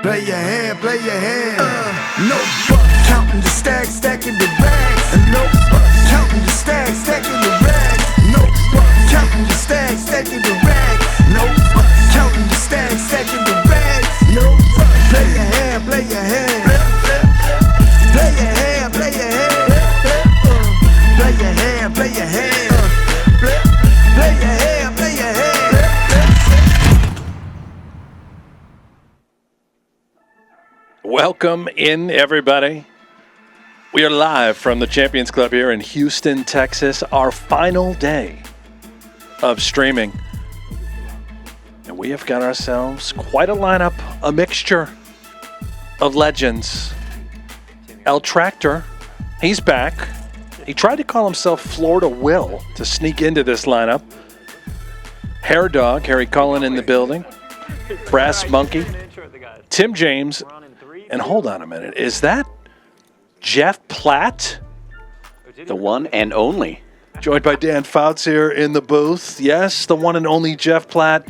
Play your hand, play your hand. No fuck, counting the stacks, stacking the bags. No fuck, counting the stacks, stacking the rags. No fuck, counting the stacks, stacking the rags. No fuck, counting the stacks, stacking the rags. No fuck, play your hand, play your hand. Play your hand, play your hand. Play your hand, play your hand. Play your hand, play your hand. Welcome in, everybody. We are live from the Champions Club here in Houston, Texas, our final day of streaming. And we have got ourselves quite a lineup, a mixture of legends. El Tractor, he's back. He tried to call himself Florida Will to sneak into this lineup. Hair Dog, Harry Cullen in the building. Brass Monkey, Tim James, and hold on a minute, is that Jeff Platt? The one and only. Joined by Dan Fouts here in the booth. Yes, the one and only Jeff Platt.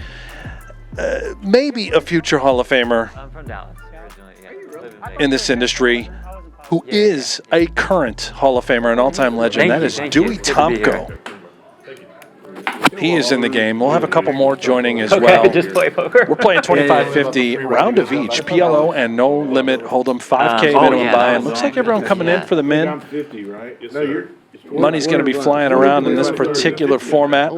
Maybe a future Hall of Famer I'm from Dallas. in this industry, who is a current Hall of Famer, an all-time legend. That is Dewey Tomko. He is in the game. We'll have a couple more joining as well. Just play poker. We're playing 25-50, round of each. PLO and no limit hold'em, 5K minimum buy-in. Looks like everyone coming in for the min. Money's going to be flying around in this particular format.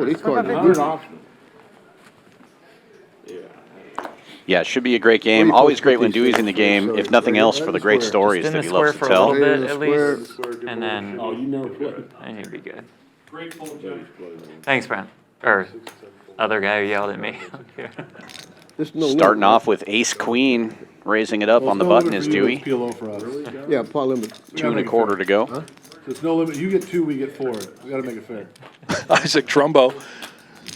Yeah, it should be a great game. Always great when Dewey's in the game, if nothing else, for the great stories that he loves to for a tell. little bit at least, and then I need to be good. Thanks, Brent. Or other guy who yelled at me. Starting off with Ace Queen, raising it up on the button is Dewey. Yeah, Paul limit. 2 1/4 to go. There's no limit. You get 2, we get 4. We gotta make it fair. Isaac Trumbo,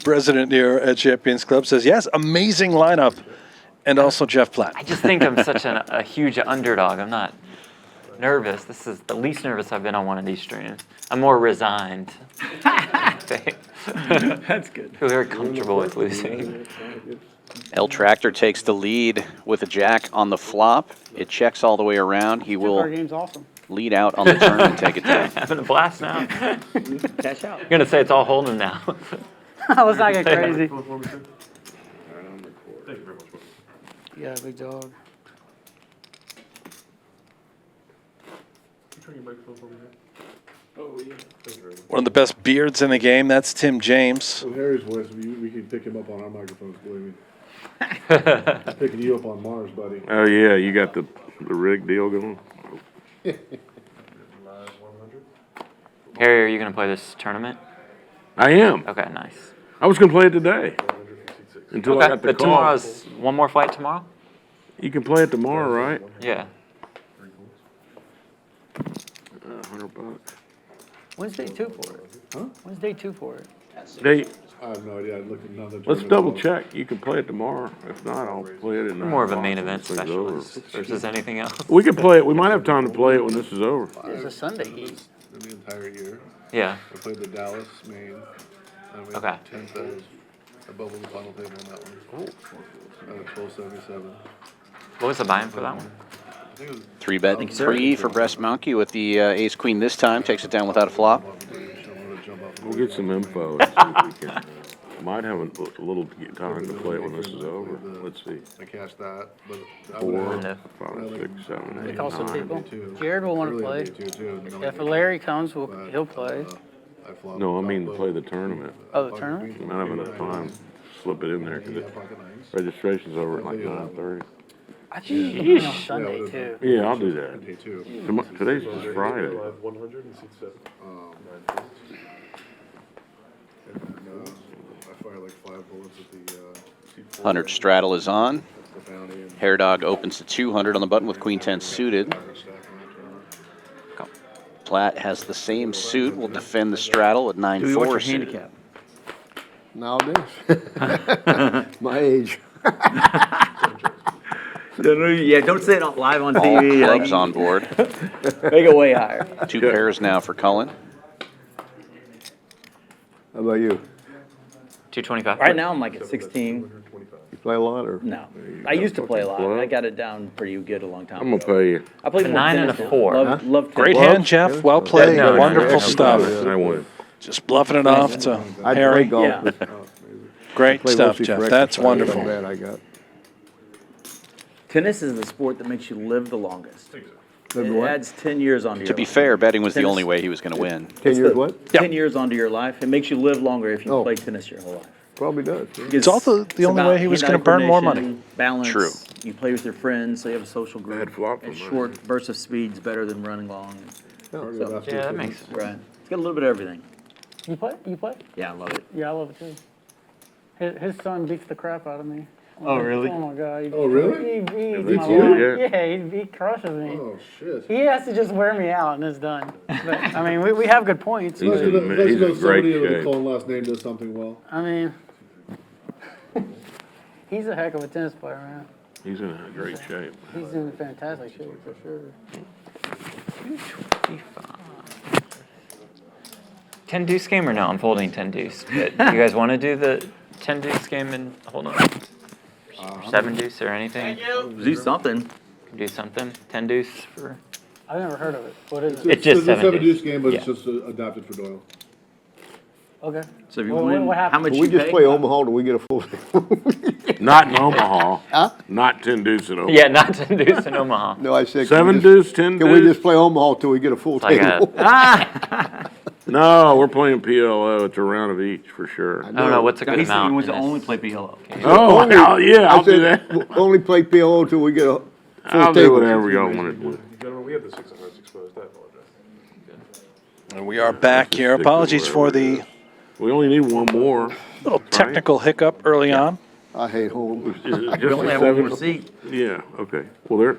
president here at Champions Club, says, yes, amazing lineup. And also Jeff Platt. I just think I'm such a huge underdog. I'm not nervous. This is the least nervous I've been on one of these streams. I'm more resigned. That's good. Feel very comfortable with losing. El Tractor takes the lead with a jack on the flop. It checks all the way around. He will game's awesome. lead out on the turn and take it down. Having a blast now. Cash out. I'm gonna say it's all holding now. Let's not get crazy. Yeah, big dog. One of the best beards in the game, that's Tim James. With Harry's voice, we can pick him up on our microphones, believe me. I'm picking you up on Mars, buddy. Oh yeah, you got the rig deal going. Harry, are you gonna play this tournament? I am. Okay, nice. I was gonna play it today until I Okay, got the but call. tomorrow's one more flight tomorrow? You can play it tomorrow, right? Yeah. $100. When's day 2 for it? Huh? When's day 2 for it? They, I have no idea. I looked at another. let's double check. You can play it tomorrow. If not, I'll play it in More of a main event this thing's over. specialist versus anything else. We can play it. We might have time to play it when this is over. It's a Sunday heat. The entire year. Yeah. I played the Dallas, Maine. Okay. 10th, I was above the final table on that one. At 1277. What was the buy-in for that one? I think it was 3-bet free for Brass Monkey with the Ace Queen this time. Takes it down without a flop. We'll get some info and see if we can. Might have a little time to play it when this is over. Let's see. I cashed that, but I 4, would 5, 6, 7, 8, Call some 9. people. too. Jared will want to play. Yeah, if Larry comes, he'll play. No, I mean to play the tournament. Oh, the tournament? We might have enough time to slip it in there because registration's over at like 9:30. I think you can play on Sunday too. Yeah, I'll do that. Day 2. Today's just Friday. I fired like 5 bullets at the 100 straddle is on. Hair Dog opens to 200 on the button with Queen 10 suited. Platt has the same suit. Will defend the straddle at 9-4 suited. Nowadays. My age. Yeah, don't say it live on All TV. clubs on board. Make it way higher. 2 pairs now for Cullen. How about you? 225. Right now I'm like at 16. play a lot, or? No. I used to play a lot. What? I got it down pretty good a long time I'm gonna ago. pay you. I played A more 9 and a tennis now. 4. Love Great tennis. hand, Jeff. Well played. No, no, Wonderful no, stuff. I won. Just bluffing it off to I'd Harry. play golf. Yeah. but Great play stuff, mostly for Jeff. That's exercise. wonderful. How bad I got. Tennis is the sport that makes you live the longest. Live It what? adds 10 years onto your To be life. fair, betting was the Tennis. only way he was going to win. 10 It's years the- what? Yeah. 10 years onto your life. It makes you live longer if you Oh. play tennis your whole life. Probably does. Yeah. It's also the only way he was going to burn more money. Balance. True. You play with your friends, so you have a social group. Bad flop And for mine. short bursts of speed's better than running long. So, Yeah, that makes sense. right. It's got a little bit of everything. You play? You play? Yeah, I love it. Yeah, I love it too. His son beats the crap out of me. Oh, really? Oh my god. Oh, really? He beats beats my you? life. Yeah. Yeah, he crushes me. Oh, shit. He has to just wear me out and it's done. But, I mean, we have good points. He's but, in- Unless he's you in know great somebody with a shape. Colin last name does something well. I mean, he's a heck of a tennis player, man. He's in a great shape. He's in fantastic shape for sure. 225. 10 deuce game or no? I'm folding 10 deuce. But you guys want to do the 10 deuce game and hold on? 7 deuce or anything? Do something. Do something? 10 deuce for. I've never heard of it. What is it? It's just It's a 7 deuce deuce. game, but it's Yeah. just adapted for Doyle. Okay. So if you What- win, what how happened? much Can you we just pay? play Omaha till we get a full? Not in Omaha. Not 10 deuce in Omaha. Yeah, not 10 deuce in Omaha. No, I said. 7 deuce, 10 Can we deuce? just play Omaha till we get a full Like table? No, we're playing PLO. It's a round of each for sure. I don't know what's a good He said he amount. wants in to this. only play PLO. Oh, hell yeah, I'll do that. Only play PLO till we get a full I'll do table. whatever y'all want to do. Gentlemen, we have the 6 of hearts exposed. I apologize. And we are back here. Apologies for the We only need one more. little technical hiccup early on. I hate home. Is it You just only a have one 7? more seat. Yeah, okay. Well, there,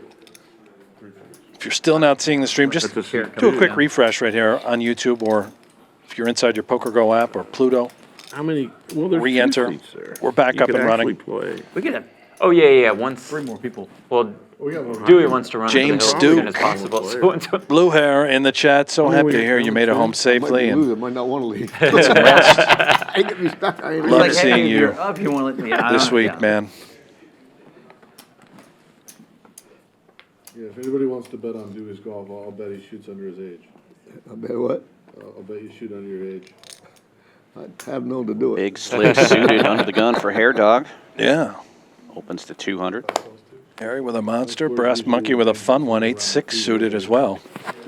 If you're still not seeing the stream, just that's a do a quick refresh right here on YouTube, or if you're inside your PokerGo app or Pluto, how many? Well, there's re-enter. 2 seats there. We're back You up could and running. actually play. We could have Oh, yeah. Once. 3 more people. Well, We got one. Dewey wants to run James to the hill as soon Duke. as possible. So until- Blue Hair in the chat. So happy to hear you made it home Might safely be and losing, might not want to leave. get some rest I ain't gonna be stuck. I ain't Love Like, seeing hey, if you you're up, you want to let me out. this week, Yeah. man. Yeah, if anybody wants to bet on Dewey's golf, I'll bet he shoots under his age. I bet what? I'll bet you shoot under your age. I have known to do it. Big slick suited under the gun for Hair Dog. Yeah. Opens to 200. Harry with a monster. Brass Monkey with a fun one. 8-6 suited as well.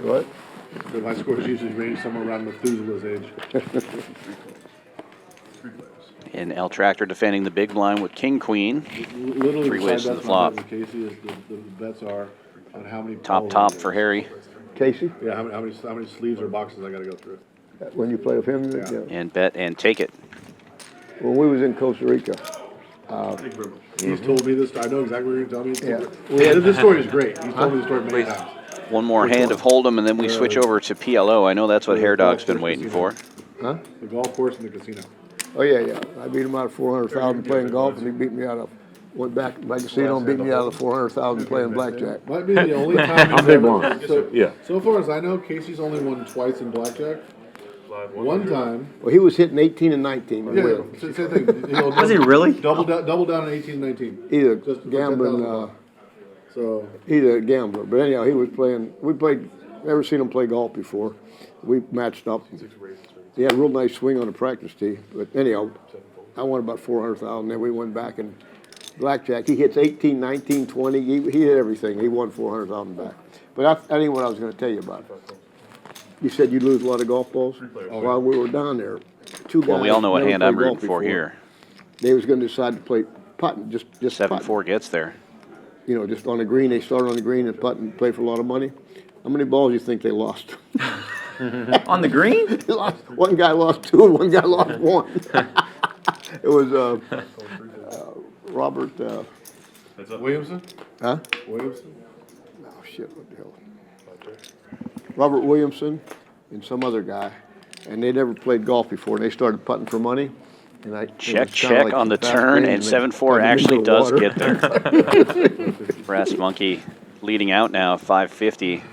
What? So my scores usually range somewhere around Methuselah's age. And El Tractor defending the big blind with King Queen. Literally, 3 the ways side to the bets flop. on Casey is the bets are on how many Top balls- for Harry. Casey, Yeah, how many sleeves or boxes I got to go through. when you play with him, yeah. And bet and take it. When we was in Costa Rica, He's told me this. I know exactly what you're telling me. Yeah. This story is great. He's told me the story many times. One more hand of Hold'em, and then we switch over to PLO. I know that's what Hair Dog's been waiting for. The golf course and the casino. oh yeah. I beat him out of 400,000 playing golf, and he beat me out of, went back to my casino and beat me out of 400,000 playing blackjack. Might be the only time he's big ever. one. So, Yeah. so far as I know, Casey's only won twice in blackjack. One time. Well, he was hitting 18 and 19. Yeah, Will. same thing. Was he really? Double down in 18 and 19. He's a Just for gambling, $10,000. So he's a gambler. But anyhow, he was playing, we played, never seen him play golf before. We matched up. He had a real nice swing on the practice tee. But anyhow, I won about 400,000. Then we went back and blackjack. He hits 18, 19, 20. He hit everything. He won 400,000 back. But that ain't what I was going to tell you about. You said you lose a lot of golf balls? While we were down there, 2 guys. Well, we all know what never hand I'm played golf rooting for before. here. They was going to decide to play putting, just putting. 7-4 gets there. You know, just on the green. They started on the green and putt and play for a lot of money. How many balls do you think they lost? On the green? They lost. One guy lost 2 and one guy lost 1. It was Robert. Williamson? Huh? Williamson? Oh shit! What the hell? Robert Williamson and some other guy, and they never played golf before. And they started putting for money. And it was Check kinda like on the fast turn, green, and they 7-4 plunged actually into the does water. get there. Brass Monkey leading out now, 550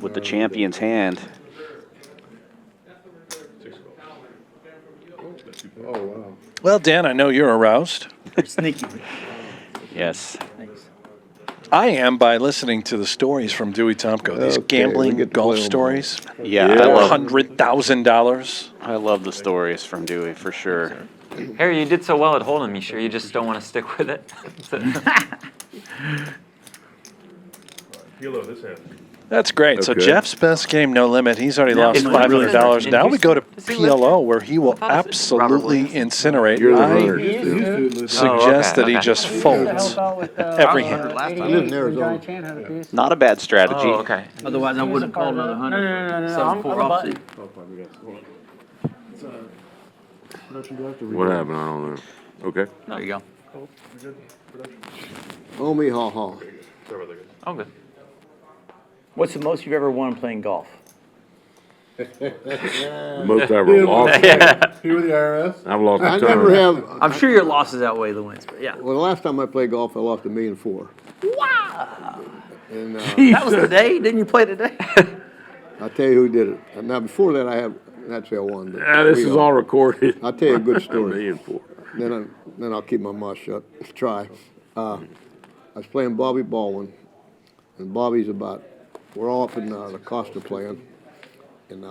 with the champion's hand. Oh, wow. Well, Dan, I know you're aroused. Sneaky. Yes. Thanks. I am by listening to the stories from Dewey Tomko. These Okay, we gambling get to golf play 'em all. stories. Yeah, I love $100,000. I love the stories from Dewey for sure. Harry, you did so well at Hold'em. You sure you just don't want to stick with it? Feel of this hand. That's great. So Okay. Jeff's best game, No Limit. He's already Now, lost in $500. Now we Houston, go to does he live PLO, here? where he will I thought it was Robert absolutely Williams. incinerate. You're the I hunter. suggest that he okay. just To folds. help out with, Every hand. '88 I live in when Arizona. Johnny Chan had a piece. Not a bad strategy. Oh, okay. Otherwise, I wouldn't call another hunter. No, I'm a button. What happened? I don't know. Okay. There you go. Oh, me, ha, ha. Oh, good. What's the most you've ever won playing golf? The most I ever lost. Here with the IRS. I've lost I a never ton. have, I'm sure your losses outweigh the wins, but yeah. well, the last time I played golf, I lost $1.4 million. And That was today? Didn't you play today? I'll tell you who did it. Now, before that, that's I won. But This we is don't. all recorded. I'll tell you a good $1 story. million for. Then I'll keep my mouth shut. Try. I was playing Bobby Baldwin, and Bobby's we're all up in the Costa playing, and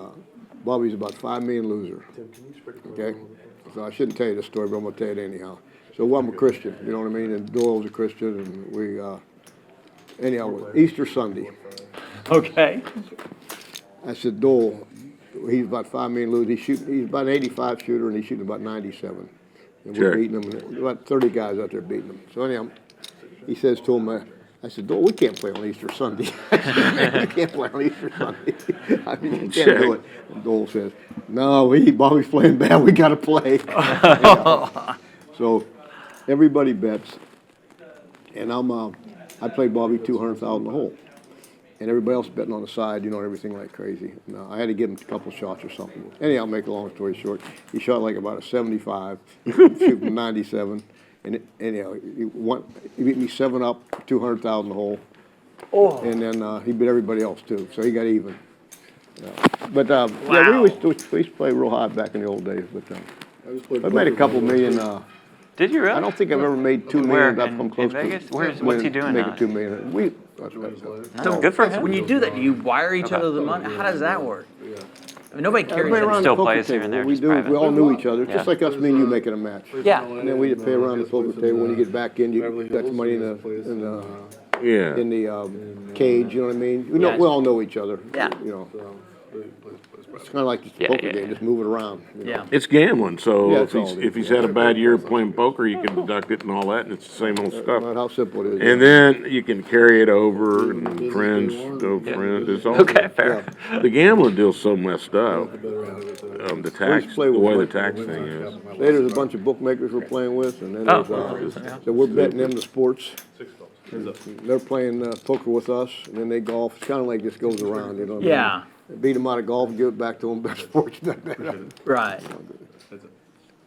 Bobby's about $5 million loser. Okay? So I shouldn't tell you this story, but I'm going to tell you it anyhow. So I'm a Christian, you know what I mean? And Doyle's a Christian, and we, anyhow, Easter Sunday. Okay. I said, Dole, he's about $5 million loser. He's about an 85 shooter, and he's shooting about 97. And Sure. we're beating him, and about 30 guys out there beating him. So anyhow, he says to him, I said, Dole, we can't play on Easter Sunday. I said, man, we can't play on Easter Sunday. I mean, you can't do it. And Dole says, no, Bobby's playing bad. We got to play. So everybody bets, and I played Bobby 200,000 a hole. And everybody else betting on the side, everything like crazy. No, I had to give him a couple shots or something. Anyhow, make a long story short, he shot like about a 75, shooting 97. And anyhow, he beat me 7 up, 200,000 a hole. Oh. And then he beat everybody else too, so he got even. But yeah, we used to play real hard back in the old days. But I made a couple million. Did you really? I don't think I've ever made $2 Where, million. I've come in close Vegas? to. What's he doing now? Making $2 million. No, good for him. When you do that, do you wire each other the money? How does that work? I mean, nobody carries Everybody it. around Still the poker plays here table, and there, we just do. private. We all knew each other, Yeah. just like us, me and you making a match. Yeah. And then we play around the poker table. When you get back in, you got the money in Yeah. the cage. You know what I mean? We all know each other. Yeah. It's kind of like just a Yeah, poker yeah, game, just move it around. Yeah. It's gambling, so Yeah, if that's all it if is. he's had a bad year playing poker, you can deduct it and all that, and it's the same old stuff. Not how simple it is. And then you can carry it over, and friends, no friends. It's all Okay, fair. the gambling deal's so messed up. The tax, play the with way the Brent. tax thing is. Say there's a bunch of bookmakers we're playing with, and then there's, so we're betting them the sports. They're playing poker with us, and then they golf. It's kind of like this goes around, you know what I mean? Yeah. Beat them out of golf, give it back to them, bet sports. Right.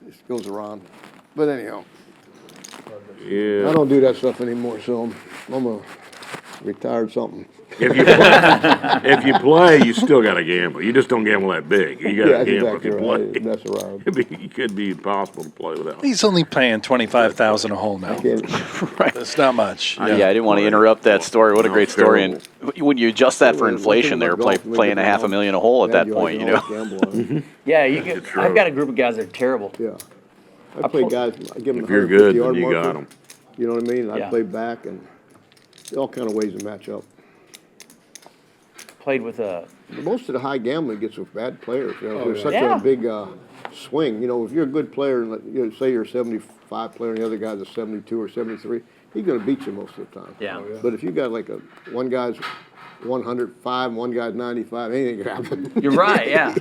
It goes around. But anyhow, I Yeah. don't do that stuff anymore, so I'm a retired something. If you play, you still got to gamble. You just don't gamble that big. You got Yeah, to gamble exactly if you right. play. Mess around. It could be impossible to play without. He's only paying $25,000 a hole now. That's not much. Yeah, I didn't want to interrupt that story. What a great story. And when you adjust that for inflation, they were playing a $500,000 a hole at that point, you know? Yeah, I've got a group of guys that are terrible. Yeah. I play guys, I give them If the you're good, 150 then yard you marker. got them. You know what I mean? I Yeah. play back, and all kind of ways to match up. Played with Most of the high gambling gets with bad players. There's such Yeah. a big swing. If you're a good player, and say you're a 75 player, and the other guy's a 72 or 73, he's going to beat you most of the time. Yeah. But if you got like one guy's 105, and one guy's 95, anything can happen. You're right, yeah.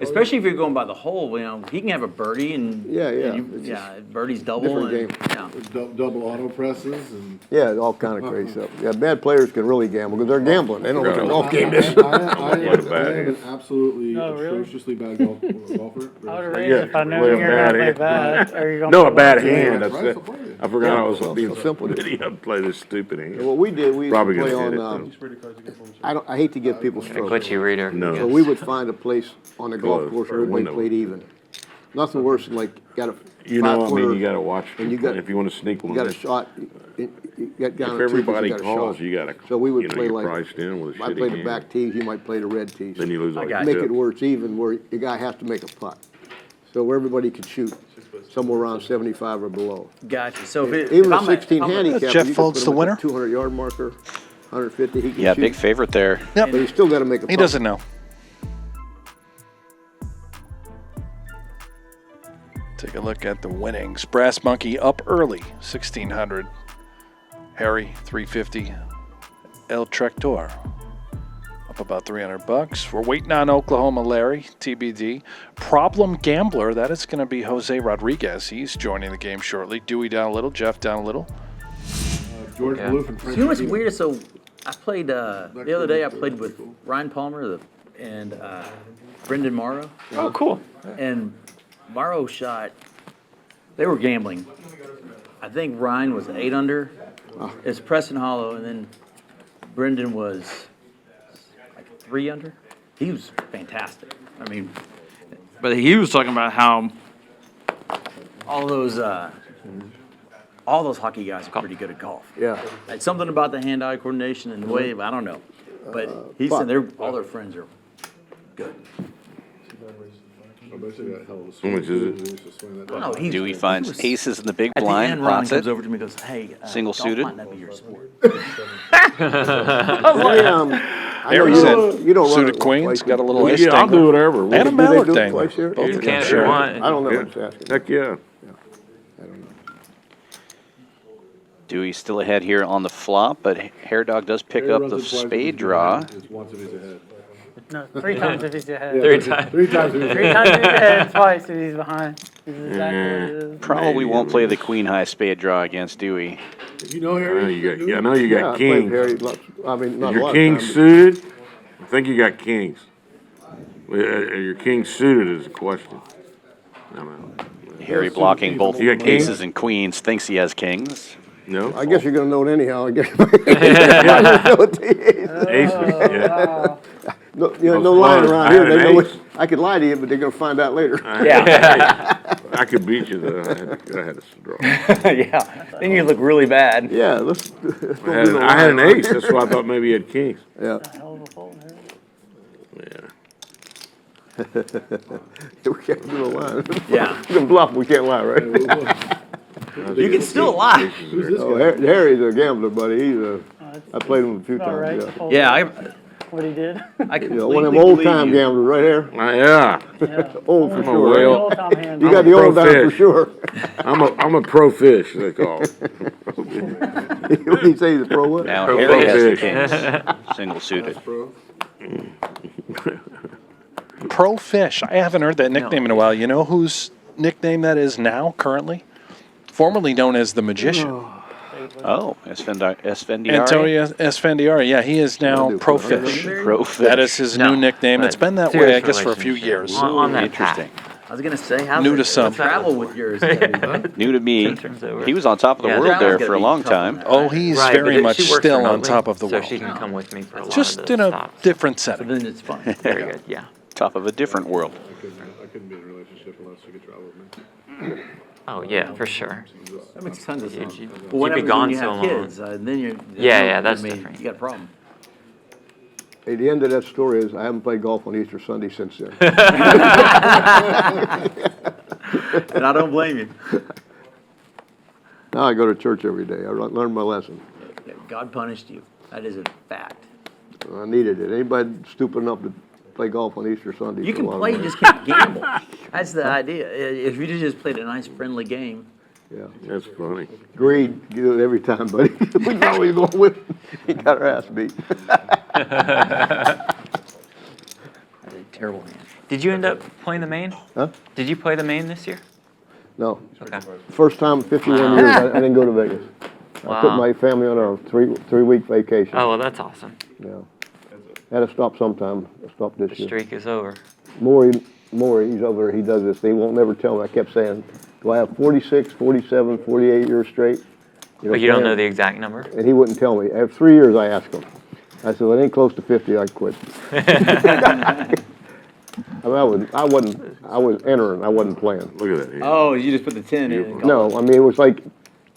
Especially if you're going by the hole, he can have a birdie and Yeah, yeah. and It's just birdie's double. different And, game. yeah. Double auto presses and. Yeah, all kind of crazy stuff. Yeah, bad players can really gamble because they're gambling. They know what their golf game is. I bad am an absolutely Oh, really? atrociously bad golfer. I would have raised Yeah, if I knew play you a were going to play bad bad. Are you gonna No, play a bad well? hand. That's Right, it. so play it. I forgot I was so being simple it is. video to play this stupid hand. What we did, we used Probably to play gonna hit on. it, I hate to give people Like strokes. what you reader. No. So we would find a place on the golf Close, course or where everybody window. played even. Nothing worse than like, got a You know, I mean, five-footer, you gotta watch, and you got- if you wanna sneak you one got a in. shot, you got down If on 2 'cause everybody you got a calls, shot. you gotta, So we would you know, play you're like, priced in with a I shitty play the hand. back tees, you might play the red tees. Then you lose all your got Make chips. it where it's even, where the guy has to make a putt. So everybody could shoot somewhere around 75 or below. Gotcha. So if Even if a 16 handicap, Jeff you could Folt's put the him at winner? 200-yard marker, 150, he can Yeah, shoot. big favorite there. Yep. But he's still got to make a putt. He doesn't know. Take a look at the winnings. Brass Monkey up early, 1,600. Harry, 350. El Trector up about $300. We're waiting on Oklahoma Larry, TBD. Problem Gambler, that is going to be Jose Rodriguez. He's joining the game shortly. Dewey down a little, Jeff down a little. George Maloof and Frank You know what's Martino. weird? So I played the other day. I played with Ryan Palmer and Brendan Morrow, Oh, cool. and Morrow shot. They were gambling. I think Ryan was 8 under. It's Preston Hollow, and then Brendan was like 3 under. He was fantastic. I mean, but he was talking about how all those hockey guys are pretty good at golf. Yeah. It's something about the hand-eye coordination and the wave. I don't know, but he said all their friends are good. I bet you got a hell of a How much is swing. it? He used to swing that No, he Dewey was- finds he was- aces in the big At the blind, end, Ron pots comes it. over to me and goes, "Hey, Single golf suited? might not be your sport." I know Harry you said don't run suited it queens, twice. got a little ace Yeah, I'll do dangler. whatever. And a Do they mallet do it dangler. twice here? Both You of can them if share. you want. I don't know Yeah. what's asking. Heck yeah. Dewey's still ahead here on the flop, but Hair Dog does pick Harry up runs the it twice if spade he's draw. behind. It's once if he's ahead. No, 3 times if he's ahead. Yeah, 3 but times. 3 times if he's 3 ahead. times if he's ahead, twice if he's behind. This is exactly what it is. Probably won't play the queen high spade draw against Dewey. You know I know Harry? you got, I know you Yeah, got I played kings. Harry lots, I mean, not a Your lot of king times. suited? I think you got kings. Your king suited is the question. No. Harry blocking both You got kings? aces and queens, thinks he has kings. No? I guess you're gonna know it anyhow, I guess. I just know it's the ace. Aces, yeah. No, no lying around I here, had they an know ace. it, I could lie to you, but they're gonna find out later. Yeah, I could beat you though. I had a draw. yeah. Then you look really bad. Yeah, let's don't do no I had an lying ace, that's why I thought maybe you had kings. around here. Hell of a fold, Harry. Yeah. We can't do no lying. Yeah. We can bluff, we can't lie, right? You can still lie. Who's this Oh, guy? Harry's a gambler, buddy, I played him a few All right. times, yeah. fold Yeah, what he did. I You completely know, one of them believe old-time you. gamblers, right here, Yeah, Yeah. old for I'm a sure. whale. Old Tom Hand. You I'm got a the pro old time for fish. sure. I'm a pro fish, they call it. What did he say, he's a pro what? Now Pro Harry has the fish. kings, single suited. Bro. Pro Fish. I haven't heard that nickname in a while. You know whose nickname that is now, currently? Formerly known as the Magician. Oh, Esfendiari? Antonio Esfandiari. Yeah, he is now do Pro for Fish. Pro fish. That is his No, new nickname. but It's been that way, serious I guess, for a few relationship. years. On that Interesting. I was gonna say, how's New it to some. travel with yours? Debbie? New to me. Tension's over. He was on top of the Yeah, world that there one's for gonna a be long tough on time. that. Oh, he's Right, very but much she works still on remotely, top of the so world. she can come with me for a lot Just of the in a stops. different So setting. then it's fun. Very good, yeah. Top of a different world. I couldn't be in a relationship unless you could travel with me. Oh, yeah, for sure. That makes tons of sense. you- But you'd what be happens gone when you so have long. kids? Then you're. Yeah, that's different. You got a problem. Hey, the end of that story is, I haven't played golf on Easter Sunday since then. And I don't blame you. Now I go to church every day, I learned my lesson. God punished you. That is a fact. I needed it. Anybody stupid enough to play golf on Easter Sunday? You for can a lot of play, you money. just can't gamble. That's the idea. If you just played a nice, friendly game. Yeah. That's funny. Greed, you do it every time, buddy. We know you're going to win. He got our ass beat. That's a terrible hand. Did you end up playing the main? Huh? Did you play the main this year? No. Okay. First time in 51 years, I didn't go to Vegas. I took Wow. my family on a three-week vacation. Oh, well, that's awesome. Yeah. Had to stop sometime. I stopped this The year. streak is over. Maury, he's over there, he does this, he won't never tell me. I kept saying, do I have 46, 47, 48 years straight? But you don't can I know have- the exact number? And he wouldn't tell me. After 3 years, I asked him. I said, well, it ain't close to 50, I quit. I was entering, I wasn't playing. Look at that. Oh, you just put the 10 in. and called No, I mean, it was like,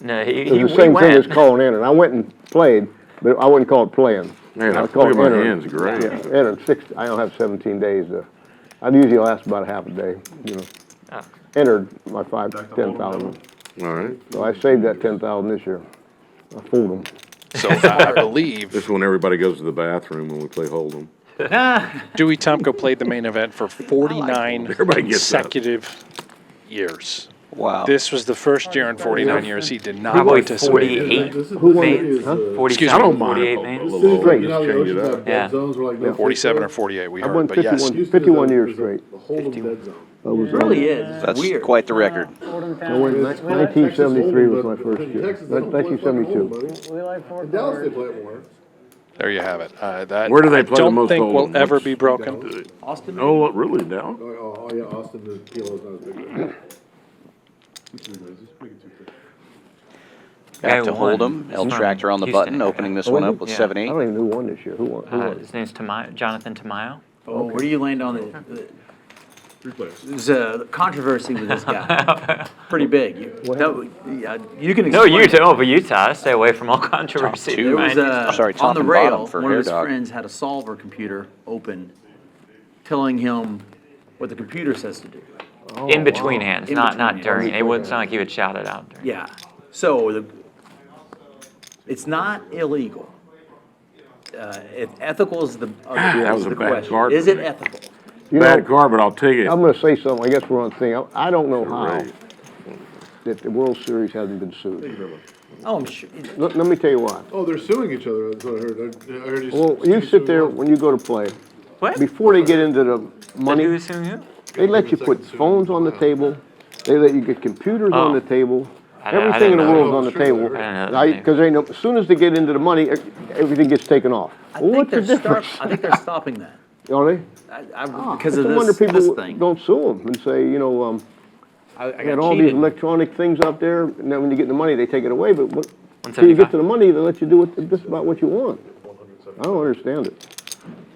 No, it was the same thing as calling entering. I went and played, but I wouldn't call it playing. Man, I look call at it my entering. hands, great. Yeah, entered I don't have 17 days. I'd usually last about a half a day, you know. Oh. Entered my 10,000. All right. So I saved that 10,000 this year. I fooled them. So I believe This is when everybody goes to the bathroom when we play Hold'em. Dewey Tomko played the main event for 49 Everybody gets that. consecutive years. Wow. This was the first year in 49 years he did not Probably participate. 48 This is Who won this it? is, Huh? 47, I don't mind 48 a mains. little over, Straight. You know, just the change oceans it have up. dead Yeah. zones where like no 47 or fish 48, we I heard. won But yes, 51, 51 years Houston is straight. the Hold'em dead zone. I was, It really is. It's That's weird. quite the record. I went, 1973 was my first year. Texas, they don't play fucking Hold'em, 1972. buddy. We like Fort In Dallas, they Myers. play it more. there you have it. That Where do they I play the don't most think will Hold'em? ever What's- be broken. Austin. Oh, really, now? Oh, yeah, Austin, the kilo's not as big. There. Just make it too thick. Back to Guy won. Hold'em. El He's from Tractor on the Houston. button, opening this Oh, one is up he? with Yeah. 7-8. I don't even know who won this year. Who won? His name's Jonathan Tamayo. Oh, where do you land on the? 3 players. There's a controversy with this guy. Pretty big. You can No, explain. Utah. Oh, but Utah. Stay away from all controversy. two. There was man. Sorry, on top the and rail, bottom for one of his Hair Dog. friends had a solver computer open, telling him what the computer says to do. In between hands, In not between hands. during. It wouldn't sound like he would shout it out during. Yeah. So it's not illegal. If ethical is the, That was is a the bad question. card Is for it me. ethical? You Bad know, card, but I'll take it. I'm gonna say something, I guess we're on thing. I don't know how Right. that the World Series hasn't been sued. Oh, I'm sure. Let me tell you why. Oh, they're suing each other, that's what I heard. I heard Well, you sit there when you go to play, What? before they get into the Who money, is suing who? they let you put phones on the table, they let you get computers on the table, I everything in didn't the know world's on the Sure, table. I didn't know that. Because they know, as soon as they get into the money, everything gets taken off. I Well, think what's the they're difference? I think they're stopping that. Are they? Because It's of a wonder this people thing. don't sue them and say, you know, I got got all these cheated. electronic things up there, and then when you get the money, they take it away, but until you 175. get to the money, they let you do just about what you want. I don't understand it.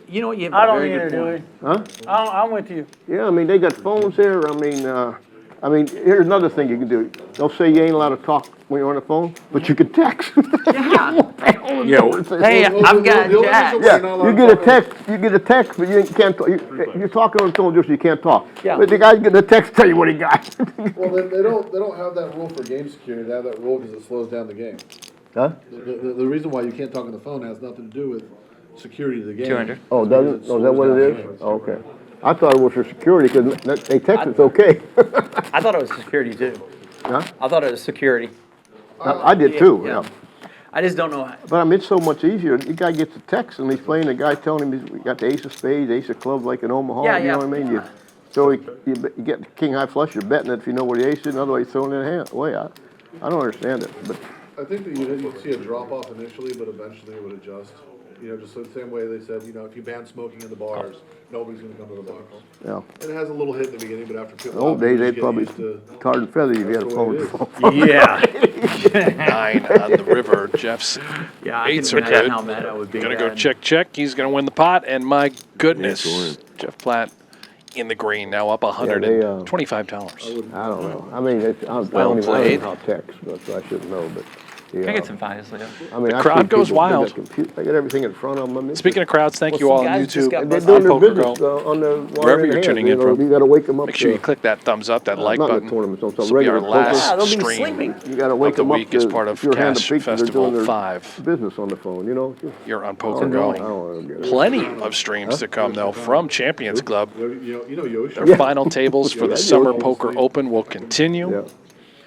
You know what? You have I a don't very either, good do point. we? I'm with you. Yeah, I mean, they got phones there, I mean, here's another thing you can do. They'll say you ain't allowed to talk when you're on the phone, but you can text. Yeah. Hey, I've got the only Jack. reason why Yeah, you're not allowed you to get a talk text, but you can't talk. You're talking on the phone just so you can't talk. Yeah. But the guy's getting a text, tell you what he got. Well, they don't have that rule for game security. They have that rule because it slows down the game. Huh? The reason why you can't talk on the phone has nothing to do with security of the game. 200. Oh, does it? Oh, is that what it is? Oh, okay. I thought it was for security, because they text it's okay. I thought it was security too. Huh? I thought it was security. I did too, Yeah. yeah. I just don't know. But I mean, it's so much easier. The guy gets a text and he's playing, the guy telling him he's got the ace of spades, ace of clubs like in Omaha, Yeah, you know yeah. what I mean? So you get the king high flush, you're betting it if you know where the ace is, otherwise you're throwing it in the hand. Away. I don't understand it, but I think that you'd see a drop off initially, but eventually it would adjust. You know, just the same way they said, you know, if you ban smoking in the bars, nobody's gonna come to the bar. yeah. And it has a little hit in the beginning, but after In the old days, they'd probably tar and feather you if you had a That's the phone. way it is. Yeah. 9 on the river. Jeff's Yeah. I can eights are imagine good. how mad I would be. Gonna go then. check. He's gonna win the pot, and my goodness, Yes, Jeff Platt in the green, now up $125. I don't know. I mean, I Well don't even played. know how text, but I should know, but. Can I Yeah. get some fives, Leo? I mean, The I crowd see goes people, they got wild. They got everything in front of them. I mean, Speaking of crowds, thank Well, you some all on guys just YouTube, got they're busted. doing on their Poker business Go. on the Wherever you're tuning in from. You got to wake them up. Make sure you click that thumbs up, that like not in button. the tournaments, on This some will be our regular poker. last Yeah, they'll be stream sleeping. You got to wake of the them up. week as part of if you're Hand Cash Pizza, they're Festival doing their 5 business on the phone, you know. here on I Poker don't know. I Go. don't get it. Plenty of streams to come, though, from Champions Club. You know Yoshi. Their final tables for the Yeah, Summer Yoshi. Poker Open will continue. Yeah.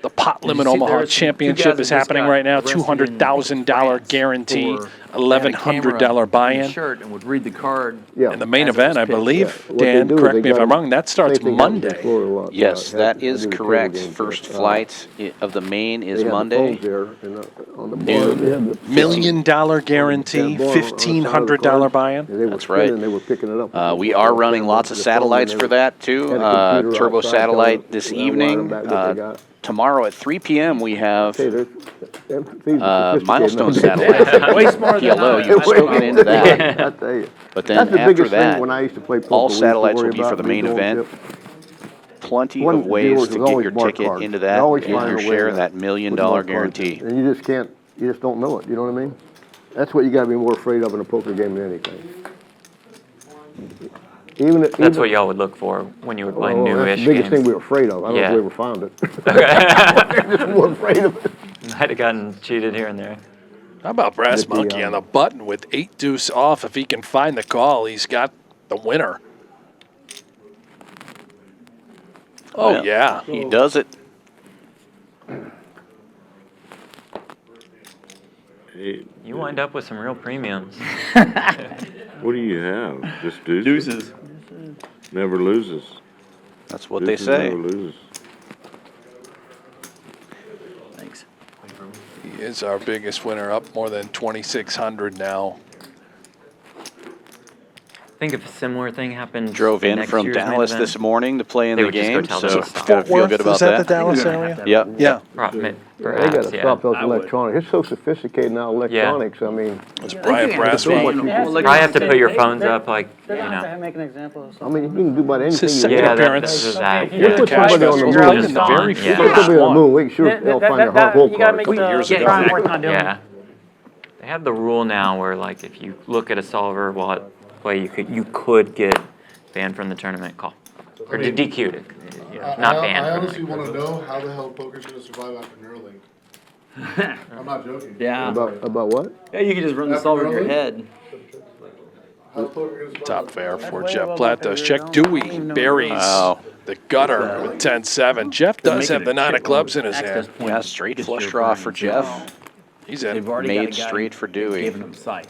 The Pot Limit see Omaha there's two Championship guys is that just happening got right now. arrested in $200,000 France guarantee, for $1,100 buy-in. Shirt and would read the card. Yeah. And the main As it was event, I picked. believe, What they Dan, do is correct they me if got I'm wrong, that starts same thing happens in Monday. Florida a lot. Yes, Yeah, that I is do the table correct. games First there. flight of the main is They have the Monday. phones there, and on the bar, Noon. they have the- $1 million guarantee, that bar on the side of the $1,500 card, buy-in. and they were That's right. spinning, They were picking it up. We are running lots of satellites for that too. Had a computer Turbo outside satellite telling this them, line evening. them back what they got. tomorrow at 3 p.m. we have Hey, these are milestone sophisticated. satellite. Way smarter than PLO, us. you can still get into that. I tell you. But then That's the after biggest that, thing when I used to play poker. all we used to satellites worry will be for about the main going event. chip. Plenty One of of the ways dealers to was get always your marked ticket cards. into They that, always get find your a way share of to that $1 million put marked cards guarantee. in. And you just can't, you just don't know it, you know what I mean? That's what you gotta be more afraid of in a poker game than anything. That's what y'all would look for when you were playing That's newish the biggest games. thing we were afraid of. I don't know if Yeah. we ever found it. We're just more afraid of it. Might have gotten cheated here and there. How about Brass Get the, Monkey on the button with 8 deuce off? If he can find the call, he's got the winner. Oh, Well, yeah. He does it. Hey, You wind up with some real premiums. what do you have? Just deuces? Deuces. Never loses. That's what they Deuces say. never loses. Thanks. He is our biggest winner, up more than 2,600 now. I think if a similar thing happened. Drove in next from year's main Dallas event, this morning to play in they the would just go game, tell so them to stop. gotta feel good about Is that the that. Dallas You're gonna area? have to Yep. Yeah. They Perhaps, gotta yeah. stop those I would. electronics. It's so sophisticated now, electronics, I mean, It's Brian Yeah. Brass. Yeah. Monkey. Yeah. Probably have to put your phones up, like, you They're gonna have know. to make an example of I something. mean, you can do about It's anything his you second want. Yeah, appearance. that's that. If you With Yeah. the Put cash somebody on festival, the probably moon. in the Yeah. very Yeah. Put first somebody on the moon, one. we can sure, they'll find their That- whole you gotta card. make couple years the ago. crime worth not doing. Yeah. They have the rule now where, like, if you look at a solver while at play, you could get banned from the tournament call. Or DQ'd, not banned. I from honestly it. want to know how the hell poker's gonna survive after Neuralink. I'm not joking. Yeah. About what? Yeah, you can just run the solver in your head. How's poker gonna survive? Top fair for way Jeff above Platt my does. pay Check grade. I don't Dewey even know buries Wow. the gutter with 10-7. Jeff does Making have the a 9 of chip clubs in on his access hand. point Yeah, straight is flush your draw brain. for Jeff. He's They've in. already Made got a guy straight for Dewey. giving him sight.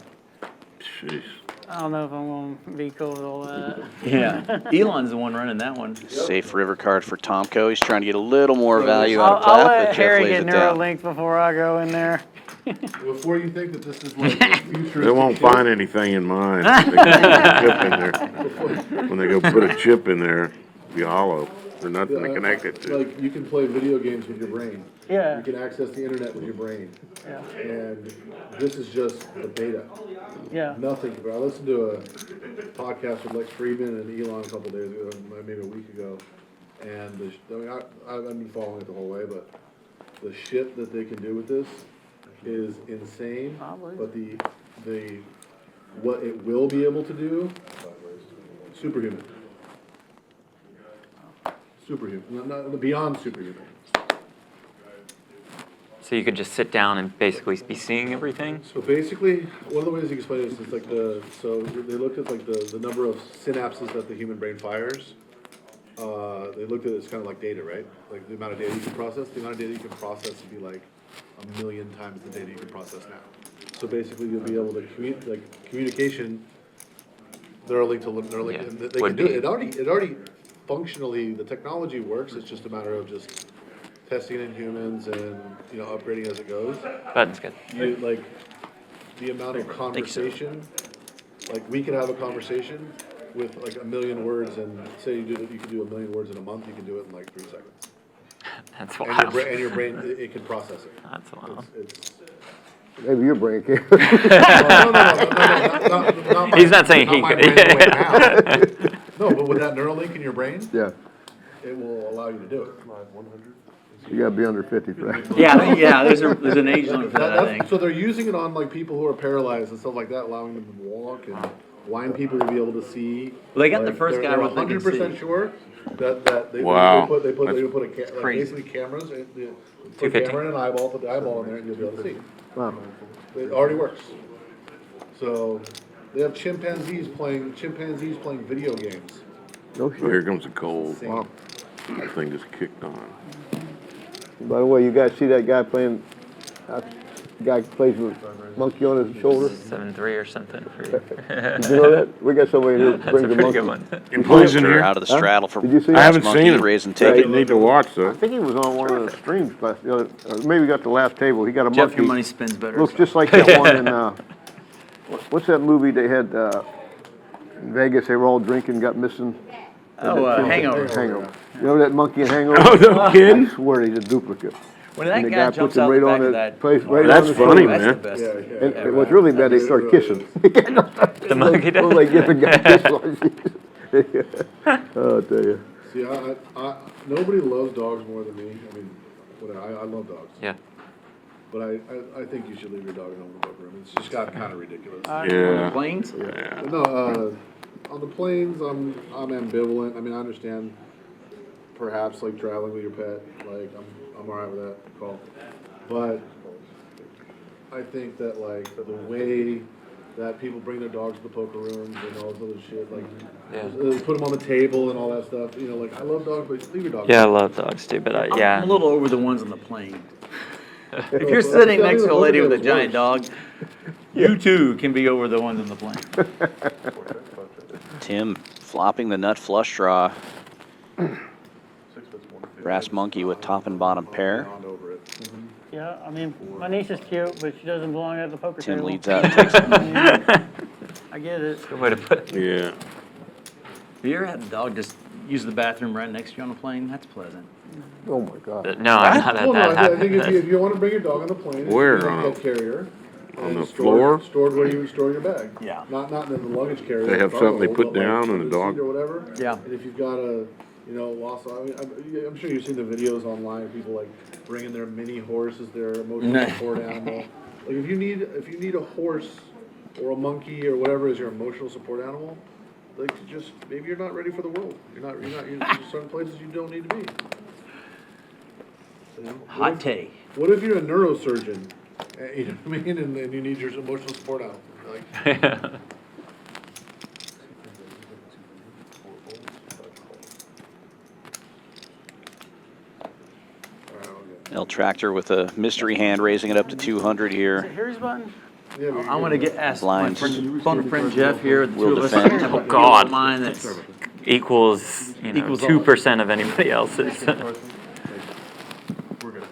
Jeez. I don't know if I'm gonna be cool with all that. Yeah. Elon's the one running that one. Safe river card for Tomko. He's trying to get a little more value out I'll of Platt, let but Jeff Harry lays get it down. Neuralink before I go in there. Before you think that this is like futuristic. They won't shit, find anything in mine. They go put a chip in there. When they go put a chip in there, it'll be hollow. There's nothing to connect it to. Like, you can play video games with your brain. Yeah. You can access the internet with your brain. Yeah. And this is just the beta. Yeah. Nothing. But I listened to a podcast with Lex Friedman and Elon a couple days ago, maybe a week ago. And I've been following it the whole way, but the shit that they can do with this is insane. Probably. But the what it will be able to do, superhuman. Superhuman, not beyond superhuman. So you could just sit down and basically be seeing everything? So basically, one of the ways you can explain it is like so they looked at like the number of synapses that the human brain fires. They looked at it as kind of like data, right? Like the amount of data you can process. The amount of data you can process would be like 1,000,000 times the data you can process now. So basically, you'll be able to communication. Neuralink to Neuralink, Yeah, and they would can do be. it. It already functionally, the technology works. It's just a matter of just testing in humans and upgrading as it goes. Button's good. Like the amount of conversation, like we could have a conversation with like 1,000,000 words, and say you could do 1,000,000 words in a month. You can do it in like 3 seconds. That's And wild. your brain, it can process it. That's wild. It's Maybe your brain can. no, not my- He's not saying he my could. brain the way now. No, but with that Neuralink in your brain, Yeah, it will allow you to do it. you gotta be under 50 for that. Yeah, there's an age limit for that, I think. So they're using it on like people who are paralyzed and stuff like that, allowing them to walk and blind people to be able to see. Well, they got the Like, first guy they're with they can 100% see. sure that they Wow. they put like crazy. basically cameras, put a 250. camera and an eyeball, put the eyeball in there, and you'll be able to see. Wow. It already works. So they have chimpanzees playing video games. No Oh, here shit. comes the cold. Wow. That thing just kicked on. By the way, you guys see that guy playing, guy plays with monkey on his shoulder? 7-3 or something. Did you know that? We got somebody here that That's a brings a pretty monkey. good one. In poison They're here? out of the straddle for Did you see I that? haven't Monkey, seen it. raise and I take it. need to watch I though. think he was on one of the streams last, or maybe got the last table. He got a Jeff, your money monkey. spins better. Looks just like that one in, what's that movie they had, in Vegas? They were all drinking, got missing. Hangover. Hangover. You know that monkey in Hangover? Oh, no kidding? I swear he's a duplicate. When that And the guy guy jumps puts him out right the on back of the that. place, right on That's the funny, shoulder. man. That's the best. And what's really bad, they start kissing. The monkey does. Like giving guy kiss. Oh, I tell you. See, nobody loves dogs more than me. I mean, I love dogs. Yeah. But I think you should leave your dog at home in the book room. It's just got kind of ridiculous. Yeah. Planes? Yeah. No, on the planes, I'm ambivalent. I mean, I understand perhaps like traveling with your pet. Like, I'm alright with that call. But I think that like the way that people bring their dogs to the poker rooms and all this other shit, like put them on the table and all that stuff. You know, like I love dogs, but leave your dog. Yeah, I love dogs too, but I'm a little over the ones on the plane. If you're sitting next to a lady with a giant dog, you too can be over the ones on the plane. Tim flopping the nut flush draw. Brass monkey with top and bottom pair. Yeah, I mean, my niece is cute, but she doesn't belong at the poker Tim table. leads out and takes it. I get it. Good way to put it. Yeah. Have you ever had a dog just use the bathroom right next to you on a plane? That's pleasant. Oh, my God. No, I'm not at Well, no, that I think happen. if you want to bring your dog on the plane, Where? it's a pet carrier. On and the floor? Stored where you would store your bag. Yeah. Not in the luggage carrier. They have cargo something they hold, put but, like, down and in the the dog- seat or whatever. Yeah. And if you've got a, lost, I'm sure you've seen the videos online of people like bringing their mini horse as their emotional support animal. Like if you need a horse or a monkey or whatever as your emotional support animal, like just maybe you're not ready for the world. You're certain places you don't need to be. You know? Hot take. What if you're a neurosurgeon? You know what I mean? And you need your emotional support animal. Like, El Tractor with a mystery hand raising it up to 200 here. Harry's button? I'm gonna ask my Blinds. phone friend Jeff here. The Will two of us defend. have a Oh, God. mine that's Equals, Equals all. 2% of anybody else's. we're good.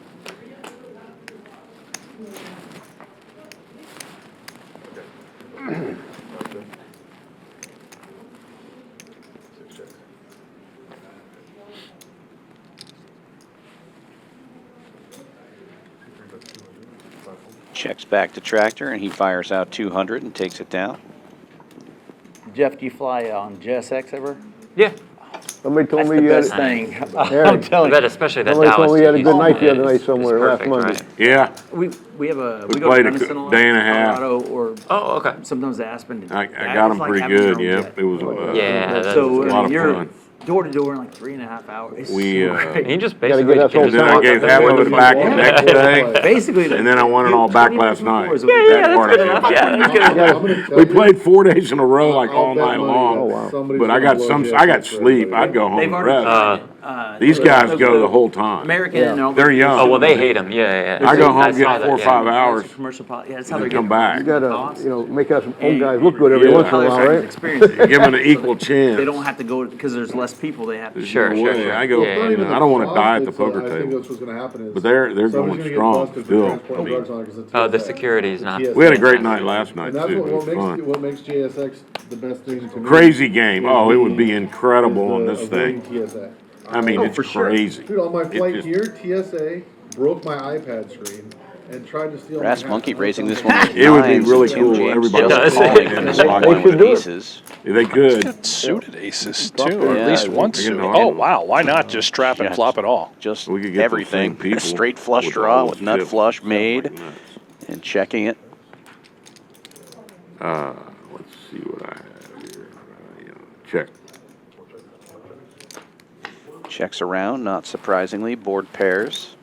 Checks back to Tractor and he fires out 200 and takes it down. Jeff, do you fly on JSX ever? Yeah. Somebody told That's me the you had, best thing. I'm Harry, telling But you. especially that somebody Dallas told me you had a to good night the Houston other night is somewhere last perfect, Monday. right? Yeah. We have a We go played to a Gunnison lot, day and a half. Colorado, or Oh, okay. sometimes Aspen. I That got was them like pretty having your good, own yep. jet. It was Yeah, that's So a lot of you're fun. door to door in like 3.5 hours. It's We, so great. You just Gotta basically get us can all just then I walk gave up half there of with it the back ball. the next day. Basically, And then I won it all back 20 last minutes before night. is what Yeah, we yeah, did. that's good enough. Yeah, that's good I'm enough. gonna tell We you, played 4 days in a row, like I'll all bet night money long. that wow. somebody's But I gonna got blow some, JSX I got for sleep. everybody. I'd go home They've and already rest. These the- guys go the whole time. American Yeah. and all They're young. Oh, well, they hate him. Yeah, yeah. I go home, saw get that, 4 or yeah. 5 hours, commercial pilot. Yeah, that's how and they're then come getting back. You gotta, make us old guys look good every Yeah. once in a while, right? experience it. Give them an equal chance. They don't have to go because there's less people. They have to. Sure, No sure, way. sure. I go, Yeah, you know, I don't want to die at the poker I think table. that's what's gonna happen is. But they're somebody's going gonna get strong busted for still. transporting drugs on it 'cause Oh, the TSA. security is not. TSA. We had a great night last night And that's too. It was what fun. makes JSX the best thing to me. Crazy game. is Oh, it the- would be incredible on is this the thing. avoiding TSA. I mean, it's for sure. crazy. Dude, on my It flight just- here, TSA broke my iPad screen and tried to steal Brass my monkey hat. raising this one with It would be nines, really and Tim cool. James Everybody just does. calling in the spot They line should with do it. aces. They could. Suited aces too, Yeah, or at least one they're suit. getting Oh on. wow, why not just trap and Yeah. flop it all? Just We could get those everything. same people Straight flush with draw all with those nut chips. flush Stuff made like nuts. and checking it. Let's see what I have here. Check. Checks around, not surprisingly. Board pairs.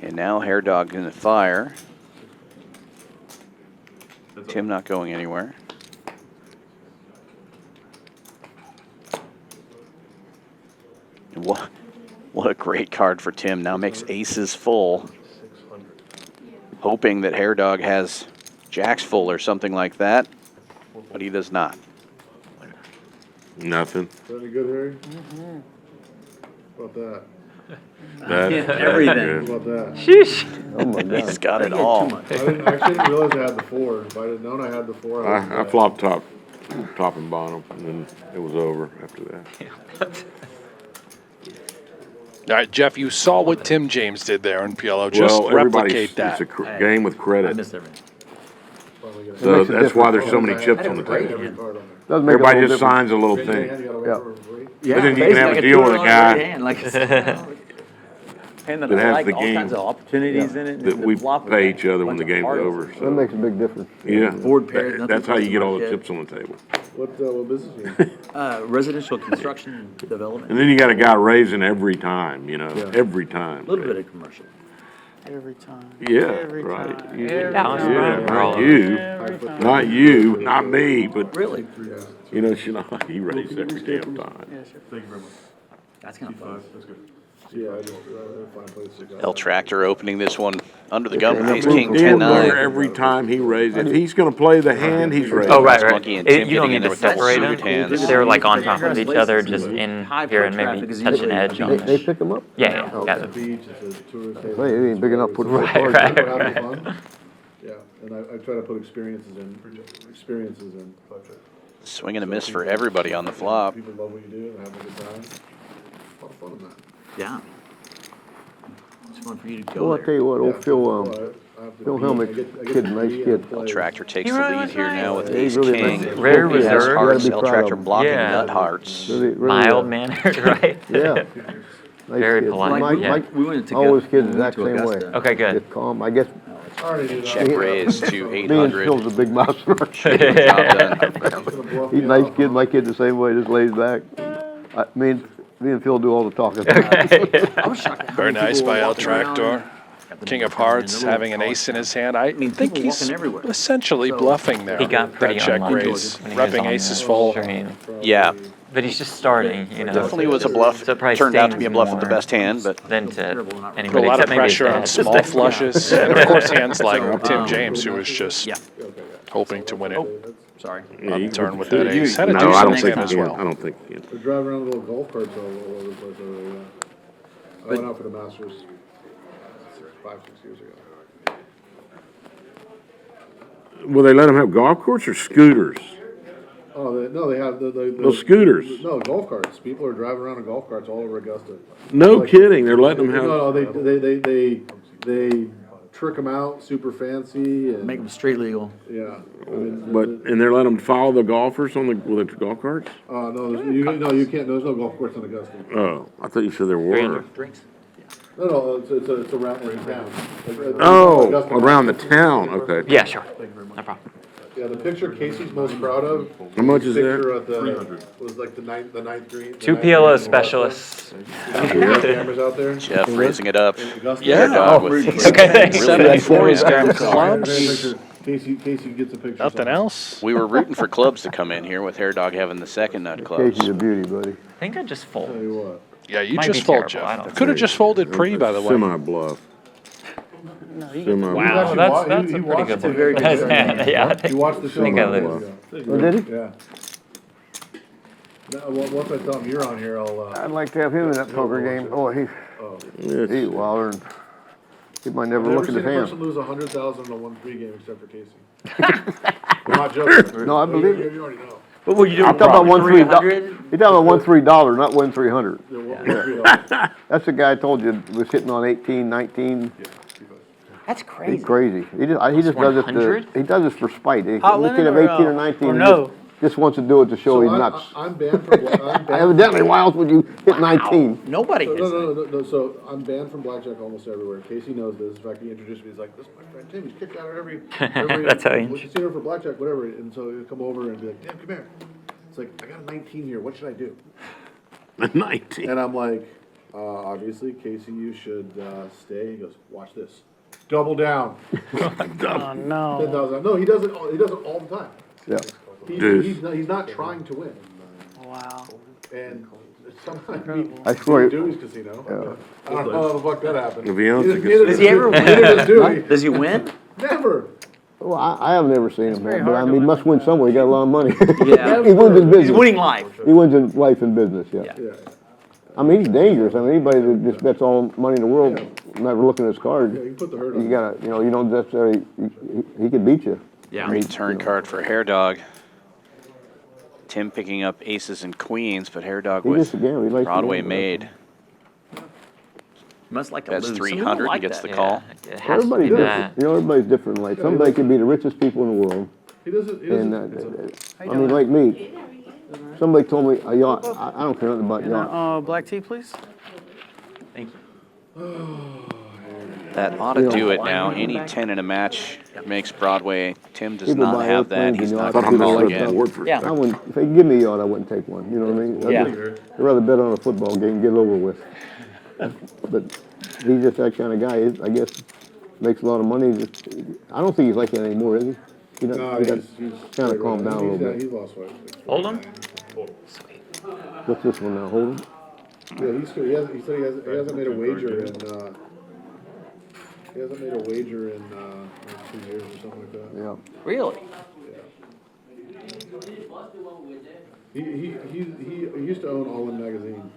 And now Hair Dog in the fire. Tim not going anywhere. And what a great card for Tim. Now makes aces full. Hoping that Hair Dog has jacks full or something like that. But he does not. Nothing. Is that any good, Harry? How about that? That's Everything. How about that? Sheesh. Oh, my God. He's got it all. I actually didn't realize I had the 4. If I had known I had the 4, I flopped top and bottom, and then it was over after that. All right, Jeff, you saw what Tim James did there in PLO. Just Well, everybody's, replicate that. it's a game with I credit. missed everything. So makes a that's why there's so difference. many chips on the Great table. hand. Does make a Everybody little just difference. signs a little You thing. gotta wait Yeah. for a break. Yeah, But then you can basically, have I a could deal do with it a on guy every hand, like, and then that I has like the all game kinds of opportunities in it. and that the we flop pay was each other when bunch the of game's hearts. over. That So, makes a big difference. yeah, Board pairs, nothing that's how you get all the much chips on the table. What business are you in? Residential construction development. And then you got a guy raising every time, every time. A little bit of commercial. Every time. Yeah, Every right. time. You- Every Yeah, time. Not you, Every time. not you, not me, but Really? he raised every damn time. Yeah, sure. Thank you very much. That's kind of fun. That's good. Yeah, I just, find a place to go. El Tractor opening this one under the gun with ace He king was 10-9. there every time he raised. If he's gonna play the hand, he's raising. Oh, right, right. Monkey and It- Tim you don't getting need in to there with double separate suited them. hands. They're like on top of each other, just in here and maybe touch an edge on They it. pick them up? Yeah, yeah, It's yeah. a beach, it's a tourist table. Hey, it ain't big enough to put Right, cards right. in. We're having fun. Yeah, and I try to put experiences in. Swing and a miss for everybody on the flop. People love what you do and having a good time. A lot of fun in that. Yeah. It's fun for you to Well, go I'll tell there. you what, old Phil, I have to Phil be- Helmick, I get kid's a to nice be kid. and play. Tractor takes He the really lead was here nice. now with He's ace really king. nice. Rare He has reserve. You hearts. gotta be El proud Tractor of him. blocking Yeah. nut hearts. Really, Mild mannered, right? Yeah. Nice Very kid. polite, Mike, yeah. Mike, We went to all his go- kids we exact went to same way. Augusta. Okay, good. Just calm, I guess, I already knew that. Check raise to me and 800. Phil's a big mouth. Job done. Gonna bluff He's me a nice off, kid, huh? my kid's the same way, just lays back. Me and Phil do all the talking. I was shocked at how Very many nice people by were El walking around. Tractor. King of Hearts having an ace in his hand. I mean, think people he's walking everywhere. essentially So- bluffing there. He got That pretty check unlucky raise, when he was repping on aces the full. stream. Yeah, But he's just starting, you know. definitely was a bluff. So it probably Turned out to be a stings bluff with the more best hand, but than to Put a anybody lot of except maybe his pressure on dad. small flushes, and of course hands like Tim James, who was just Yeah. hoping to win it Sorry. Yeah, you turn can- with that ace. Had a No, deuce I in don't his think hand he as can. well. I don't think he can. We're driving around little golf carts all over the place over there. I went out for the Masters 5-6 years ago. Will they let him have golf courses or scooters? Oh, no, they have the Those scooters. No, golf carts. People are driving around in golf carts all over Augusta. No Like- kidding, they're letting them have. No, they trick them out, super fancy, and Make them street legal. yeah. I mean, But, and they're letting them follow the golfers on with the golf carts? no, you can't. There's no golf course in Augusta. Oh, I thought you said there were. Drinks? No, it's around town. Oh, Augusta. around the town, okay. Yeah, sure. No problem. Yeah, the picture Casey's most proud of. How much is Picture that? at the was like the ninth green. the Two ninth PLO green. specialists. Cameras out there. Jeff raising it up. Augusta. Yeah. Dog with these Okay, thanks. really nice 74, he's got hands. clubs. Casey gets a picture. Nothing else. We were rooting for clubs to come in here with Hair Dog having the second nut clubs. Casey's a beauty, buddy. I think I just Tell fold. you what. Yeah, you Might just be fold, terrible, I don't Jeff. Could have just folded pre, by the way. Semi-bluff. No, you Semi-bluff. Wow, Actually that's wa- that's he a pretty watched good it one. very good. Yeah, I You think- watched the show. think I a couple lose. days ago. Oh, did he? Yeah. Now, once I tell him you're on here, I'll. I'd like to have him in that poker game. Oh, he's It's- wilder. And he might I've never never look at seen his a person hand. lose 100,000 in a 1-3 game except for Casey. I'm not joking. No, I believe it. You already know. What were you doing? I'm talking about $1 $3. 300? You're talking about $1 $3, not $1 $300. Yeah, 1-3. That's the guy I told you was hitting on 18, 19. That's He's crazy. crazy. He just does it. 100? He does this for spite. He Hot look at limit him or, 18 or or 19. no? Just wants to do it to show he's So nuts. I'm banned from. I'm banned. Evidently, why else would you hit 19? Nobody No, hits no, that. no, no. So I'm banned from blackjack almost everywhere. Casey knows this. In fact, he introduced me. He's like, "This is my friend Tim. He's kicked out at every That's how he- casino for blackjack, whatever." And so he'll come over and be like, "Damn, come here." It's like, "I got a 19 here. What should I do?" 19. And I'm like, "Obviously, Casey, you should stay." He goes, "Watch this. Double down. Oh, no. 10,000. No, he does it. He does it all the time. Yeah. He's not trying to win. Wow. And sometimes I swear. Dewey's casino. I don't know how the fuck that happened. If he owns a Neither casino. Does he ever neither does Dewey. Does he win? Never. Well, I have never seen him, very but I hard to mean, he win must win somewhere. He got a lot of money. Yeah. He wins in He's business. winning life. He wins in life and business, yeah. Yeah. Yeah. I mean, he's dangerous. I mean, anybody that just bets all money in the world, never looking at his card, Yeah, you can put the hurt on. you gotta, you don't necessarily, he could beat you. Yeah. Great turn card for Hair Dog. Tim picking up aces and queens, but Hair Dog He with just, again, he likes to Broadway gamble. made. Must like to Bets lose. Some people 300 like and gets that. the call. It has to Everybody's be different. that. Everybody's different. Like, somebody could be the richest people in the world. He doesn't, And, I mean, like me, somebody told me a yacht, I don't care nothing about yachts. Black tea, please? Thank you. That ought to do it now. Any 10 in a match makes Broadway. Tim does People not buy have that. airplanes He's and not yachts. going I to don't call know again. Word for Yeah. I wouldn't, if they could give me a yacht, I wouldn't take one, you know what I mean? Yeah. I'd rather bet on a football game, get it over with. But he's just that kind of guy, I guess, makes a lot of money. I don't think he's like that anymore, is he? He no, doesn't, he's kind of calmed down a little bit. He's lost weight. Hold him. What's this one now, hold him? Yeah, he said he hasn't made a wager in, he hasn't made a wager in, like 2 years or something like that. Yeah. Really? He used to own All In magazine.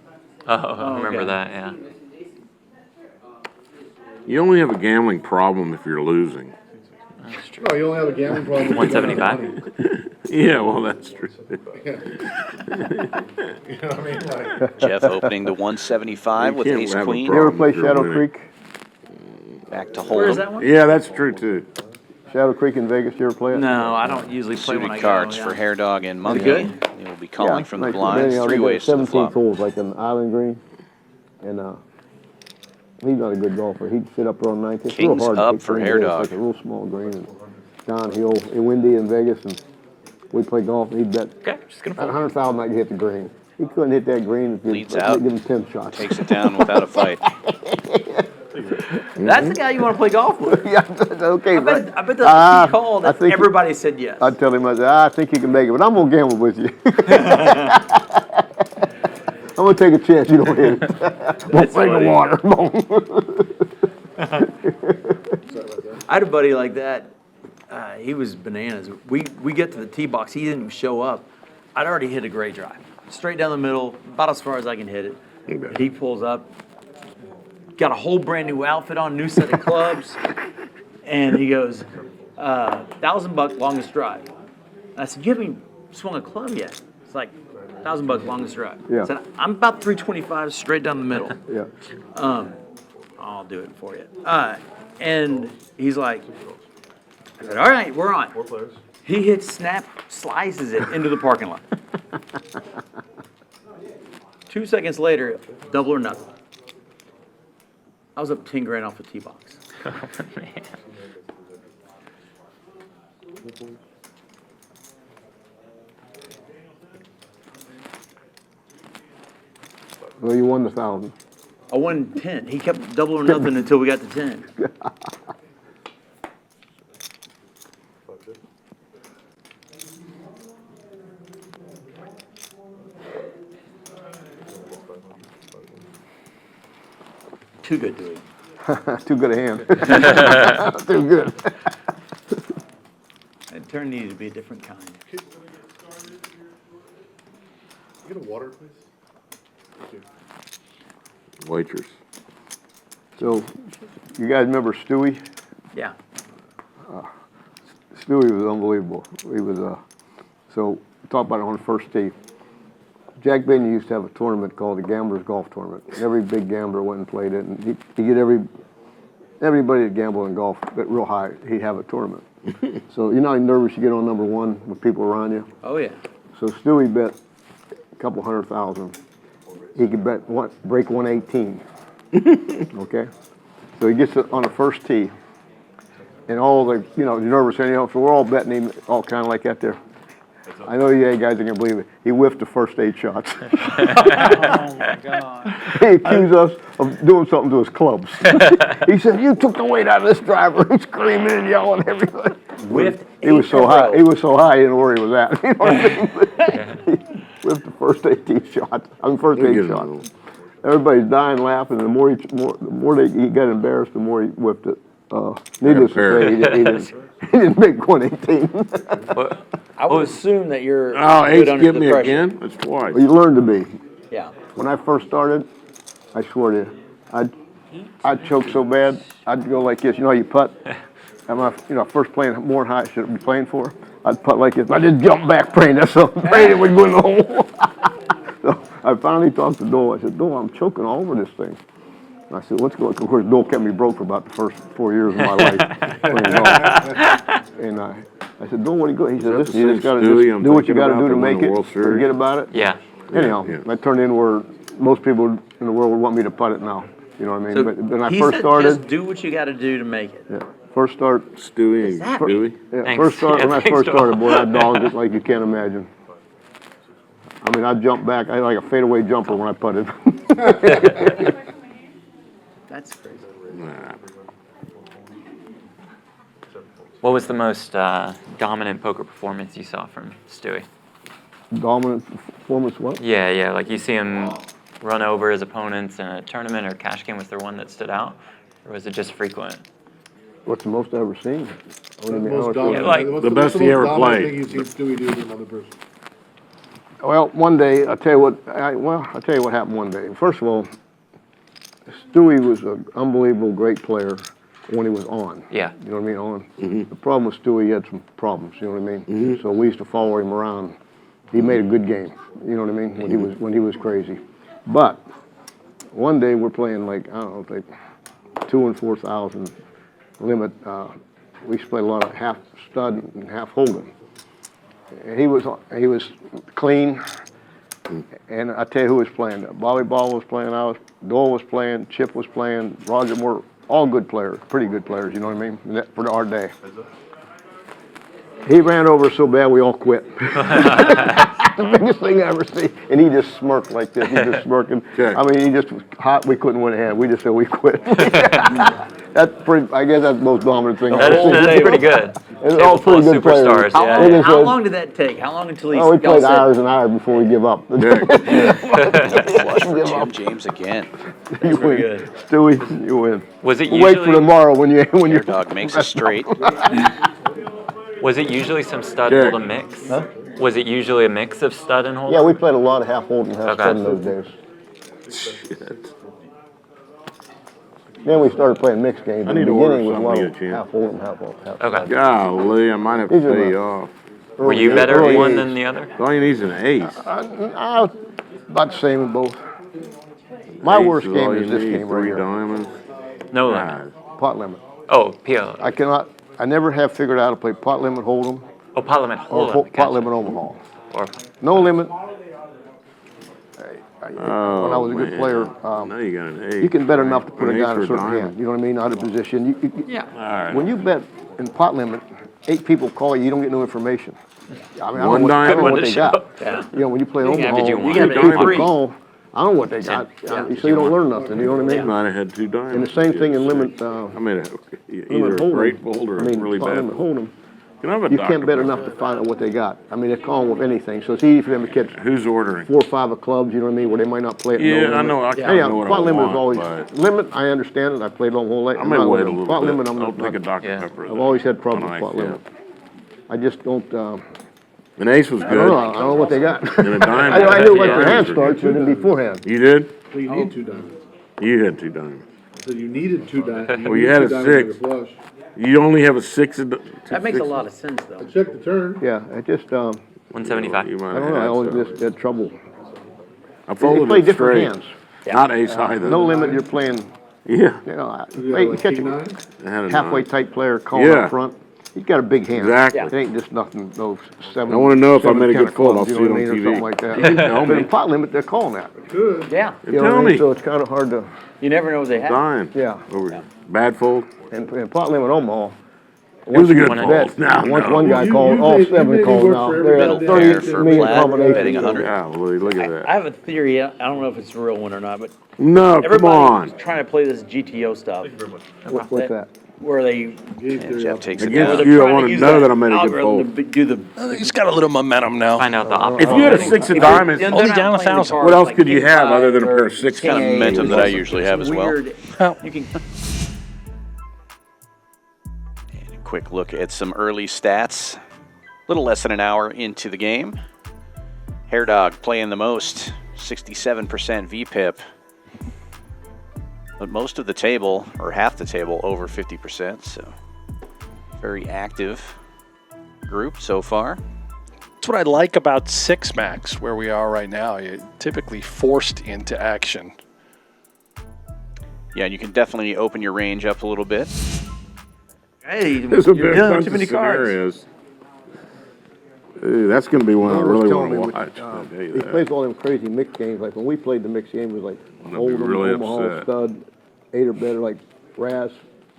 Oh, I remember okay. that, yeah. You only have a gambling problem if you're losing. No, you only have a gambling problem. if you don't have 175? money. Yeah, well, that's true. You know what I mean? Like, Jeff opening to 175 with You can't ace have a queen. You ever problem play if you're Shadow winning. Creek? Back to Where is that Hold'em. one? Yeah, that's true too. Shadow Creek in Vegas, you ever play it? No, I don't usually play when I Suited go. cards yeah. for Hair Dog and Monkey. good? They will be calling from the nice. blinds. They 3 got ways to the 17 flop. holes, like an island green. And, he's not a good golfer. He'd sit up there on 19. It's real Kings hard to up pick for green Hair there. Dog. It's like a real small green and downhill, windy in Vegas, and we play golf. And he'd bet Okay, just gonna at fold. 100,000 I could hit the green. He couldn't hit that green if you Leads give out. him 10 shots. Takes it down without a fight. That's the guy you want to play golf with. Yeah, okay, I right. bet that's he called I that think- everybody said yes. I'd tell him, I think you can make it, but I'm gonna gamble with you. I'm gonna take a chance you don't hit it. We'll bring the water. I had a buddy like that. He was bananas. We get to the tee box. He didn't even show up. I'd already hit a great drive, straight down the middle, about as far as I can hit it. He pulls up, got a whole brand new outfit on, new set of clubs, and he goes, $1,000 longest drive. And I said, you haven't swung a club yet. It's like $1,000 longest drive. Yeah. I said, I'm about 325 straight down the middle. Yeah. I'll do it for you. And he's like, I said, all right, we're on. 4 players. He hits snap, slices it into the parking lot. 2 seconds later, double or nothing. I was up 10 grand off the tee box. Oh, man. Well, you won the 1,000. I won 10. He kept double or nothing until we got to 10. Too good to eat. Too good a hand. Too good. That turn needed to be a different kind. You get a water, please? Thank you. Waitress. So, you guys remember Stewie? Yeah. Stewie was unbelievable. He was, so, talk about it on the first tee. Jack Benny used to have a tournament called the Gamblers Golf Tournament. Every big gambler went and played it, and he'd get everybody that gambled in golf, but real high, he'd have a tournament. So you're not nervous you get on number one with people around you. Oh, yeah. So Stewie bet a couple 100,000. He could bet break 118. Okay? So he gets it on the first tee, and all the, you're nervous anyhow, so we're all betting him, all kind of like that there. I know you guys are going to believe it. He whiffed the first 8 shots. Oh, my God. He accused us of doing something to his clubs. He said, you took the weight out of this driver. He's screaming and yelling and everything. Whiffed He was 8 so in a high. row. He was so high, he didn't know where he was at. You know what I mean? He whiffed the first 18 shots. First He'll 8 get it shots. Everybody's dying laughing. The more he got embarrassed, the more he whipped it. Needless to say, he didn't make 118. I would assume that you're Oh, good Ace, under give the me pressure. again? That's twice. Well, you learn to be. Yeah. When I first started, I swear to you, I'd choke so bad, I'd go like this. You know how you putt? First playing more than I should be playing for. I'd putt like this. I just jump back praying. That's all. Praying it would go in the hole. So I finally talked to Dole. I said, Dole, I'm choking all over this thing. And I said, what's going on? Of course, Dole kept me broke for about the first 4 years of my life playing golf. And I said, Dole, what are you going? He said, listen, you just got to do what you got to do to make it. Forget about it. Yeah. Anyhow, I turned in where most people in the world would want me to putt it now. You know what I mean? So But when I he first said started, just do what you got to do to make it. yeah, first start, Stewie, that Stewie. yeah, Thanks. first start, Yeah, when I thanks, first Dole. started, boy, I dogged it like you can't imagine. I mean, I'd jump back, I had like a fadeaway jumper when I putted. That's crazy. Nah. What was the most dominant poker performance you saw from Stewie? Dominant performance, what? Yeah, like you see him run over his opponents in a tournament or cash game. Was there one that stood out, or was it just frequent? What's the most I've ever seen? What do you mean? Most dominant, like what's the best what's he ever most dominant played. thing you've seen Stewie do to another person? Well, one day, I'll tell you what happened one day. First of all, Stewie was an unbelievable great player when he was on. Yeah. You know what I mean? On. The problem with Stewie, he had some problems, you know what I mean? So we used to follow him around. He made a good game, you know what I mean, when he was crazy. But one day we're playing like, I don't know, like 2,000 and 4,000 limit. We used to play a lot of half stud and half hold'em. And he was clean. And I tell you who was playing. Bobby Ball was playing, Dole was playing, Chip was playing, Roger Moore, all good players, pretty good players, you know what I mean, for our day. He ran over so bad we all quit. The biggest thing I ever see. And he just smirked like this. He just smirking. Okay. I mean, he just was hot. We couldn't win a hand. We just said we quit. That's pretty. I guess that's the most dominant thing. That's pretty good. It's all pretty good superstars. players. Yeah. It is How a- long did that take? How long until he Oh, we played said, hours and hours before we give up. Flush for Jim James again. You win. good. Stewie, you win. Was it We'll wait for usually tomorrow when you Your dog makes a straight. was it usually some stud Yeah. hold a mix? Was it usually a mix of stud and hold? Yeah, we played a lot of half hold and half Okay. stud in those days. Shit. Then we started playing mixed games. I In need the to order beginning, it was a lot something of to get a half hold and half hold. Okay. Golly, I might have to These are pay the- you off. Were you better at one than the other? All you need is an ace. About the same in both. My Ace worst all game you is this need, game right 3 here, diamonds. No God. limit. pot limit. Oh, PO. I never have figured out how to play pot limit hold'em Oh, Parliament or hold pot limit Omaha. Or No limit. Oh, When I was a good man. player, Now you got an ace. you can bet enough to put An a guy ace in a or certain diamond. hand. You know what I mean? Out of position. Yeah. All right. When you bet in pot limit, 8 people call you. You don't get no information. I mean, I One don't know diamond? what One they to got. show. Yeah. You know, when you play Omaha, did you want? you You get got 8 people 3. call. I don't know what they got. Yeah. So you don't learn nothing. You know what I mean? Might have had 2 diamonds. And the same thing in limit. I mean, either Limit a hold'em. great fold or I mean, a really pot bad limit fold. hold'em. Can I have a You Dr. can't bet Pepper? enough to find out what they got. I mean, they call them with anything, so it's easy for them to catch Who's ordering? 4 or 5 of clubs, you know what I mean, where they might not play it. Yeah, no I know. I limit. kinda Anyhow, know what pot I limit is want, always, but limit, I understand it, I played it whole late. I may wait a little Pot bit. limit, I'll take a not, Dr. Yeah. Pepper. I've always had problems on with ice, pot yeah. limit. I just don't, An ace was I don't know, I good. don't know what they got. And a diamond. I knew what Yeah. your hand starts, but then beforehand. You did? So you need 2 diamonds. You had 2 diamonds. So you needed 2 diamonds. Well, you had a 6. Flush. You only have a 6. That makes a lot of sense, though. Check the turn. Yeah, I just, 175. You might I have don't know, I had always some. just had trouble. I They folded play it different straight. hands. Not ace either. No limit, you're playing, Yeah. you know, You hey, got you like catch king a 9? I had a halfway 9. tight player calling Yeah. up front. He's got a big hand. Exactly. It ain't just nothing, those 7. I wanna know if I 7 made a kind good of fold. clubs, I'll you know see it what I on mean, TV. or something like that. You can tell But me. in pot limit, they're calling that. Good. Yeah. You know what I Tell mean? me. So it's kind of hard to, You never know what they have. Dime. yeah. Over. Bad fold. And pot limit Omaha. It was a good One- fold. No, Once no. one guy You- called, you all made- you 7 made it calls work now. for They're everybody. at 30 There for million Platt, combinations. betting 100. Yeah, well, look at I that. have a theory. I don't know if it's a real one or not, but No, come everybody's on. trying to play this GTO stuff What's that? where they And Jeff takes it Against down. you, I trying want to use know that I made a good algorithm fold. to do the. He's got a little momentum now. Find out the If optimal. you had a 6 of diamonds, They're Only not down playing the 1,000. cards What else like could you king have other than a five pair or of 6 king Kind of eight momentum or that I something. usually have as well. Weird. You can. And a quick look at some early stats. A little less than an hour into the game. Hair Dog playing the most. 67% VPIP. But most of the table, or half the table, over 50%. So very active group so far. That's what I like about Six Max, where we are right now. You're typically forced into action. Yeah, and you can definitely open your range up a little bit. Hey, There's a you're big dealing bunch too of many cards. scenarios. Ooh, that's going to be one I Someone was really telling want to me watch. I'll tell you He that. plays all them crazy mixed games. Like when we played the mixed game, it was like I'm gonna be Oldham, really Omaha, upset. Stud, 8 or better, like Brass.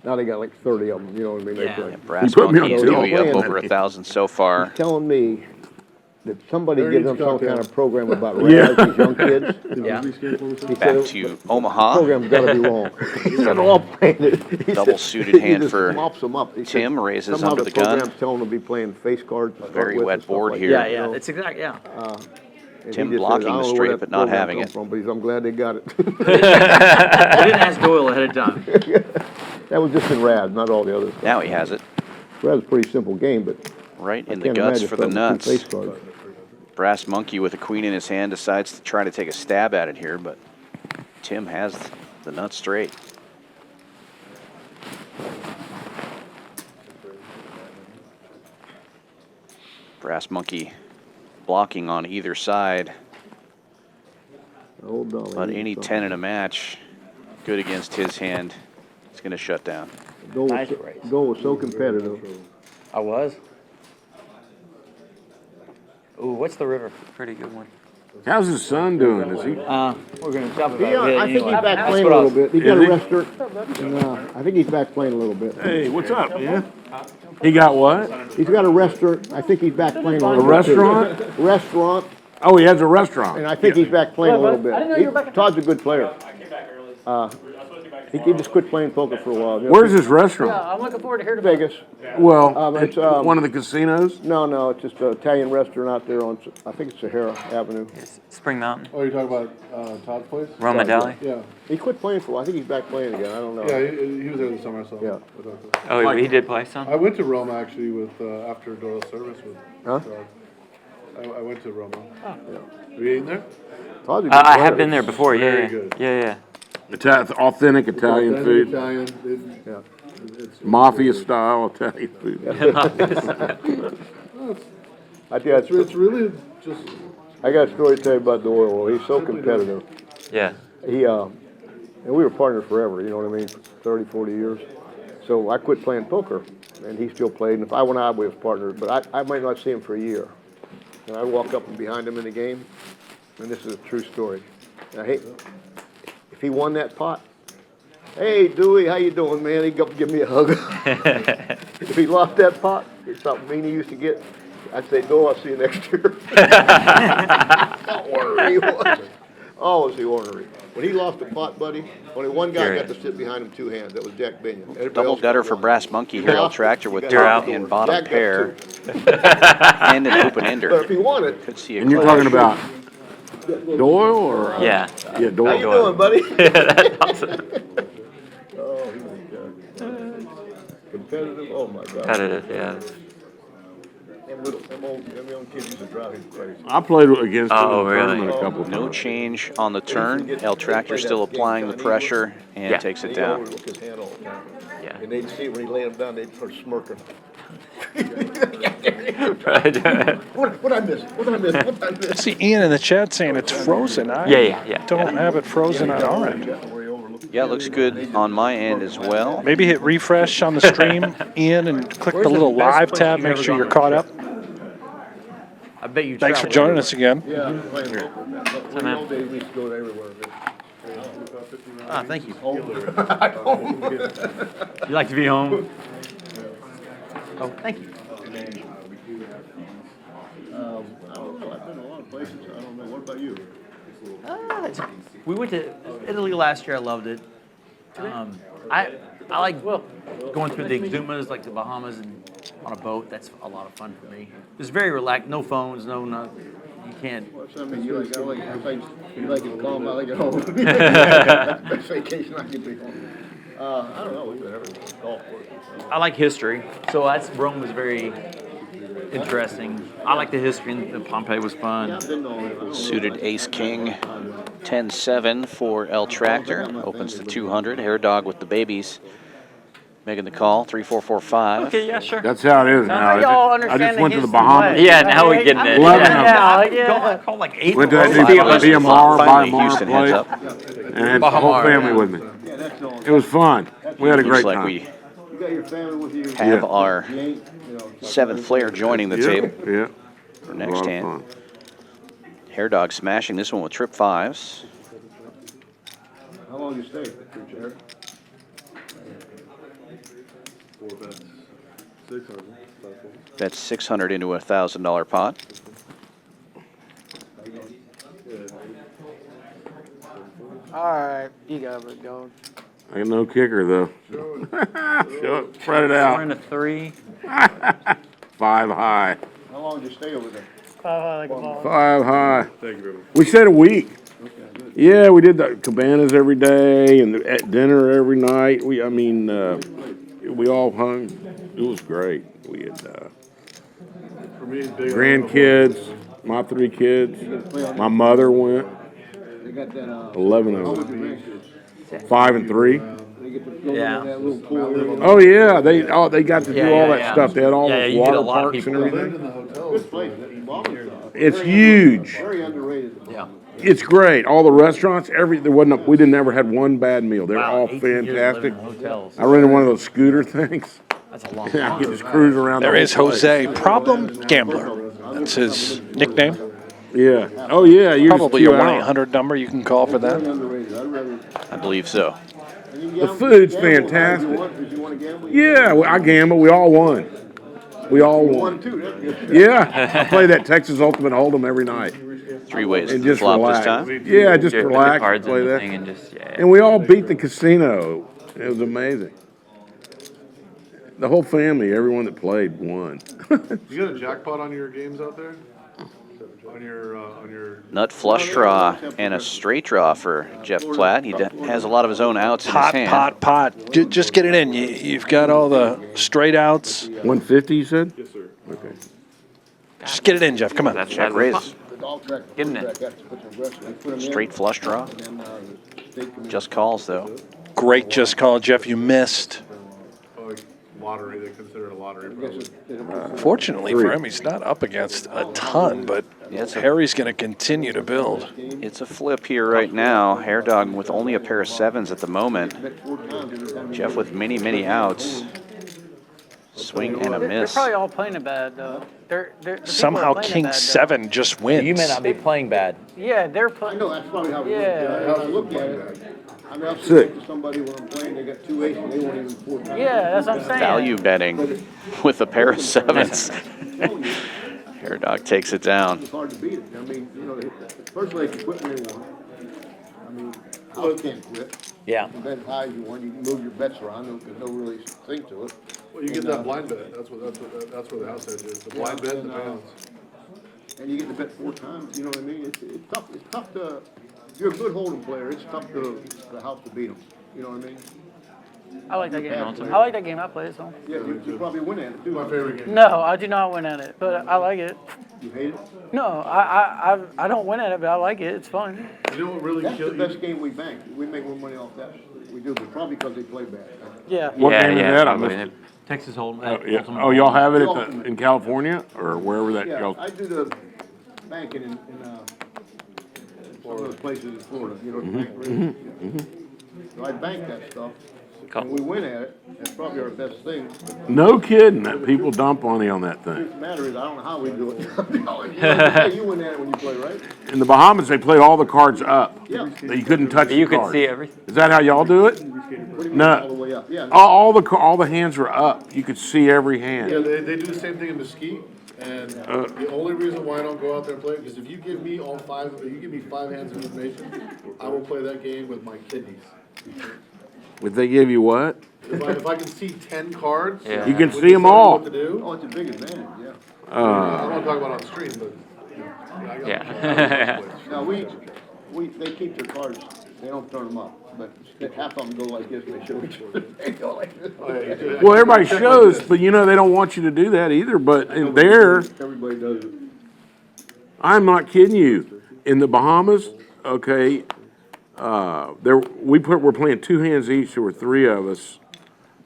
Now they got like 30 of them. You know what I mean? They Yeah. play. Brass put me on Monkey and two. Dewey up Playing. over 1,000 so far. He's telling me that somebody There gives he's them some got kind that. of program about Raz, these young kids. Yeah. He Back said to the Omaha. program's got to be wrong. He said all playing it. He Double said suited he hand just for mops them up. He said Tim, raises somehow under the the gun. program's telling them to be playing face cards. to start Very with wet and stuff board like here. that, Yeah, you know? it's exactly, yeah. And Tim he just blocking says, "I the don't know straight where that but not program having come it." from," but he's, I'm glad they got it. I didn't ask Doyle ahead of time. That was just in Raz, not all the others. Now he has it. Raz is a pretty simple game, but Right I in the can't guts imagine for the starting with two nuts. face cards. Brass Monkey with a queen in his hand decides to try to take a stab at it here, but Tim has the nuts straight. Brass Monkey blocking on either side, Old Dolly but needs any something. 10 in a match, good against his hand, it's going to shut down. Goal was, Nice so- race. goal was so competitive. I was. Ooh, what's the river? Pretty good one. How's his son doing? Is he? We're gonna jump He, about it I think anyway. he's back That's playing what a I little was- bit. He got Is a he? restaurant. I think he's back playing a little bit. Hey, what's up, man? He got what? He's got a restaurant. I think he's back playing a little A bit. too. restaurant? Restaurant, Oh, he has a restaurant. and I think he's back playing a little bit. I didn't know you were back. Todd's a good player. He just quit playing poker for a while. You know, Where's his restaurant? Yeah, I'm looking forward to hearing about it. Vegas? Well, It's, it's one of the casinos. No, it's just an Italian restaurant out there on, I think it's Sahara Avenue. Spring Mountain, Oh, you're talking about Todd's place? Roma Deli. Yeah, He quit playing for a while. I think he's back playing again. I don't know. yeah, he was there this summer, so. Yeah. Oh, he did play some? I went to Roma actually with, after Doyle's service with Huh? Todd. I went to Roma. Have you eaten there? Todd's a good I player. have been there before, yeah, Very yeah. good. Yeah. Authentic Italian Authentic food. Italian, Yeah. it's Mafia style Italian food. I tell you, it's really just, I got a story to tell you about Doyle. He's so competitive. Yeah. He, and we were partners forever, you know what I mean, 30, 40 years. So I quit playing poker, and he still played, and if I went out, we was partners, but I might not see him for a year. And I walk up and behind him in the game, and this is a true story. Now, hey, if he won that pot, hey, Dewey, how you doing, man? He'd go up and give me a hug. If he lost that pot, it's something mean he used to get, I'd say, no, I'll see you next year. How ornery he was. Oh, was he ornery. When he lost the pot, buddy, only one guy got to sit behind him two hands. That was Jack Binion. Everybody Double else gutter got for one. Brass Monkey here. Yeah. El Tractor with You top got and two. bottom Jack got pair two. and an open But ender. if he won it, Could see a And you're clash. talking about Doyle or? Yeah. Yeah, how you Doyle. doing, buddy? That's awesome. Oh, he was competitive. Oh my God. Competitive, yeah. Them young kids used to drive him crazy. I played against him Oh, in the really? tournament a couple of No times. change on the turn. El Tractor still applying the pressure and Yeah. takes it He down. overlooked his hand all the time. Yeah. And they'd see it when he laid him down, they'd start smirking. What I miss? What I miss? What I miss? See Ian in the chat saying it's frozen. I Yeah. don't have it frozen on our end. Yeah, it looks good on my end as well. Maybe hit refresh on the stream, Ian, and click the little live tab. Make sure you're caught up. I bet you. Thanks for travel joining us again. Yeah, playing poker. In the old days, we used to go everywhere. Ah, thank you. You like to be home? Oh, thank you. I don't know. I've been a lot of places. I don't know. What about you? We went to Italy last year. I loved it. I like going through the Exumas, like the Bahamas, and on a boat. That's a lot of fun for me. It's very relaxed. No phones. No. You can't. What's that mean? You like it calm. I like it home. Best vacation I can be home. I don't know. We've been everywhere. Golf course. I like history. So Rome was very interesting. I like the history. The Pompeii was fun. Suited ace king, 10-7 for El Tractor. Opens to 200. Hair Dog with the babies. Making the call, 3-4-4-5. Okay, yeah, sure. That's how it is now. y'all I understand just the went to the Houston Bahamas. way. Yeah, now we're getting it. Loving Yeah. them. Yeah. I called like 8. Went to that new BMR, Finally, by Houston Mar heads place, up. and had the whole Bahamar, family yeah. with me. It was fun. We had a Looks great like time. we You got your family with you. have Yeah. our You ain't, you know, 7th player joining the Yeah, table yeah. for A next lot of hand. fun. Hair Dog smashing this one with trip 5s. How long you stay, Jared? 4 bets. 600. That's 600 into a $1,000 pot. All right, you got it, dog. I got no kicker though. Show it, spread it We're out. in a 3. How5 high. long did you stay over there? Like a ball. 5 high. Thank you very much. We stayed a week. Yeah, we did the cabanas every day and at dinner every night. We all hung. It was great. We had For me, big grandkids, my 3 kids. My mother went. They got that, 11 how of was them. your grandkids? 5 and 3. They get to go Yeah. in that little pool area. Oh yeah, they got to do Yeah, all yeah, that yeah. stuff. They had all Yeah, those you get a water lot of parks and people. everything. in the hotel. Good place. Bahamas, It's very huge. Very underrated. Yeah. It's great. All the restaurants, we didn't ever had one bad meal. They're Wow, all 18 years fantastic. living in hotels. I rented one of those scooter things. That's a long I time. could just cruise around. There the is whole place. Jose, Problem Gambler. That's his nickname. Yeah. Oh yeah. You Probably just a threw out. 1-800 number you can call for Very that. underrated. I'd rather. I believe so. And you The gamble- food's gamble if fantastic. You want, if you want to gamble. Yeah, I gambled. We all won. We all You won won. too. That's good. Yeah. I play that Texas Ultimate Hold'em every night 3 ways and to just flop relax. this time. Yeah, just Put the relax. cards Play in the that. thing and just, yeah. And we all beat the casino. It was amazing. The whole family, everyone that played, won. You got a jackpot on your games out there? On your. Nut flush draw and a straight draw for Jeff Platt. He has a lot of his own outs in his Pot, hand. pot. Just get it in. You've got all the straight outs. 150, you said? Yes, sir. Okay. Just get it in, Jeff. Come on. That's Check raise. The dog track. Getting it. Got to put some aggressive. They put 'em in, Straight flush draw. and then, the state committee- Just calls though. Great just call, Jeff. You missed. Like lottery, they consider it a lottery. I guess Probably. Fortunately for him, he's not up against a ton, but Harry's going to continue to build. It's a flip here right now. Hair Dog with only a pair of 7s at the moment. bet 4 times every time. Jeff with many outs. Swing and a They're miss. probably all playing it bad, though. The people are Somehow playing it King bad, though. 7 just wins. You may not be playing bad. Yeah, they're I playing. know, that's probably how it Yeah. works. I look at it. I mean, I'll sit Sick. next to somebody when I'm playing, they got 2 aces, they won't even 4 times. Yeah, that's what I'm saying. Value betting with a pair of 7s. Hair Dog takes it down. It's hard to beat it. I mean, you know, first they can quit when they want. I mean, house can't quit. Yeah. You bet as high as you want, you can move your bets around, there's no really thing to it. Well, you get that blind bet. That's where the house edge is. The blind bet and the pounds. And you get to bet 4 times, you know what I mean? It's tough to, if you're a good hold'em player, it's tough to, the house to beat them, you know what I mean? I like that game. I like that game. I play it, so. Yeah, you probably win at it too. My favorite game. No, I do not win at it, but I like it. You hate it? No, I don't win at it, but I like it. It's fun. You know what really That's the kills you? best game we bank. We make more money off that. We do, but probably because they play bad. Yeah. What game is that? I probably. missed- Texas Hold'em. Oh, yeah. Oh, y'all have it in California or wherever that Yeah, y'all. I do the banking in some of those places in Florida, you know, bank really. So I bank that stuff. And we win at it. That's probably our best thing. No kidding. That people dump money on that The thing. truth of the matter is, I don't know how we do it. You win at it when you play, right? In the Bahamas, they played all the cards up. Yeah. That you couldn't touch You the could cards. see everything. Is that how y'all do it? Pretty much No. all the way up. Yeah. All the hands were up. You could see every Yeah, hand. they do the same thing in Mesquite. And the only reason why I don't go out there and play, because if you give me you give me 5 hands of information, I will play that game with my kidneys. Would they give you what? If I can see 10 cards. Yeah. You can with see 'em deciding all. What to do. Oh, it's a big advantage, yeah. I don't want to talk about it on stream, but, you know, I got Yeah. Now, they keep their cards They don't turn them up, but half of them go like this, and they show each other. They go like this. Well, everybody shows, but you know, they don't want you to do that either, but in there, Everybody does it. I'm not kidding you. In the Bahamas, okay, we're playing two hands each. There were three of us.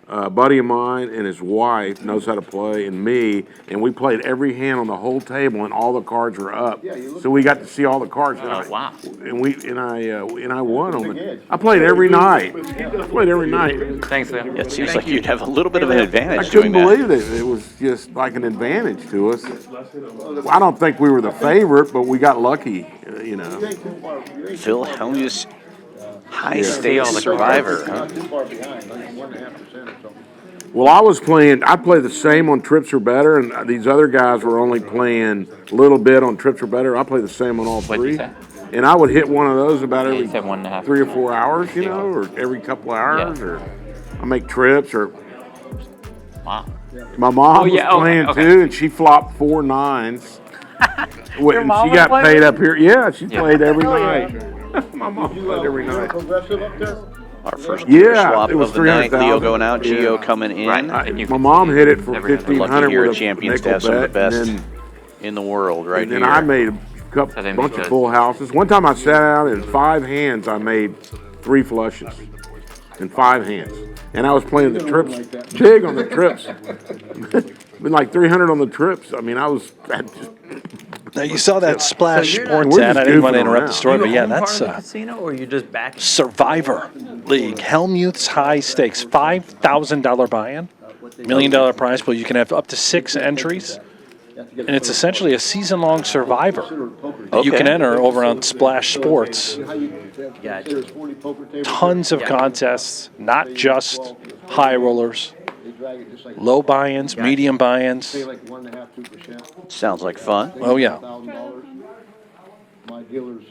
A buddy of mine and his wife knows how to play, and me, and we played every hand on the whole table, and all the cards were up. So we got to see all the cards. Oh, wow. And I won on it. I played every night. I played every night. Thanks, Leo. It seems like you'd have a little bit of an I advantage couldn't doing that. believe it. It was just like an advantage to us. I don't think we were the favorite, but we got lucky, you know. Phil Hellmuth, high See all stakes the survivor. Not too far behind, like 1.5% or something. Well, I play the same on trips or better, and these other guys were only playing a little bit on trips or better. I play the same on all What'd you three. say? And I would hit one of those about Yeah, every you said 1.5. 3 or 4 hours, you know, or every couple of hours, or I make trips, or Wow. my mom Oh, yeah, was playing okay. too, and she flopped 4 9s. And mom she was got playing paid with up here. Yeah, she Yeah. played every Hell yeah. night. My mom played every night. Progressive up there? Our first Yeah, swap it was of the night. Leo 300,000. going out, Yeah. Gio coming in. Right. And you My can mom see hit it for every other. 1,500 Lucky here with at a Champions to nickel have some of the bet, and best then in the world right then here. I made a couple, So they bunch make of those. full houses. One time I sat out in 5 hands, I made 3 flushes in 5 hands. And I was playing the trips, big on the trips. Been like 300 on the trips. I mean, I just, Now, you saw that Splash So you're Sports We're ad. just I didn't want to goofing interrupt around. the story, but you yeah, own part that's of the casino, or you just back? Survivor League. Hellmuth's high stakes, $5,000 buy-in, $1 million prize pool. You can have up to 6 entries, and it's essentially a season-long Survivor that you can enter over on Splash Sports. Gotcha. Tons of contests, not just high rollers, low buy-ins, medium buy-ins. Say like 1.5%, 2%. Sounds like fun. Oh yeah, $1,000. My dealers,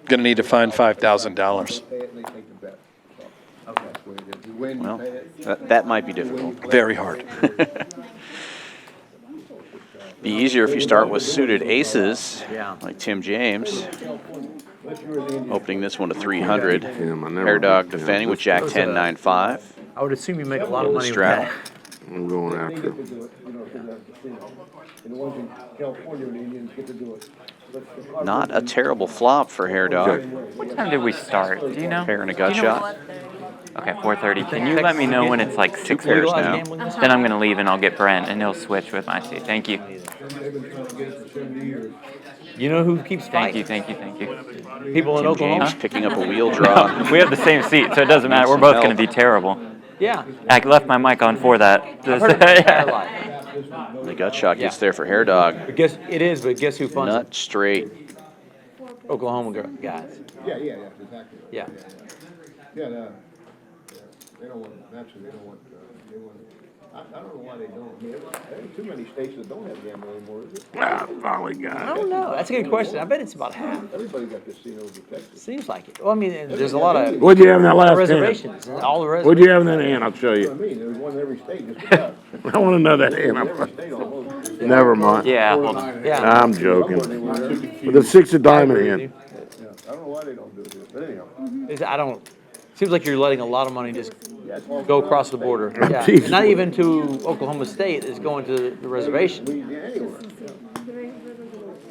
gonna need to find $5,000. pay it and they take the bet. So, that's the way it is. You win, you Well, pay it. that might be difficult. Very hard. Be easier if you start with suited aces, Yeah. like Tim James. Opening this one to 300. Damn, I never- Hair Dog yeah, defending with Jack 10, 9, 5. I would assume you make a lot of money with Straddle. that. I'm going after They get to do it, you know, because that's the casino. And the ones in California, the Indians get to do it. But Not a terrible flop for Hair Dog. What time did we start? Do you know? Pair and a gut Do you know- shot. Okay, 4:30. Can you let me know when it's like 6 pairs pairs now. Gambling? Then I'm gonna leave and I'll get Brent and he'll switch with my seat. Thank you. You know who keeps Thank you, fighting? thank you, thank you. People in Tim Oklahoma? James picking up a wheel draw. We have the same seat, so it doesn't matter. We're both gonna be terrible. Yeah. I left my mic on for that. I've heard it a lot. The gut shot gets there for Hair Dog. But guess who funds Nut straight. it? Oklahoma guys. Yeah, exactly. Yeah. Yeah, they don't want, naturally, they want, I don't know why they don't. I mean, there ain't too many states that don't have gambling anymore, is it? Ah, finally I got it. don't know. That's a good question. I bet it's about half. Everybody got casinos in Texas. Seems like it. Well, I mean, there's a lot of What'd you have in that last hand? reservations. All the What'd reservations. you have in that hand? I'll show You know what you. I mean? There's one in every state, just about. I want to know that hand. Every state almost. Never mind. Yeah, hold on. Yeah. I'm joking. With the 6 of diamond hand. Yeah, I don't know why they don't do it here, but anyhow. I don't. Seems like you're letting a lot of money just go across the border. Yeah. Jesus. Not even to Oklahoma State. It's going to the reservation. Yeah, anywhere, yeah.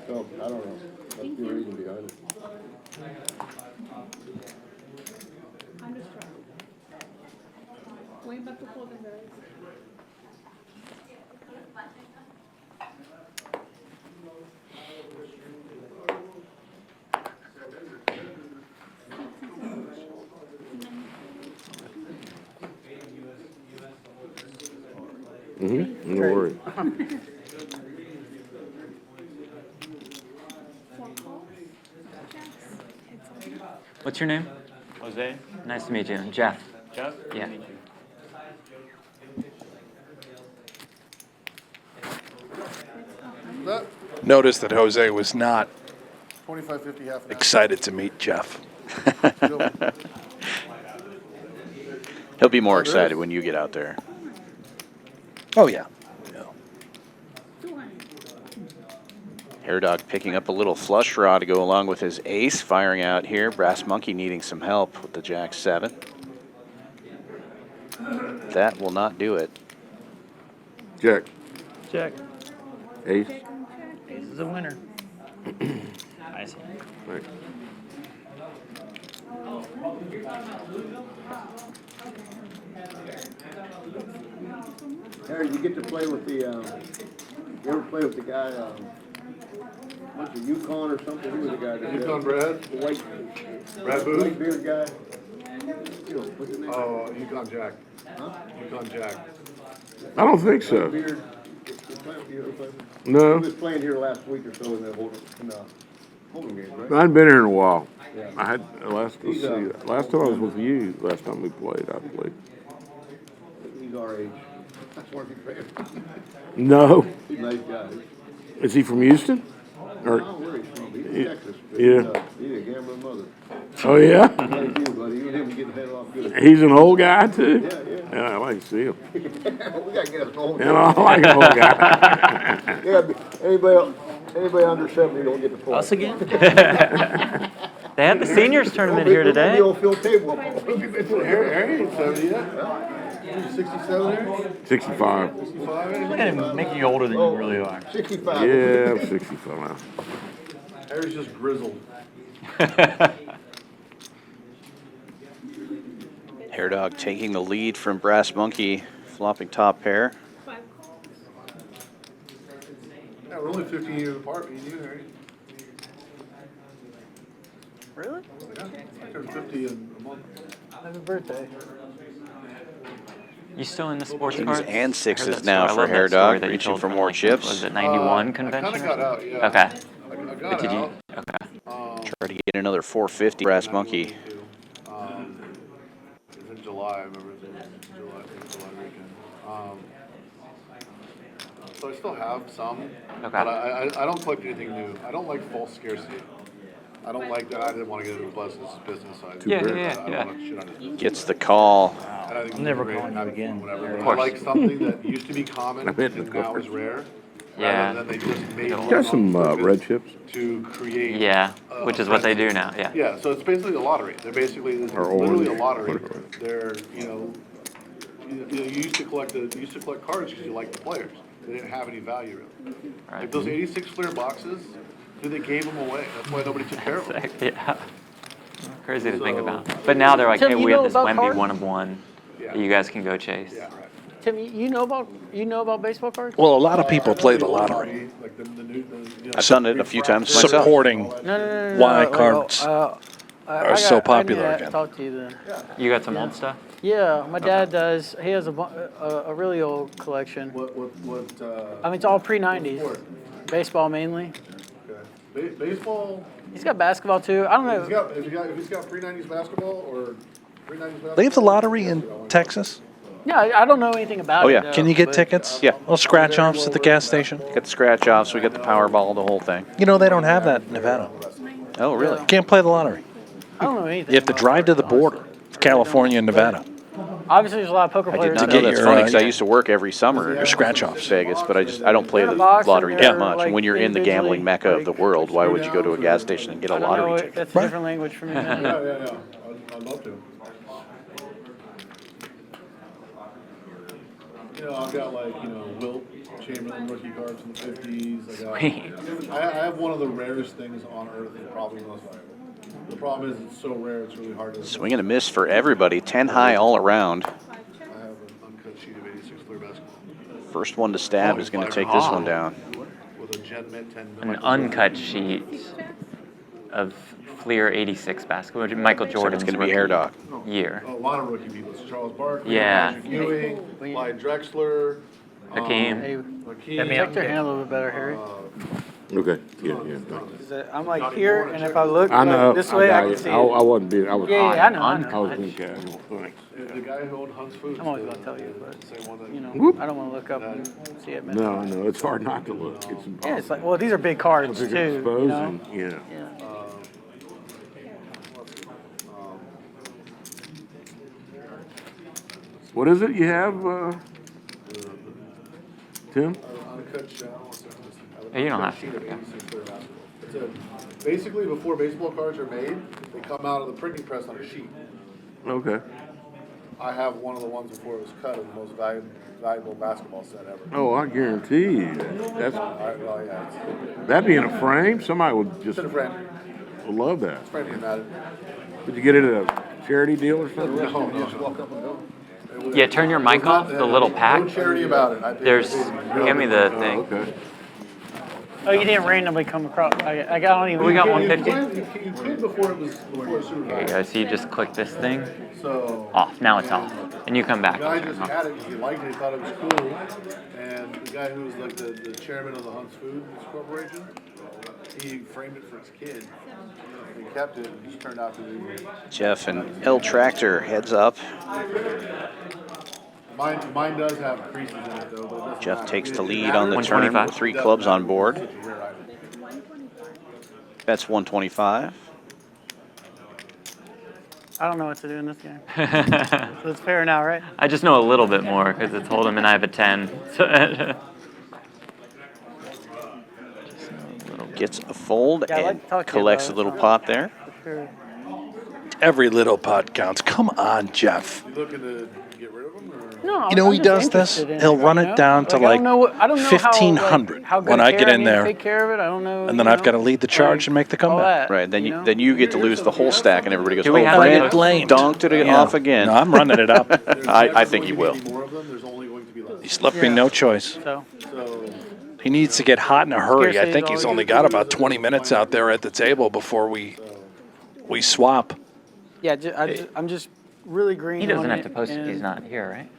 So, I don't know. Must be a reason behind it. No worry. What's your name? Jose. Nice to meet you. Jeff. Jeff? Yeah. Notice that Jose was not 25-50, half an hour. excited to meet Jeff. He'll be more excited when you get out there. Oh yeah. Hair Dog picking up a little flush draw to go along with his ace, firing out here. Brass Monkey needing some help with the Jack 7. That will not do it. Jack. Check. Ace. Ace is a winner. I see. Right. Harry, you get to play with the, you ever play with the guy, what's it, Yukon or something? Who was the guy that did Yukon Brad? the white, Brad white Booth? beard guy? You know, what's his name? Oh, Yukon Jack. Huh? Yukon Jack. I don't think so. Beard. You ever play with him? He No. was playing here last week or so in the Holden game, right? I hadn't been here in a while. Yeah. I had last time I was with you. Last time we played, I played. He's our age. That's one of your favorites. No. He's a nice guy. Is he from Houston? I Or don't know where he's from. He's from Texas. But yeah. He's a gambling mother. oh yeah, Like you, buddy. You and him get the head off good. he's an old guy too. Yeah. I like to see him. We gotta get us home. And I like an old guy. Yeah, but anybody under 70 don't get to play. Us again? They had the seniors tournament here The today. old field table. Harry ain't 70 yet. 67 Harry? 65. 65 Look at him making you older than you really are. 65. Yeah, I'm 65. Harry's just grizzled. Hair Dog taking the lead from Brass Monkey, flopping top pair. Yeah, we're only 15 years apart, me and you, Harry. Really? Yeah, I turned 50 in a month. Happy birthday. You still in the sports Kings cards? and I heard sixes that now story. I for love Hair that story Dog, that you reaching told for from, more like, chips. Was it 91 I convention? kind of or got out, something? yeah. Okay. I But got did you? out. Okay. Try to get another 450, Brass Monkey. It was in July, I remember it was in July, I think July weekend. So I still have some, Okay. but I don't collect anything new. I don't like false scarcity. I don't like that. I didn't want to get into business side. Yeah, I don't yeah. want to shit on it. Gets the call. And I think I'm never it's great, calling you having again. fun, whatever. Of I course. like something that used to be common I've hit the and now course. is rare. Yeah. Rather than they just made Got one Got some on purpose red chips. to create. Yeah, which is what they do now. Yeah. Yeah, so it's basically a lottery. They're basically, it's Or literally a orange, lottery. whatever. They're, you used to collect cards because you liked the players. They didn't have any value really. Right. Like those 86 Fleer boxes, they gave them away. That's why nobody took care of them. Yeah. Crazy to think So- about. But now they're like, Tim, hey, you we know have this about Wemby cards? 1 of 1 Yeah. that you guys can go chase. Yeah, right. Tim, you know about baseball cards? Well, a lot of people play the lottery, Like the new, I've done it a few times myself. supporting No. why like, cards are so popular I need to again. talk to you then. You got some old stuff? Yeah, my dad does. He has a really old collection. What, I mean, it's all pre-90s. Baseball mainly. baseball, He's got basketball too. I don't if know. he's got pre-90s basketball or pre-90s basketball. They have the lottery in Texas. Yeah, I don't know anything about Oh, it. yeah. though, Can you get but- tickets? Yeah. Little scratch offs at the gas station. Got the scratch offs, we got the Powerball, the whole thing. You know, they don't have that in Nevada. Oh, really? Can't play the lottery. I don't know anything. You have to about drive to the it, border, honestly. California and Nevada. Obviously, there's a lot of poker I did players. not To know get that's your, funny because I yeah. used to work every summer Your scratch offs. Vegas, but I don't play the box and lottery they're, that much. like, And when you're in the gambling individually, mecca of the like, world, why would you go to a gas station and get a I don't lottery know. ticket? That's a different language for me. man. Yeah. I'd love to. I've got Wilt Chamberlain rookie cards from the 50s. I have one of the rarest things on earth, probably most valuable. The problem is it's so rare, it's really hard to. Swing and a miss for everybody, 10 high all around. I have an uncut sheet of 86 Fleer basketball First one to stab is going to take this one down. with a Gen Mint 10. An uncut sheet of Fleer 86 basketball. Michael So Jordan's it's going to be Hair Dog. year. A lot of rookie people. It's Charles Barkley, Yeah. Patrick Ewing, Clyde Drexler, Hakeem. Hey, Hakeem. check their hand a little bit better, Harry. Okay. Yeah. I'm like here, and if I look I know. like, this way, I got can you. see I it. wasn't being. I was. Yeah, high. I know. I was being casual. Thanks. The guy who owned Hunt's Foods. I'm always gonna tell you, but Same one that, you know, Whoop. I don't want to look up and see it. Man. No, it's hard not to look. It's impossible. Yeah, it's like, well, these are big cards too. It's You know? exposing. Yeah. Yeah. What is it you have, Tim? uncut shell. You don't have sheet to. of 86 clear basketball. It's basically, before baseball cards are made, they come out of the printing press on a sheet. Okay. I have one of the ones before it was cut of the most valuable basketball set ever. Oh, I guarantee you. Well, yeah, That'd be in a frame. Somebody would just it's in a frame. love that. It's framing about it. Did you get it at a charity deal or something? No, just walk up and go. Yeah, turn your mic off, the little No pack. charity about it. There's, hand me the thing. Okay. Oh, you didn't randomly come across, I don't even. We got You 150. could before it was Super There you go. So you just click this thing. So Off. Now it's off. And you come back. the guy just had it because he liked it, he thought it was cool. And the guy who was like the chairman of the Hunt's Foods Corporation, he framed it for his kid. He kept it and it just turned out to be. Jeff and L Tractor heads up. Mine does have creases in it though. But it doesn't Jeff matter. takes the It lead on the matters. turn 125. with 3 clubs on board. Such a rare item. That's 125. I don't know what to do in this game. So it's fair now, right? I just know a little bit more because it's hold'em and I have a 10. So Gets a fold Yeah, I like and to talk to you collects a about it. little pot there. For sure. Every little pot counts. Come on, Jeff. You looking to get rid of them or? No, You know I'm he just does this? interested in He'll it, run you it know? down to I like don't know I don't know 1,500 how good when a I care get in need there. to take care of it. I don't know. And then you I've got to know? lead the charge Like, and make the all comeback. that, Right, then know? then you get to lose the whole stack, and everybody goes, Do we "Oh, have Brent any blamed? dunked it Yeah. off again." No, I'm running it up. I think he will. There's more of them. There's only going to be less. He's left me no choice. So, So He needs to get hot in a hurry. I Scarcity think is he's all only you got about 20 minutes out there at the table before we swap. yeah, I'm just really green. he doesn't on have to it, post it. and He's not here, right?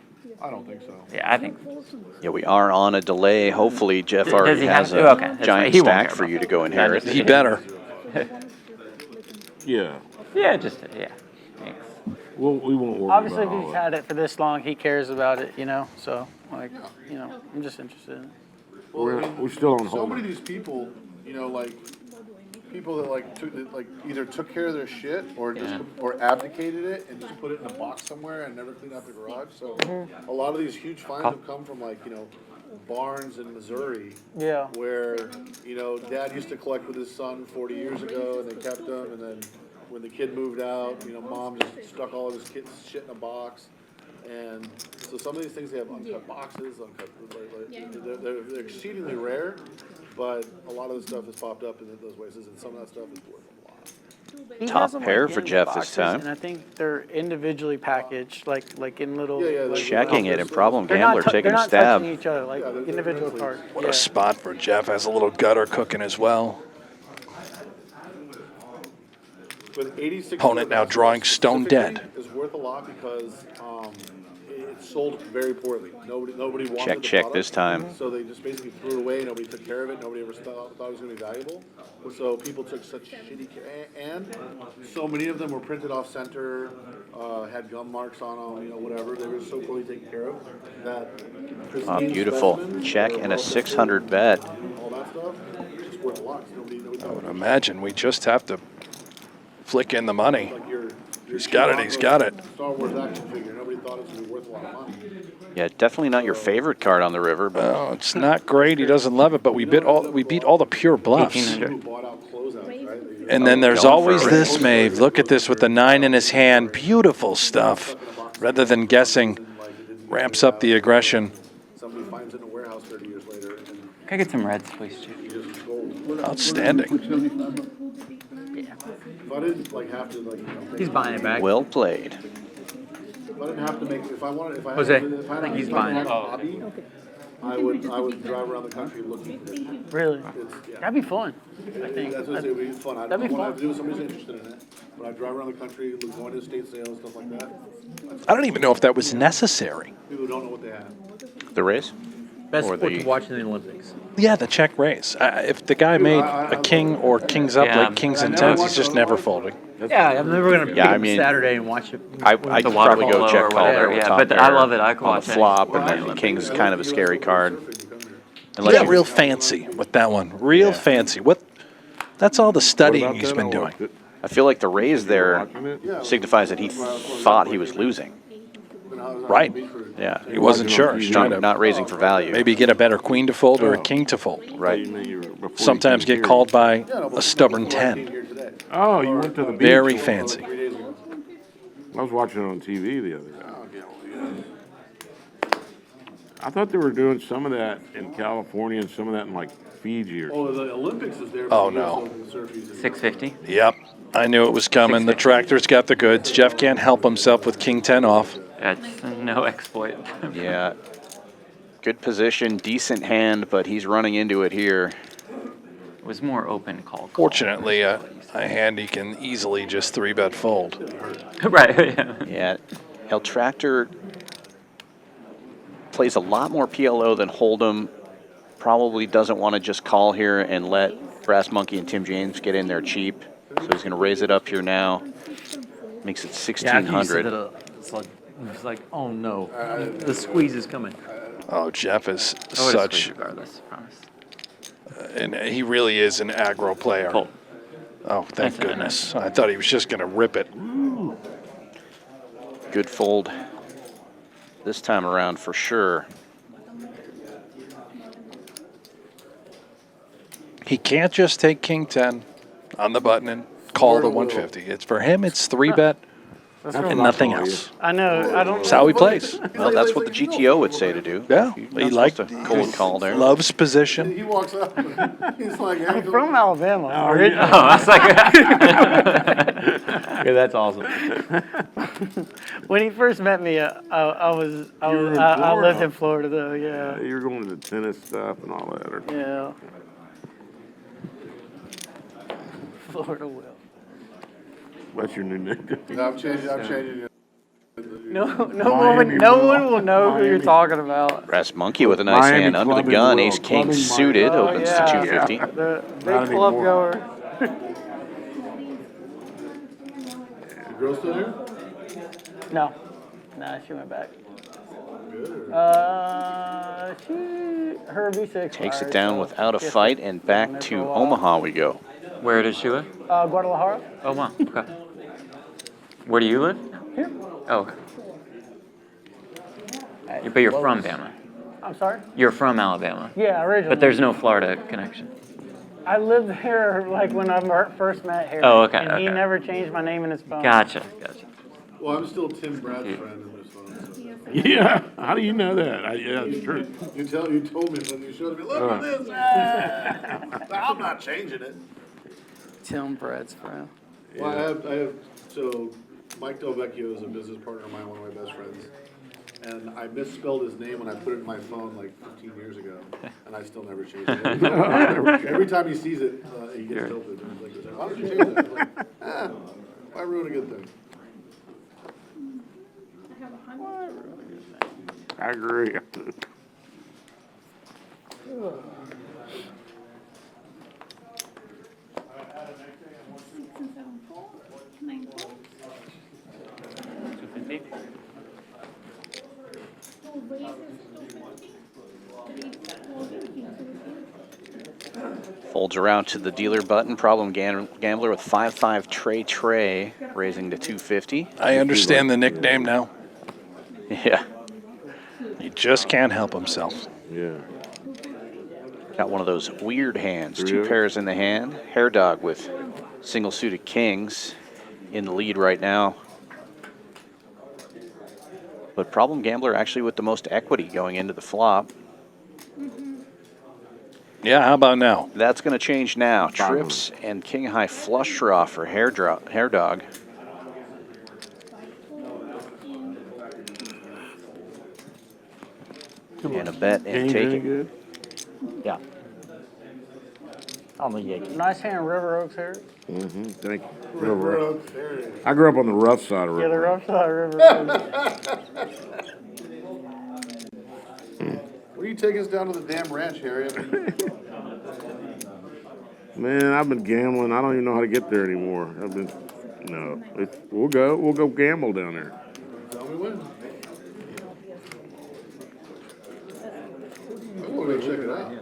I don't think so. Yeah, I think. Yeah, we are on a delay. Hopefully, Jeff Does already he have has to? a Okay, that's giant right. He won't stack care for about you to it. go inherit. He better. Yeah. Yeah, just yeah. Thanks. We won't worry Obviously, about if all he's that. had it for this long, he cares about it, you know. So, like, you know, I'm just interested in it. We're still on So hold. many of these people, you know, like people that either took care of their shit or just or abdicated it and just put it in a box somewhere and never cleaned out the garage. So a lot of these huge finds have come from barns in Missouri. Yeah. Where Dad used to collect with his son 40 years ago, and they kept them, and then when the kid moved out, Mom just stuck all of his kids' shit in a box. And so some of these things, they have uncut boxes, they're exceedingly rare, but a lot of the stuff has popped up in those places, and some of that stuff is worth a lot. He Top has them, pair like, for in Jeff this boxes, time. And I think they're individually packaged, like in little. Yeah, like, Checking it, and Problem They're not Gambler tou- taking they're a not stab. touching each other, like they're individual friendly. cards. What Yeah. a spot for Jeff. Has a little gutter cooking as well. But 86 Opponent now drawing stone dead. is worth a lot because it sold very poorly. Nobody wanted Check, the check product, this time. So they just basically threw it away. Nobody took care of it. Nobody ever thought it was going to be valuable. So people took such shitty care, and so many of them were printed off center, had gum marks on them, whatever. They were so poorly taken care of that. Oh, pristine beautiful. specimens Check that and a are 600 bet. all that stuff. It's just worth a lot. Nobody I would imagine we just have to flick in the money. like your He's got it, he's got it. Star Wars action figure. Nobody thought it was going to be worth a lot of money. Yeah, definitely not your favorite card on the river, but Oh, it's not great. He doesn't love it, but we beat all the pure bluffs. 1800. Who bought out closeouts, right? And then there's Going for always it. this, Maeve. Look at this with the 9 in his hand. Beautiful stuff. Rather than guessing, ramps up the aggression. Somebody finds it in a warehouse 30 years later, and Can I get some reds, please, Chief? it's gold. Outstanding. If I didn't have to He's buying it back. well played. if I didn't have to make, if I wanted, if I had, Jose, if I had I think a he's buying it. hobby, I would drive around the country looking for it. Really? Yeah. That'd be fun. I think. That's what it would be fun. I That'd be don't want to fun. have to do with somebody's interested in it, but I drive around the country, going to estate sales, stuff like that. I don't even know if that was necessary. People don't know what they have. The race? Best Or sport the- to watch in the Olympics. Yeah, the check raise. If the guy made a king or kings up Yeah. like kings and tens, he's just never folding. Yeah, I'm never gonna pick Yeah, I up mean, Saturday and watch it. I'd The water probably go polo check or call whatever, there with yeah, top but I pair love it. I could on watch the it. flop, and then the king's kind of a scary card. Unless Yeah, you- real fancy with that one. Real Yeah. fancy. That's all the What studying about he's that? been I doing. liked it. I feel like the raise there Watching it? signifies that he thought he was losing. Right. Yeah. He wasn't sure. He's trying to Not raising for value. maybe get a better queen to fold or a king to fold. Right. Sometimes get called by a stubborn 10. Oh, you went to the beach. Very fancy. I was watching it on TV the other day. I thought they were doing some of that in California and some of that in like Fiji or something. Oh, the Olympics is there. Oh, no. 650. Yep. I knew it was coming. The tractor's got the goods. Jeff can't help himself with king 10 off. That's no exploit. Yeah. Good position, decent hand, but he's running into it here. It was more open call. Fortunately, a hand he can easily just 3-bet fold. Right. Yeah. Yeah. El Tractor plays a lot more PLO than Hold'em. Probably doesn't want to just call here and let Brass Monkey and Tim James get in there cheap. So he's going to raise it up here now. Makes it 1,600. It's like, oh no, the squeeze is coming. Oh, Jeff is I would've such, squeezed regardless, I promise. and he really is an aggro player. Cool. Oh, thank That's goodness. I thought he was just going to rip it. Good fold this time around for sure. He can't just take king 10 on the button and call the 150. It's for him, it's 3-bet and nothing else. I know, I don't. That's how he plays. Well, that's what the GTO would say to do. Yeah, You're he not liked supposed to cold call there. loves position. He walks up, he's like, I'm from Alabama. Oh, that's like. Yeah, that's awesome. When he first met me, I were in lived Florida. in Florida though. Yeah. You were going to the tennis stuff and all that. Or, Yeah. Florida will. what's your new nickname? I'm changing it. No Miami one will know who you're Miami. talking about. Brass Monkey with a nice Miami hand under the clubbing gun. world, Ace King clubbing suited Miami. opens yeah. to 250. The Not big club anymore. goer. The girl still here? No. Nah, she went back. Her V6 Takes it down without a fight and back to Omaha we go. Where does she live? Guadalajara. Oh wow. Okay. Where do you live? Here. Oh. Okay. But you're from Bama. I'm sorry? You're from Alabama. Yeah, originally. But there's no Florida connection. I lived here like when I first met Harry. Oh, okay, And he okay. never changed my name in his phone. Gotcha. Well, I'm still Tim Brad's friend in this phone. So. Yeah. How do you know that? Yeah, it's true. You told me when you showed me, look at this. I'm not changing it. Tim Brad's friend. Well, so Mike Delvecchio is a business partner of mine, one of my best friends. And I misspelled his name when I put it in my phone like 15 years ago, and I still never changed it. Every time he sees it, he gets tilted. And he's like, why did you change that? I'm like, why ruin a good thing? I agree. Folds around to the dealer button. Problem gambler with 5-5 Trey, raising to 250. I understand the nickname now. Yeah. He just can't help himself. Yeah. Got one of those weird hands. Three Two of- pairs in the hand. Hair Dog with single suited kings in the lead right now. But Problem Gambler actually with the most equity going into the flop. Yeah, how about now? That's going to change now. Trips and King High flush draw for Hair Dog. And a bet and Ain't take any it. good? Yeah. On the Yankee. Nice hand, River Oaks here. Mm-hmm. Thank you. Real rough. I grew up on the rough side of Yeah, the River. rough side River Oaks. What are you taking us down to the damn ranch, Harry? I mean, Man, I've been gambling. I don't even know how to get there anymore. We'll go gamble down there. tell me when. I'm going to check it out.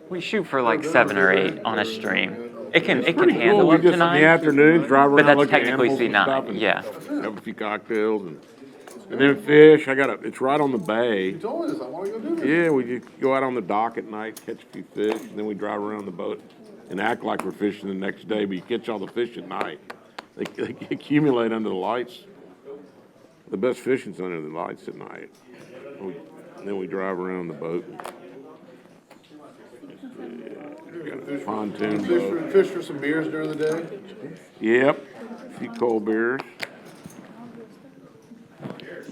We shoot for like 7 or 8 on a stream. It can Pretty handle cool. We up to just in the 9. afternoon drive around, that's look at technically animals and C9, stuff, and yeah. have a few cocktails and And then fish, it's right on the bay. You told me this, I wanna go do this. Yeah, we just go out on the dock at night, catch a few fish, and then we drive around the boat and act like we're fishing the next day, but you catch all the fish at night. They accumulate under the lights. The best fishing's under the lights at night. And then we drive around the boat. Got a pontoon boat. Fish for some beers during the day. Yep, a few cold beers.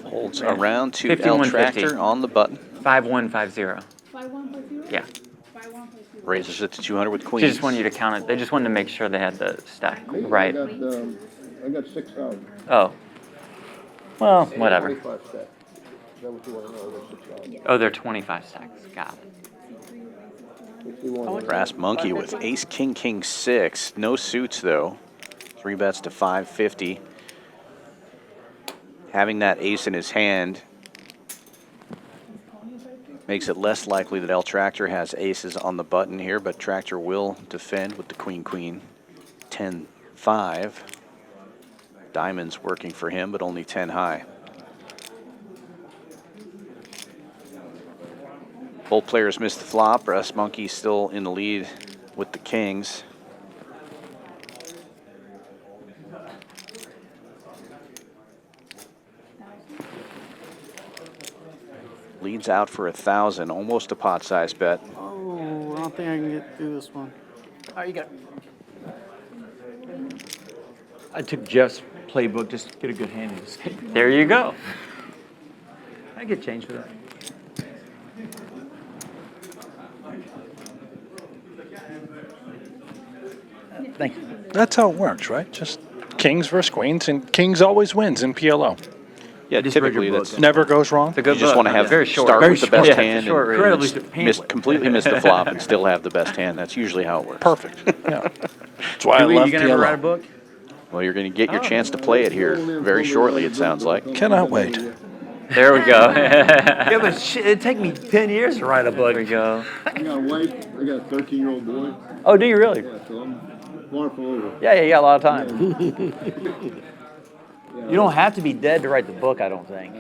Holds around to L 5150. Tractor on the button. 5150. 5150? Yeah. 5150. Raises it to 200 with She queens. just wanted you to count it. They just wanted to make sure they had the stack right. I got 6,000. Oh. Well, whatever. 25 stacks. Is that what you want to know? That's 6,000. Oh, they're 25 stacks. Got it. Brass Monkey with ace, king, king, 6. No suits, though. 3 bets to 550. Having that ace in his hand makes it less likely that L Tractor has aces on the button here, but Tractor will defend with the queen, queen, 10-5. Diamonds working for him, but only 10 high. Both players missed the flop. Brass Monkey still in the lead with the kings. Leads out for 1,000, almost a pot-sized bet. Oh, I don't think I can get through this one. Oh, you got. I took Jeff's playbook just to get a good hand in this game. There you go. I get changed for that. Thank you. That's how it works, right? Just kings versus queens, and kings always wins in PLO. Yeah, just read your typically book. that's Never goes wrong. It's a good you just book. want to have Very short. start Very with the short. best Yeah, hand short, and incredibly miss, painless. completely miss the flop and still have the best hand. That's usually how it works. Perfect. Yeah. That's why I Pkwy, love you gonna ever write a PLO. book? Well, you're going to get your chance to play it here very shortly, it sounds like. Cannot wait. There we go. Yeah, but it'd take me 10 years to write a book. There we go. I got a wife, I got a 13-year-old boy. Oh, do you really? Yeah, so I'm far from over. Yeah, you got a lot of time. You don't have to be dead to write the book, I don't think.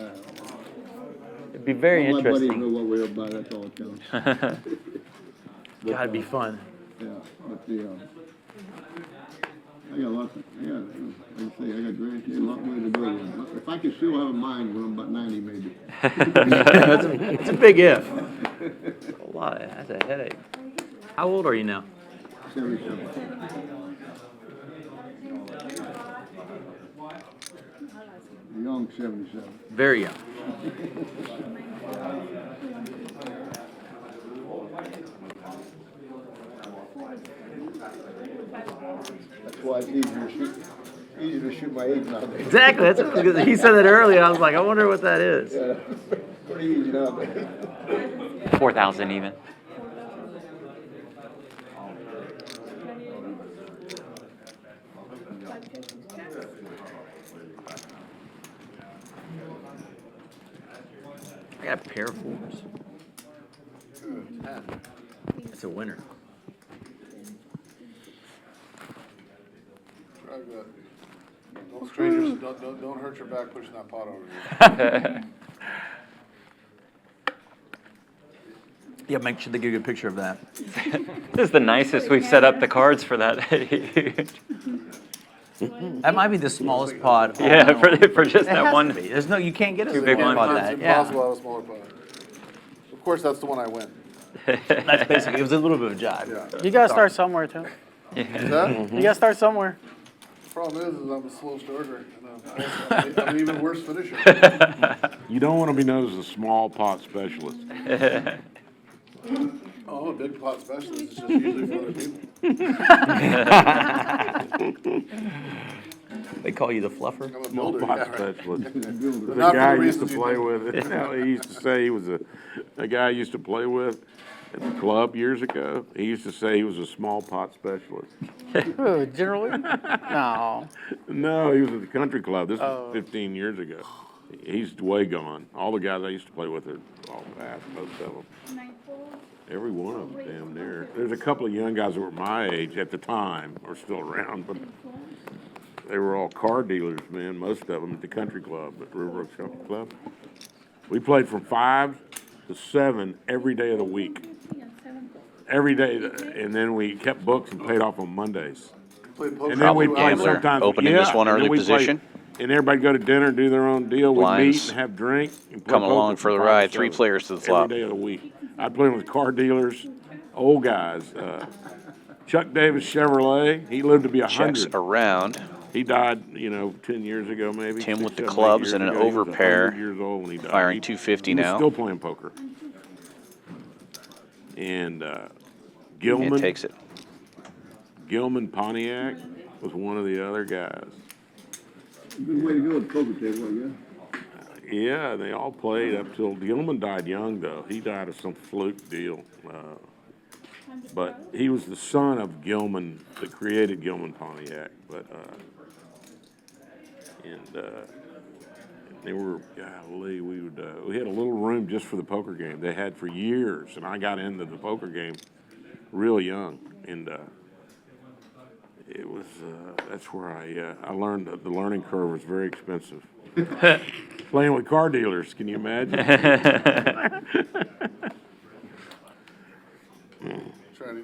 It'd be very All my buddies know interesting. what we're about, that's all it counts. God, it'd be fun. Yeah, but the, I got lots of, like I say, I got grandkids, a lot more to go with. If I could still have a mind when I'm about 90, maybe. It's a big if. A lot. That's a headache. How old are you now? 77. Young 77. Very young. That's why it's easier to shoot my age nowadays. Exactly. That's what I was gonna, he said that earlier. I was like, I wonder what that is. Yeah, pretty easy nowadays. 4,000 even. I got a pair of fours. It's a winner. Try good. Don't strangers, don't hurt your back pushing that pot over here. Yeah, make sure they get a good picture of that. This is the nicest we've set up the cards for that. That might be the smallest pot. Yeah, for just It that has one. to be. There's no, you can't get a Too big small one. pot It's that. Yeah. impossible to have a smaller pot. Of course, that's the one I win. That's basically, it was a little bit of a jive. Yeah. You gotta start somewhere, too. Is that? You gotta start somewhere. Problem is I'm a slow starter. And I'm an even worse finisher. You don't want to be known as a small pot specialist. Oh, I'm a big pot specialist. It's just usually for other people. They call you the fluffer? I'm a Small builder, pot yeah, right. specialist. But The not for guy the I used to reasons you play think. with, you know, he used to say he was a guy I used to play with at the club years ago. He used to say he was a small pot specialist. Who, generally? No. No, he was at the country club. This Oh. was 15 years ago. He's way gone. All the guys I used to play with are all passed, most of them. Every one of them, damn near. There's a couple of young guys that were my age at the time, are still around, but they were all car dealers, man, most of them at the country club, at River Oaks Country Club. We played from 5 to 7 every day of the week. Every day, and then we kept books and paid off on Mondays. And then we'd play Gambler sometimes. opening this one and then early we'd play- position. And everybody'd go to dinner and do their own deal. We'd meet Blinds and have drink. And play coming poker along from for the 5 ride. to 3 7 players to the flop. Every day of the week. I'd play with car dealers, old guys. Chuck Davis Chevrolet, he lived to be Checks 100. around. He died, 10 years ago maybe. Tim 6, with the 7, 8 clubs years and an ago. He was overpair, 100 years old when he died. firing He- 250 he was now. still playing poker. And Gilman. And takes it. Gilman Pontiac was one of the other guys. Good way to go with poker table, I guess. Yeah, they all played up till Gilman died young, though. He died of some fluke deal. But he was the son of Gilman, that created Gilman Pontiac. But they were, golly, we had a little room just for the poker game. They had for years, and I got into the poker game real young, and it was that's where I learned that the learning curve was very expensive. Playing with car dealers, can you imagine?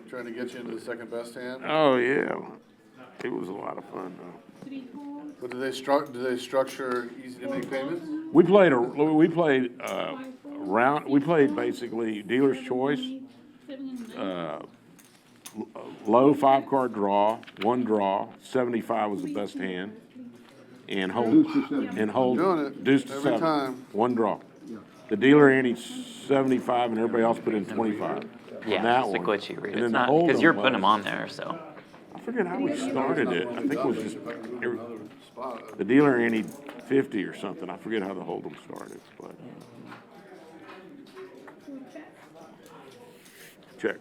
Trying to get you into the second best hand. Oh yeah, it was a lot of fun though. But do they structure easy to make payments? We played round. We played basically dealer's choice. Low 5-card draw, 1 draw. 75 was the best hand, and hold Doing it deuce to every 7. time. 1 draw. The dealer ante 75, and everybody else put in 25. Yeah, on that it's a one. glitchy read. And It's then not, the hold because you're putting them on there, so. I forget how we started it. I think it was just the dealer ante 50 or something. I forget how the hold'em started, but check.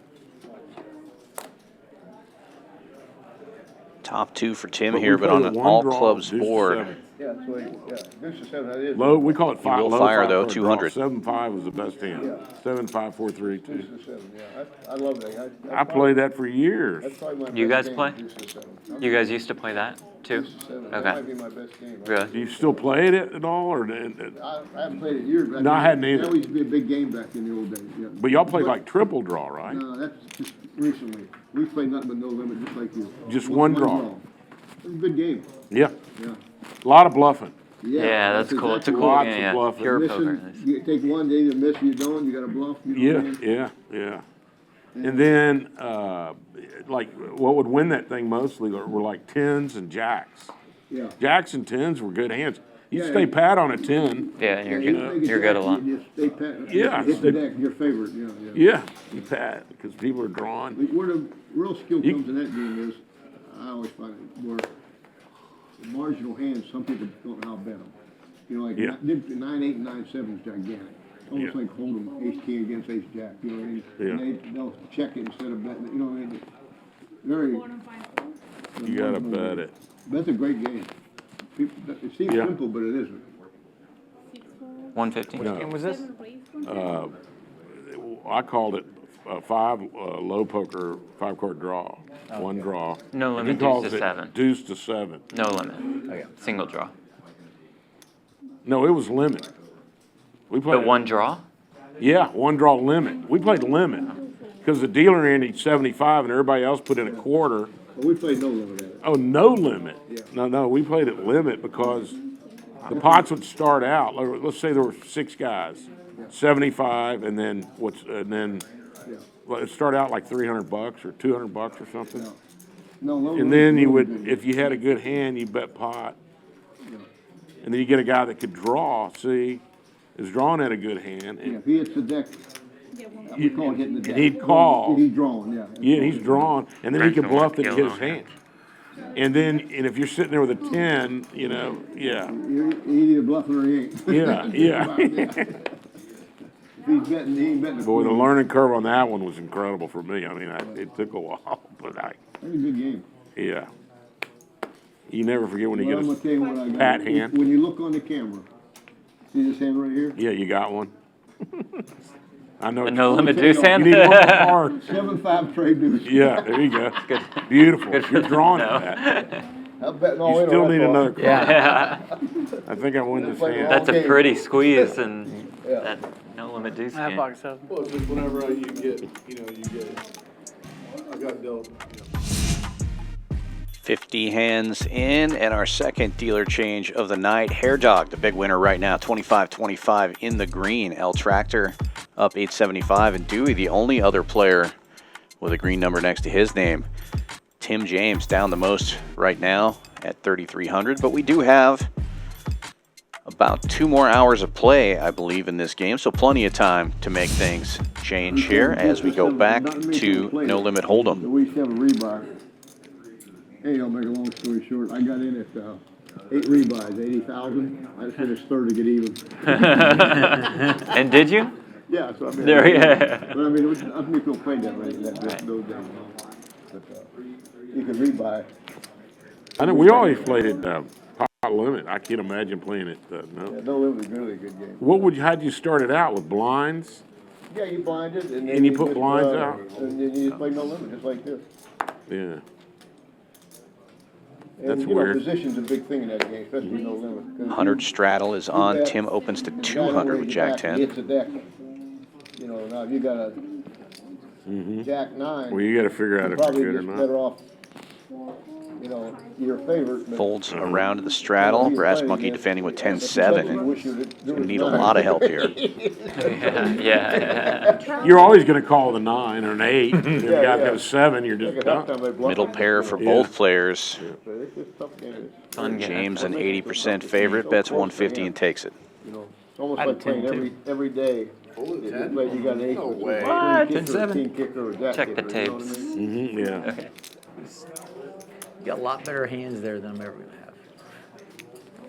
Top 2 for Tim But we here, but played on a an one all draw, clubs deuce to board. 7. Yeah, that's what, deuce to 7, that is. Low, we call it You 5. will Low fire, 5 though, card 200. draw. 7-5 was the best hand. Yeah. 7-5, 4-3, 2. Deuce to 7, yeah, I love that. I played that for years. That's probably my You best guys game, play? deuce to 7. You guys used to play that too? Deuce to 7, that Okay. might be my best game. Do Really? you still play it at all, or? I haven't played it in years. No, I hadn't either. That used to be a big game back in the old days, yeah. But y'all played like triple draw, right? No, that's just recently. We played nothing but no limit, just like you. Just one draw. It was a good game, Yeah, yeah. a lot of bluffing. Yeah, that's cool. It's a exactly cool right. Lots of game, yeah. bluffing. Pure Missing, poker. you take one day to miss, you don't, you gotta bluff, you know what I Yeah, mean? yeah. And then, like, what would win that thing mostly were like 10s and jacks. Yeah. Jacks and 10s were good hands. You Yeah, stay yeah. pat on a 10. Yeah, you're You good. make it You're good a jack, lot. you just stay pat. Yeah, Hit stay- the deck, your favorite, yeah, yeah. Yeah, you pat, because people are drawing. Where the real skill You- comes in that game is, I always find it, where the marginal hands, some people don't know how to bet them. You know, like Yeah. 9-8 and 9-7 is gigantic. Almost Yeah. like hold'em, ace-king against ace-jack, you know what I mean? Yeah. And they'll check it instead of betting it, you know what I mean? Very. You gotta bet it. That's a great game. It seems Yeah. simple, but it isn't. 150. No. game was this? I called it 5 low poker, 5-card draw, 1 draw. No And he limit, calls deuce to it 7. Deuce to 7. No limit. Single draw. No, it was limit. We played But 1 draw? Yeah, 1 draw limit. We played limit because the dealer ended 75 and everybody else put in a quarter. But we played no limit at it. Oh, no limit. Yeah. No, we played at limit because the pots would start out. Let's say there were 6 guys, 75, and then Yeah. well, it started out like $300 or $200 or something. No, no And limit, then no you would, limit. if you had a good hand, you bet pot. And then you get a guy that could draw. See, is drawing at a good hand. Yeah, if he hits the deck, we call it hitting the deck. He'd call. He's drawing, yeah. Yeah, he's drawn, and then he can Brent bluff don't it want and to hit his kill hand. And if you're sitting there with a 10, yeah, He either bluffing or he ain't. yeah. If he's betting, he ain't betting. Boy, the learning curve on that one was incredible for me. I mean, it took a while, but That's a good game. yeah. You never forget when you Well, I'm get gonna tell you what I got. pat hand. When you look on the camera, see this hand right here? Yeah, you got one. I know. A no limit tell you deuce what, hand? You need one more card. 7-5 trade deuce. Yeah, there you go. Beautiful. You're drawing No. at that. I'm betting all You in still on need that another thought. card. Yeah. I think I win this Play hand. all That's a game. pretty squeeze and Yeah. that no limit deuce I have game. box 7. Well, it's just whenever you get, I got dealt, 50 hands in, and our second dealer change of the night. Hair Dog, the big winner right now, 25-25 in the green. El Tractor up 875, and Dewey, the only other player with a green number next to his name. Tim James down the most right now at 3,300, but we do have about 2 more hours of play, I believe, in this game, so plenty of time to make things change here as we go back to No Limit Hold'em. We used to have a rebuy. Hey, I'll make a long story short. I got in at 8 rebuys, 80,000. I just finished third to get even. And did you? Yeah, so I mean, There, yeah. but I mean, it was, I think people played that way those days. You know. But you could rebuy. I know we always played at pot limit. I can't imagine playing it. Yeah, No. no limit was really a good game. How'd you start it out with blinds? Yeah, you blinded and then And you put just, blinds out? and then you just play no limit, just like this. Yeah. And, That's you know, weird. position's a big thing in that game, especially no limit. 100 straddle is on. Tim opens to 200 with Jack 10. Hits a deck. You know, now if you got a Jack 9. Well, you got to figure out if probably you're good or just not. better off, you know, your favorite. but- Folds around to the straddle. Brass Monkey defending with 10-7, and Wish you gonna need a lot of help here. Yeah. You're always going to call it a 9 or an 8. If you Yeah, got to yeah. have a 7, you're just done. Middle pair for both players. It's just tough game. Fun game. James, an 80% favorite, bets 150 and takes it. You know, it's almost I like had playing 10 every day. You got an ace or way. What? queen kicker or 10-7. king kicker or jack Check the kicker, you know what I tapes. mean? Yeah. Okay. You got a lot better hands there than I'm ever gonna have.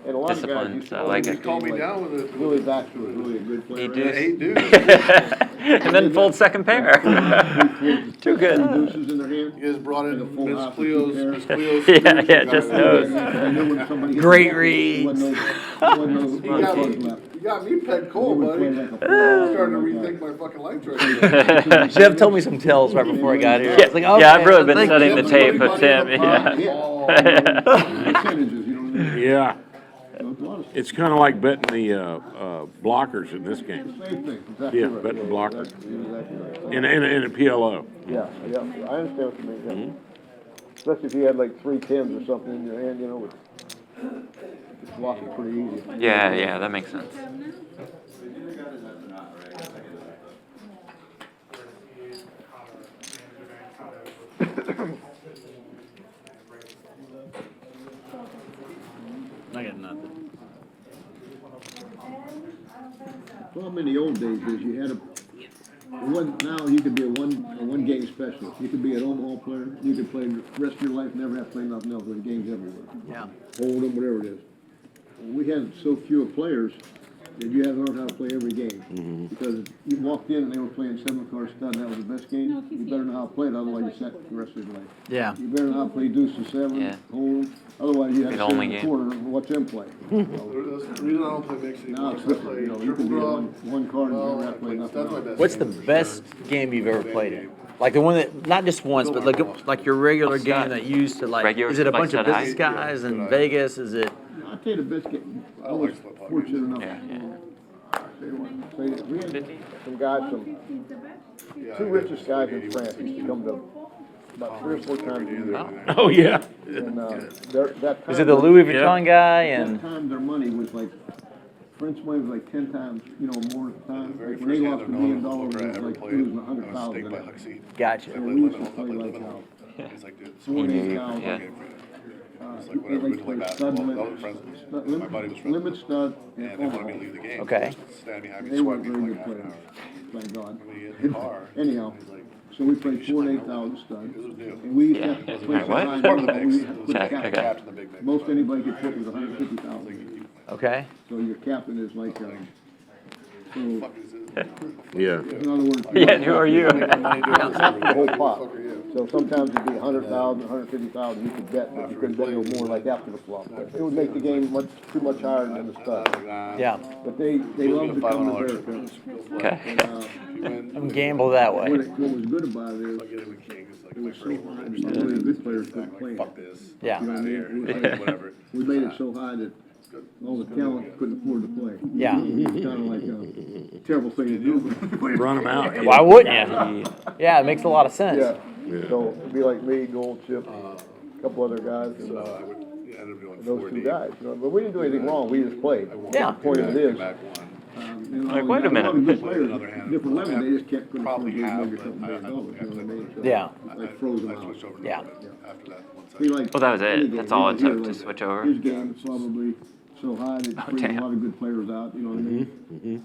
And a lot of guys Disciplined, used to I like always it. calm me like- down with it. Willie Baxter was really a good player. He did. 8 dudes. And then fold second pair. Too good. Deuces in their hand. You just brought in Like a full Miss house Cleo's, with Miss Cleo's. Yeah, yeah, just knows. You knew when somebody hit Great the ball, reads. wasn't no You got funds me, left. you got me pegged cold, We would buddy. play like a I'm starting to rethink my fucking life choices. Jeff told me some tells right before I got here. Yeah, It's like, yeah, okay, I've really been thank studying you. the tape of Tim. Yeah. Percentages, you know what I mean? Yeah. So it's a lot of It's kind of like betting the blockers in this game. same thing. Exactly Yeah, right. betting blocker. Exactly right. In a PLO. Yeah, yeah, I understand what you mean, yeah. Especially if you had like 3 10s or something in your hand, you know, it's blocking pretty easy. Yeah, yeah, that makes sense. I got nothing. Problem in the old days is you had now you could be a one game specialist. You could be an Omaha player. You could play the rest of your life, never have to play nothing else. There's games everywhere. Yeah. Hold them, whatever it is. We had so few players that you had to learn how to play every game. Because you walked in and they were playing 7-card stud, and that was the best game. You better know how to play it, otherwise you sat the rest of your life. Yeah. You better know how to play deuce to 7, Yeah. hold 'em. Otherwise you have to The sit only in the game. corner and watch them play. That's the reason I don't play mix Now anymore. it's I different, play you know, you triple can be draw. one card and Well, never have to play nothing that's my else. best. What's the best game you've ever played in? Like the one that, not just once, but like your regular game that you used to like, Regular, is it a like bunch of Stud High? business guys in Vegas? Is it? I'll tell you the best game. I was fortunate enough. We had some guys, two richest guys in France used to come to about 3 or 4 times a year. Oh, yeah. And that time, Is it the Louis Vuitton guy? that And time their money was like, French money was like 10 times, you know, more at the time. Like when they lost $1 million, it was like losing 100,000. gotcha. And we used to play like He's like, dude, 48,000. Yeah. It's like whatever, we play basketball. That was friends. My buddy was friends. Limit stud And and they wanted me to Omaha. leave the game. Okay. Stand behind me, They sweat weren't me for very like good half an players, hour. thank God. When you get in the car, Anyhow, he's like, so we played 4 and 8,000 stud. this is new. And we used to Yeah. have to Wait, play what? behind Part of the them, mix. we had to put a Check, cap. okay. Captain the big mix. Most anybody could put was 150,000. Okay. So your captain is like, so, Fuck is this? Yeah. in other words. Yeah, who are you? The whole pot. So sometimes it'd be 100,000, 150,000, you could bet, but you couldn't bet no more like after the flop. It would make the game too much higher than the stud. Yeah. But they love to come to America. Okay. And, I'm gamble that what way. was good about it is, like, It my was so first high, one, that some really good players couldn't play. fuck this. Yeah. You know what I mean? Here, It was like- whatever. We made it so high that all the talent couldn't afford to play. Yeah. It was kind of like a terrible thing to do. Run them out. Why wouldn't you? Yeah, it makes a lot of sense. Yeah, so it'd be like me, Goldship, a couple other guys, and So I would, yeah, ended up doing those 4 two deep. guys. You know, but we didn't do anything wrong, we just played. Yeah. The point of it is, Back one. Like, wait a minute. Good players, Another hand. different level, they just kept couldn't afford Probably to have, maybe but something I big don't dollars, think you know what I mean? So Yeah. I froze them I out. switched over to Yeah. it after that once He like Well, that was it. any game, That's all it he was took to like switch over. His game is probably so high that it brings a damn. lot of good players out, you know what I mean?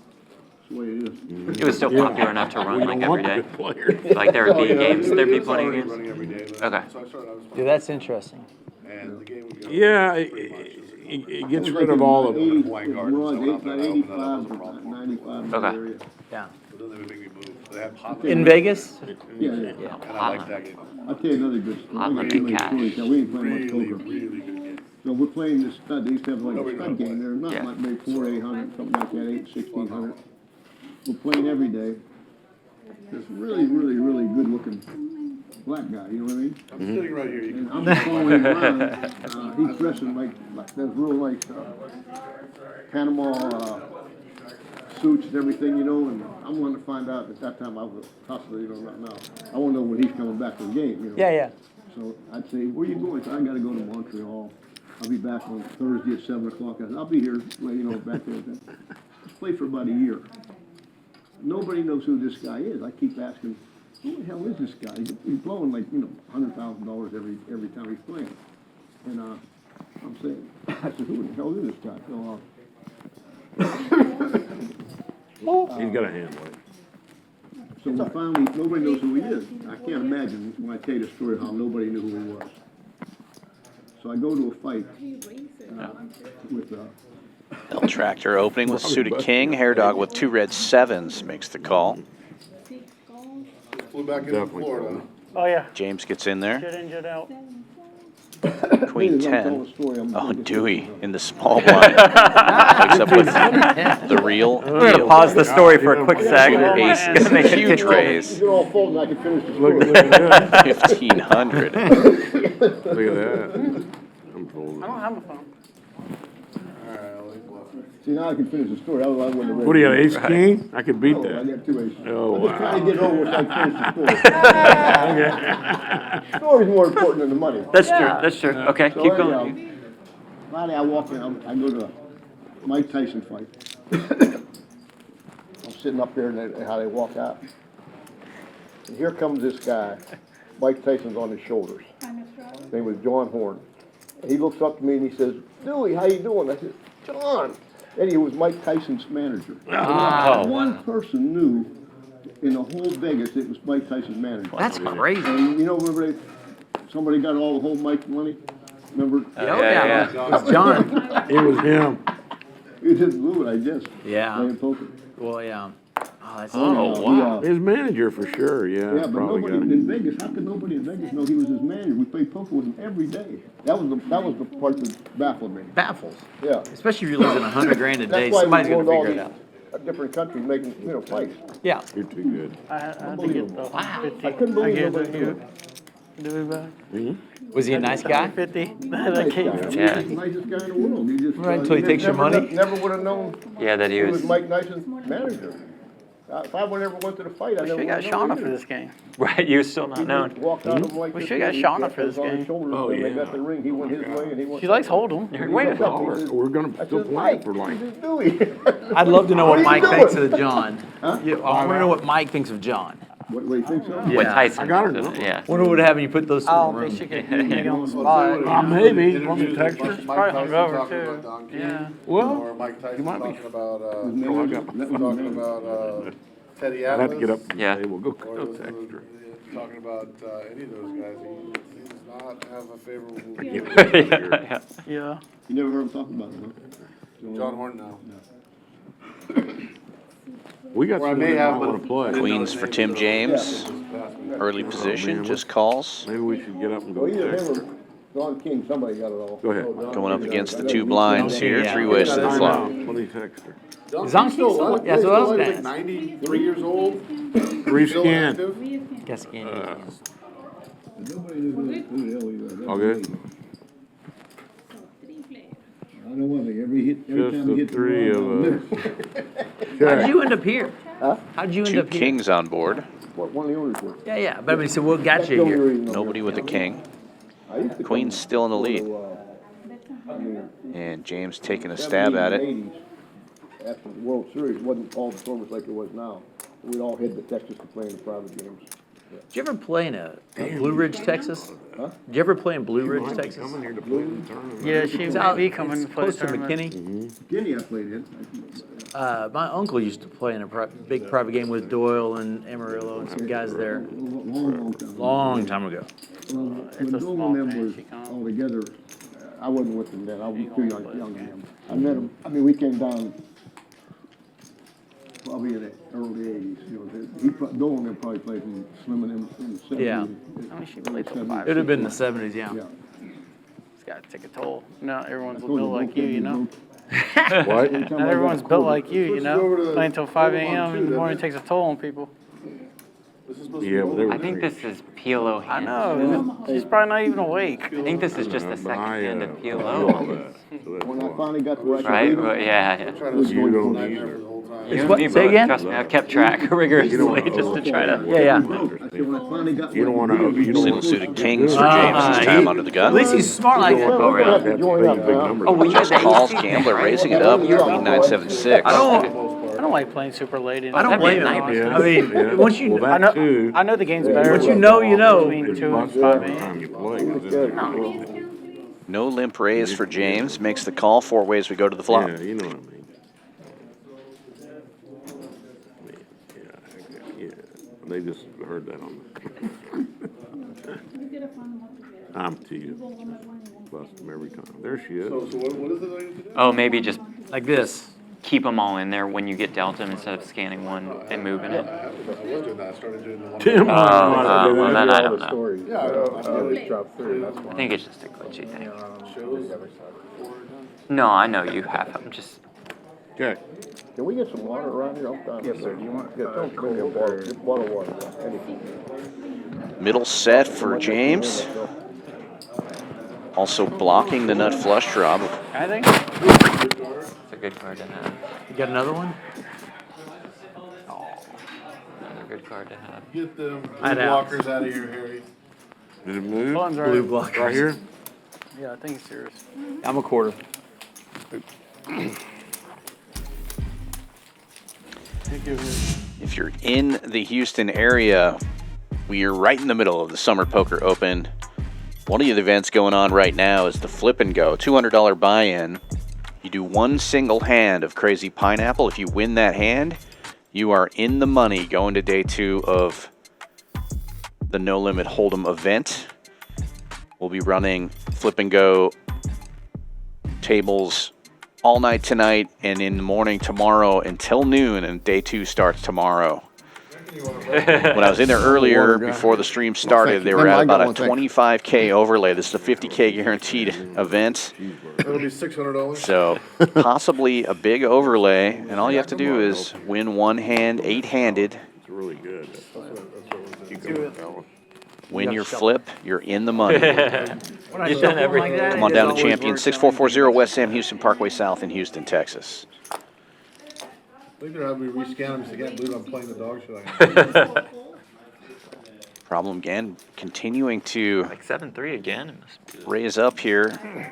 That's the way it is. It was still popular enough to run like every day. Players. Like there would be Oh, yeah. games, there'd be plenty of Already games. running every day, but- Okay. So I started, I was Dude, fine. that's interesting. And the game would go. Yeah, it gets rid of all of Eighty- them. Wine it gardens, was I went out there, I opened that up, 85, it was a problem. 95 in Okay. that area. Yeah. But then they would make me move. They had hot. In Vegas? Yeah, And I liked that game. I'll tell you another good story. Hotland We ain't and playing cash. stories now. We ain't playing much Really, poker. really good game. So we're playing this stud, they used to have like Nobody a stud knows game there, not Yeah. like maybe 4,800, something like that, 8,1,600. We're playing every day. This really, really, really good looking black guy, you know what I mean? I'm sitting right here. You And can. I'm just following him around, he's dressing like those real nice, Panama, suits and everything, you know, and I'm wanting to find out, at that time I was possibly, you know, not now. I wanna know when he's coming back to the game, you know? Yeah, yeah. So I'd say, where you going? So I gotta go to Montreal. I'll be back on Thursday at 7 o'clock. I said, I'll be here, well, you know, back there. Let's play for about a year. Nobody knows who this guy is. I keep asking, who the hell is this guy? He's blowing like, you know, $100,000 every time he's playing. And, I'm saying, I said, who the hell is this guy? So, He's got a handle it. so we finally, nobody knows who he is. I can't imagine when I tell you the story how nobody knew who he was. So I go to a fight with L Tractor opening with suited king. Hair Dog with 2 red 7s makes the call. Flew back in Definitely. Florida. Oh, yeah. James gets in there. Jet in, jet out. Queen I'm telling 10. a story, I'm Oh, gonna get Dewey in the small blind. Wakes up with the real. We're gonna pause the story for a quick sec. Aces. Gonna make it Huge You raise. can all fold and I can finish the Look, story. look at that. 1,500. Look at that. I'm folding. I don't have a phone. See, now I can finish the story, otherwise I wouldn't have read it. What do you got, ace king? I could beat No, I that. got 2 aces. Oh, I'm just trying to get it over with so I can finish the story. Okay. Story's more important than the money. That's true. That's true. Okay, So keep anyhow, going. Friday I walk in, I go to a Mike Tyson fight. I'm sitting up there and how they walk out. And here comes this guy. Mike Tyson's on his shoulders. His name was John Horn. And he looks up to me and he says, Dewey, how you doing? I said, John. And he was Mike Tyson's manager. Oh, One person knew in the whole Vegas it was Mike Tyson's manager. That's crazy. And you know, remember somebody got all the whole Mike money? Remember? Yeah. It's John. It was him. He just blew it, I guess. Yeah. Playing poker. Well, yeah. Oh, that's Oh, wow. His manager for sure, yeah. Yeah, but Probably nobody got it. in Vegas, how could nobody in Vegas know he was his manager? We played poker with him every day. That was the part that baffled me. baffles. Yeah. Especially if you're losing $100,000 a day, That's why somebody's we gonna go to all figure it these out. different countries making, fights. Yeah. You're too good. I had to get the 50. I couldn't believe gave nobody knew it. Dewey back. Was he a nice guy? 50. Nice That guy. came. I mean, Yeah. he's the nicest guy in the world. He just, Right, until he takes your never- money? Never would have known Yeah, that he he was was. Mike Tyson's manager. If I would ever went to the fight, I We never should would have have got known Shauna for either. this game. Right, you were still not He known. just walked out of him like We this. should've got He Shauna got for this on his game. shoulders, Oh, and They yeah. got the ring, he went his way, and he went. She likes Hold'em. Wait a Well, minute. We're gonna I still said, play Mike, for like. this is Dewey. I'd love to know what What are you Mike thinks doing? of John. Huh? Yeah, I want to know what Mike thinks of John. What do you think so? With Yeah. Tyson. I got her number. Yeah. Wonder what would happen if you put those two I in don't the think room. she could make it on the spot. Maybe. Want me to text her? Probably hungover too. Yeah. Well, Or Mike Tyson you might be. talking about, No, I got my talking about, Teddy I'll Atlas. have to get up. Yeah. We'll go Or text her. talking about, any of those guys. He does not have a favorable. Yeah. Yeah. You never heard him talking about it, huh? John Horn now. We got Or I some may that have, want but- to play. Queens for Tim James. Early position, just calls. Maybe we should get up and go Well, either text him her. or Don King, somebody got it all. Go ahead. Going up against the 2 blinds here. Yeah. 3 ways to the flop. Let me text her. Is Don King still? Yeah, so I was gonna Like ask. 93 years old. Three Still scan. active. Guess again. Okay. I know one thing, every Just time he the hits the three ball, of us. How'd Okay. you end up here? How'd you end Two up here? kings on board. What, one of the owners was. Yeah, yeah, but I mean, so what got That's the you only here? reason I'm Nobody here. with a king. I used to come Queen's still in the lead. I mean, And James taking a stab at it. 70s and 80s, after the World Series, wasn't all the tournaments like it was now. We'd all head to Texas to play in the private games. Did you ever play in a Blue Ridge, Texas? Huh? Did you ever play in Blue Ridge, Might be Texas? coming here to play in the tournament. Yeah, she It's might out, be coming it's to play close to tournament. McKinney. Guinea I played in. My uncle used to play in a big private game with Doyle and Amarillo and some guys there. Long time. Long time ago. When It's a Doyle small and them thing, was she can't- all together, I wasn't with them then. I was too young to them. I met them, I mean, we came down probably in the early 80s, Doyle and them probably played in Slim and them in the 70s. Yeah. I mean, she played till 5. It would have been the 70s, yeah. Yeah. It's got to take a toll. Not everyone's built like you, you know? What? Not everyone's built like you, you know? Playing till 5 a.m. in the morning takes a toll on people. Yeah, but they were. I think this is PLO I hand. know. She's probably not even awake. I think this is just the second hand of all PLO. that. So that's When I why. finally got to where I could Right? read 'em, Well, yeah, yeah. You don't either. You and what? me Say both. again? Trust me, I've kept track rigorously just to try to. Yeah, yeah. I said, when I finally got You don't where I want could to, read you 'em, don't Single want to. suited kings for James this time under the At gun. least he's smart like that. Oh, really? That's big, big numbers. Oh, well, yeah, Just the calls, AC Gambler thing, right? raising it up, 976. I don't like playing super late. I don't blame him. Yeah, I mean, yeah. once you, Well, I that know, too. I know the game's better. Once you know, you know. Between It's 2 and much 5 by the a.m. time you play. 'Cause it's- No limp raise for James. Makes the call. 4 ways we go to the flop. Yeah, you know what I mean. Yeah, they just heard that on I'm to you. Bust them every time. There she is. So what is it that I need to do? Oh, maybe just Like this. keep them all in there when you get dealt them instead of scanning one and moving it. I was doing that, I started doing the one. Tim, Well, then I don't know. Yeah, I know. I think it's just a glitchy thing. No, I know you have them. Just Okay. Can we get some water around here? I'm trying to. Yes, sir. Do you want? Yeah, don't go get water. Just bottle water. Anything. Middle set for James. Also blocking the nut flush draw. I think. it's a good card to have. You got another one? Another good card to have. Get them I'd out. blockers out of here, Harry. Did it move? Buttons Blue right. block. Right here? Yeah, I think it's yours. I'm a quarter. If you're in the Houston area, we are right in the middle of the Summer Poker Open. One of the events going on right now is the Flip and Go, $200 buy-in. You do one single hand of Crazy Pineapple. If you win that hand, you are in the money going to day 2 of the No Limit Hold'em event. We'll be running Flip and Go tables all night tonight and in the morning tomorrow until noon, and day 2 starts tomorrow. When I was in there earlier before the stream started, they were at about a 25K overlay. This is a 50K guaranteed event. That'll be $600. So possibly a big overlay, and all you have to do is win one hand, 8-handed. It's really good. You go with that one. Win your flip, you're in the money. You've done everything. Come on down to Champion, 6440 West Sam Houston Parkway South in Houston, Texas. I think they're having me rescan them because I can't believe I'm playing the dog show. Problem again, continuing to Like 7-3 again. It must be. raise up here.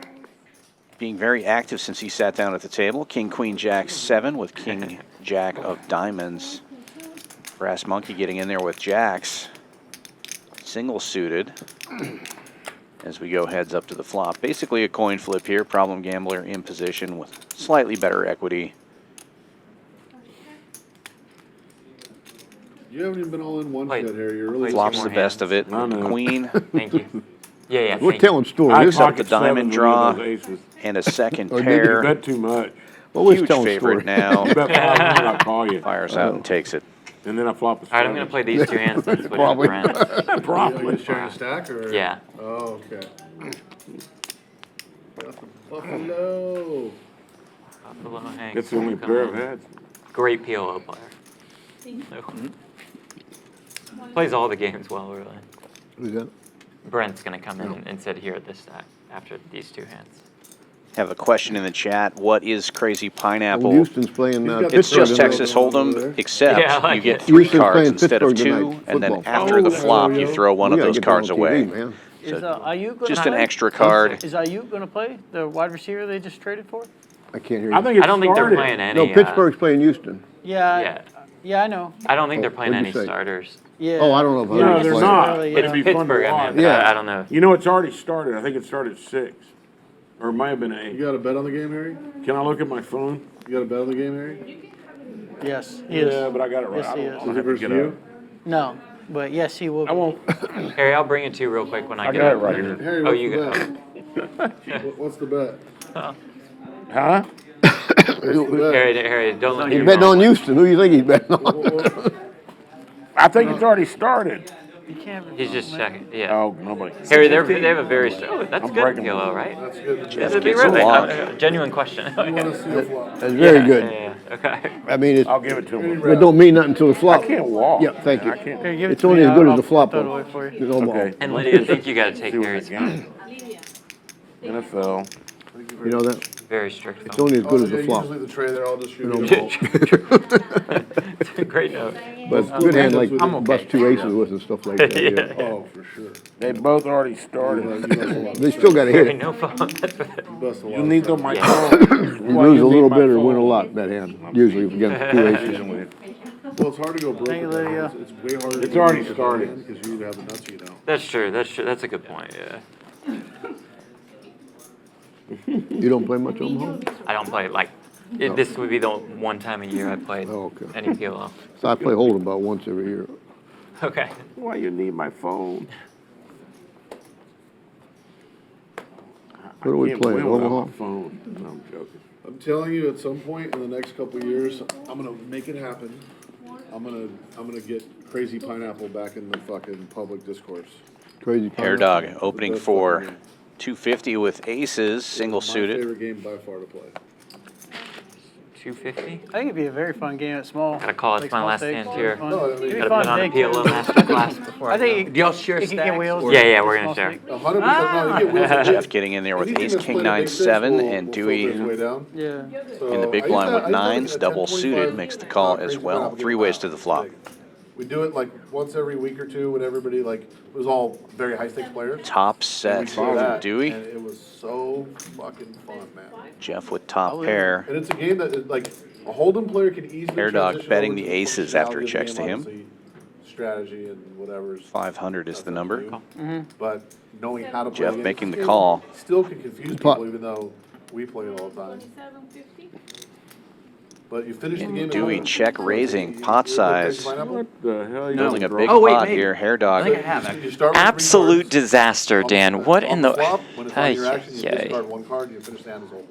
Being very active since he sat down at the table. King, Queen, Jack, 7 with King, Jack of Diamonds. Brass Monkey getting in there with Jacks. Single suited. As we go heads up to the flop. Basically a coin flip here. Problem Gambler in position with slightly better equity. You haven't even been all in one Wait. shit, Harry. You're really. Wait. Flops more the best of it. I know. Queen Thank you. Yeah, yeah. We're thank you. telling stories. I This is pocket pocket the diamond seven draw. with those aces. and a second Or did You pair. bet too much. always Huge telling favorite stories. now. You bet 500, I call you. Fires out and takes it. And then I flop a All right, I'm going to play these 2 hands then. Switch with Probably. Brent. Are Probably. you sharing a stack or? Yeah. Oh, okay. Buffalo. Buffalo Hanks. That's the only pair I've had. Great PLO player. Plays all the games well, really. Who's that? Brent's gonna come in and sit here at this stack after these two hands. Have a question in the chat. What is Crazy Pineapple? Well, Houston's playing Pittsburgh. It's just tonight. Texas Hold'em, except Yeah, I like you get it. 3 Houston's cards playing instead of Pittsburgh 2, tonight, and then football. after the flop, you throw one We of gotta those get that on cards TV, away. man. Is Ayuk gonna Just play? an extra card. Is Ayuk gonna play? The wide receiver they just traded for? I can't hear you. I think it I don't think they're started. playing any. No, Pittsburgh's playing Houston. Yeah. I know. I don't think they're playing what'd any you say? starters. Yeah. Oh, I don't know if No, Houston's they're playing. not. Really, It'd be fun to Pittsburgh, I watch. mean, Yeah. I don't know. You know, it's already started. I think it started at 6. Or it might have been You 8. got a bet on the game, Harry? Can I look at my phone? You got a bet on the game, Harry? Yes, he is. Yeah, but I got it right. Yes, I he don't is. I'll Is it have to versus get you? up. No, but yes, he will. I won't. Harry, I'll bring it to you real quick when I I get got up. it right here. Harry, Oh, what's you the got bet? What's the bet? Huh? Harry, don't let He's me betting on Houston. Who do you think he's betting on? I think it's already started. You can't. He's just checking. Yeah. Oh, nobody. Harry, they have a very oh, that's I'm good breaking PLO, them. right? That's good. Jeff That'd be gets a really lot. genuine question. You want to see a flop? That's very Yeah, good. Yeah, okay. I mean, it's, I'll give it to him. it don't mean nothing until the flop. I can't walk. Yeah, thank you. I can't. Here, give it It's to only me, as good as I'll the flop throw it one. away for you. No more. Okay. And Lydia, I think you got to take See what I Harry's got. NFL. You know that? very strict. It's only as good Oh, as the yeah, flop. usually the tray there, I'll just shoot You know, you. Great note. But it's a good hand like I'm okay. bust 2 aces with and stuff like that. Yeah. Oh, for sure. They both already started. They still gotta hit Harry, it. no phone. That's what You bust a lot. You need my Yeah. phone. You lose a little bit or win a lot, that hand, usually against 2 aces. Well, it's hard to go broke. Thank you, with that. Lydia. It's way harder. It's to already go broke started. Because you either have the nuts or you don't. That's true. That's true. That's a good point. Yeah. You don't play much Omaha? I don't play like. This would be the one time a year I played Oh, okay. any PLO. So I play Hold'em about once every year. Okay. Why you need my phone? What are we Can't playing, win without Omaha? my phone. No, I'm joking. I'm telling you, at some point in the next couple of years, I'm gonna make it happen. I'm gonna get Crazy Pineapple back in the fucking public discourse. Crazy. Hair Pineapple. Dog opening Best for fucking game. 250 with aces, single My suited. favorite game by far to play. 250. I think it'd be a very fun game at small. Gotta call it. like It's my small last stakes. hand It'd be here. fun. No, I mean- It'd be Gotta fun put on a to take PLO to- master class before I think Do y'all share it can get stacks? wheels. or- Yeah, yeah, we're Small gonna share. stake. 100%. No, you get wheels on Jeff getting in there with Anything ace, that's king, played at 9, big stakes 7, will- and will Dewey filter its way down. Yeah. So in the big I blind used with to- I used to nines, look at double 10.25 suited, makes the call Crazy as well. Pineapple 3 game ways out. to the flop. We do it like once every week or two when everybody like, it was all very high stakes players. Top And set we for did that, Dewey. And it was so fucking fun, man. Jeff with top pair. And it's a game that, like, a Hold'em player can easily Hair Dog transition betting over the to aces after it functionality of the checks to game, him. obviously, strategy and whatever's. 500 is the number. But knowing how to play Jeff the game making the still- call. Still can confuse Putt. people even though we play it all the time. But you finish the game. And at Dewey home. check raising, pot size. What the hell you Building a big Oh, wait, pot maybe. here. Hair I Dog. think I have, actually. You start with 3 Absolute cards. disaster, Dan. What in the? Flop, when it's on your Ay, action, you ay. discard 1 card, you finish the hand as Hold'em.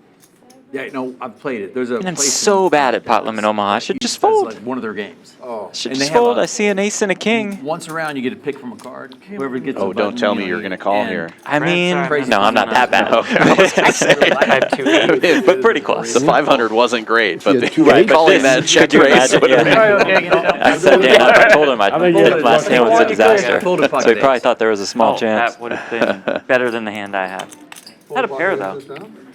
Yeah, no, I've played it. There's a And I'm place so in- bad at pot limit Omaha. I should just It's fold. like one of their games. Oh. Should And just they have fold. a- I see an ace and a king. Once around, you get to pick from a card. Whoever gets Oh, a don't button, tell you me know, you're gonna call and- here. I mean, Crazy no, I'm not that bad. Okay, I was gonna say. I have 2 eights, but pretty close. The 500 wasn't great, but Yeah, the, 2 right, eights. calling that check Could you raise imagine? would have Yeah. been. Okay, against them. I said, Dan, I told him I think the it's last hand was a Yeah, disaster. fold a pocket So he probably ace. thought there was a small Oh, chance. That would have been better than the hand I had. Had a pair though.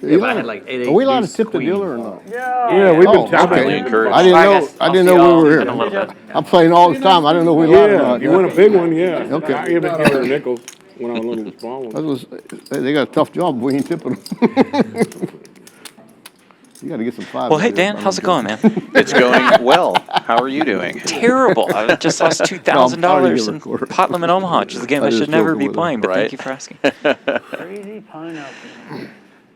Yeah, but I had like 8-8. Are we allowed to deuce, tip the queen. dealer or not? Yeah, we've Oh, been tapping. okay. encouraged. I didn't All right, know, guys. I I'll didn't see know y'all we were in a here. little bit. I'm playing all the time. I didn't know we allowed or Yeah, not. you win a big one, yeah. Okay. I even gave her nickels when I was looking at small That ones. was, they got a tough job. We ain't tipping them. You gotta get some 5. Well, hey Dan, how's it going, man? It's going well. How are you doing? Terrible. I just lost $2,000 No, I'm in sorry, pot limit Omaha, which is a game I I just should never joking be with playing. But Right. thank you for asking. Crazy pineapple.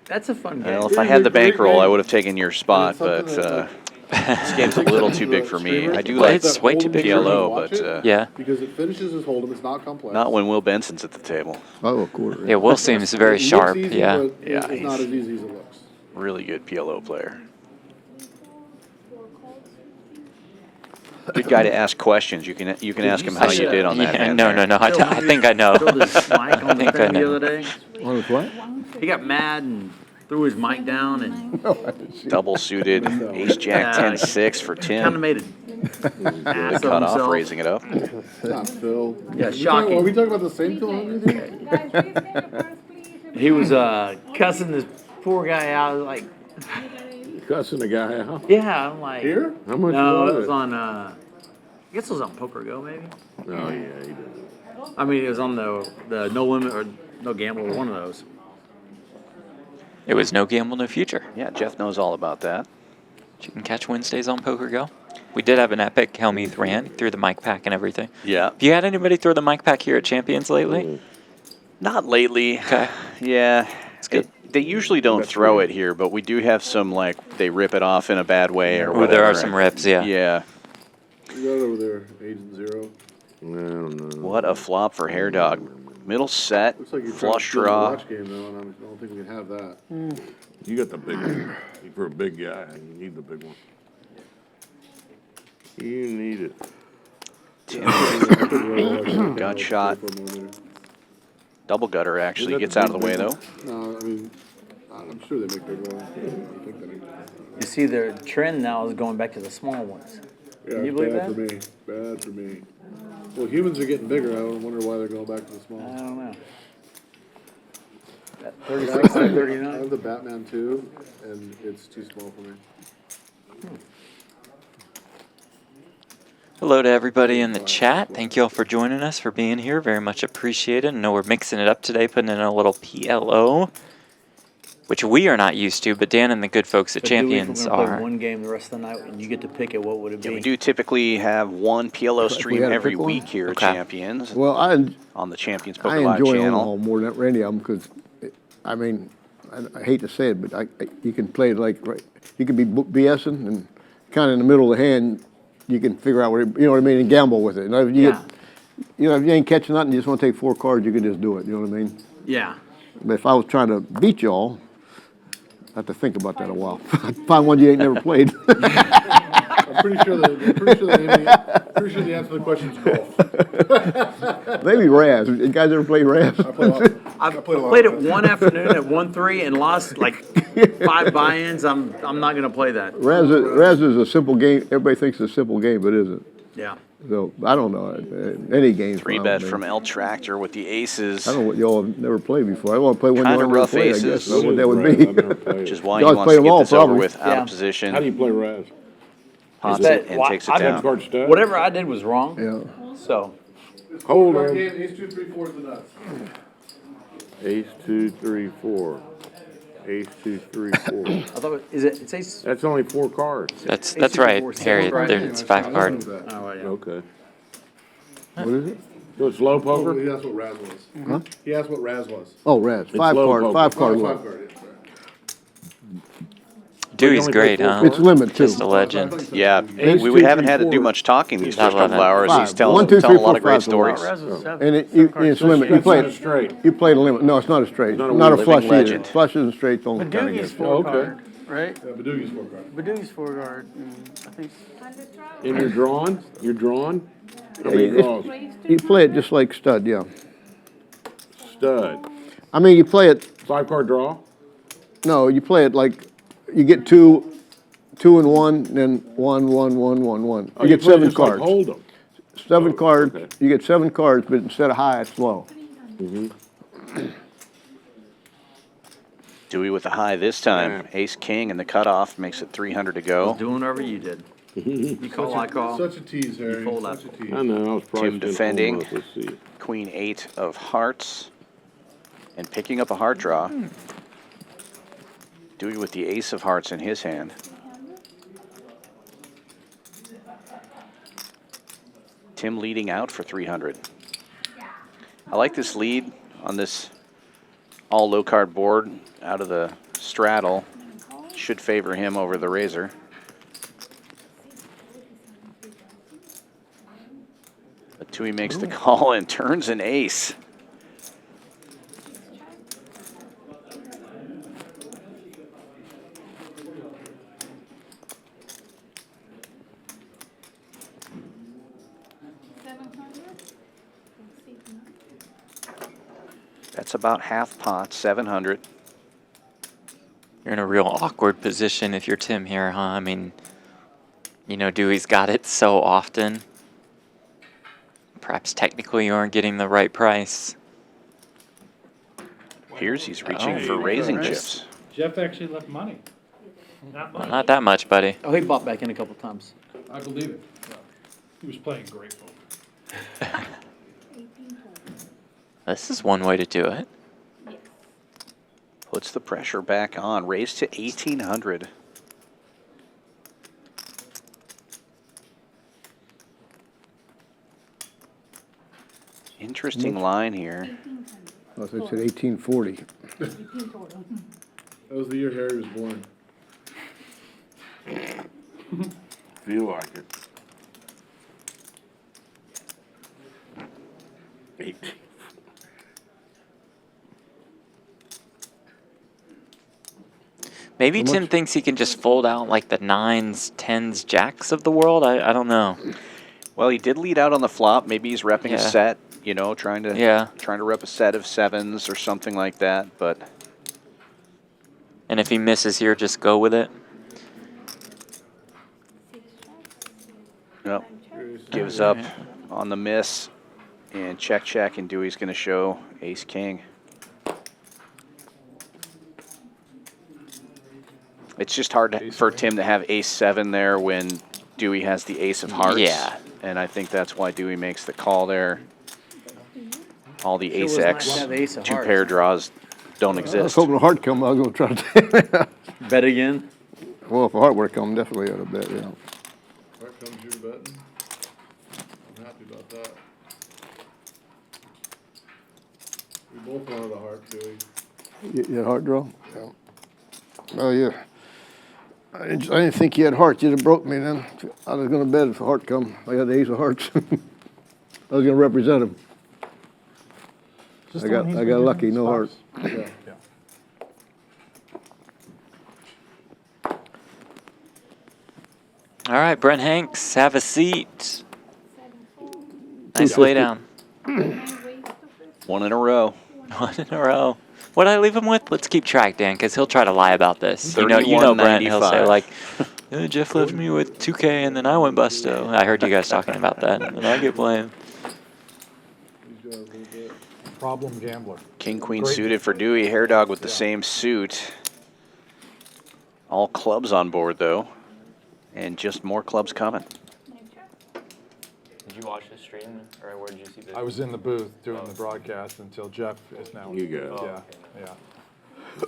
That's a fun game. Well, if I had the bankroll, I would have taken your spot, but this game's a little too big for me. I do Well, like it's way too big for me. PLO, but Yeah. Because it finishes as Hold'em, it's not complex. not when Will Benson's at the table. Oh, a quarter. Yeah, Will seems very It looks sharp. easy, Yeah. but Yeah, It's not he's- as easy as it looks. Really good PLO player. Good guy to ask questions. You can ask him how you did on that Yeah, hand. no, there. no, no. I think I know. Threw his mic on the think I thing the know. other day. On his what? He got mad and threw his mic down and Double suited, ace jack 10-6 for kind of Tim. made an ass Good of cut off, himself. raising it up. Not Phil. Yeah, Are shocking. we talking about the same Phil Hungry thing? Guys, please take your purse, please. He was cussing this poor guy out. Like, Cussing the guy out. yeah, I'm like, Here? How much no, was it was on. I guess it was on Poker Go, maybe. Oh, yeah, he did. I mean, it was on the No Limit or No Gamble, or one of those. It was no gamble, no future. Yeah, Jeff knows all about that. You can catch Wednesdays on Poker Go. We did have an epic Helmuth ran through the mic pack and everything. Yeah. Have you had anybody throw the mic pack here at Champions lately? Not lately. Okay. Yeah. It's good. They usually don't throw it here, but we do have some, like, they rip it off in a bad way or Oh, whatever. there are some rips, yeah. Yeah. You got it over there, 8 and 0. I don't know. What a flop for Hair Dog. Middle set, Looks like you're flush trying to steal the draw. watch game though, and I don't think we can have that. You got the big one. For a big guy, you need the big one. You need it. Gut shot. Double gutter actually gets out of the way though. No, I mean, I'm sure they make big ones. I think they make. You see, their trend now is going back to the small ones. Yeah, Can you believe bad that? for me. Bad for me. Well, humans are getting bigger. I wonder why they're going back to the I small. don't know. That I 36 and have 39. the Batman 2, and it's too small for me. Hello to everybody in the chat. Thank you all for joining us, for being here. Very much appreciated. I know we're mixing it up today, putting in a little PLO, which we are not used to, but Dan and the good folks at But Dewey, if Champions we're gonna play are. one game the rest of the night, and you get to pick it. What would it be? Yeah, we do typically have one PLO stream had to every pick one? week here at Okay. Champions Well, on the Champions I Poker Live enjoy channel. Omaha more than any of them because, I mean, I hate to say it, but you can play it like, you can be BSing and kind of in the middle of the hand, you can figure out what, you know what I mean, and gamble with it. And if you Yeah. get, you know, if you ain't catching nothing, you just want to take 4 cards, you can just do it, you know what I mean? Yeah. But if I was trying to beat y'all, I have to think about that a while. Find one you ain't never played. I'm pretty sure the answer to the question is golf. Maybe Raz. You guys ever played Raz? I've played it one afternoon at 1-3 and lost like 5 buy-ins. I'm not gonna play that. Raz is a simple game. Everybody thinks it's a simple game, but it isn't. Yeah. So I don't know. Any game's Three fine bet with me. from El Tractor with the aces, I don't know what y'all have never played before. I want to play one Kinda y'all never rough played, I aces. guess. That's what that would I've be. never played which it. is why You he guys wants play to them get all, this over probably. with out Yeah. of position. How do you play Raz? Pops That- it and well, takes it I've been- down. Card stud? Whatever I did was wrong. Yeah. So Hold Card on. game, ace 2, 3, 4 is the nuts. Ace, 2, 3, 4. Ace, 2, 3, 4. I thought it's ace. That's only 4 cards. That's Ace right, before Harry. seven, right? It's 5 cards. Oh, right, yeah. Okay. What is it? So it's low Oh, poker? he asked what Raz was. He asked what Raz was. Oh, Raz. Five low card. poker. 5 card Oh, limit. 5 card, yeah, sorry. Dewey's only great, play four huh? cards? It's limit too. Just a legend. Yeah, Ace, we 2, haven't 3, had to do 4. much talking these I first love couple it. hours. He's Five. telling, 1, 2, 3, telling a 4, lot of great 5's a lot. stories. Raz was 7. And it's limit. You That's play not a straight. You played a limit. No, it's not a straight. not a Not a living flush either. legend. Flushes and straights don't kind of Badoogi's get. 4 Okay. card, right? Yeah, Badoogi's 4 card. Badoogi's 4 card. I think And you're drawn? You're drawn? How Yeah, many it's- draws? You play it just like stud, yeah. Stud. I mean, you play it, 5 card draw? no, you play it like, you get two and 1, then 1, 1, 1, 1, 1. Oh, You get play 7 just like cards. Hold 'em. 7 cards, okay. you get 7 cards, but instead of high, it's low. Dewey with the high this time. Yeah. Ace King and the cutoff makes it 300 to go. Doing whatever you did. You call, I call. Such a tease, Harry. fold Such a up. tease. I know, I was probably Tim still defending. holding up. Let's see. Queen 8 of hearts and picking up a heart draw. Dewey with the ace of hearts in his hand. Tim leading out for 300. I like this lead on this all low card board out of the straddle. Should favor him over the razor. But Dewey makes the call and turns an ace. That's about half pot, 700. You're in a real awkward position if you're Tim here, huh? I mean, you know, Dewey's got it so often. Perhaps technically you aren't getting the right price. Appears he's reaching for raising chips. Jeff actually left money. Not Well, much. not that much, buddy. Oh, he bought back in a couple times. I believe it. Yeah. He was playing great poker. This is one way to do it. Puts the pressure back on. Raised to 1,800. Interesting line here. I said 1840. That was the year Harry was born. Feel like it. 18. Maybe Tim thinks he can just fold out like the 9s, 10s, jacks of the world. I don't know. Well, he did lead out on the flop. Maybe he's repping Yeah. a set, you know, trying to Yeah. rep a set of 7s or something like that. But And if he misses here, just go with it. no, gives up on the miss, and check, and Dewey's going to show ace king. It's just hard for Tim to have ace 7 there when Dewey has the ace of hearts. Yeah. And I think that's why Dewey makes the call there. All the ace was nice X, to have ace of 2 hearts. pair draws don't I was exist. hoping a heart come, I was gonna try to. Bet again. Well, if a heart would've come, definitely I'd have bet, yeah. Heart comes, you're betting. I'm happy about that. We both wanted a heart, Dewey. You had heart draw? Yeah. Oh, yeah. I didn't think you had hearts. You'd have broke me then. I was gonna bet if a heart come. I got the ace of hearts. I was gonna represent him. I got lucky, no heart. Yeah. All right, Brent Hanks, have a seat. Nice lay down. 1 in a row. 1 in a row. What did I leave him with? Let's keep track, Dan, because he'll try to lie about this. You know Brent. He'll say 31.95. like, Jeff left me with 2K and then I went busto. I heard you guys talking about that, and I get blamed. He's got a little bit. Problem gambler. King, queen Great. suited for Dewey. Hair dog with the same suit. All clubs on board, though. And just more clubs coming. Did you watch the stream, or where did you see this? I was in the booth doing the broadcast until Jeff is now. You go.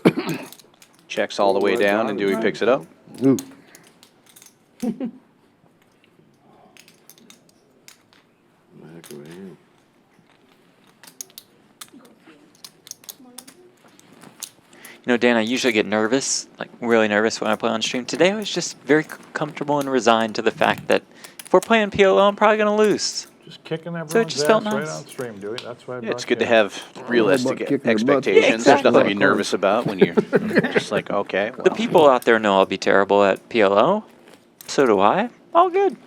Yeah. Checks all the way down, and Dewey picks it up. Ooh. Back over here. You know, Dan, I usually get nervous, like really nervous when I play on stream. Today I was just very comfortable and resigned to the fact that if we're playing PLO, I'm probably going to lose. Just kicking everyone's So it just felt ass right nice. on stream, Dewey. That's why I Yeah, it's brought good to you. have realistic kicking their butts. expectations. Yeah, There's nothing to be exactly. nervous about when you're just like, okay, The well. people out there know I'll be terrible at PLO. So do I. All good.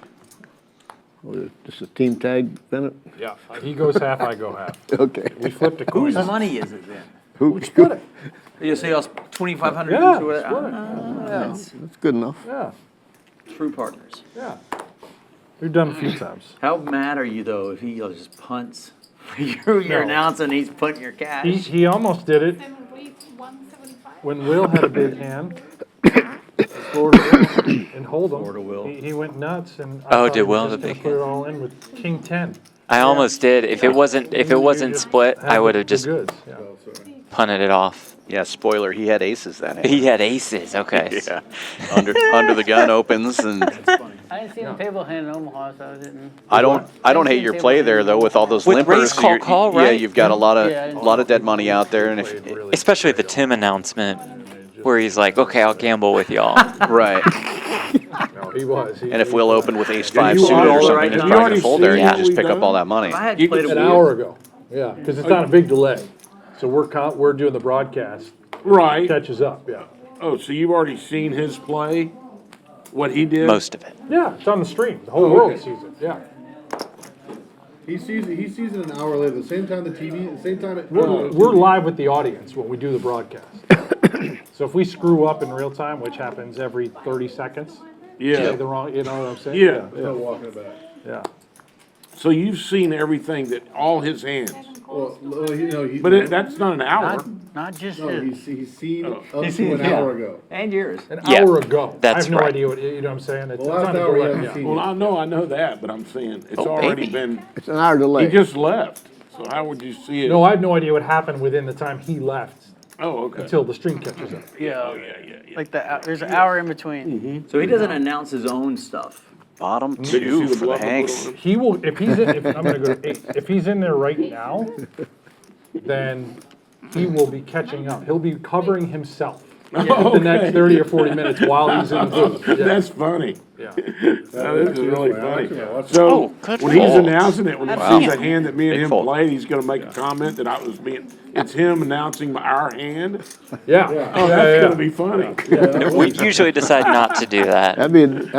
Just a team tag, Bennett? Yeah, he goes half, I go half. Okay. We flipped a coin. Whose money is it then? Who, Split it. You say us 2,500 Yeah, each or whatever? split it. That's that's good enough. Yeah, true partners. yeah. We've done a few times. How mad are you though if he just punts? You're No. announcing he's punting your cash. He almost did it when Will had a big hand. Florida Will and Hold'em. Florida Will. He went nuts and. I Oh, thought did he was Will just have a gonna big put it all in with King 10. I almost did. If it wasn't You just split, I have would have the just goods. Yeah. Oh, sorry. punted it off. Yeah, spoiler, he had aces that hand. He had aces. Okay. Yeah, under the gun opens, and I didn't see the table hand in Omaha, so I didn't. I don't hate your play there though with all those With limpers. raise, So call, you're- call, Yeah, right? you've got a lot Yeah, of dead money out there, and if Especially the Tim announcement where he's like, okay, I'll gamble with y'all. right, No, he was. and if Will opened with ace 5 you suited already- or you something, already it's probably gonna seen fold there, and what you just we've pick up done? all that money. If I had You played an a hour wheel, ago. Yeah, because it's not a big delay. So we're doing the broadcast. Right. Catches up. Yeah. Oh, so you've already seen his play? What he did? Most of it. Yeah, it's on the stream. The whole Oh, world okay. sees it. Yeah. He sees it an hour later, the same time the TV, the same time it. We're live with the audience when we do the broadcast. So if we screw up in real time, which happens every 30 seconds, say Yeah. the wrong, you know what I'm saying? Yeah. No walking it back. Yeah. So you've seen everything that all his hands. Well, But that's not an hour. Not just No, his. he's seen up He's to seen- an yeah. hour ago. And yours. An Yeah, hour ago. that's I have no right. idea what, you know what I'm saying? It's The last not a hour he delay, hasn't yeah. seen Well, you. I know that, but I'm saying it's Oh, already baby. been, It's an hour he delay. just left. So how would you see it? No, I have no idea what happened within the time he left Oh, okay. until the stream catches up. Yeah. Like there's an hour in between. So he doesn't announce his own stuff. Bottom Did you see two the for the bluff I put Hanks. on him? He will, if he's in, if, I'm gonna go to 8. If he's in there right now, then he will be catching up. He'll be covering himself the next 30 or 40 minutes while he's in the booth. Yeah. That's funny. Yeah. Now, this is really funny. Oh, So, good when he's fold. announcing it, when he Wow. sees a hand that me and Big him fold. played, he's gonna make a comment that I was being, it's him announcing our hand. Yeah. Oh, that's gonna be funny. We usually decide not to do that. That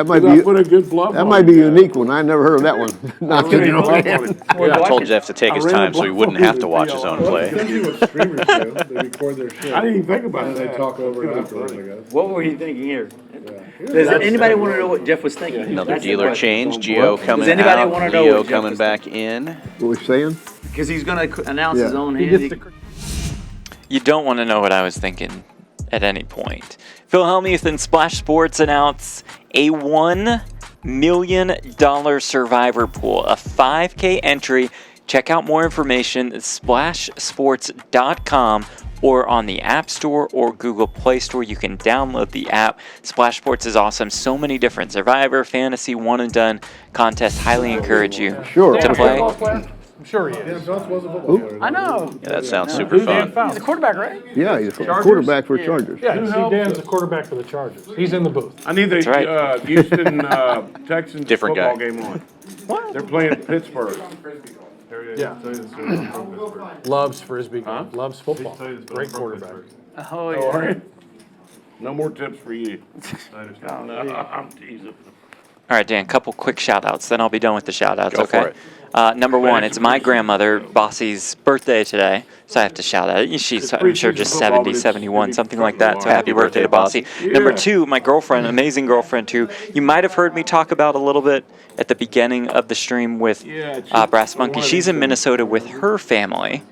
might Did I be, put a good bluff that on might him? be a unique one. I never heard of that one. Not I that ran you a know. bluff on him. I told Jeff to take his I ran a time so he bluff wouldn't on have him to to watch be his all own right. play. Essentially what streamers do, they record their shit. I didn't even think about And that. then they talk over it That's afterwards, funny. I guess. What were you thinking here? Yeah. Does anybody want to know what Jeff was thinking? Another That's the dealer question. change. Gio coming anybody out. wanna know Leo what Jeff coming was back in. What we saying? Because he's going to announce his Yeah. own He hand. gets the, You don't want to know what I was thinking at any point. Phil Hellmuth and Splash Sports announce a $1 million survivor pool, a 5K entry. Check out more information at splashsports.com or on the App Store or Google Play Store. You can download the app. Splash Sports is awesome. So many different Survivor, Fantasy, One and Done contests. Highly encourage you Sure. to play. football player? I'm sure he Dan is. Johnson was a football player. I know. Yeah, that sounds super fun. He's a quarterback, right? Yeah, he's a quarterback for Chargers. Yeah, see, Dan's a quarterback for the Chargers. He's in the booth. I need the right. Houston Texans Different football guy. game on. They're playing Pittsburgh. Yeah. Loves frisbee golf. Loves football. Great quarterback. Oh, All yeah. right. No more tips for you. No, I'm teasing. All right, Dan, couple quick shout-outs, then I'll be done with the shout-outs, Go okay? for it. Number one, it's my grandmother, Bossy's birthday today, so I have to shout out. She's, I'm sure, just 70, 71, something like that, so happy birthday to Bossy. Number two, my girlfriend, amazing girlfriend, who you might have heard me talk about a little bit at the beginning of the stream with Brass Monkey. She's in Minnesota with her family.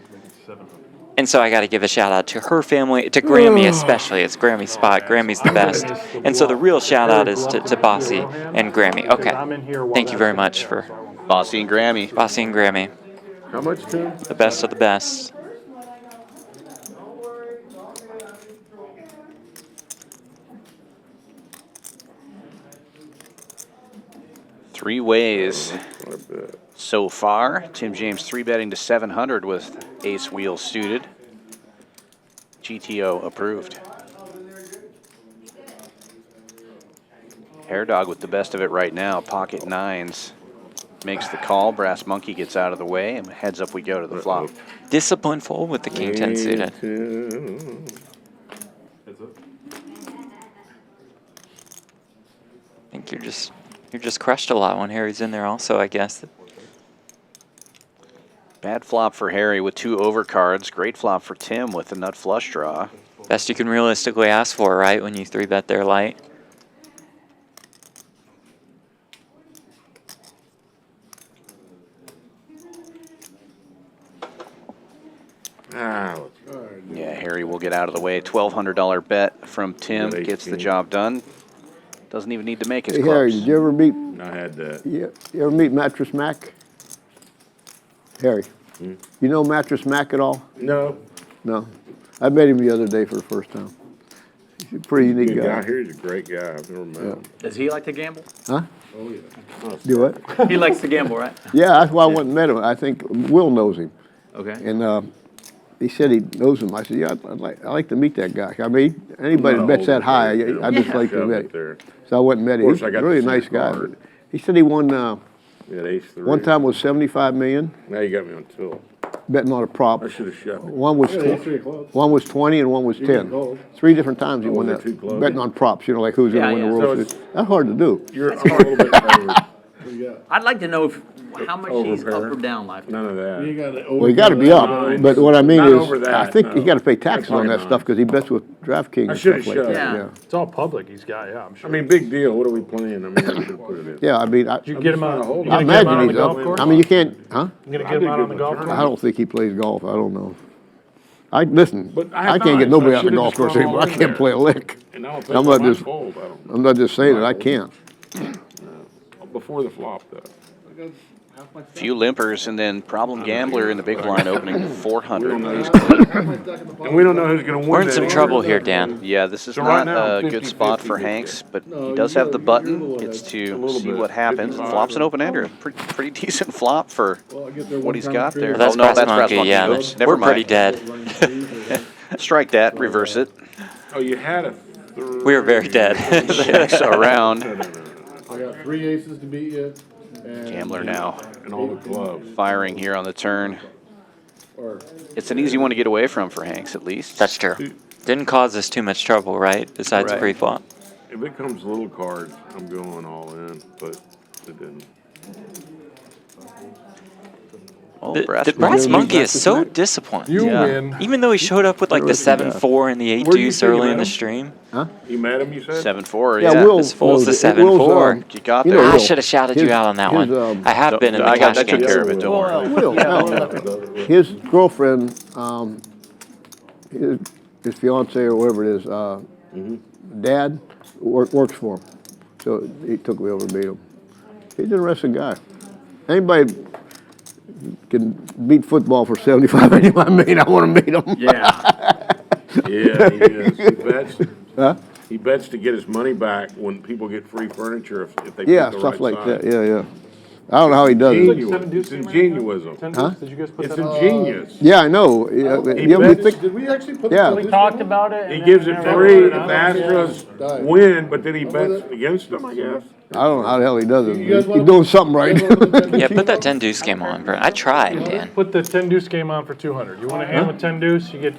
And so I got to give a shout out to her family, to Grammy especially. It's Grammy's spot. Grammy's the best. And so the real shout out is to Bossy and Grammy. Okay. Thank you very much for Bossy and Grammy. Bossy and Grammy. How much, Tim? The best of the best. Three ways so far. Tim James 3-betting to 700 with ace wheel suited. GTO approved. Hair Dog with the best of it right now. Pocket nines makes the call. Brass Monkey gets out of the way, and heads up we go to the flop. Discipline fold with the King 10 suited. I think you're just crushed a lot when Harry's in there also, I guess. Bad flop for Harry with two overcards. Great flop for Tim with a nut flush draw. Best you can realistically ask for, right, when you 3-bet there light. Yeah, Harry will get out of the way. $1,200 bet from Tim gets the job done. Doesn't even need to make his Hey, Harry, clubs. did you ever meet, I had that. you ever meet Mattress Mac? Harry, you know Mattress Mac at all? No. No. I met him the other day for the first time. He's a pretty unique Good guy guy. here. He's a great guy. I've never met him. Does he like to gamble? Huh? Oh, yeah. Do what? He likes to gamble, right? Yeah, that's why I went and met him. I think Will knows him. Okay. And he said he knows him. I said, yeah, I'd like to meet that guy. I mean, anybody that bets that high, I just like to Shove meet it him. there. So I went and met him. Of He's course, I a got really to see nice his guy. card. He said he won, We had ace three. one time was 75 million, Now you got me on tilt. betting on a prop. I should have shoved it. One was Yeah, tw- three clubs. one was 20 and one was You can 10. call. 3 different times he Oh, won was that, it too close? betting on props, you know, like who's Yeah, gonna win the yeah. World So Series. it's- That's hard to do. You're a little bit favored. What do you got? I'd like to know how much he's up Overpair. or down life. None of that. You got Well, you gotta be up, Nine. but what I mean Not is, over that, I think no. you gotta pay taxes on that Probably stuff, because he bets with DraftKings I and should've stuff like shoved. that, Yeah. yeah. It's all public, he's got, yeah, I'm I sure. mean, big deal. What are we playing? I mean, I should have put it in. Yeah, I mean, Did you get him trying out, to hold you him. I gonna get him out on imagine the he's golf up. course? I mean, you can't, huh? You gonna I get him did out give on the him a golf turn. course? I don't think he plays golf, I don't know. Listen, But I have I can't get knives. nobody I out the should've golf just course gone anymore. all I in can't there. play a lick. And I'll take I'm my not just, fold. I don't. I'm not just saying it, I can't. Before the flop, though. Few limpers, and then problem gambler in the big blind opening 400. And we don't know who's going to win. We're in that some either. trouble here, Dan. Yeah, this is So right not now, a good 50-50 spot for this Hanks, game. but No, he does you have the gotta- button. you're the Gets one to little see bit. what happens. 55 Flops an or- open-ender. Pretty decent flop for Well, I get there what one he's time got period. there. That's Oh, no, Brass that's Brass Monkey, Monkey. yeah. Oops, never We're pretty mind. dead. Strike that, reverse it. Oh, you had a third. We were very dead. Checks around. I got 3 aces to beat you. And Gambler now And all the clubs. firing here on the turn. Or It's an easy one to get away from for Hanks, at least. That's true. Didn't cause us too much trouble, right? Besides Right. pre-flop. If it comes little cards, I'm going all in, but it didn't. Oh, The Brass Brass Monkey. Monkey is so disciplined. You Yeah. win. Even though he showed up with like the 7-4 and the 8 Where you deuce see him, early in Adam? the stream. You met him, you said? 7-4, Yeah, yeah. Will. This fool's the knows it. 7-4. Will's, You got you there. know, I Will. should have shouted you His- out on that his, one. I have been in the I cash took games. care of it, don't worry. Will, his girlfriend, his fiance or whatever it is, dad works for him. So he took me over to meet him. He's an interesting guy. Anybody can beat football for 75, 85 million, I want to meet him. Yeah. Yeah, he is. He bets. Huh? He bets to get his money back when people get free furniture if they Yeah, pick the stuff right like side. that, yeah. I don't know how he does it. It's ingenuism. Huh? Did you guys put It's that on? ingenious. Yeah, I know. Yeah, He you know, we bets- think, did we actually put Yeah. the We talked about it. He and gives then it we never free put if it the on. Astros win, but then he bets against them, I guess. I don't know how the hell he does it. You guys He's wanna- doing something right. Yeah, put that 10 deuce game on, Brent. I tried, Dan. Put the 10 deuce game on for 200. You want a hand with 10 deuce, you get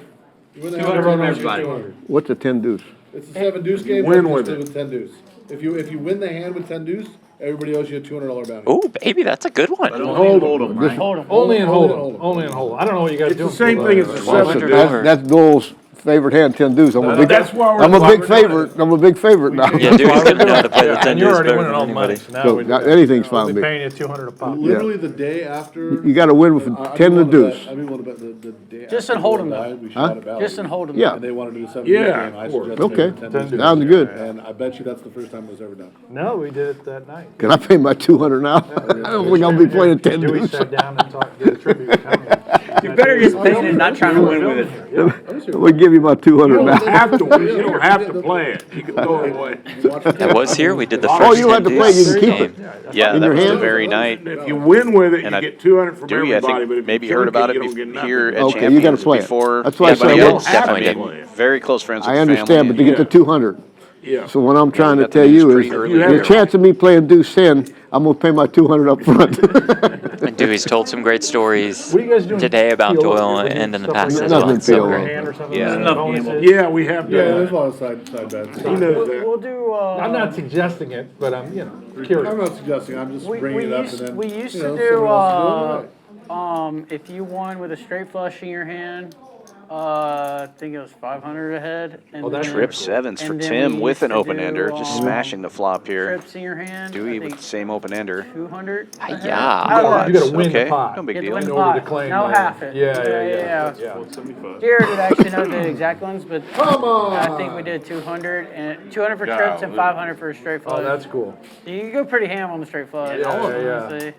Win the 200 hand, on everybody. 200. What's a 10 deuce? It's a 7 deuce game. Win but with it's it. with 10 deuce. If you win the hand with 10 deuce, everybody owes you a $200 bounty. Oh, baby, that's a good one. Hold them, right? Hold 'em. Only in Only in Hold'em. Hold'em. Only in Hold'em. I don't know what you guys It's do. the same thing as the Well, seven. $100. dude. That's Dole's favorite hand, 10 deuce. I'm a big, That's why we're- I'm a why big we're doing favorite. I'm a big favorite now. Yeah, dude, he's gonna know how to play the Yeah, 10 and you're deuce already better winning than all the money. anybody. So now So we now anything's I'll fine be with me. paying you 200 a pop. Literally the day after. You gotta win with I 10 to wanted deuce. bet- I mean, the day Just after in Hold'em, Will though. died, we Huh? shot about. Just in Hold'em. Yeah. And they wanted to do a 7 Yeah, deuce game. I of course. suggested Okay. maybe 10 deuce. Sounds good. And I bet you that's the first time it was ever done. No, we did it that night. Can I pay my 200 now? I don't think I'll be playing a 10 Dewey deuce. sat down and talked, did a tribute to Tommy. You better just pay it and not trying to win with it. I'm gonna give you my 200 You now. don't have to win. You don't have to play it. You can throw it away. That was here. We did the Oh, first you don't 10 have to play, you deuce can keep game. Yeah, In that your was the hand? very night. If you win with it, And you I- get 200 from Dewey, I everybody, but think if maybe you heard chunk about you it don't get nothing. here at Okay, you Champions gotta play it. before That's why I anybody said, else. well, definitely Definitely did. very close friends with I the understand, family. but to get to 200. Yeah. So what I'm trying to got the tell news you is, pretty early the here. chance of me playing deuce 10, I'm gonna pay my 200 up front. And Dewey's told some great stories What are you guys doing? today about PLO? Doyle You're doing and in the stuff past like as that? well. Nothing It's so PLO. great. Hand or something? Yeah. Like Enough bonuses? gamble. Yeah, we have Yeah, done there's a that. lot of side bets. He knows that. We'll do, I'm not suggesting it, but I'm, curious. I'm not suggesting, I'm just we bringing it up and used, then. we used you to know, do, someone else is doing it. if you won with a straight flush in your hand, I think it was 500 ahead. And Oh, that's then Trip sevens for and then Tim we with an used to open ender, do, just smashing the flop here. trips in your hand. Dewey I with think the same open ender. 200. Yeah. You gotta win Okay, the pot. no big You deal. have to In win the order to pot. claim No, the- half it. Yeah. Jared would actually know the exact ones, but Come on! I think we did 200 and 200 for trips and 500 for a straight flush. Oh, that's cool. You go pretty ham on the straight flush. Yeah. honestly.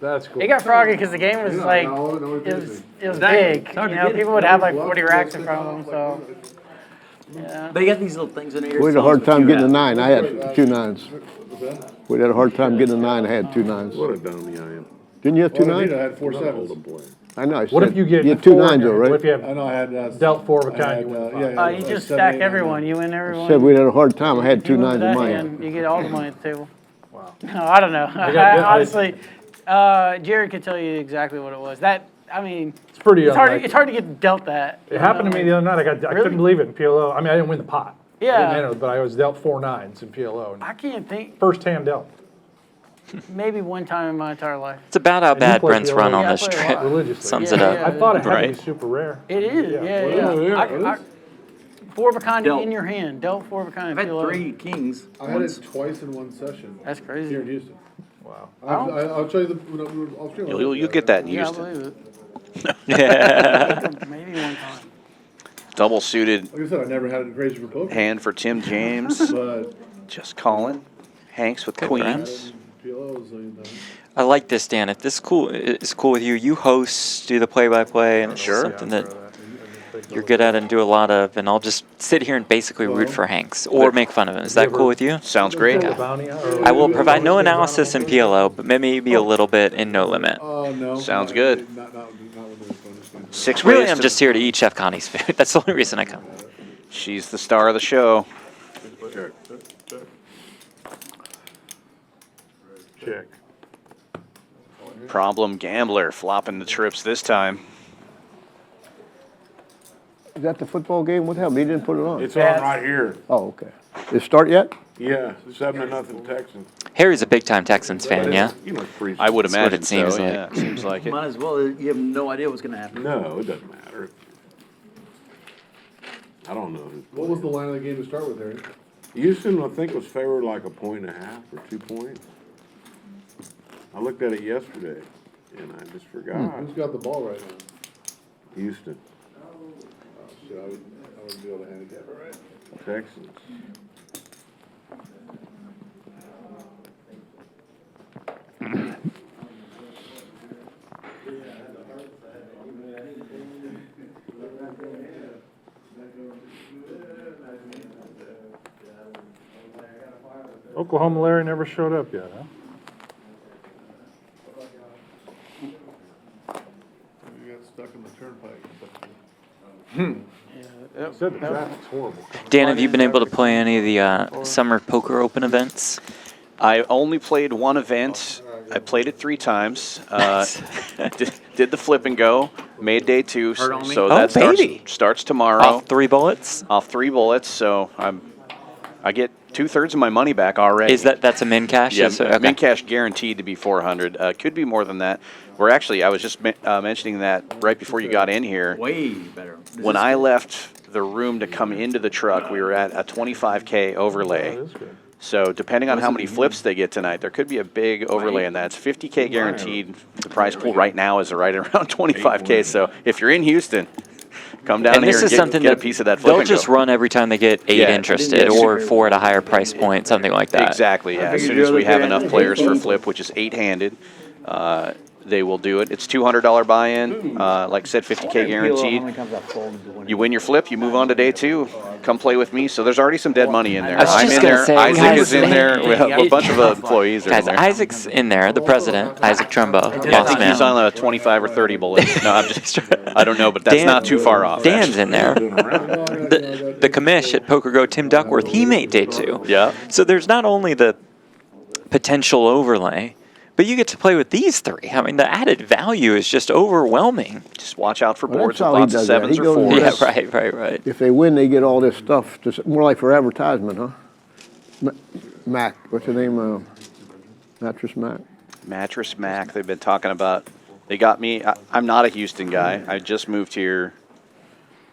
That's cool. It got froggy because the game was like No, no, it was It's big. hard You to know, get it. people would have like 40 racks in front of them. So yeah. They got these little things in here. We had a hard time getting a nine. 9. I had 2 9s. We had a hard time getting a 9. I had 2 9s. What a dummy I am. Didn't you have 2 Well, I 9s? had 4 sevens. I know. I What said- if you get had 2 four 9s in though, there? What right? if you have I know I had. dealt 4 of a I kind, had, you win yeah, 5? yeah, You like just 7, stack 8, everyone. 9. You win everyone. Said we had a hard time. I had You 2 win 9s that in mine. hand, you get all the money at the table. Wow. No, I don't know. got- Honestly, Jared could tell you exactly what it was. I mean, It's pretty it's hard. unlikely. It's hard to get dealt that. It happened to me the other night. I Really? couldn't believe it in PLO. I mean, I didn't win the pot. I Yeah. didn't enter, but I was dealt 4 9s in PLO. And I can't think. first hand dealt. Maybe one time in my entire life. It's about how And you bad play Brent's PLO? run on Yeah, I this play a trip. lot. Religiously. Sums Yeah, it up. yeah. I thought it had to Right. be super rare. It is. Yeah. Yeah, Well, yeah. yeah, 4 of a kind Dealt. in your hand. Dealt 4 of a kind. I've had PLO. 3 kings. I had it twice in one session That's crazy. here in Houston. Wow. I'll show you the. I'll stream it. You'll get that in Yeah, I Houston. believe it. Yeah. Maybe one time. Double suited Like I said, I never had it crazy for poker. hand for Tim James. But Just calling. Hanks with queens. PLOs, you know. I like this, Dan. If this is cool with you, you host, do the play-by-play, and it's Sure. something that you're good at and do a lot of, and I'll just sit here and basically root for Hanks or make fun of him. Is that cool with you? Sounds great. I will provide no analysis in PLO, but maybe a little bit in No Limit. No. Sounds good. Not with those bonus games. 6 Really, ways I'm to- just here to eat Chef Connie's food. That's the only reason I come. She's the star of the show. Check. Problem gambler flopping the trips this time. Is that the football game? What happened? He didn't put it on. It's on right here. Oh, okay. Did it start yet? Yeah, 7-0 Texans. Harry's a big-time Texans fan, yeah? You know, freezing. I would That's what imagine it seems so. like. Yeah, seems like it. Might as well. You have no idea what's going to happen. No, it doesn't matter. I don't know. What was the line of the game to start with, Harry? Houston, I think, was favored like 1.5 or 2 points. I looked at it yesterday, and I just forgot. Who's got the ball right now? Houston, Shit, I wouldn't be able to handicap it, right? Texans. Oklahoma Larry never showed up yet, huh? You got stuck in the turnpike. Said the traffic's horrible. Dan, have you been able to play any of the Summer Poker Open events? I only played one event. I played it 3 times. Did the flip and go. Made day 2. Hurt on me? So Oh, that baby. starts tomorrow. Off 3 bullets? Off 3 bullets. So I get 2/3 of my money back already. That's a min cash? Yeah, Okay. min cash guaranteed to be 400. Could be more than that. We're actually, I was just mentioning that right before you got in here. Way better. When I left the room to come into the truck, we were at a 25K overlay. That is good. So depending on how many flips they get tonight, there could be a big overlay in that. It's 50K guaranteed. The prize pool right now is right around 25K. So if you're in Houston, come down And here this and is something get a that piece of that flip they'll and just go. run every time they get 8 Yeah. interested Yes. or 4 at a higher price point, something like that. Exactly, yeah. As soon as we have enough players for flip, which is 8-handed, they will do it. It's $200 buy-in. Like I said, 50K guaranteed. You win your flip, you move on to day 2. Come play with me. So there's already some dead money in there. I was I'm just in gonna there. say, Isaac guys, is in there. We have a bunch of employees are in Guys, there. Isaac's in there, the president, Isaac Trumbo. Yeah, I think he's on a 25 or 30 bullet. No, I'm just, I don't know, but that's not too far off. Dan's in there. The commish at Poker Go, Tim Duckworth, he made day 2. Yeah. So there's not only the potential overlay, but you get to play with these 3. I mean, the added value is just overwhelming. Just watch out for Well, boards that's with how he lots of does that. 7s He or goes 4s. Yes. Yeah, right. If they win, they get all this stuff, just more like for advertisement, huh? Mac, what's the name, Mattress Mac? Mattress Mac, they've been talking about. They got me. I'm not a Houston guy. I just moved here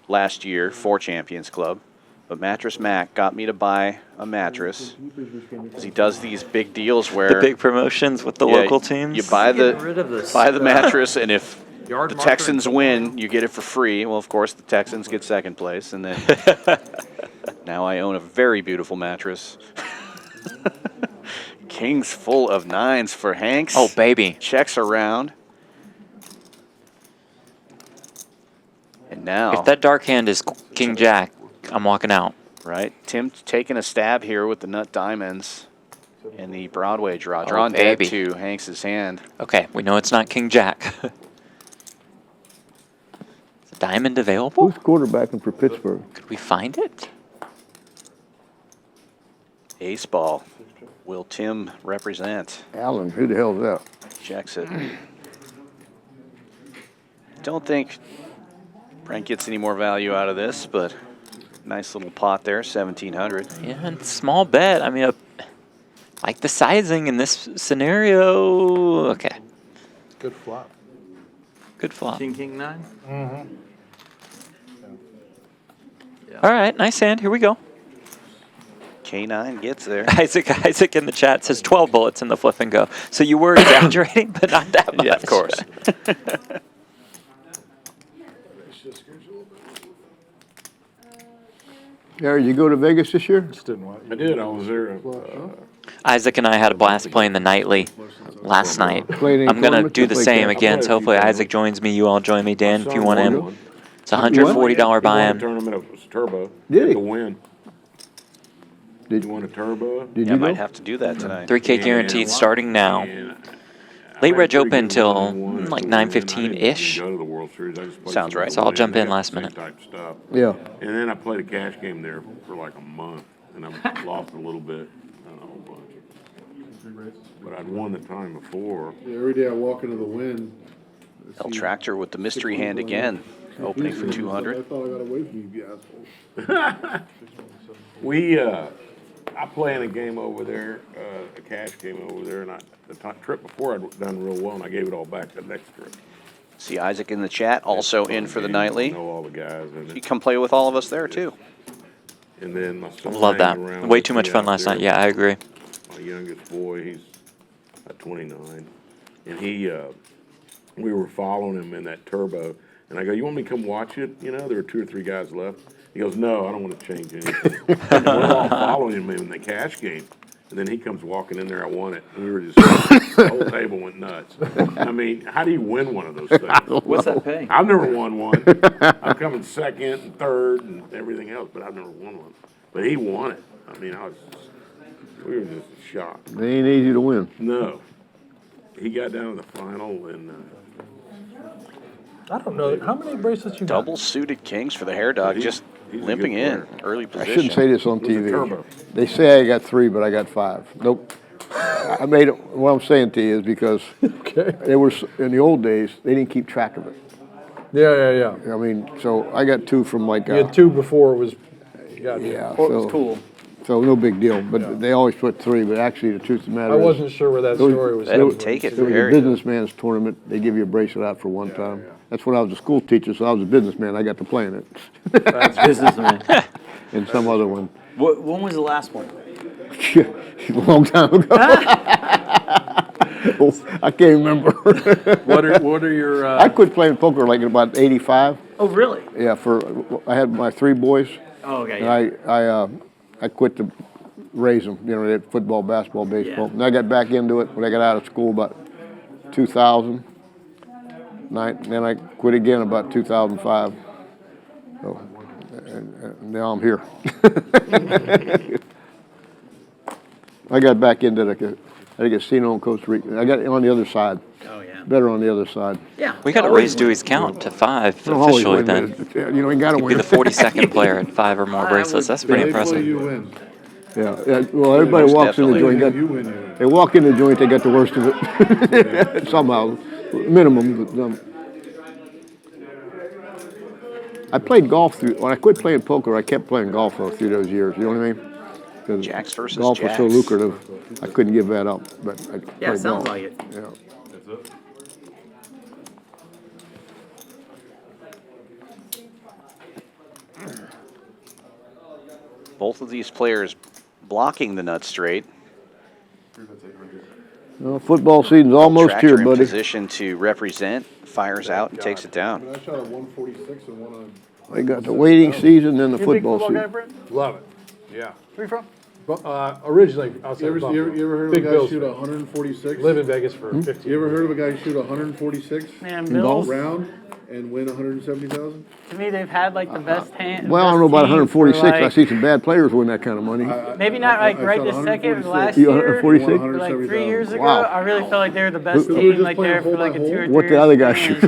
last year for Champions Club. But Mattress Mac got me to buy a mattress because he does these big deals where The big promotions with the local teams. You buy Get rid of this, the mattress, and if yard the marker Texans and- win, you get it for free. Well, of course, the Texans get second place, and then now I own a very beautiful mattress. Kings full of 9s for Hanks. Oh, baby. Checks around. And now, If that dark hand is King Jack, I'm walking out. right, Tim taking a stab here with the nut diamonds in the Broadway draw. Oh, Drawn dead baby. to Hanks's hand. Okay, we know it's not King Jack. Is a diamond available? Who's quarterbacking for Pittsburgh? Could we find it? Ace ball. Will Tim represent? Allen, who the hell is that? Checks it. Don't think Brent gets any more value out of this, but nice little pot there, 1,700. Yeah, and small bet. I mean, like the sizing in this scenario. Okay, Good flop. good flop. King 9? Mm-hmm. All right, nice hand. Here we go. K9 gets there. Isaac in the chat says 12 bullets in the flip and go. So you were exaggerating, but not that much. Yeah, of course. Harry, you go to Vegas this year? Just didn't want. I did, I was there. Isaac and I had a blast playing the nightly last night. Played any I'm gonna tournaments? do the Played same cash? again. So hopefully Isaac joins me. You all join me, Dan, if you want in. It's $140 He won a buy-in. tournament, it was turbo. Did he? To win. Did You won a turbo? Did Yeah, you might go? have to do that tonight. 3K guaranteed starting now. And Late I Reg had a pretty Open good till run. I won it like to win. I didn't 9:15-ish. even go to the World Series. I just played Sounds some right. So I'll win. jump in Got last the same minute. type stuff. Yeah. And then I played a cash game there for like a month, and I lost a little bit, not a whole bunch. But I'd won the time before. Yeah, every day I walk into the wind. I El see Tractor with the mystery hand again, opening for pieces. I 200. thought I got away from you, assholes. I play in a game over there, a cash game over there, and the trip before I'd done real well, and I gave it all back the next trip. See Isaac in the chat, also in for the Game, nightly. Know all the guys in You it. come play with all of us there too. And then my son Love that. hangs around Way with too me much fun out last there. night. Yeah, I agree. My youngest boy, he's 29, and we were following him in that turbo, and I go, "You want me to come watch it?" You know, there were 2 or 3 guys left. He goes, "No, I don't want to change anything." And we're all following him in the cash game, and then he comes walking in there. I won it, and we were just the whole table went nuts. I mean, how do you win one of those things? What's that pay? I've never won one. I'm coming second and third and everything else, but I've never won one. But he won it. I mean, we were just shocked. They ain't easy to win. No. He got down to the final, and I don't know. How many bracelets you got? Double suited kings for the hair dog, just he's a limping good in, player. early I position. shouldn't say this on It was a TV. turbo. They say I got 3, but I got 5. Nope. I made it, what I'm saying to you is because Okay. they were, in the old days, they didn't keep track of it. Yeah. I mean, so I got 2 from like, You had 2 before it was. Gotcha. yeah, Well, it was so, cool. so no big deal, but they always put 3, but actually the truth of the matter I is. wasn't sure where that Those- story was. Let him headed. take it There for was a Harry. businessman's tournament, they give you a bracelet out for one time. That's when I was a school teacher, so I was a businessman, I got to play in it. That's businessman. And some other one. When was the last one? A long time ago. Oh, I can't remember. What are your? I quit playing poker like in about 85. Oh, really? Yeah, I had my 3 boys, Oh, okay. and Yeah. I quit to raise them. You know, they had football, basketball, baseball. Yeah. And I got back into it when I got out of school about 2000. And then I quit again about 2005. So, and now I'm here. I got back into the casino in Costa Rica. I got on the other side. Oh, yeah. Better on the other side. Yeah. We got to raise Dewey's count to 5 Don't always officially win, then. but, you know, you got to He'd be win. the 42nd player at 5 or more bracelets. That's pretty They play, impressive. you win. Yeah. Well, everybody Most walks in the definitely. joint. You win, you win. They walk in the joint, they got the worst of it. Somehow, minimum. But, I played golf when I quit playing poker. I kept playing golf through those years. You know what I mean? 'Cause Jacks versus golf was so Jacks. lucrative. I couldn't give that up. But I Yeah, played sounds golf. like it. Yeah. Both of these players blocking the nut straight. Well, football season's almost Tractor here, in buddy. position to represent, fires out and takes it down. I shot a 146 and one on. They got the waiting season and the You a big football football guy, season. Brent? Love it. Yeah. Where you from? But, originally outside You of ever, you Buffalo. ever heard of Big a guy Bills shoot fan. 146? Live in Vegas for 15 You ever years. heard of a guy shoot 146 Man, golf? Bills. round and win 170,000? To me, they've had like the best hand. Well, I don't know about best team for, 146. I like, see some bad players win that kind of money. Maybe not like I right shot this second, 146. but last You year, 146? but, like 3 years ago, Wow. I really felt like they were the best Who was team just like playing there for hole like by a 2 or 3 hole? What the other guy shoot?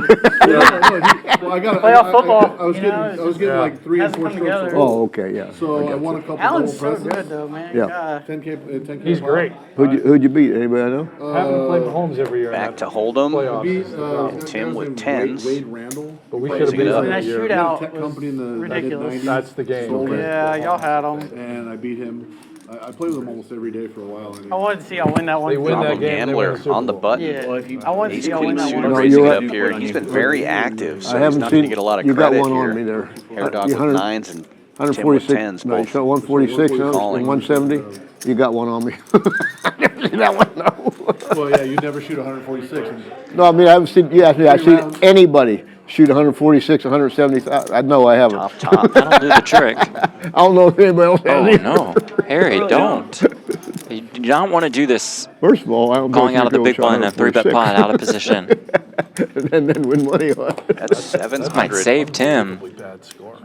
Well, I got Playoff football, I was you getting, know, I it's was getting just- like 3 or hasn't 4 come strokes. together. a hole. Oh, okay, yeah. So I won a couple Allen's of so presses. good though, man. Yeah. God. 10K. He's great. Who'd you beat? Anybody I know? Having to play Mahomes every year. in Back that to Hold'em. playoffs Beat, is the problem. Tim with Wade 10s. Randall. But we Plays should have it beat up. him And that that year. shootout Tech was company in the ridiculous. mid-90s. That's the game. Sold it. Yeah, y'all had them. And I beat him. I played with him almost every day for a while. And I wanted to see y'all win that one. They win that Problem game, they win Gambler the Super on the Bowl. button. Yeah. Well, if you- I wanted to Ace see y'all win Queen that suited one. No, raising you're it up. up here. He's been very active, so I he's haven't not going to seen- get a lot of you got credit one on here. me there. Hair Dog You with 100 9s and Tim with 146. 10s. No, you Both shot 146 and calling. 170. You got one on me. That one, no. Well, yeah, you never shoot 146. No, I mean, I haven't seen, I've seen anybody shoot 146, 170. No, I haven't. Top. That'll do the trick. I don't know if anybody else has Oh, either. no. Harry, don't. You do not want to do this. First of all, I don't know Calling if out of the you big go blind, a 3-bet 146. pot, out of position. and then win money on it. That's 700. Might save Tim. Bad score.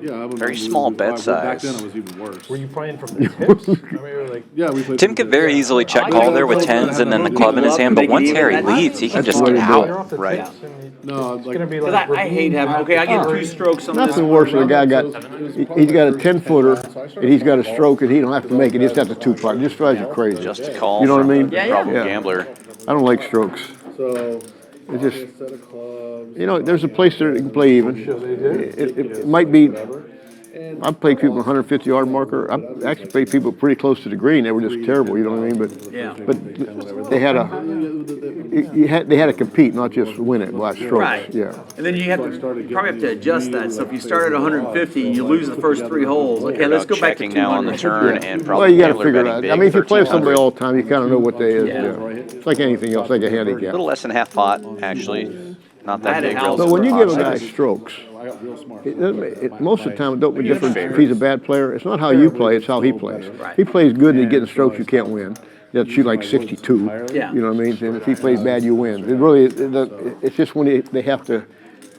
Yeah, I would- Very small bet Back size. then, it was even worse. Were you playing from the tips? I mean, we were like, Yeah, we played. Tim could very easily check call there with 10s and then the club in his hand, but once Harry leads, he can just get you're out. off the Right. tips and No, it's like gonna be Because like. I hate having, okay, I get 2 strokes on this. Nothing worse than a guy he's got a 10-footer, and he's got a stroke, and he don't have to make it. He just has to two-putt. It just drives you crazy. Just a call. You know what I from mean? the Yeah, Problem yeah. gambler. I don't like strokes. So, It just, set of clubs. you know, there's a place there that can play even. It might be, I've played people 150-yard marker. I've actually played people pretty close to the green. They were just terrible, you know what I mean? But they had they had to compete, not just win it by strokes. Right. Yeah. And then you have to, you probably have to adjust that. So if you start at 150 and you lose the first 3 holes, okay, let's go back to Checking now on the 200. turn and Well, Problem you got to gambler figure it betting out. I big, mean, if you play with 1300. somebody all the time, you kind of know what they is. Yeah. Yeah. It's like anything else, like a A handicap. little less than half pot, actually. Not I that had a big. house But relative when to you pot give a guy size. strokes, I got real smart. most of the time it don't make a difference if he's a bad player. It's not how you play, it's how he plays. If he plays good and he's getting strokes, you can't win. You have to shoot like 62. Yeah. You know what I mean? And if he plays bad, you win. It really, it's just when they have to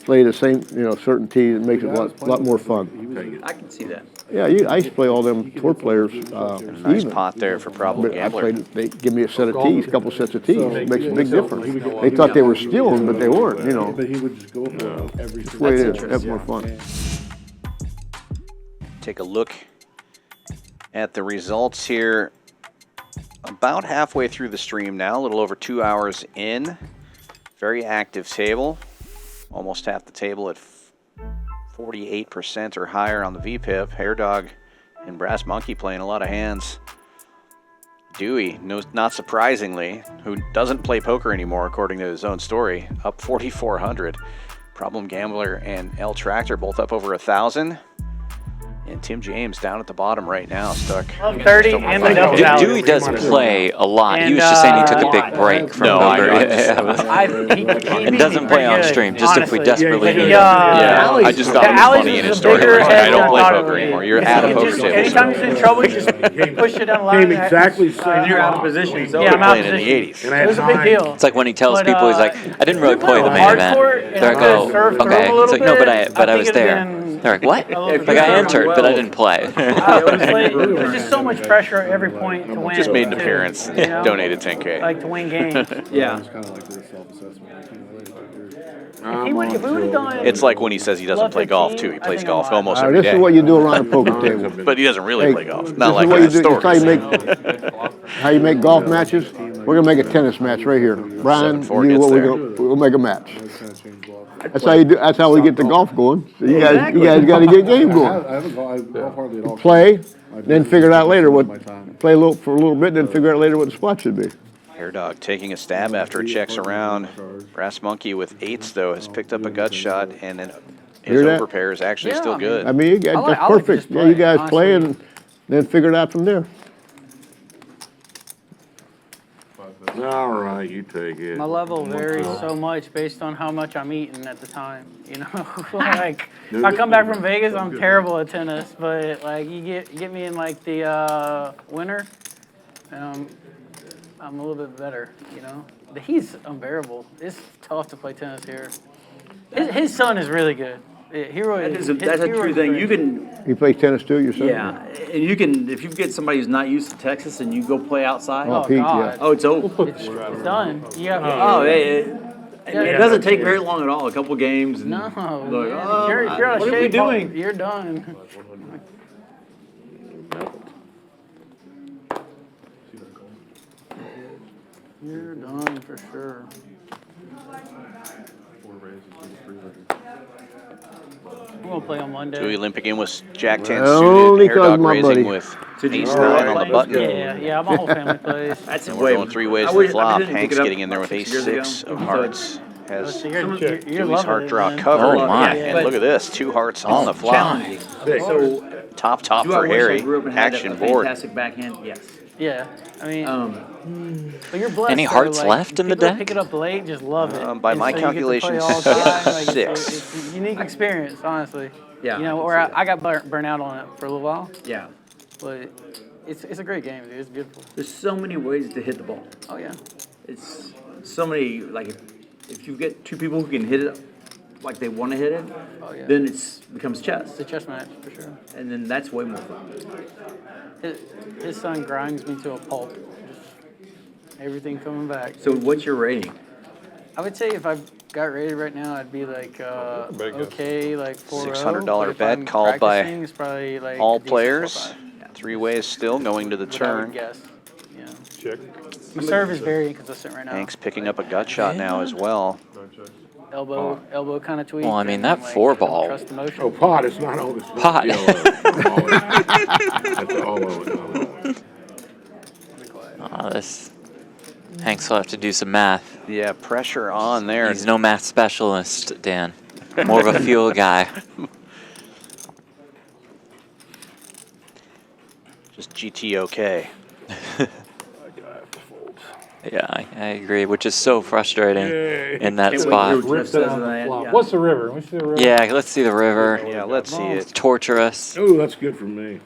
play the same, certain tees, it makes it a lot more fun. I can see that. Yeah, I used to play all them tour players Nice even. pot there for Problem But I gambler. played, they give me a set of tees, a couple sets of tees. It makes a big difference. They thought they were stealing, but they weren't, But he would just go for every. That's the way it is. That's more fun. Take a look at the results here. About halfway through the stream now, a little over 2 hours in. Very active table. Almost half the table at 48% or higher on the VPIP. Hair Dog and Brass Monkey playing a lot of hands. Dewey, not surprisingly, who doesn't play poker anymore according to his own story, up 4,400. Problem Gambler and El Tractor both up over 1,000. And Tim James down at the bottom right now, stuck. 30 and the double tally. Dewey does play a lot. He And, was just saying he took a big break from No, I poker. know. He It doesn't play on stream, just if we desperately need it. Yeah, I just thought it was funny in his story. I don't play poker anymore. You're at a poker table. Anytime he's in trouble, you just push it down the line. Came exactly the same. You're out of position. So Yeah, I'm out of Playing in the position. 80s. And I It had was a big time. deal. It's like when he tells But, people, he's like, I didn't really play the main hard event. court, and They're like, I oh, could've served through okay. him a It's like, little no, bit. but I I was think there. it'd been They're like, what? little Like, bit I better. entered, but I didn't play. It was like, there's just so much pressure at every point to win. Just made an too, appearance, you know? donated 10K. Like to win games. Yeah. It's kind of like this self-assessment. If we would have done It's like when he says he doesn't play golf too. He plays golf almost every This is day. what you do around a poker table. But he doesn't really Hey, play golf. This Not is like what you that do. It's how you story. how you make golf matches. We're gonna make a tennis match right here. Brian, 7-4 you, gets what there. we'll make a match. That's how you do. That's how we get the golf going. So you guys got to get game I going. haven't golf hardly at all. Play, then figure it out later. Play for a little bit, then figure out later what the spot should be. Hair Dog taking a stab after it checks around. Brass Monkey with 8s though has picked up a gut shot, and then his Hear that? overpair is actually Yeah, still I mean, good. I mean, you guys, I like- that's I like to perfect. just Yeah, play, you guys play honestly. and then figure it out from there. All right, you take it. My level varies so much based on how much I'm eating at the time. You know, like if I come back from Vegas, I'm terrible at tennis. But like you get me in like the winter, and I'm a little bit better. You know, the heat's unbearable. It's tough to play tennis here. His son is really good. Hero That's a true thing. You can, You play tennis too yourself? yeah, and you can, if you get somebody who's not used to Texas and you go play outside, Oh, Oh, Pete, yeah. God. oh, it's over. It's done. Yeah. Oh, it doesn't take very long at all. A couple games. And No. Like, If you're out of what are we shape, doing? you're done. You're done for sure. We're gonna play on Monday. Dewey limping in with Jack 10 Only suited. Hair 'cause Dog my raising buddy. with Did you- ace 9 on the button. Yeah, my whole family plays. That's And way. we're going 3 ways I to wish- the flop. didn't pick Hank's it up getting in there with ace 6 years ago. 6 of So hearts. Has So you're Dewey's loving heart it, draw man. covered. Oh, my. And look at this, 2 hearts on the flop. So, Top do I for wish I Harry. grew up and had Action a board. fantastic backhand? Yes. Yeah, I mean, but you're blessed. Any though, hearts like, left in the people that deck? Pick it up late, just love it. By And my so you get to play calculations, all the time. Like, six. It's a unique experience, honestly. Yeah, You know, I can where see I got burnt out on it for a little while, Yeah. but it's a great game, dude. It's beautiful. There's so many ways to hit the ball. Oh yeah. It's so many, like, if you get two people who can hit it like they want to hit it, Oh yeah. then it becomes chess. It's a chess match for sure. And then that's way more fun. His son grinds me to a pulp. Just everything coming back. So what's your rating? I would say if I got rated right now, I'd be like okay, like 4-0. $600 But if bet I'm called by practicing, it's probably like all a decent players. 4-5. 3 ways still going to the What I would turn. guess. Yeah. Check. My serve is very inconsistent right now. Hank's picking up a gut shot now as well. Elbow kind of tweak. Well, I mean, and, that like, four I don't ball- Trust the motion. Oh, pot, it's not all this. Pot. That's all over. This Hanks will have to do some math. Yeah, pressure on there. He's no math specialist, Dan. More of a feel guy. Just GTOK. Yeah, I agree, which is so frustrating in that spot. Ripped it on the flop. What's the river? We see the river. Yeah, let's see the river. Yeah, let's see it. Torture us. Ooh, that's good for me.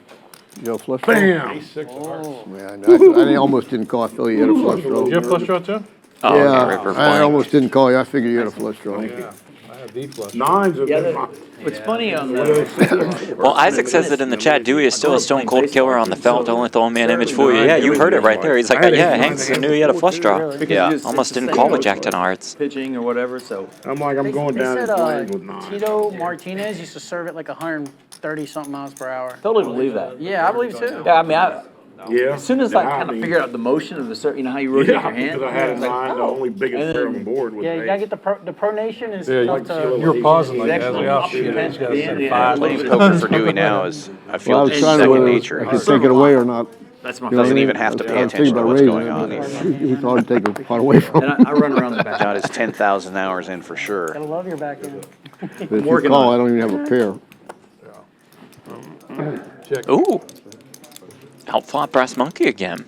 You got a flush draw? Bam! Ace-6 of hearts. Yeah, I almost didn't call. I thought you had a flush draw. Did you have flush draw too? Oh, Yeah, river I blank. almost didn't call you. I figured you had a flush draw. Yeah, I have D flush. Nines have Yeah, been what's funny on the. Well, Isaac says it in the chat. Dewey is still a stone cold killer on the felt. Only the old man image for you. Yeah, you heard it right there. He's like, yeah, Hanks knew he had a flush draw. Yeah. Almost didn't call with Jack 10 hearts. Pitching or whatever, so. I'm like, I'm going They down said and playing with nines. Tito Martinez used to serve at like 130 something miles per hour. Totally believe that. Yeah, I believe too. Yeah, I mean, Yeah. as soon as I kind of figured out the motion of the serve, you know how you rotate Yeah, your hand? because I had a It's like, nine, the oh. only biggest And pair then- on the board was Yeah, you an gotta eight. get the pronation is Yeah, tough to. you were pausing like Exactly. as the offshoot. Yeah. He's got to send Yeah. five. Playing poker for Dewey now is, I Well, I feel, was just trying to second whether nature. I could take it away or not. That's my You know what I Doesn't mean? even have to pay I was attention thinking to about what's raising going it, on. but He thought I'd take a pot away from And him. I run around the back. Got his 10,000 hours in for sure. Gotta love your back end. But if you working call, on I don't even have a pair. Check. Ooh. Outflop Brass Monkey again.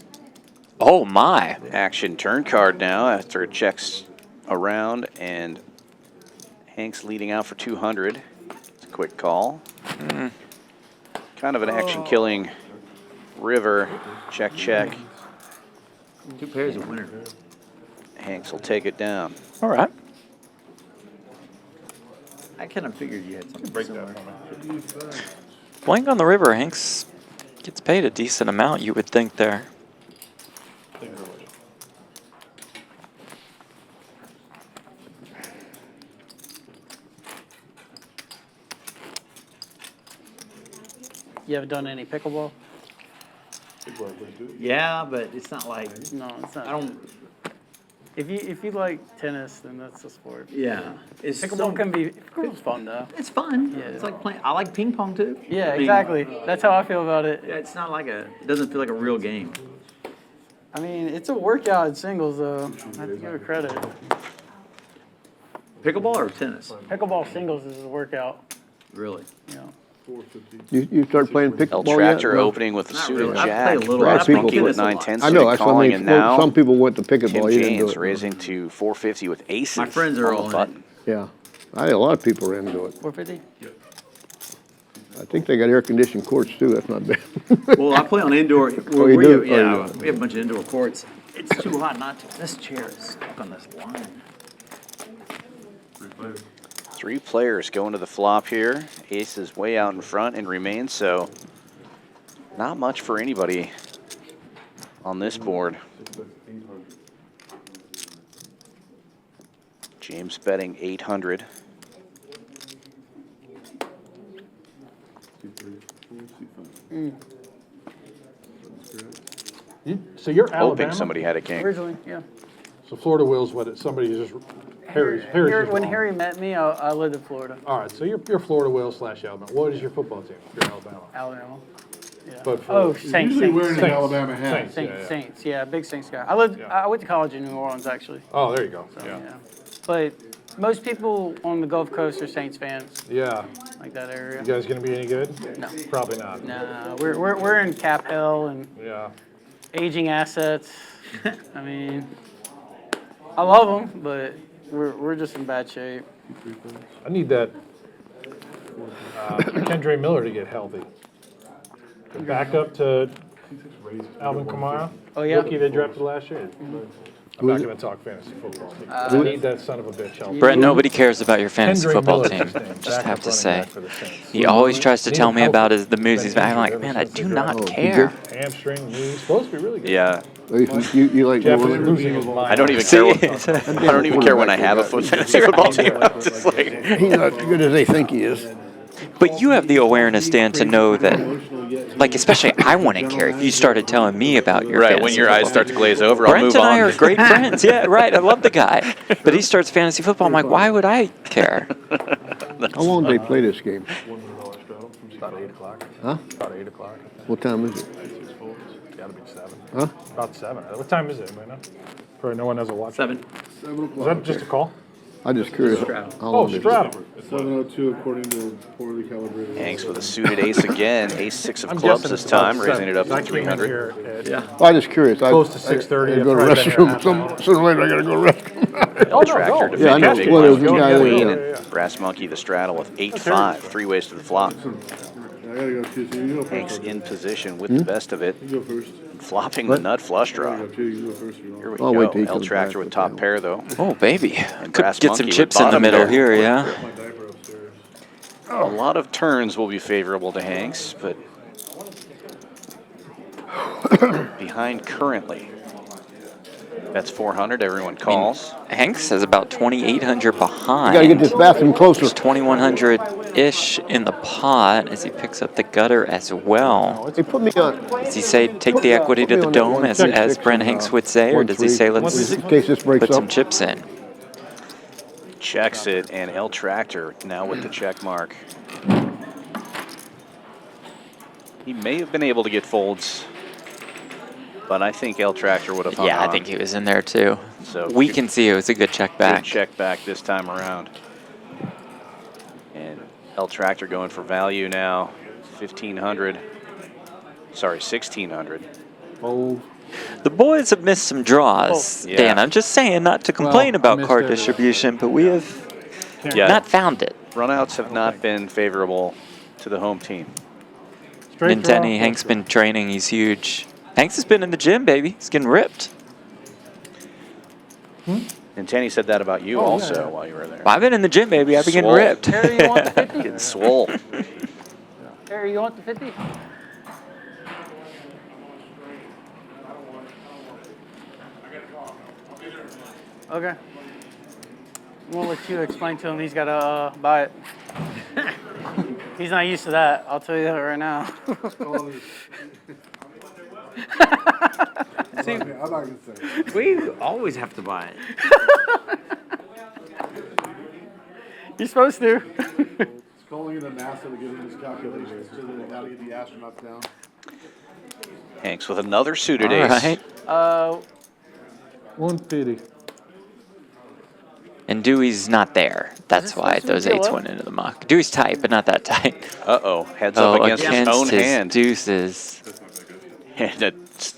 Oh, my. Action turn card now after it checks around, and Hank's leading out for 200. It's a quick call. Kind of an action killing river. Check, check. 2 pairs of winner. Hanks will take it down. All right. I kind of figured you had something similar. Playing on the river, Hanks gets paid a decent amount, you would think there. You haven't done any pickleball? Yeah, but it's not like, No, it's not. I don't, If you like tennis, then that's the sport. yeah. It's Pickleball can be pickleball's fun though. It's fun. Yeah. It's like playing, I like ping pong too. Yeah, I mean, exactly. That's how I feel about it. Yeah, it's not like it doesn't feel like a real game. I mean, it's a workout in singles though. I have to give it credit. Pickleball or tennis? Pickleball singles is a workout. Really? You know. You start playing El pickleball yet? Tractor No. opening with the Not suited really. I jack. play a little. I Brass play Monkey with tennis a 9-10 lot. I know, started that's what I calling, mean. and now Some people went to Tim pickleball, you didn't do James it. raising to 450 with aces. My friends are on the all in it. button. Yeah, I think a lot of people are into it. 450? I think they got air-conditioned courts too, that's not bad. Well, I play on indoor. you we do? have- Oh, Yeah, you do. we have a bunch of indoor courts. It's too hot not to. This chair is stuck on this line. 3 players going to the flop here. Ace is way out in front and remains, so not much for anybody on this board. James betting 800. So you're Hoping Alabama? somebody had a king. Originally, yeah. So Florida Will's what somebody just Harry's just When wrong. Harry met me, I lived in Florida, All right, so you're Florida Will / Alabama. What is your football team? If you're Alabama. Alabama. Yeah. But for- Oh, Saints. Usually wearing an Saints. Alabama hat. Saints. Yeah, big Saints guy. I lived. Yeah. I went to college in New Orleans actually. Oh, there you go. So, Yeah. yeah. But most people on the Gulf Coast are Saints fans, Yeah. like that area. You guys gonna be any good? No. Probably not. Nah, we're in cap hell and Yeah. aging assets. I mean, I love them, but we're just in bad shape. I need that Kendra Miller to get healthy. The backup to Alvin Kamara. Oh, yeah? Rookie they drafted last year. I'm not going to talk fantasy football. I need that son of a bitch healthy. Brent, nobody cares about your fantasy Kendra football Miller, team. his name, Just backup have to running say. back for the Saints. He always tries to Need tell him me healthy. about the moves he's Been back. I'm like, injured man, ever I since do they not drafted care. Hamstring, knee, he's supposed to be really good. Yeah. You like Jeff is Warren? losing his mind. I don't even See? care. I don't even care when I have a fantasy football team. It's just like, He's not as good as they think he is. But you have the awareness, Dan, to know that, like, especially I wouldn't care if you started telling me about your right, fantasy when your eyes football start to glaze over, I'll Brent move and on. I are great friends. Yeah, right. I love the guy. But he starts fantasy football. I'm like, why would I care? How long did they play this game? About 8 o'clock. Huh? About 8 o'clock. What time is it? Got to be 7. Huh? About 7. What time is it? Anybody know? Probably no one has a watch. 7. Is that just a call? I'm just curious. Straddle. How Oh, long did it- straddle. 7:02 according to poorly calibrated. Hanks with a suited ace again. Ace 6 of I'm clubs guessing this it's about time, 7. raising it up I to came in 300. here at Yeah. I'm just curious. Close to 6:30, I go to the I've probably been here restroom. half an hour. Sooner or later I gotta go to the restroom. Oh, Tractor no, to Yeah, I know. big Well, there was blind a guy with there, queen, yeah. and Brass Monkey the straddle with 8-5, 3 ways to the flop. I gotta go too, so you go Hanks first. in position with the best of it, You go first. flopping the nut flush I draw. gotta go too, you go first. Here we I'll wait till go. he L comes Tractor back with with top that. pair though. Oh, baby. Could Brass get Monkey some with chips in the bottom middle pair. here, yeah. My diaper upstairs. A lot of turns will be favorable to Hanks, but behind currently. That's 400. Everyone calls. Hanks is about 2,800 behind. You gotta get this bathroom closer. There's 2,100-ish in the pot as he picks up the gutter as well. Hey, put me on. Does he say take the equity to the dome, as Brent Hanks would say, or does he say let's in case this breaks put some up? chips in? Checks it, and L Tractor now with the check mark. He may have been able to get folds, but I think L Tractor would have hung Yeah, I on. think he was in there too. So We can see it was a good check Good back. check back this time around. And L Tractor going for value now, 1,500. Sorry, 1,600. Oh, The boys have missed some draws, Yeah. Dan. I'm just saying, not to complain Well, about missed card every- distribution, but we have Yeah, not found it. runouts have not been favorable to the home team. straight draw. Nintendi, Hank's been training. He's huge. Hanks has been in the gym, baby. He's getting ripped. And Tenny said that about you also while you were there. Well, I've been in the gym, baby. I've been getting Swole. ripped. Harry, you want the 50? Getting swole. Harry, you want the 50? Okay. I'm gonna let you explain to him he's gotta buy it. He's not used to that, I'll tell you that right now. I'm not gonna say. We always have to buy it. You're supposed to. It's calling in to NASA to get in these calculations, so they gotta get the astronauts down. Hanks with another suited All ace. right. 150. And Dewey's not there. That's this why supposed to be those eights PLO? went into the muck. Dewey's tight, but not that tight. Uh-oh, heads Oh, up against his own hand. deuces. And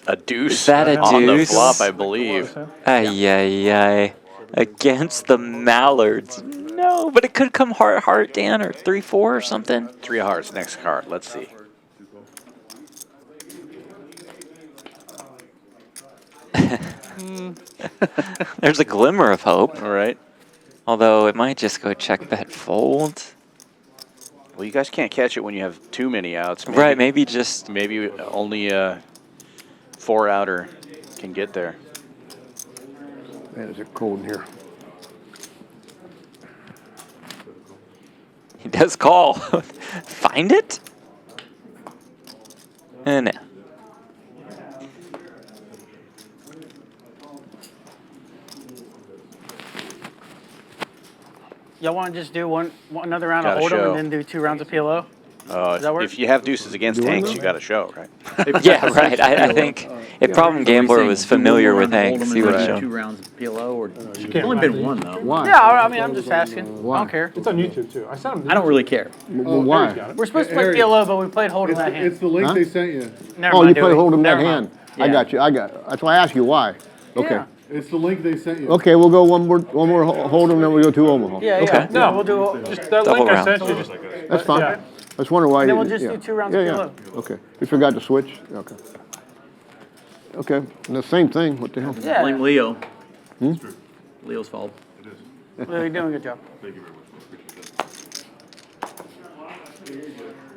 a deuce Is that a on the deuce? flop, I believe. Ay, ay, ay. Against the Mallards. No, but it could come heart, Dan, or 3-4 or something. 3 of hearts, next card. Let's see. There's a glimmer of hope. All right. Although it might just go check, bet, fold. Well, you guys can't catch it when you have too many outs. Right, maybe just... Maybe only 4 outer can get there. Man, is it cold in here? He does call. Find it? No. Y'all want to just do another round Gotta of Hold'em show. and then do 2 rounds of PLO? Does that work? If you have deuces against Hanks, you got to show, right? Yeah, right. I think If Problem Gambler was familiar with Hank, Hank, he would have 2 shown. rounds of PLO, or can't it's only been find one it. though. Why? Yeah, I mean, I'm just asking. I Why? don't care. It's on YouTube too. I sent him. I don't really care. Well, why? We're supposed to play Harry, PLO, but we played Hold 'em It's that the, it's hand. the link Huh? they sent you. Never Oh, mind, you do play it. hold him that Never mind. hand. I got you. That's why I asked you why. Okay. Yeah. It's the link they sent you. Okay, we'll go one more hold him, then we go to Omaha. Yeah, Okay. yeah. No, We'll do. Just that Double link I round. sent you. Just That's fine. Yeah. I was wondering why Then you. we'll just do 2 rounds of PLO. Okay. You forgot to switch? Okay. Okay. And the same thing. What the hell? Yeah. Blame Leo. Leo's fault. Well, you're doing a good job.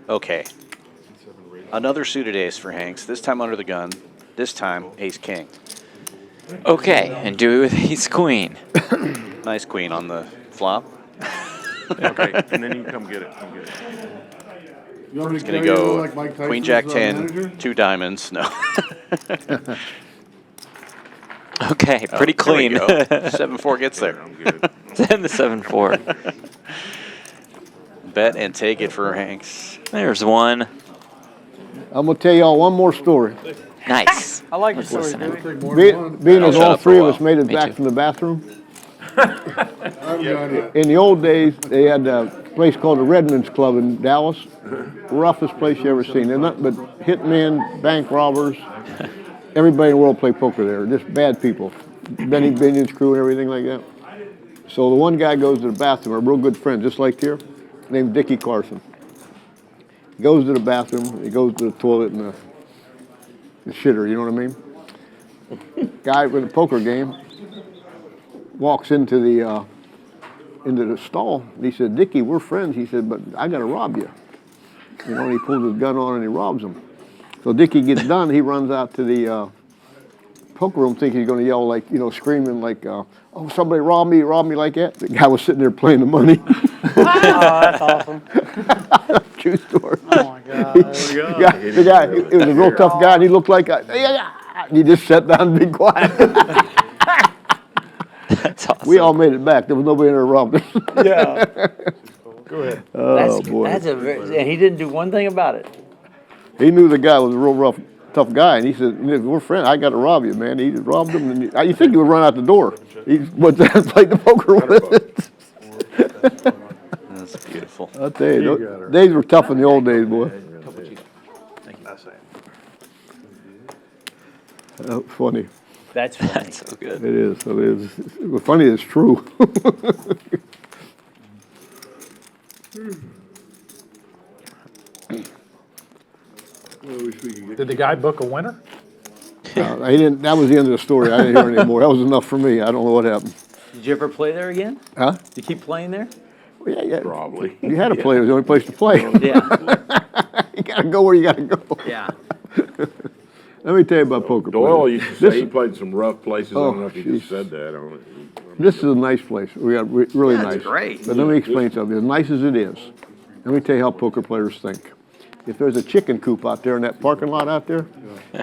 Okay. Another suited ace for Hanks, this time under the gun, this time ace-king. Okay, and do it with Ace Queen. Nice queen on the flop. Okay, and then you can come get it. Come get it. You want me It's going to carry you go like Mike queen, Tyson's, jack, manager? 10, 2 diamonds. No. Okay, pretty Oh, there we clean. go. 7-4 gets there. I'm good. Send the 7-4. Bet and take it for Hanks. There's one. I'm gonna tell y'all one more story. Nice. I like your story, listening. Dewey. Take more than one. Being as shut all up for a three of us while. made it Me back too. from the bathroom. I haven't got it. In the old days, they had a place called the Redlands Club in Dallas. Roughest place you ever seen. They're nothing but hitmen, bank robbers. Everybody in the world played poker there. Just bad people. Benny Binion's crew and everything like that. So the one guy goes to the bathroom, a real good friend, just like here, named Dickie Carson. He goes to the bathroom, he goes to the toilet and the shitter, you know what I mean? Guy with a poker game walks into the stall. And he said, "Dickie, we're friends." He said, "But I got to rob you." You know, and he pulls his gun on and he robs him. So Dickie gets done. He runs out to the poker room thinking he's going to yell like, you know, screaming like, "Oh, somebody robbed me like that." The guy was sitting there playing the money. Oh, that's awesome. True story. Oh my God. Yeah, the guy, he was a real tough guy, and he looked like he just sat down and be quiet. That's awesome. We all made it back. There was nobody in there robbed us. Yeah. Go ahead. Oh, boy. That's a very, and he didn't do one thing about it. He knew the guy was a real rough, tough guy, and he said, "If we're friends, I got to rob you, man." He just robbed him, and you think he would run out the door. He went there and played the poker with it. That's beautiful. I'll tell you, those days were tough in the old days, boy. Funny. That's funny. That's so good. It is. It is. It's funny. It's true. Well, I wish we could get. Did the guy book a winner? I didn't. That was the end of the story. I didn't hear anymore. That was enough for me. I don't know what happened. Did you ever play there again? Huh? Did you keep playing there? Well, yeah. Probably. You had to play. It was the only place to play. Yeah. You gotta go where you gotta go. Yeah. Let me tell you about poker. Doyle playing. used to say he played some rough places. I Oh, don't know if he just jeez. said that. I don't, This is a nice place. We got really That's nice. great. But let me explain something. As nice as it is, let me tell you how poker players think. If there's a chicken coop out there in that parking lot out there,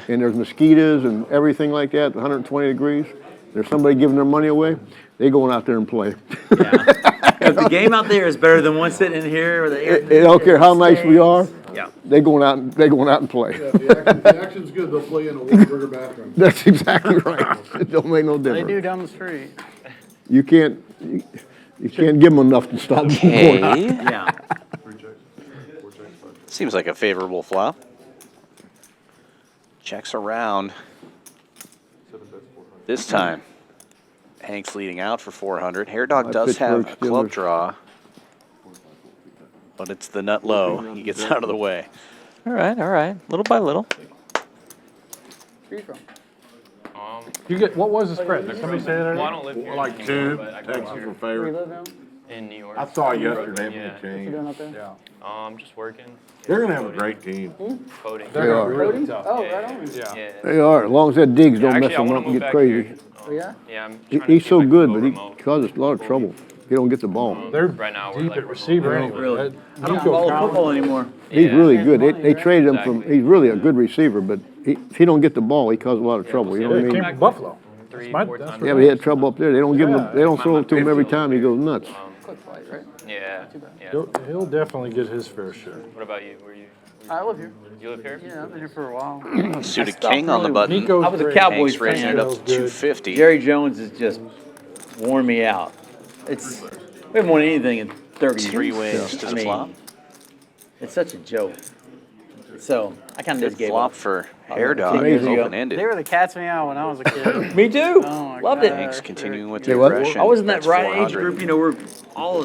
and there's mosquitoes and everything like that, 120 degrees, there's somebody giving their money away, they going out there and play. If the game out there is better than one sitting in here with the air. They don't care how nice we are. Yeah. They going out and play. Yeah, the action's good. They'll play in a Whataburger bathroom. That's exactly right. It don't make no They difference. do down the street. You can't give them enough to stop them from going out. Okay. Yeah. Seems like a favorable flop. Checks around. This time, Hank's leading out for 400. Hair Dog My does have a Pittsburgh club Steelers. draw, but it's the nut low. He gets out of the way. All right. Little by little. Where you from? You get, what was the spread? Did somebody say that Well, I already? don't live here. like anymore, two, but I grew up Texas here were Where you favorite. live now? in New York. I saw it yesterday Yeah. with the What you team. doing out there? Yeah. Just working. They're gonna have a great team. Coding. They're are. really tough. Oh, Yeah. right on. Yeah. Yeah. They are, as long as that digs don't Actually, mess I them want up to and move get back crazy. here. Oh, yeah? Yeah, I'm He- trying to He's see so if I can good, go but he remote. causes a lot of trouble. He don't get the ball. They're Right now, we're deep like at receiver remote. anyway. Really? That I don't Nico follow Collins- football anymore. He's Yeah. really good. They Money, right? traded him from, Exactly. he's really a good receiver, but if he don't get the ball, he causes a lot of trouble, you know Yeah, what he I came mean? from Buffalo. Three, My- four that's times. Yeah, but he had trouble up there. They don't give him, Yeah. they don't throw it to him every time. He goes nuts. Quick fight, right? Yeah. Yeah. He'll definitely get his fair share. What about you? Were you I live here. You live here? Yeah, I've been here for a while. Suited king on the button. Nico's I was a great. Cowboys Hanks raising fan. it up to Nico's good. 250. Jerry Jones has just worn me out. We haven't won anything in 30 years. Three ways to I the mean, flop. It's such a joke. So I kind of Good just gave flop up. for Hair Dog, Amazing. open They ended. were the cat's meow when I was a kid. Me too. Oh my Loved God. it. Hanks continuing with Say the what? aggression. I was in that That's right age 400. group, you know, we're all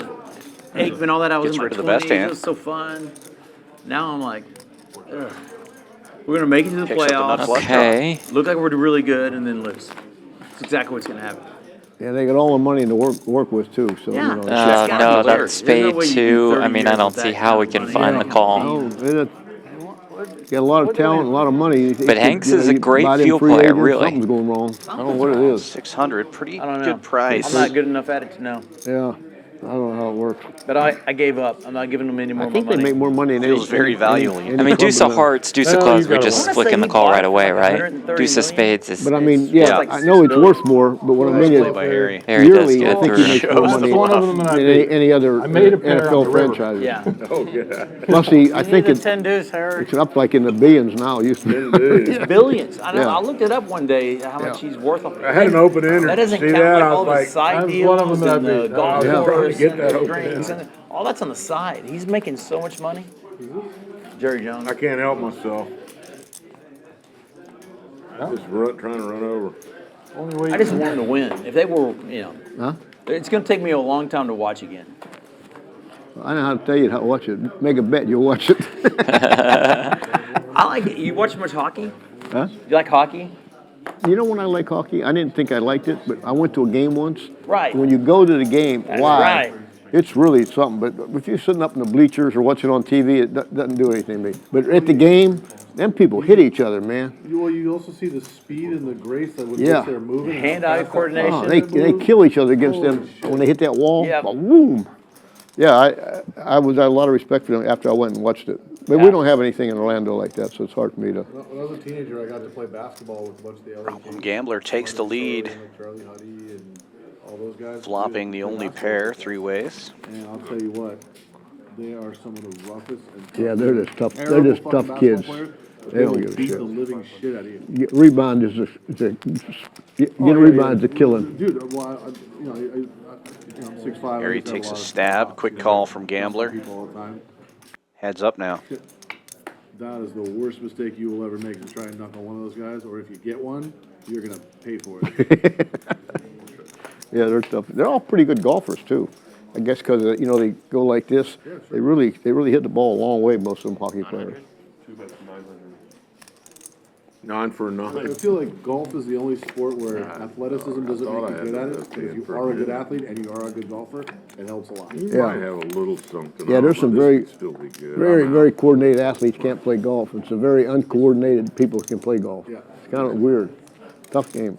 Aikman, all that. I was Gets in my rid of the 20s. best hand. It was so fun. Now I'm like, ugh. We're gonna make it to the Picks up the nut playoffs. flush. Okay. Look like we're really good, and then lose. That's exactly what's gonna happen. Yeah, they got all the money to work with too, so, you Yeah. know. That's gotta No, be clear. that's There's no spade way you do 2. 30 I mean, I years don't with see that how kind we of can money. find the call. No, they got a lot of talent, a lot of money. But Hanks is a You great buy them field free player, agents, really. Something's going wrong. I don't know what it is. 600, pretty I don't know. good price. I'm not good enough at it to know. Yeah, I don't know how it works. But I gave up. I'm not giving them any more I of my think they money. make more money than Feels very valuable. I mean, deuce of hearts, deuce of Well, clubs, you we gotta just work. flick in the call right away, right? 130 Deuce of million. spades is But I mean, yeah, like I know it's 6 worth more, but what I mean Play is, by Harry. Harry does yearly, I get think he through. makes more Shows money the One bluff. of them that I than beat. any other I made a pair on NFL the river. franchise. Yeah. Oh, yeah. Plus, I You think need a it's 10 deuce, Harry. up like in the billions now. It used to be. Billions. I know. Yeah. I looked it up one day how much he's worth. I had an open ender. That doesn't See count that? like I all was the like, side That's one of deals them that and I the beat. golf I was trying to course get and that the open drinks. ender. And all that's on the side. He's making so much money. Jerry Jones. I can't help myself. Just trying to run over. Only way I just want him to win. If they were, Huh? it's going to take me a long time to watch again. I know how to tell you how to watch it. Make a bet, you'll watch it. I like it. You watch much hockey? Huh? You like hockey? You know when I like hockey? I didn't think I liked it, but I went to a game once. Right. When you go to the game That's live, right. it's really something. But if you're sitting up in the bleachers or watching on TV, it doesn't do anything to me. But at the game, them people hit each other, man. You also see the speed and the grace that when Yeah. they're moving. and Hand-eye how fast that coordination. Oh, they kill each other against them when they hit that wall. Yep. Boom. Yeah, I had a lot of respect for them after I went and watched it. But we don't have anything in Orlando like that, so it's hard for me to. When I was a teenager, I got to play basketball with a bunch of the LA kids. Gambler takes the lead, Like Charlie Huddy and all those guys. flopping the only pair 3 ways. And I'll tell you what, they are some of the roughest and Yeah, they're just tough. They're terrible just fucking tough kids. basketball players, but They don't will give a beat shit. the living shit out of you. Rebound is a rebound's a killing. Dude, well, I'm 6'5". Harry takes a stab. Quick call from Gambler. People all the time. Heads up now. That is the worst mistake you will ever make to try and knock on one of those guys, or if you get one, you're gonna pay for it. Yeah, they're tough. They're all pretty good golfers too. I guess because they go like this. They really hit the ball a long way. Most of them hockey players. 9 for a I 9. feel like golf is the only sport where athleticism doesn't thought make I you good had at that it. But if you for are a a good minute. athlete and you are a good golfer, it helps a lot. You Yeah. might have a little something. Yeah, on, there's but some this very- could still be good. Very, I'm out. very coordinated athletes can't play golf. It's a very uncoordinated people who can play golf. Yeah. It's kind of weird. Tough game.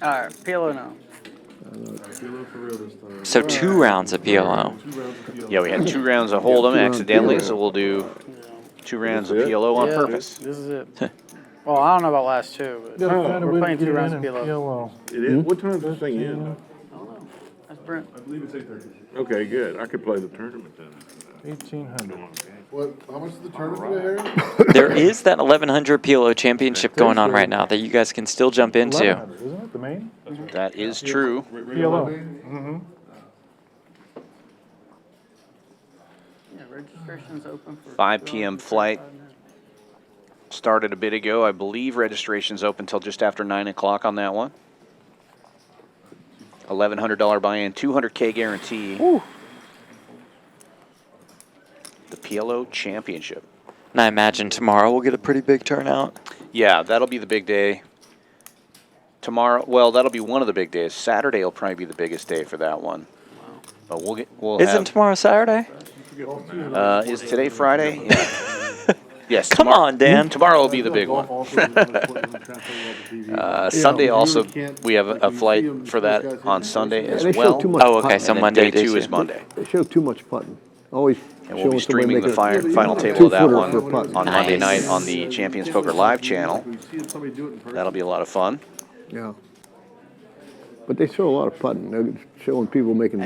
All right, PLO now. So 2 rounds of PLO. Yeah, we had 2 rounds of Hold'em accidentally, so we'll do 2 rounds of That's it? PLO on Yeah, purpose. This is it. Well, I don't know about last 2, but we're playing 2 rounds of PLO. PLO. It is. What time does this thing end? That's Brent. Okay, good. I could play the tournament then. 1,800. How much is the tournament, Harry? There is that 1100 PLO championship going on right now that you guys can still jump into. 1,100, isn't it, the main? That is true. PLO. Yeah, registration's open for 5 p.m. flight. Started a bit ago. I believe registration's open until just after 9 o'clock on that one. $1,100 buy-in, $200K guarantee. The PLO Championship. And I imagine tomorrow we'll get a pretty big turnout. Yeah, that'll be the big day. Tomorrow, well, that'll be one of the big days. Saturday will probably be the biggest day for that one. But we'll Isn't have, tomorrow Saturday? is today Friday? Yeah. Yes. Come on, Dan. Tomorrow will be the big one. Sunday also, we have a flight for that on Sunday as They show well. too much Oh, okay, putting. so And then Monday day 2 too. is Monday. They show too much putting. Always And we'll be showing somebody streaming the making a final table of that 2-footer one for a putt. on Monday Nice. night on the Champions Poker Live channel. That'll be a lot of fun. Yeah. But they show a lot of putting. They're showing people making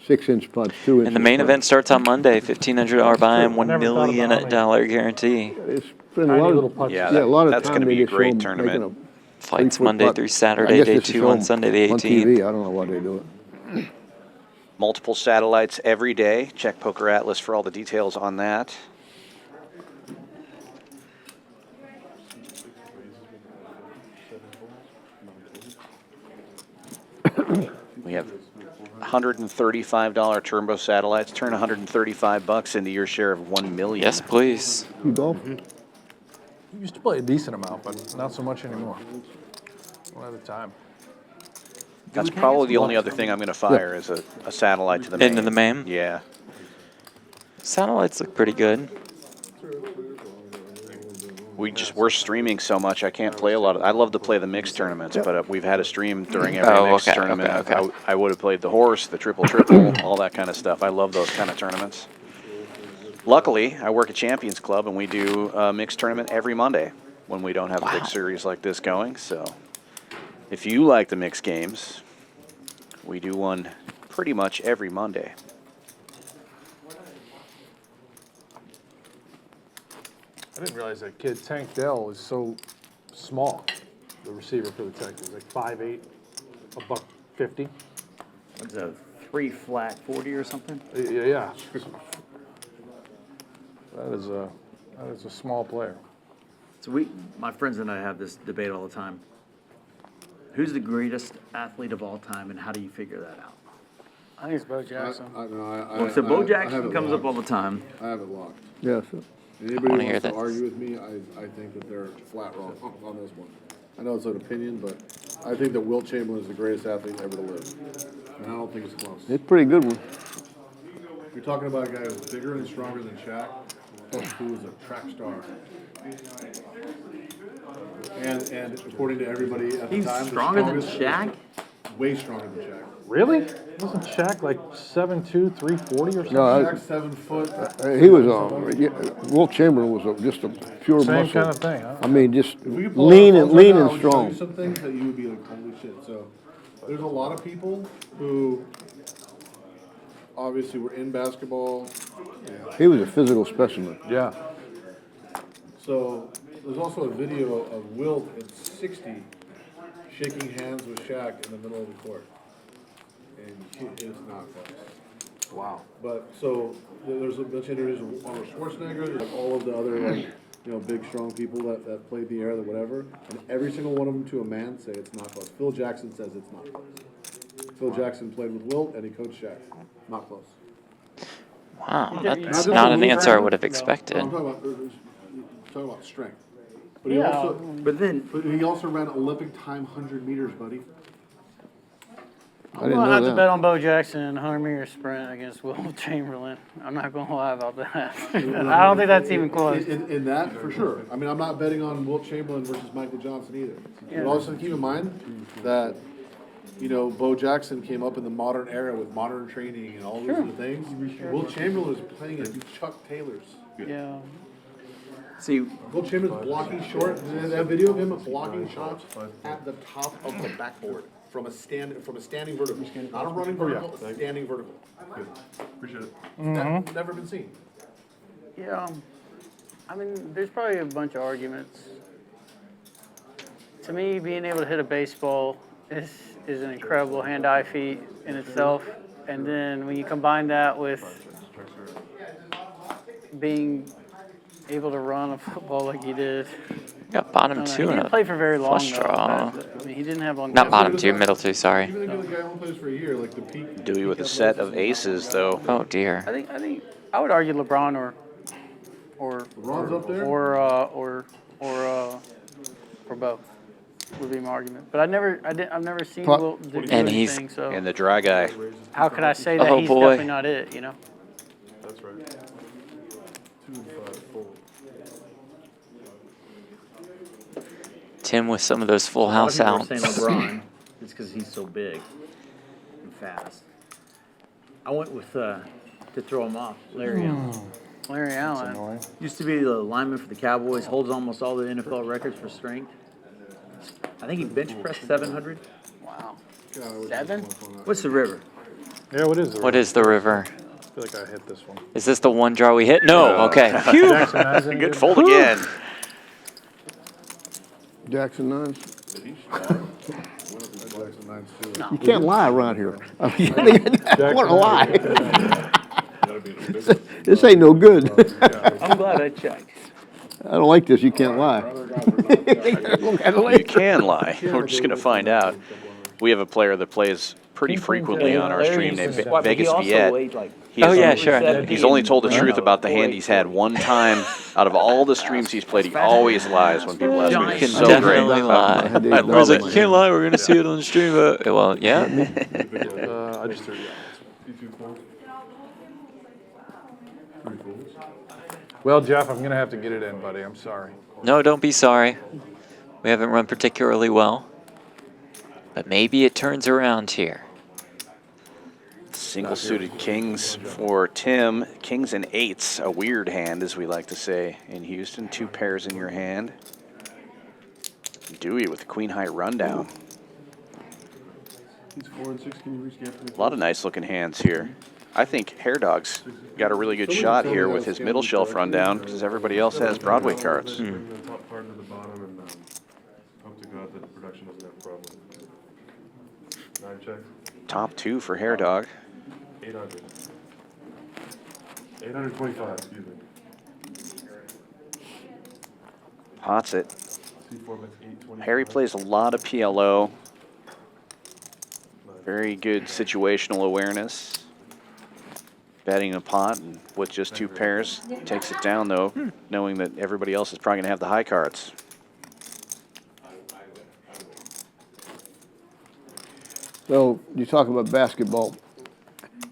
6-inch putts, 2-inch. And the main event starts on Monday. $1,500 buy-in, $1 never thought million about dollar guarantee. It's been a Tiny lot little of, putts. Yeah, yeah, a lot of that's time gonna they be a just show great 'em tournament. making a Flights 3-foot Monday putt. through I Saturday, guess day just to 2 show on 'em Sunday the on 18th. TV, I don't know why they do it. Multiple satellites every day. Check Poker Atlas for all the details on that. We have $135 turbo satellites. Turn $135 into your share of $1 million. Yes, please. You golf? Used to play a decent amount, but not so much anymore. One at a time. That's probably the only other thing I'm going to fire is a satellite to the main. Into the main? Yeah. Satellites look pretty good. We're streaming so much. I can't play a lot of. I love to play the mixed tournaments, but we've had a stream during every Oh, mixed okay, tournament. okay. I would have played the horse, the triple, all that kind of stuff. I love those kind of tournaments. Luckily, I work at Champions Club, and we do a mixed tournament every Monday when we don't have a big series like this going. So, if you like the mixed games, we do one pretty much every Monday. I didn't realize that kid Tank Dell is so small. The receiver for the Texans, like 5'8", $150. What's a 3 flat 40 or something? Yeah. That is a small player. So my friends and I have this debate all the time. Who's the greatest athlete of all time, and how do you figure that out? I think it's Bo Jackson. So Bo Jackson comes up all the time. I have it locked. Yes. Anybody wanna who hear wants to this. argue with me, I think that they're flat wrong on this one. I know it's an opinion, but I think that Wilt Chamberlain is the greatest athlete ever to live. And I don't think it's close. It's a pretty good one. You're talking about a guy who's bigger and stronger than Shaq, who is a track star. And according to everybody at the He's time, stronger than the Shaq? way stronger than Shaq. Really? Wasn't Shaq like 7'2", 340 or something? No, Shaq's 7 foot. he was Wilt Chamberlain was just a pure Same muscle. kind of thing, huh? I mean, just If we could pull lean out and phones lean right now, and I would show strong. you some things that you would be like, holy shit. So there's a lot of people who obviously were in basketball. He was a physical specimen. Yeah. So there's also a video of Wilt at 60 shaking hands with Shaq in the middle of the court. And it's not close. Wow. But so there's a bunch of interviews with Arnold Schwarzenegger, like all of the other big strong people that played the era, whatever. And every single one of them to a man say it's not close. Phil Jackson says it's not close. Phil Jackson played with Wilt and he coached Shaq. Not close. Wow, Not that's just not the an move answer I around. would have No, expected. I'm talking about strength. But Yeah. but he also ran Olympic time 100 meters, buddy. I I'm didn't gonna know have to that. bet on Bo Jackson in 100-meter sprint against Wilt Chamberlain. I'm not gonna lie about that. I don't think that's even close. In that, for sure. I mean, I'm not betting on Wilt Chamberlain versus Michael Johnson either. Yeah. But also keep in mind that, Bo Jackson came up in the modern era with modern training and all these other things. Wilt Chamberlain was playing at Chuck Taylor's. Yeah. See, Wilt Chamberlain's blocking short. That video of him blocking shots at the top of the backboard from a standing vertical, not a running vertical, a standing vertical. Good. Appreciate it. That's never been seen. Yeah. I mean, there's probably a bunch of arguments. To me, being able to hit a baseball is an incredible hand-eye feat in itself. And then when you combine that with being able to run a football like he did. Got bottom He two in didn't a play for very long, flush though. draw. I mean, he didn't have long. Not bottom two, middle two, sorry. Even a guy who plays for a year, like the peak. Dewey with a set of aces, though. Oh dear. I think I would argue LeBron or LeBron's up there? or both would be my argument. But I've never seen Wilt do And he's- anything. So And the dry guy. how could I say that Oh, he's boy. definitely not it? That's right. 2 and 5 full. Tim with some of those full a lot house of people are outs. saying LeBron just because he's so big and fast. I went with to throw him off, Larry Allen. Larry Allen. Annoying. Used to be the lineman for the Cowboys, holds almost all the NFL records for strength. I think he bench pressed 700. Wow. God, I wish 7? I was on that. What's the river? Yeah, what is the What is the river? I feel like I hit this one. Is this the one draw we hit? No. Okay. Phew. Jackson has any Good fold again. Jackson nines. Jackson nines too. You can't lie around here. I mean, I want to lie. This ain't no good. I'm glad I checked. I don't like this. You can't lie. You can lie. We're just going to find out. We have a player that plays pretty frequently on our stream named Vegas Viet. Oh, yeah, sure. He's only told the truth about the hand he's had one time out of all the streams he's played. He always lies when people ask me. You can It's so great. definitely lie. I Whereas love like, it. you can't lie, we're going to see it on the stream. Well, yeah. I just threw it. Well, Jeff, I'm going to have to get it in, buddy. I'm sorry. No, don't be sorry. We haven't run particularly well. But maybe it turns around here. Single suited kings for Tim. Kings and eights, a weird hand, as we like to say in Houston. 2 pairs in your hand. Dewey with the queen high rundown. He's 4 and 6. Can you rescan? A lot of nice looking hands here. I think Hair Dog's got a really good shot here with his middle shelf rundown because everybody else has Broadway cards. The top part to the bottom and hope to God that the production doesn't have a problem. 9 check. Top 2 for Hair Dog. 800. 825, excuse me. Pots it. C4 makes 820. Harry plays a lot of PLO. Very good situational awareness. Betting a pot and with just 2 pairs. Takes it down though, knowing that everybody else is probably going to have the high cards. So you talk about basketball.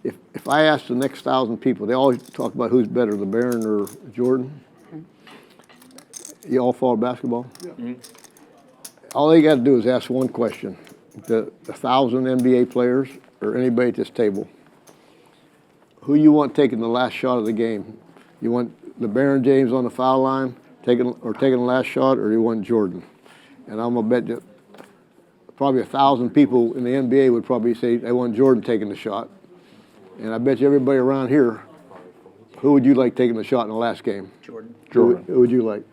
If I ask the next 1,000 people, they always talk about who's better, the Baron or Jordan. You all follow basketball? Yeah. All they got to do is ask one question. The 1,000 NBA players or anybody at this table, who you want taking the last shot of the game? You want LeBron James on the foul line taking the last shot, or you want Jordan? And I'm gonna bet that probably 1,000 people in the NBA would probably say they want Jordan taking the shot. And I bet you everybody around here, who would you like taking the shot in the last game? Jordan. Who would you like?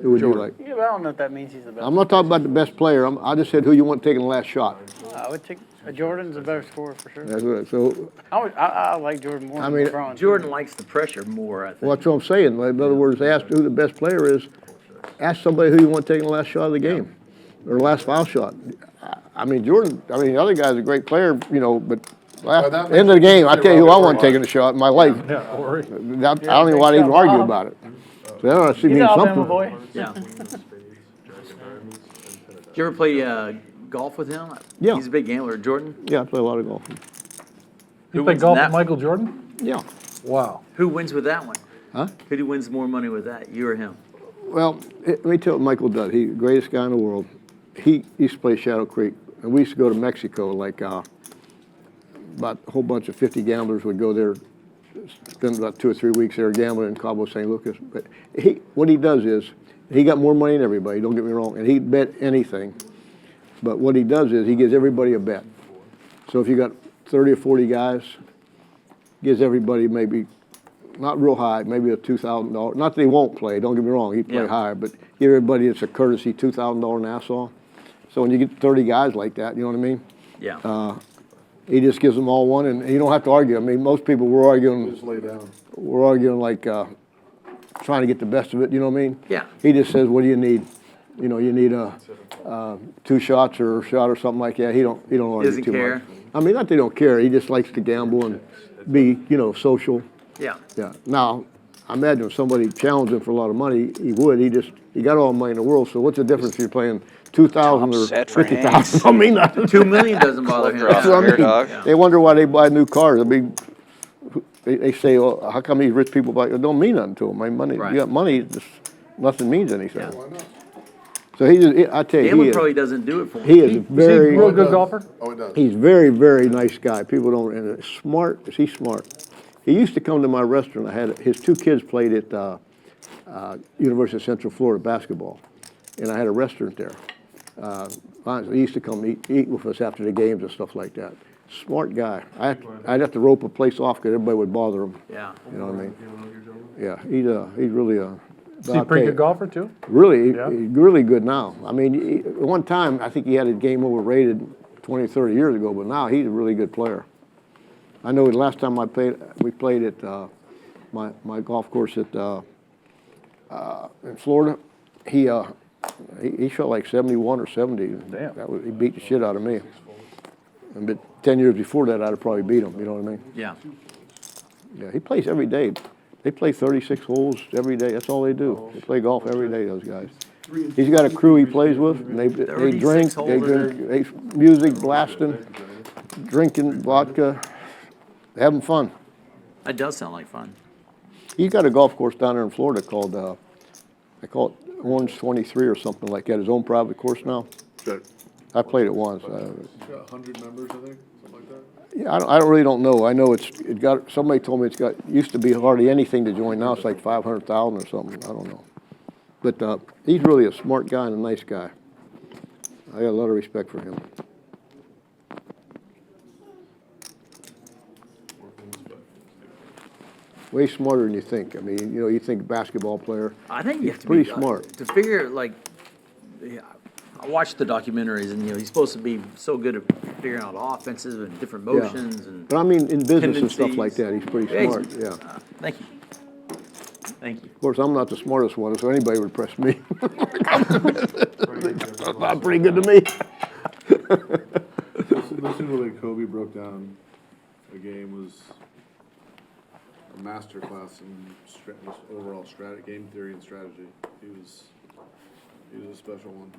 Who would you like? Yeah, but I don't know if that means he's the best. I'm not talking about the best player. I just said who you want taking the last shot. I would take Jordan's a better scorer for sure. That's what. So I like Jordan more. I than mean, LeBron. Jordan likes the pressure more, I think. well, that's what I'm saying. In other words, ask who the best player is. Ask somebody who you want taking the last shot of the game, or the last foul shot. I mean, Jordan. I mean, the other guy's a great player, you know, but end of the game, I tell you who I want taking the shot in my life. Yeah, Ori. I don't even want to even argue about it. So that ought to He's mean Alabama something. boy. Yeah. Did you ever play golf with him? Yeah. He's a big gambler. Jordan? Yeah, I play a lot of golf. You Who play wins golf that- with Michael Jordan? Yeah. Wow. Who wins with that one? Huh? Who wins more money with that, you or him? Well, let me tell you what Michael does. He's the greatest guy in the world. He used to play Shadow Creek, and we used to go to Mexico. Like about a whole bunch of 50 gamblers would go there, spend about 2 or 3 weeks there gambling in Cabo San Lucas. But what he does is, he got more money than everybody. Don't get me wrong, and he'd bet anything. But what he does is he gives everybody a bet. So if you got 30 or 40 guys, gives everybody maybe not real high, maybe a $2,000. Not that he won't play. Don't get me wrong, he'd play Yeah. higher, but give everybody it's a courtesy $2,000 Nassau. So when you get 30 guys like that, you know what I mean? Yeah. He just gives them all one, and you don't have to argue. I mean, most people were arguing. Just lay down. We're arguing like trying to get the best of it. You know what I mean? Yeah. He just says, "What do you need? You know, you need 2 shots or a shot or something like that." He don't argue Doesn't too care. much. I mean, not that he don't care. He just likes to gamble and be, social. Yeah. Yeah. Now, I imagine if somebody challenged him for a lot of money, he would. He got all the money in the world. So what's the difference if you're playing 2,000 Top or set for 50,000? I mean, nothing. $2 million doesn't bother him. Draw That's what I Hair mean. Dog. They wonder why they buy new cars. I mean, they say, "Oh, how come these rich people buy?" It don't mean nothing to them. I mean, money. Right. You got money. Nothing means anything. Yeah. So I tell you, Gambling probably doesn't do it for him. he is Is he a very. real good golfer? Oh, it does. He's very, very nice guy. People don't. And smart. Is he smart? He used to come to my restaurant. I had his 2 kids played at University of Central Florida basketball, and I had a restaurant there. He used to come eat with us after the games and stuff like that. Smart guy. I'd have to rope a place off because everybody would bother him. Yeah. You know what I mean? Yeah, he's really a. Is he a pretty good golfer too? Really, Yeah. he's really good now. I mean, at one time, I think he had a game overrated 20, 30 years ago, but now he's a really good player. I know the last time we played at my golf course in Florida, he shot like 71 or 70. Damn. He beat the shit out of me. But 10 years before that, I'd have probably beat him, you know what I mean? Yeah. Yeah, he plays every day. They play 36 holes every day. That's all they do. They play golf every day, those guys. He's got a crew he plays with, and they drink, music blasting, drinking vodka, having fun. That does sound like fun. He's got a golf course down there in Florida called, they call it Orange 23 or something like that, his own private course now. Sure. I played it once. It's got 100 members, I think, something like that. Yeah, I really don't know. I know it got, somebody told me used to be hardly anything to join. Now it's like 500,000 or something. I don't know. But he's really a smart guy and a nice guy. I got a lot of respect for him. Way smarter than you think. I mean, you know, you think basketball player. I think you have to pretty be smart. to figure like. Yeah, I watched the documentaries, and he's supposed to be so good at figuring out offenses and different motions and. But I mean, in business and stuff like tendencies. that, he's pretty Yeah, smart. Yeah. Thank you. Thank you. Of course, I'm not the smartest one, so anybody would impress me. Not pretty good to me. Listen to the way Kobe broke down a game was a master class in overall game theory and strategy. He was a special one.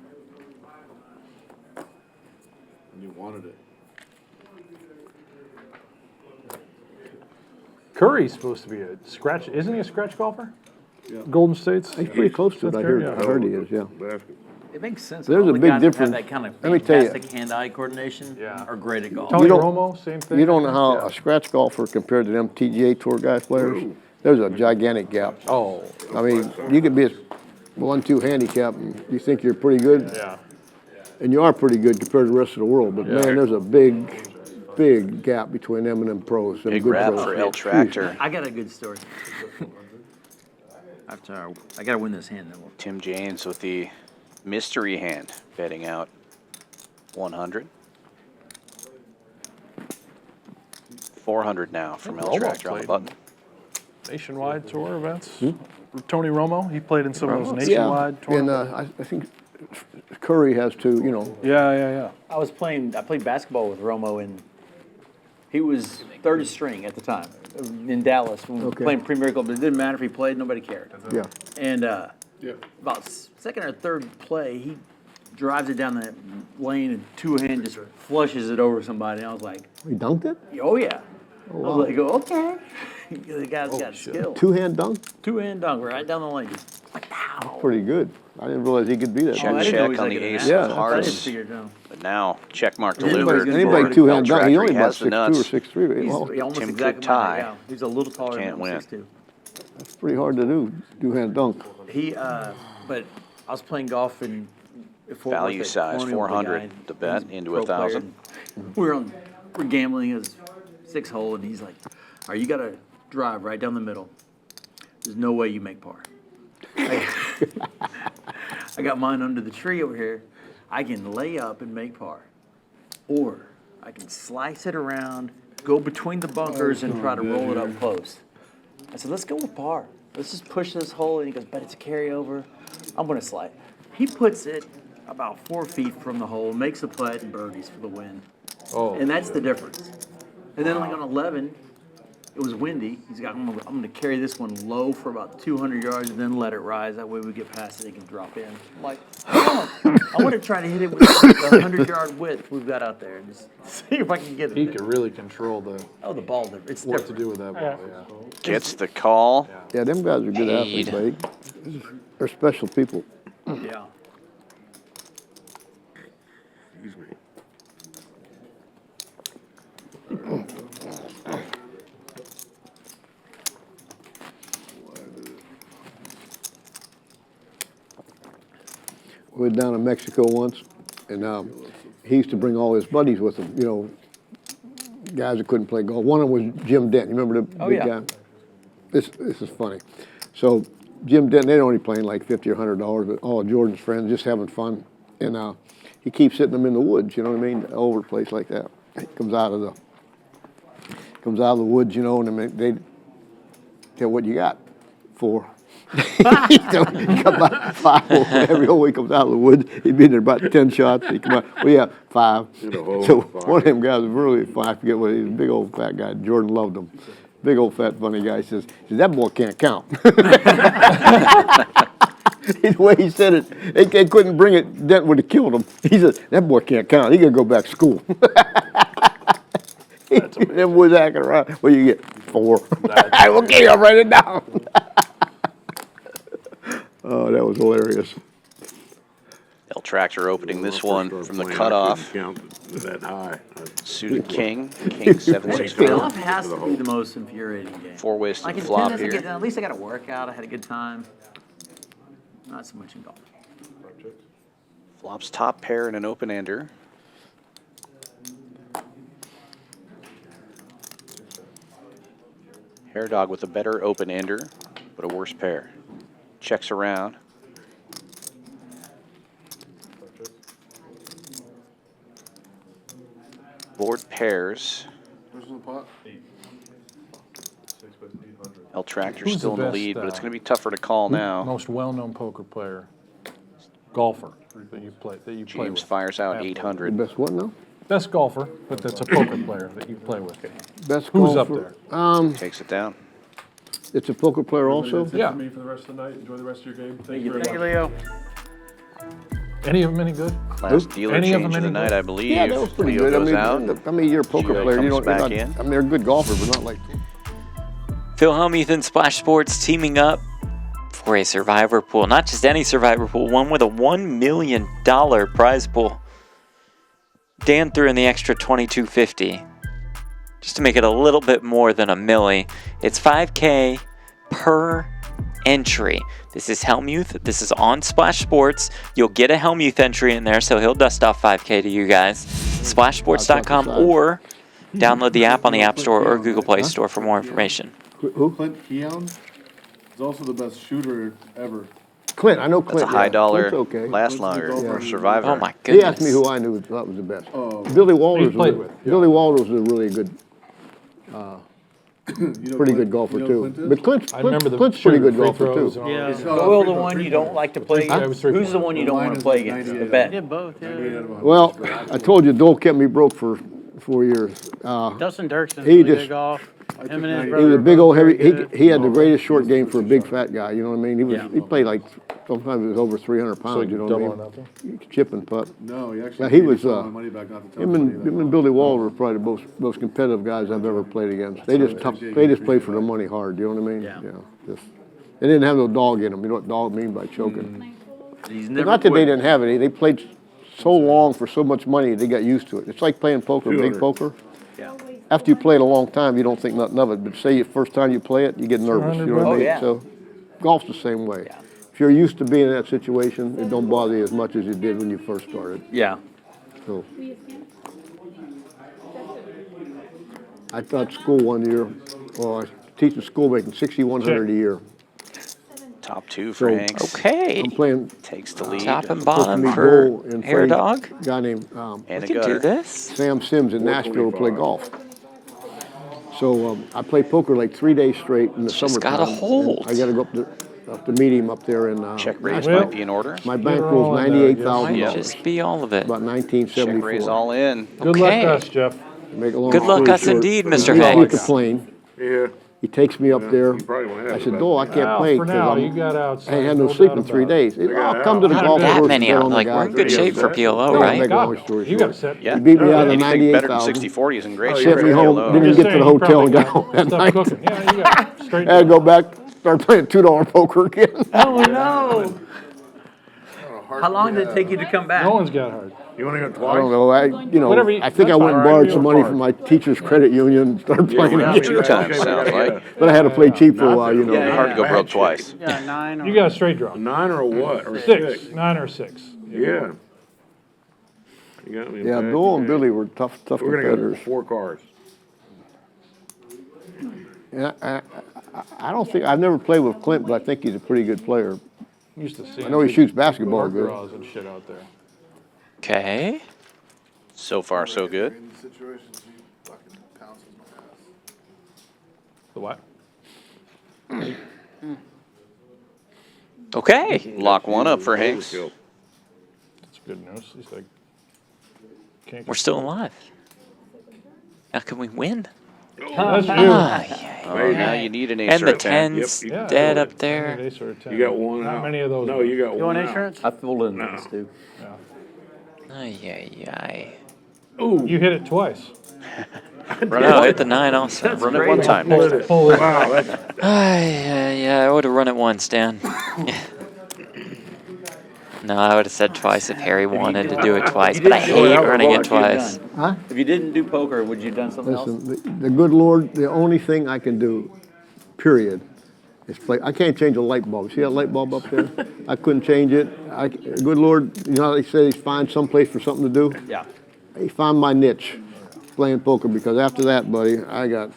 And he wanted it. Curry's supposed to be a scratch. Isn't he a scratch golfer? Yeah. Golden State's. He's pretty close to it. I heard he is. Yeah. It makes sense. There's All a the big guys that difference. Have that kind of Let me tell you. fantastic hand-eye coordination. Yeah. Are great at golf. Tony don't- Romo, same thing. You don't know how Yeah. a scratch golfer compared to them TGA Tour guys players. There's a gigantic gap. Oh, I mean, you could be a 1-2 handicap and you think you're pretty good, yeah. and you are pretty good compared to the rest of the world. But man, there's a big gap between them and them pros. Them Big good rap pros. for El Tractor. I got a good story. After I got to win this hand, then we'll. Tim James with the mystery hand, betting out 100. 400 now from El Romo Tractor on the played. button. Nationwide tour events. Tony Romo, he played in some of those nationwide Yeah, and tour. I think Curry has to, you know. Yeah. I played basketball with Romo, and he was third string at the time in Dallas when we were Okay. playing Premier League, but it didn't matter if he played, nobody cared. Yeah. And Yeah. about second or third play, he drives it down the lane and two-hand just flushes it over somebody. And I was like, He dunked it? oh, yeah. I was like, okay. The guy's got skill. Two-hand dunk? Two-hand dunk right down the lane. Like, pow. Pretty good. I didn't realize he could be that. Check, I good. didn't know he check was on that the good at ace that. Yeah, of I didn't hearts. figure it out. But now, check mark Anybody's delivered. gonna Anybody for two-hand El dunk, Tractor. he's only He about has the 6'2" or nuts. 6'3". He's Well, almost Tim exactly could tie. my height, yeah. He's a little taller Can't than win. 6'2". that's pretty hard to do, two-hand dunk. He, but I was playing golf in Fort Value Worth at size, Colonial with a 400 guy. to bet, He's a into pro player, 1,000. and we're gambling his 6-hole, and he's like, "All right, you got to drive right down the middle. There's no way you make par." I got mine under the tree over here. I can lay up and make par, or I can slice it around, go between the bunkers, and try to roll it up close. I said, let's go with par. Let's just push this hole. And he goes, but it's a carryover. I'm going to slide. He puts it about 4 feet from the hole, makes a putt, and birdies for the win. Oh, And that's the difference. And then like on 11, it was windy. He's got, I'm going to carry this one low for about 200 yards and then let it rise. That way we get past it, it can drop in. I'm like, oh, I want to try to hit it with the 100-yard width we've got out there and just see if I can get it. he could really control the The ball, it's what to different. do with that ball. Yeah. Gets the call. Yeah, them guys are good athletes, buddy. They're special people. Yeah. Excuse me. We were down in Mexico once, and he used to bring all his buddies with him, you know, guys that couldn't play golf. One of them was Jim Dent. You remember the big guy? This is funny. So Jim Dent, they're only playing like $50 or $100, but all of Jordan's friends just having fun. And he keeps hitting them in the woods, you know what I mean, all over the place like that. He comes out of the woods, you know, and they tell what you got. 4. He comes out 5 every hole he comes out of the woods. He'd been there about 10 shots. He come out, well, yeah, 5. So one of them guys was really fun. I forget what he was, a big old fat guy. Jordan loved him. Big old fat funny guy says, that boy can't count. The way he said it, they couldn't bring it. Dent would have killed him. He said, that boy can't count. He got to go back to school. Them boys acting around. Well, you get 4. Okay, I'll write it down. Oh, that was hilarious. El Tractor opening this one from the cutoff. That high. Suited king 7-6-4. Golf has to be the most infuriating game. 4 ways to Like the in flop tennis, here. at least I got a workout. I had a good time. Not so much in golf. Flops top pair and an open ender. Hair Dog with a better open ender, but a worse pair. Checks around. Board pairs. El Tractor's Who's still the in the best, lead, but it's going to be tougher to call now. Most well-known poker player, golfer that you play with. James fires out The 800. best what now? Best golfer, but that's a poker player that you play with. Best Who's up golfer. there? Takes it down. It's a poker player also? Yeah. For me for the rest of the night. Enjoy the rest of your game. Thank you Thank you, very much. Leo. Any of them any good? Last dealer Any of change them of the any night, good? I believe. Yeah, that was pretty Leo good. goes out. I mean, you're a poker Gio player. You comes don't. You're back not, in. I mean, they're good golfers, but not like. Phil Hellmuth and Splash Sports teaming up for a survivor pool. Not just any survivor pool, one with a $1 million prize pool. Dan threw in the extra $2,250 just to make it a little bit more than a milli. It's $5K per entry. This is Hellmuth. This is on Splash Sports. You'll get a Hellmuth entry in there, so he'll dust off $5K to you guys. SplashSports.com or download the app on the App Store or Google Play Store for more information. Who? Clint Keown is also the best shooter ever. Clint, I know Clint. That's a high dollar Clint's okay. last longer Yeah. for Survivor. Oh my He goodness. asked me who I knew thought was the best. Oh. Billy Walters. He's played with, yeah. Billy Walters was a really good, You know pretty Clint- good golfer you know too. Clint is? But Clint's I remember the Clint's pretty shooter, good free golfer throws too. and all Yeah. that. Is Doyle the one you don't like to play Huh? It was against? 3 Who's the one you don't want to play against? The bet. Did both, yeah. Well, I told you, Dole kept me broke for 4 years. Dustin Dirksen's He really just- good golf. Him and his He brother He was a are big both old heavy. very good. He had the greatest short game for a big fat guy. You know what I mean? Yeah. He played like sometimes it was over 300 So pounds. You know double what or I nothing? mean? Chip and putt. No, he actually. Yeah, he gave me was, some of my money back, not to tell Him anybody and Billy Walter were probably the most competitive guys I've ever played against. They just played for the money hard. You know what I mean? Yeah. Just, they didn't have no dog in them. You know what dog mean by choking? He's It's never not that they quit. didn't have it. They played so long for so much money, they got used to it. It's like playing poker, big 200. poker. Yeah. After you play it a long time, you don't think nothing of it. But say the first time you play it, you get nervous. You know what I 200 mean? yeah. So golf's the same way. Yeah. If you're used to being in that situation, it don't bother you as much as it did when you first started. Yeah. So I taught school one year. Well, I was teaching school making $6,100 a year. Top 2 for So- Hanks. Okay. I'm playing Takes the lead. Top and supposed to bottom meet for Dole and Hair Freddie, Dog. a guy named And We a can gutter. do this. Sam Sims in Nashville to play golf. So I played poker like 3 days straight in the Just summertime. gotta hold. and I got to go up to meet him up there in Check raise Well- might be in order. My You're bankroll's all in there, I Might guess. $98,000. just be all of it. About Check 1974. raise all in. Good luck Okay. to us, Jeff. Make a long Good luck story us short, indeed, Mr. he Hanks. gets the plane. Yeah. He takes me up there. You probably won't have I it said, back. Dole, I can't Well, play for because now, I you got outside. ain't had no no sleep doubt in 3 about it. days. He said, got I'll come to the out. golf Not that course. many and bet out. on the Like, we're in guys." good shape for PLO, No, right? make a long story You short. got set. Yeah. He beat me out of Anything better than 98,000. 60-40 is in great Oh, shape. Sent for me home, PLO. didn't Just get to saying, the you hotel probably and got go that stuff night. cooking. Yeah, you got straight. I had to go back, start playing $2 poker again. Oh, no. How long did it take you to come back? No one's got hard. You want to go I don't twice? know, Whatever you- I think I that's went and fine. borrowed You're some money hard. from my teacher's credit union and started playing Yeah, again. 2 times sounds like. But I had to play cheap for a while, you know. Yeah, Hard to go broke twice. Yeah, 9 or. You got a straight draw. 9 or a what? Or 6, 9 or 6. Yeah. You got me Yeah, back. Bill and Billy were tough We're going to go competitors. 4 cars. And I don't think, I've never played with Clint, but I think he's a pretty good player. Used to see I know he shoots basketball hard good. draws and shit out there. Okay. So far, so good. In situations, he fucking pounces my ass. The what? Okay. Lock one up for Hanks. That's good news. At least I can't We're still alive. Now can we win? That's you. Oh, now you need an ace And or the a 10. tens Yep, Yeah, dead I up there. need ace or a 10. You got one Not out. many of those. No, you got You one want out. insurance? I folded in No. this too. Ay, ay, ay. Ooh. You hit it twice. Run No, it hit the 9 also. Run it one time. Pull it. Wow, that's, Yeah, I would have run it once, Dan. No, I would have said twice if Harry wanted to do it twice, but I hate running it twice. Huh? If you didn't do poker, would you have done something else? Listen, the good Lord, the only thing I can do, period, is play. I can't change a light bulb. See that light bulb up there? I couldn't change it. Good Lord, you know how they say he's find some place for something to do? Yeah. He found my niche, playing poker, because after that, buddy, I got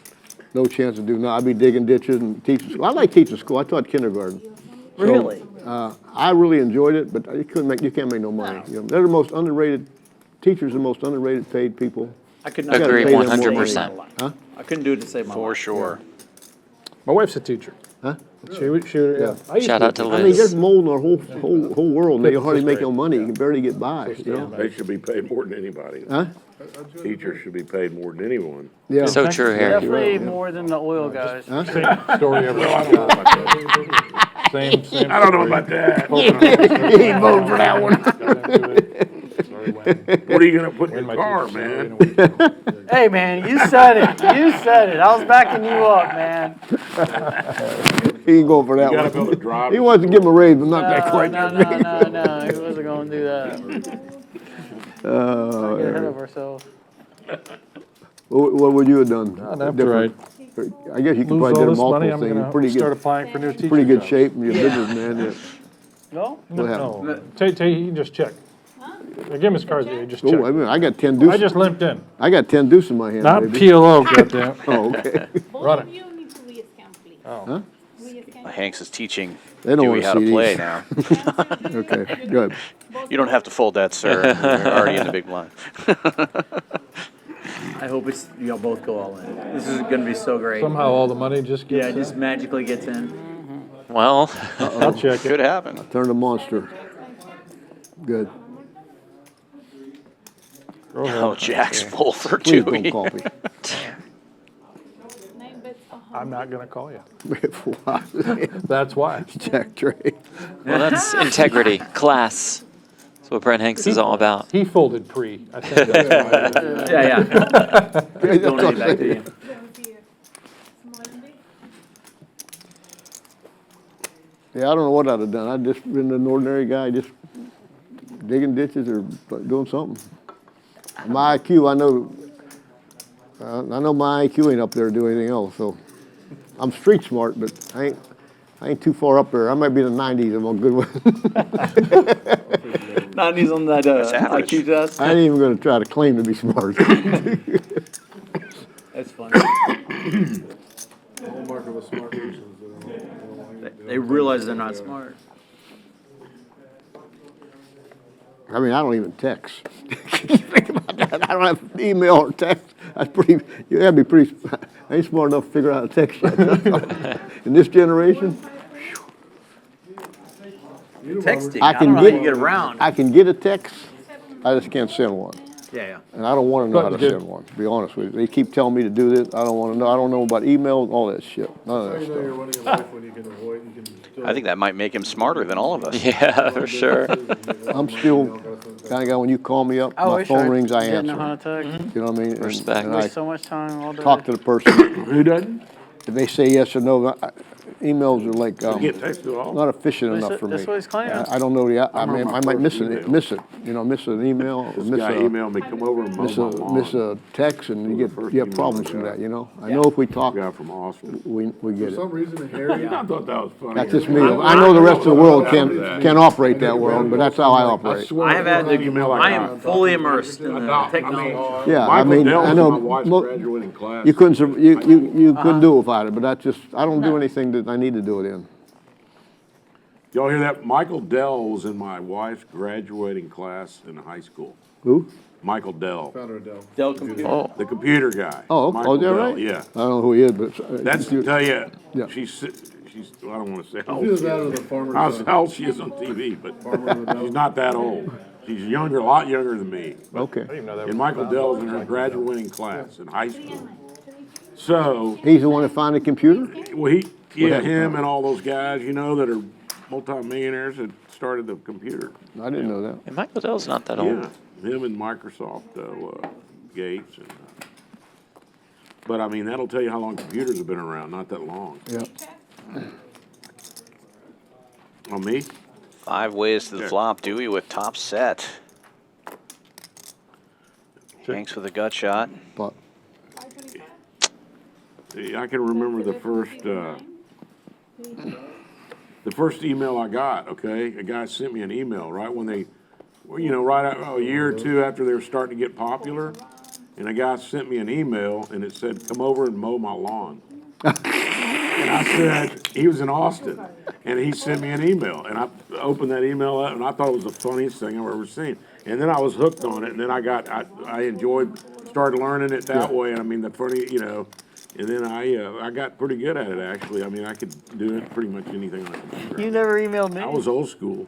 no chance to do nothing. I'd be digging ditches and teaching school. I like teaching school. I taught kindergarten. So, Really? I really enjoyed it, but you can't make no money. You know, they're the most underrated, teachers are the most underrated paid people. I could You gotta Agree pay them more 100%. money. Huh? I couldn't do it to save my For life. sure. My wife's a teacher. Huh? Yeah. I used Shout to out to be. I mean, they're Liz. molding our whole world, and they hardly make no grade. money, you can barely get by, you know? they should be paid more than anybody. Huh? Teachers should be paid more than anyone. Yeah. So true, Harry. Definitely more than the oil guys. Same story every Same. I don't know about that. He ain't voting for that one. What are you gonna put in your car, man? Hey, man, you said it. You said it. I was backing you up, man. He ain't going for that You gotta be able to one. drive. He wants to give him a raise, but not that quick. No. He wasn't going to do that. Get ahead of ourselves. What would you have done? After I I guess you could lose probably all do this money, multiple I'm things. gonna Pretty start good, applying for new teaching pretty good jobs. shape, and you're a businessman. Yeah. No? What happened? No, you can just check. I give him his cards, you just Oh, I check. mean, I got 10 I deuces. just limped in. I got 10 deuces in my hand, Not baby. PLO, goddamn. Oh, okay. Run it. You need to re-scan, please. Oh. Re-scan. Hanks is teaching They don't Dewey want how to to see play these. now. Okay, good. You don't have to fold that, sir. You're already in the big blind. I hope y'all both go all in. This is gonna be so great. Somehow all the money just gets Yeah, it just magically gets in. Well, I'll check it. Could happen. Turn a monster. Good. Oh, Jack's full for Please don't Dewey. call me. 9 bets, I'm not gonna call you. Why? That's why. Jack Trey. well, that's integrity, class. That's what Brent Hanks is all about. He folded pre. I think that's why. Yeah. Donate back to you. Yeah, I don't know what I'd have done. I'd just been an ordinary guy, just digging ditches or doing something. My IQ, I know my IQ ain't up there to do anything else, so I'm street smart, but I ain't too far up there. I might be in the 90s if I'm a good one. 90s on that average. IQ test. I ain't even gonna try to claim to be smart. That's funny. The hallmark of a smart person is they don't want They realize they're not smart. I mean, I don't even text. Think about that. I don't have email or text. That's pretty. You gotta be pretty. I ain't smart enough to figure out how to text yet. In this generation, Texting. I I can don't know how you get around. I can get a text. I just can't send one. Yeah. And I don't want to know how to But good. send one, to be honest with you. They keep telling me to do this. I don't want to know. I don't know about email, all that shit. None of How that you know you're stuff. running a life when you can avoid, you can still. I think that might make him smarter than all of us. Yeah, for sure. I'm still kind of guy, when you call me up, I my wish phone rings, I didn't know how answer. to text. You know what I mean? And- Respect. And I Waste so much time all day. talk to the person. Who doesn't? If they say yes or no, emails are like, Get texted off. not efficient enough for me. That's what he's claiming. I don't know I mean, remember I my might miss first it, email. miss it, miss an email, or This miss guy a, emailed me, come over and mow miss my a, lawn. miss a text, and you First get email problems I from got. that, you know? I know if we talk, Guy from Austin. we For get it. some reason, Harry, I thought that was funny. That's just me. I know the rest of the world can't operate that world, but that's how I operate. I have had the, Email I I am got. fully immersed in the technology. Yeah, I Michael mean, Dell's I in know, my wife's graduating class. you couldn't, you couldn't do it without it, but that's just, I don't do anything that I need to do it in. Y'all hear that? Michael Dell was in my wife's graduating class in high school. Who? Michael Dell, founder of Dell. Dell computer. Oh, the computer guy. Oh, Michael oh, they're Dell, right? Yeah. I don't know who he is, but. That's to tell you, Yeah. she's, I don't want to say how Either old she that or is. the farmer's How son. old she is on TV, but Farmer of the Dell. she's not that old. She's younger, a lot younger than me. Okay. And Michael Dell was in her graduating class in high school. So, He's the one that found the computer? well, happened? him and all those guys, you know, that are multimillionaires that started the computer. I didn't know that. And Michael Dell's not that old. Yeah, him and Microsoft, Gates. And, but I mean, that'll tell you how long computers have been around, not that long. Yeah. On me? 5 ways to the Yeah. flop. Dewey with top set. Hanks with a gut shot. But I can remember the first email I got, okay? A guy sent me an email right when they, well, you know, a year or two after they were starting to get popular. And a guy sent me an email and it said, come over and mow my lawn. And I said, he was in Austin. And he sent me an email. And I opened that email up and I thought it was the funniest thing I've ever seen. And then I was hooked on it. And then I enjoyed, started learning it that way. And I mean, the funny, you know, and then I got pretty good at it, actually. I mean, I could do it pretty much anything on the computer. You never emailed me. I was old school.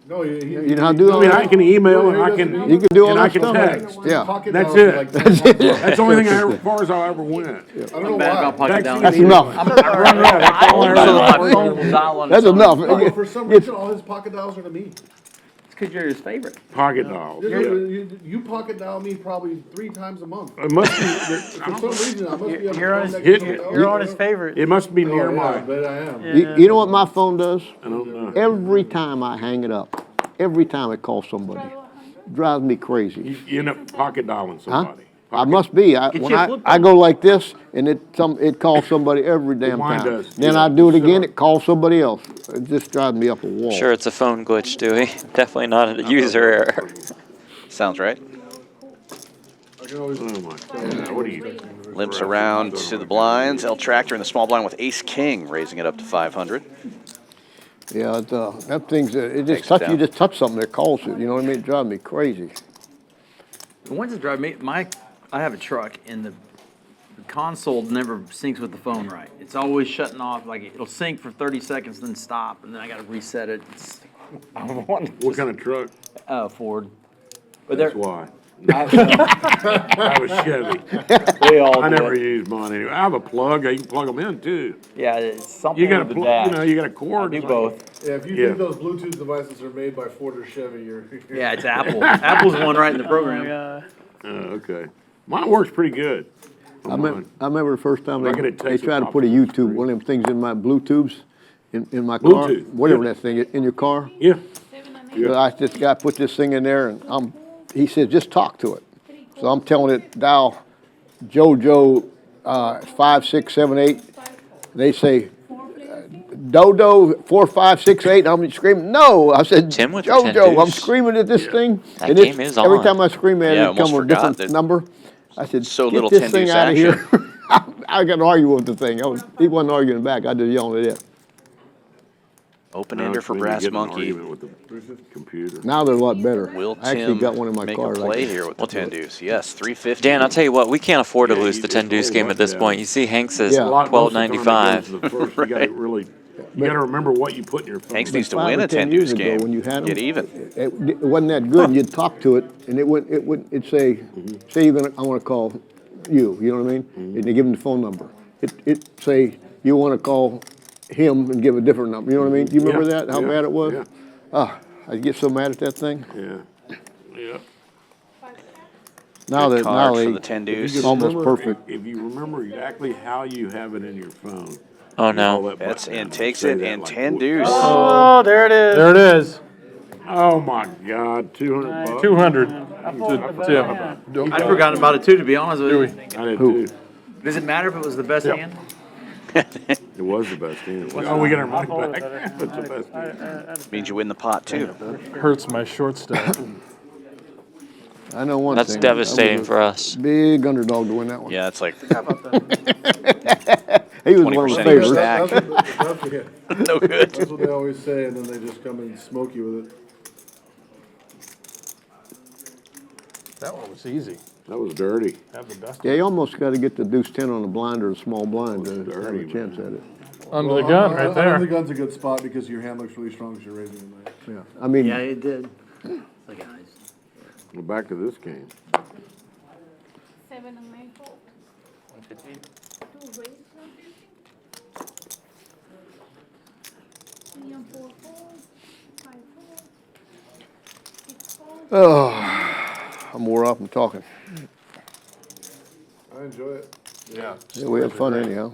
No, you know how to do I all mean, I that? can email and I can, You can do all and I that can stuff? text. Yeah. Pocket That's dial, it. like, That's the only thing as far as I ever went. I don't I'm know bad why. about pocket down. That's enough. I run around with iPhone so that my phone will dial on That's its own. enough. No, for some reason, all his pocket dials are to me. It's because you're his favorite. Pocket dials. Yeah. You pocket dial me probably 3 times a month. It must be, For some reason, I must be able to You're on his, contact hit- somebody else. you're on his favorite. it must be near Oh, yeah, I my, bet I am. You know what my phone does? I don't know. Every time I hang it up, every time it calls somebody, drives me crazy. You end up pocket dialing Huh? somebody. I must be. Get When you a flip I go like this, and it calls somebody every damn Mine time. does. Then Yeah. I do it again, it calls somebody else. It just drives me up a wall. Sure, it's a phone glitch, Dewey. Definitely not a user error. Sounds right. I can always Oh my God, what are you? Limps around to the blinds. El Tractor in the small blind with Ace King, raising it up to 500. Yeah, that thing's, it Takes just it you down. just touch something, it calls it, you know what I mean? It drives me crazy. The ones that drive me, I have a truck and the console never syncs with the phone right. It's always shutting off, like it'll sync for 30 seconds, then stop, and then I gotta reset it. What kind of truck? Ford. But That's they're, why. I, I was Chevy. we all I do never it. used mine anyway. I have a plug. You can plug them in too. Yeah, it's something You got a with the plug, dash. you know, you got a I cord. do both. Yeah, if you Yeah. think those Bluetooth devices are made by Ford or Chevy, you're Yeah, it's Apple. Apple's the one right in the Oh, program. my God. Okay. Mine works pretty good. I remember the first time I get a they text tried to pop put a up. YouTube, one of them things in my Bluetooths, in my car, Bluetooth, whatever yeah. that thing is, in your car. Yeah. So this guy put this thing in there, and he said, just talk to it. So I'm telling it, dial JoJo 5678. They say, Dodo 4568. I'm screaming, no. I said, Tim with the JoJo. 10 I'm deuce. screaming at this thing. That and it's- game is every on. time I scream at it, Yeah, it comes almost with a different forgot that- number. I said, So get little this 10 thing deuce out of action. here. I got to argue with the thing. He wasn't arguing back. I just yelling at it. Open Now ender it's for when you Brass get in an Monkey. argument with the computer. Now they're a lot better. Will I actually Tim got one in my make car. a like play that. here with the 10 deuce? Yes, 350. Dan, I'll tell you what, we can't afford to Yeah, lose you the just 10 deuce roll game up at this down. point. You see Hanks is Yeah. Most of the time it goes $12.95. to the first. You gotta really, you gotta remember what you put in your phone. Hanks needs to Five win or a 10 10 years deuce ago, game. when you had 'em, Get even. It wasn't that good. You'd talk to it, and it'd say, say you're gonna, I want to call you. You know what I mean? And they give them the phone number. It say you want to call him and give a different number. You know what I mean? Do you remember Yeah, that? How yeah, bad it was? yeah. I get so mad at that thing. Yeah. Yeah. Now Good that cards now for they the 10 If you deuce. could almost remember- perfect. If you remember exactly how you have it in your phone, Oh no. Bets and takes it, and 10 deuce. Oh, there it is. There it is. Oh my God, 200 bucks. 200 I pulled the to best Tim. hand. I'd forgotten about it too, to be honest with you. Dewey. I did too. Does it matter if it was the best hand? It was the best hand. Oh, we get our money back. That's the best hand. Means you win the pot, too. Hurts my short stack. I know one That's thing. devastating I was for us. a big underdog to win that one. Yeah, it's like He was one of the 20% of your favorites. stack. No good. That's what they always say, and then they just come and smoke you with it. That one was easy. That was dirty. Have the best. Yeah, you almost got to get the deuce 10 on the blind or a small blind to have dirty, a chance at it. Under the gun, right Under the there. gun's a good spot because your hand looks really strong because you're raising it. Like. Yeah, I mean, Yeah, it did. Look, guys. Well, back to this game. 7 on 9 fold. 2 raise, 3 on 4 fold. 5 fold. 6 fold. oh, I'm wore off from talking. I enjoy it. Yeah. Yeah, we had fun anyhow.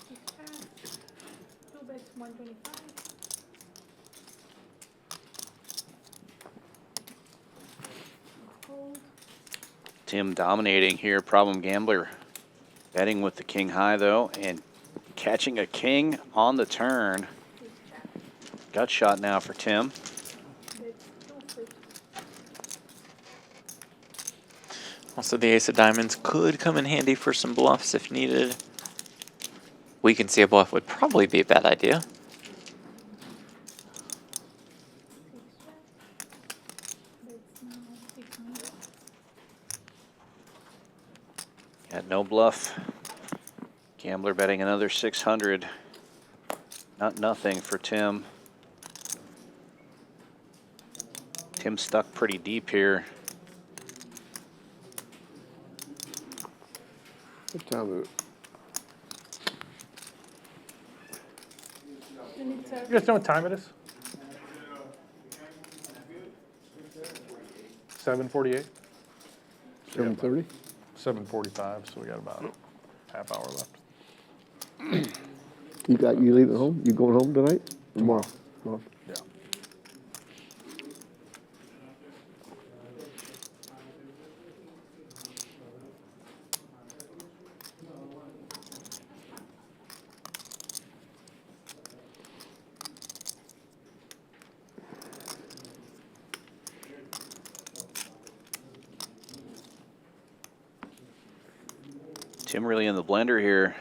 Six pass. 2 bets 125. Fold. Tim dominating here, problem gambler. Betting with the king high, though, and catching a king on the turn. Gut shot now for Tim. Bets 250. Also, the ace of diamonds could come in handy for some bluffs if needed. We can see a bluff would probably be a bad idea. Bets now 600. Got no bluff. Gambler betting another 600. Not nothing for Tim. Tim's stuck pretty deep here. What time is it? You guys know what time it is? 7:48? 7:30? 7:45, so we got about a half hour left. You leaving home? You going home tonight? Tomorrow. Tomorrow. Yeah. Tim really in the blender here.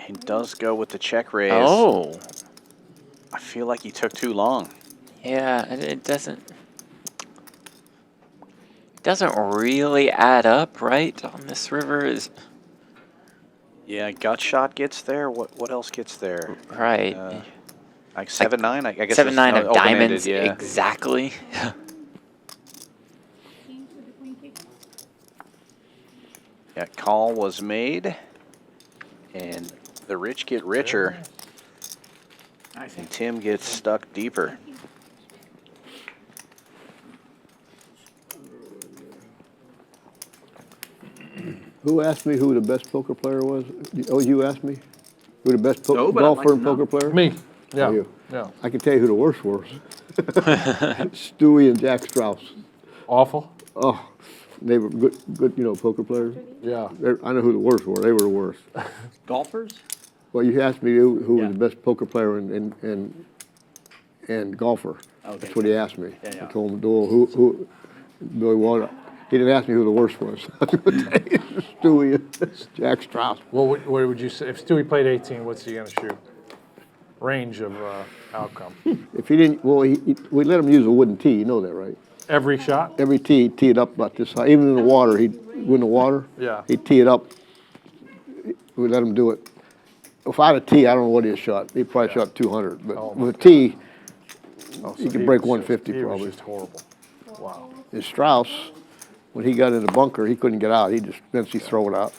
He does go with the check raise. Oh. I feel like he took too long. Yeah, it doesn't really add up, right? On this river is Yeah, gut shot gets there. What else gets there? right. Like 7-9. I guess 7-9 it's of diamonds, open-ended, yeah. exactly. Kings with the queen kick. Yeah, call was made, and the rich get richer, and Tim gets stuck deeper. Who asked me who the best poker player was? Oh, you asked me? Who the best No, but I'd like golfer to and know. poker player? Me, yeah, you? yeah. I can tell you who the worst was. Stewie and Jack Strauss. Awful? Oh, they were good, poker players. Yeah. I know who the worst were. They were the worst. Golfers? Well, you asked me who Yeah. was the best poker player and golfer. Okay. That's what he asked me. Yeah. I told him, Doyle, who Billy Water. He didn't ask me who the worst was. Stewie and Jack Strauss. Well, what would you say, if Stewie played 18, what's he gonna shoot? Range of outcome. If he didn't, well, we let him use a wooden tee. You know that, right? Every shot? Every tee, he'd tee it up about this high. Even in the water, he'd win the water. Yeah. He'd tee it up. We let him do it. If I had a tee, I don't know what he shot. He probably shot 200. But Oh, my with a tee, Oh, so he could he break was 150 just, probably. He was just horrible. Wow. And Strauss, when he got in the bunker, he couldn't get out. He just eventually throw it out.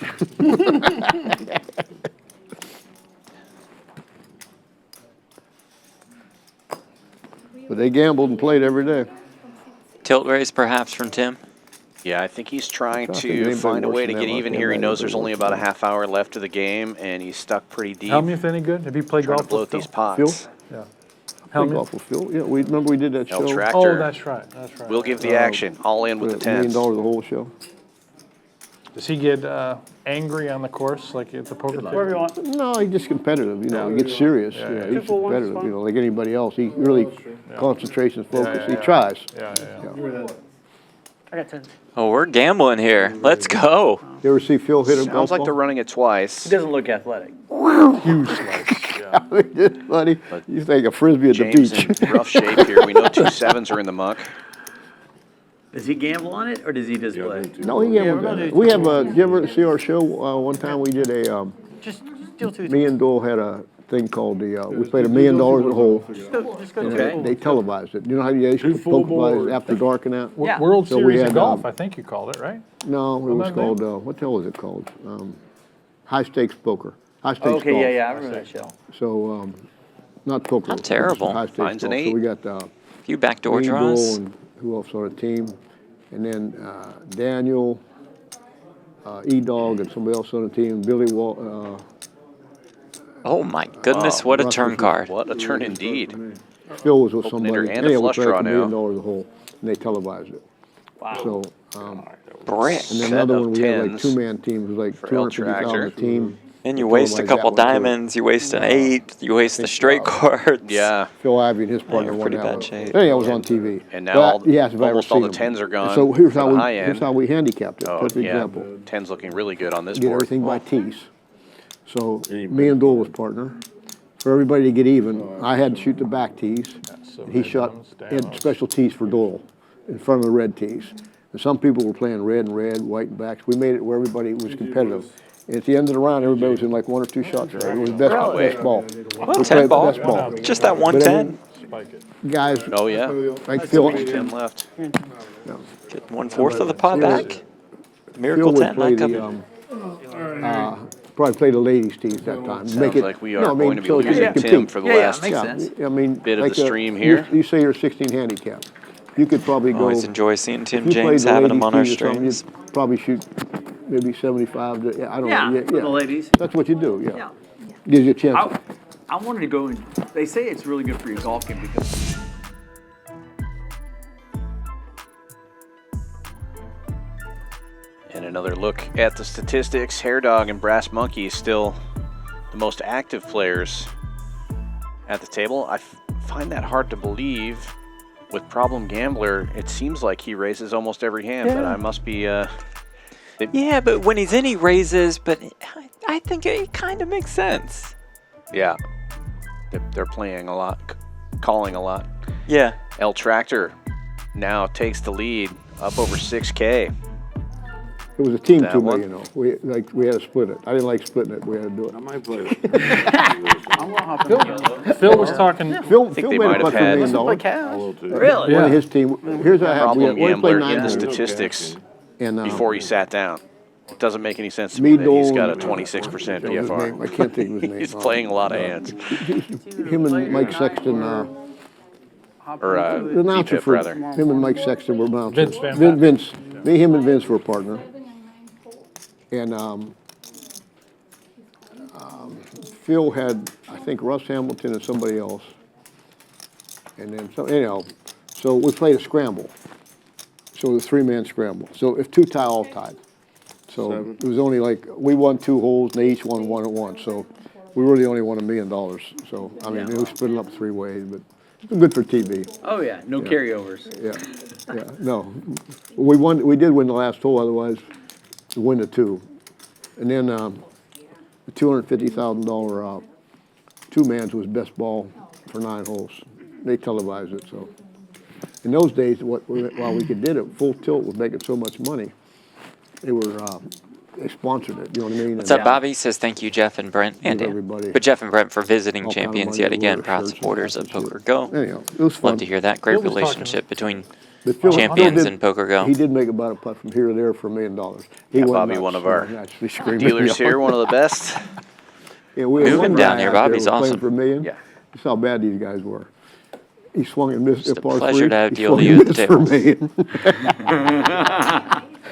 But they gambled and played every day. Tilt raise perhaps from Tim. Yeah, I think he's trying I think to anybody find a worse way to than get that, even like, here. He anybody knows there's only worse about a than that. half hour left of the game, and he's stuck pretty deep. Helmuth any good? Have you played Trying golf to blow with at these Phil? pots. Yeah. Play Helmuth? golf with Phil. Yeah, remember we did that El show. Tractor. Oh, that's right. That's right. We'll give the action. All in with the $1 million tens. the whole show. Does he get angry on the course like at the poker Whatever you table? want. No, he's just competitive. You know, he gets serious. Yeah, Yeah, yeah. he's Two full ones, competitive. fine. You know, like anybody else. He really concentrates and focus. yeah, He yeah. tries. Yeah, yeah, yeah. I got 10. Oh, we're gambling here. Let's go. You ever see Phil hit a golf Sounds like ball? they're running it twice. He doesn't look athletic. Huge slice. Buddy, you think a frisbee at the James beach. in rough shape here. We know 2 sevens are in the muck. Does he gamble on it, or does he just play? No, he we're gonna do we have a. Did you ever see our show? One time we did a. Just deal 2. Me and Dole had a thing called the. We played $1 million a hole. Just go And 2 Okay. full. they televised it. You know how you used to full televise boards. after dark and that? Yeah. World So we Series had, of Golf, I think you called it, right? No, it was that called. What the hell was it called? High stakes poker. High stakes Okay, golf. yeah, yeah, I remember that show. So, not poker. Not terrible. High stakes Finds an golf. So 8. we got A few backdoor me, Dole, draws. and who else on the team, and then Daniel, E-Dog, and somebody else on the team. Billy Oh my goodness, Wow. what a Russ turn was- card. What a turn indeed. Phil was with Open-ender somebody. and a Anyhow, we flush played draw $1 million now. a hole, and they televised it. Wow. So, Brick. and then Set another of one, we had like tens 2-man teams, it was like for El 250,000 a Tractor. team. And you They waste a televised that couple one, too. diamonds, you waste an 8, you waste the straight cards. Yeah. Phil Ivey and his partner you're won pretty that bad one. shape. Anyhow, it was on TV. And now But, all- yes, if I ever almost all seen the them. tens are gone So here's for how the we, high here's end. how we handicapped it. Oh, Perfect yeah. example. 10's looking really good on this Did board. everything by tees. So me and Dole was partner. For everybody to get even, I had to shoot the back tees. He shot had special tees for Dole in front of the red tees. And some people were playing red and red, white and backs. We made it where everybody was competitive. And at the end of the round, everybody was in like 1 or 2 shots. Right? It was best ball. Well, We 10 played ball. best ball. Just that But I 110. mean, guys Oh, yeah. like Phil, 10 left. Get 1/4 of the pot Phil- back. Miracle Phil would 10 play not the, coming. probably play the ladies' tees that time. Sounds like we are no, I mean, going to be so you losing can Tim compete. for the Yeah, yeah, last makes sense. I mean, bit of like the stream here. You say you're 16 handicap. You could probably go. Always enjoy seeing Tim if you played James the having them ladies' on our tees or something, streams. you'd probably shoot maybe 75 to, I don't Yeah, know. for the ladies. That's what you do, yeah. Yeah. Gives you a chance. I wanted to go and, they say it's really good for your golf game because And another look at the statistics. Hair Dog and Brass Monkey still the most active players at the table. I find that hard to believe. With Problem Gambler, it seems like he raises almost every hand, but I must be... Yeah, but when he's in, he raises, but I think it kind of makes sense. Yeah. They're playing a lot, calling a lot. Yeah. El Tractor now takes the lead, up over 6K. It was a team That 2 one? million, though. We had to split it. I didn't like splitting it. We had to do I it. might play. Phil was talking, Phil they made might a have putt for $1 had- million. I cash. will too. really. One of his team, here's what happened. We Problem only played Gambler 9 in the holes. statistics And, before he sat down. It doesn't make any sense to Me, me that he's Dole, got a and- 26% His name, I PFR. can't think of his name. He's playing a lot of hands. Him and Mike Sexton, Or the announcer VPIP, for rather. him and Mike Sexton were announcers. Vince Van Patten. Vince, me, him, and Vince were a partner. And Phil had, I think, Russ Hamilton and somebody else. And then, so anyhow, so we played a scramble. So it was a 3-man scramble. So if 2 tie, all tied. So it was only like, we won 2 holes and they each won 1 at once. So we really only won $1 million. So, I mean, it was split it up 3 ways, but it's good for TV. Oh, yeah, no carryovers. Yeah, no. We did win the last hole, otherwise we win the 2. And then the $250,000 2-mans was best ball for 9 holes. They televised it, so. In those days, while we could did it, Full Tilt was making so much money. They were, they sponsored it, you know what I mean? What's up, Bobby? Says thank you, Jeff and Brent. And Dan. everybody But Jeff and Brent for visiting all kind of champions money yet to again. wear Proud shirts and supporters of hats and Poker shit. Go. Anyhow, it was fun. Love to hear that. Great Phil was talking- relationship between But Phil champions did- and Poker Go. He did make about a putt from here to there for $1 million. He Yeah, went Bobby, nuts, one of you know, our naturally screaming. Dealers here, one of the best. Yeah, we had Moving one down guy here, out there Bobby's who was playing awesome. for $1 million. Yeah. That's how bad these guys were. He swung and missed Just a a par pleasure 3. to have He deal swung to and you at the missed for $1 million.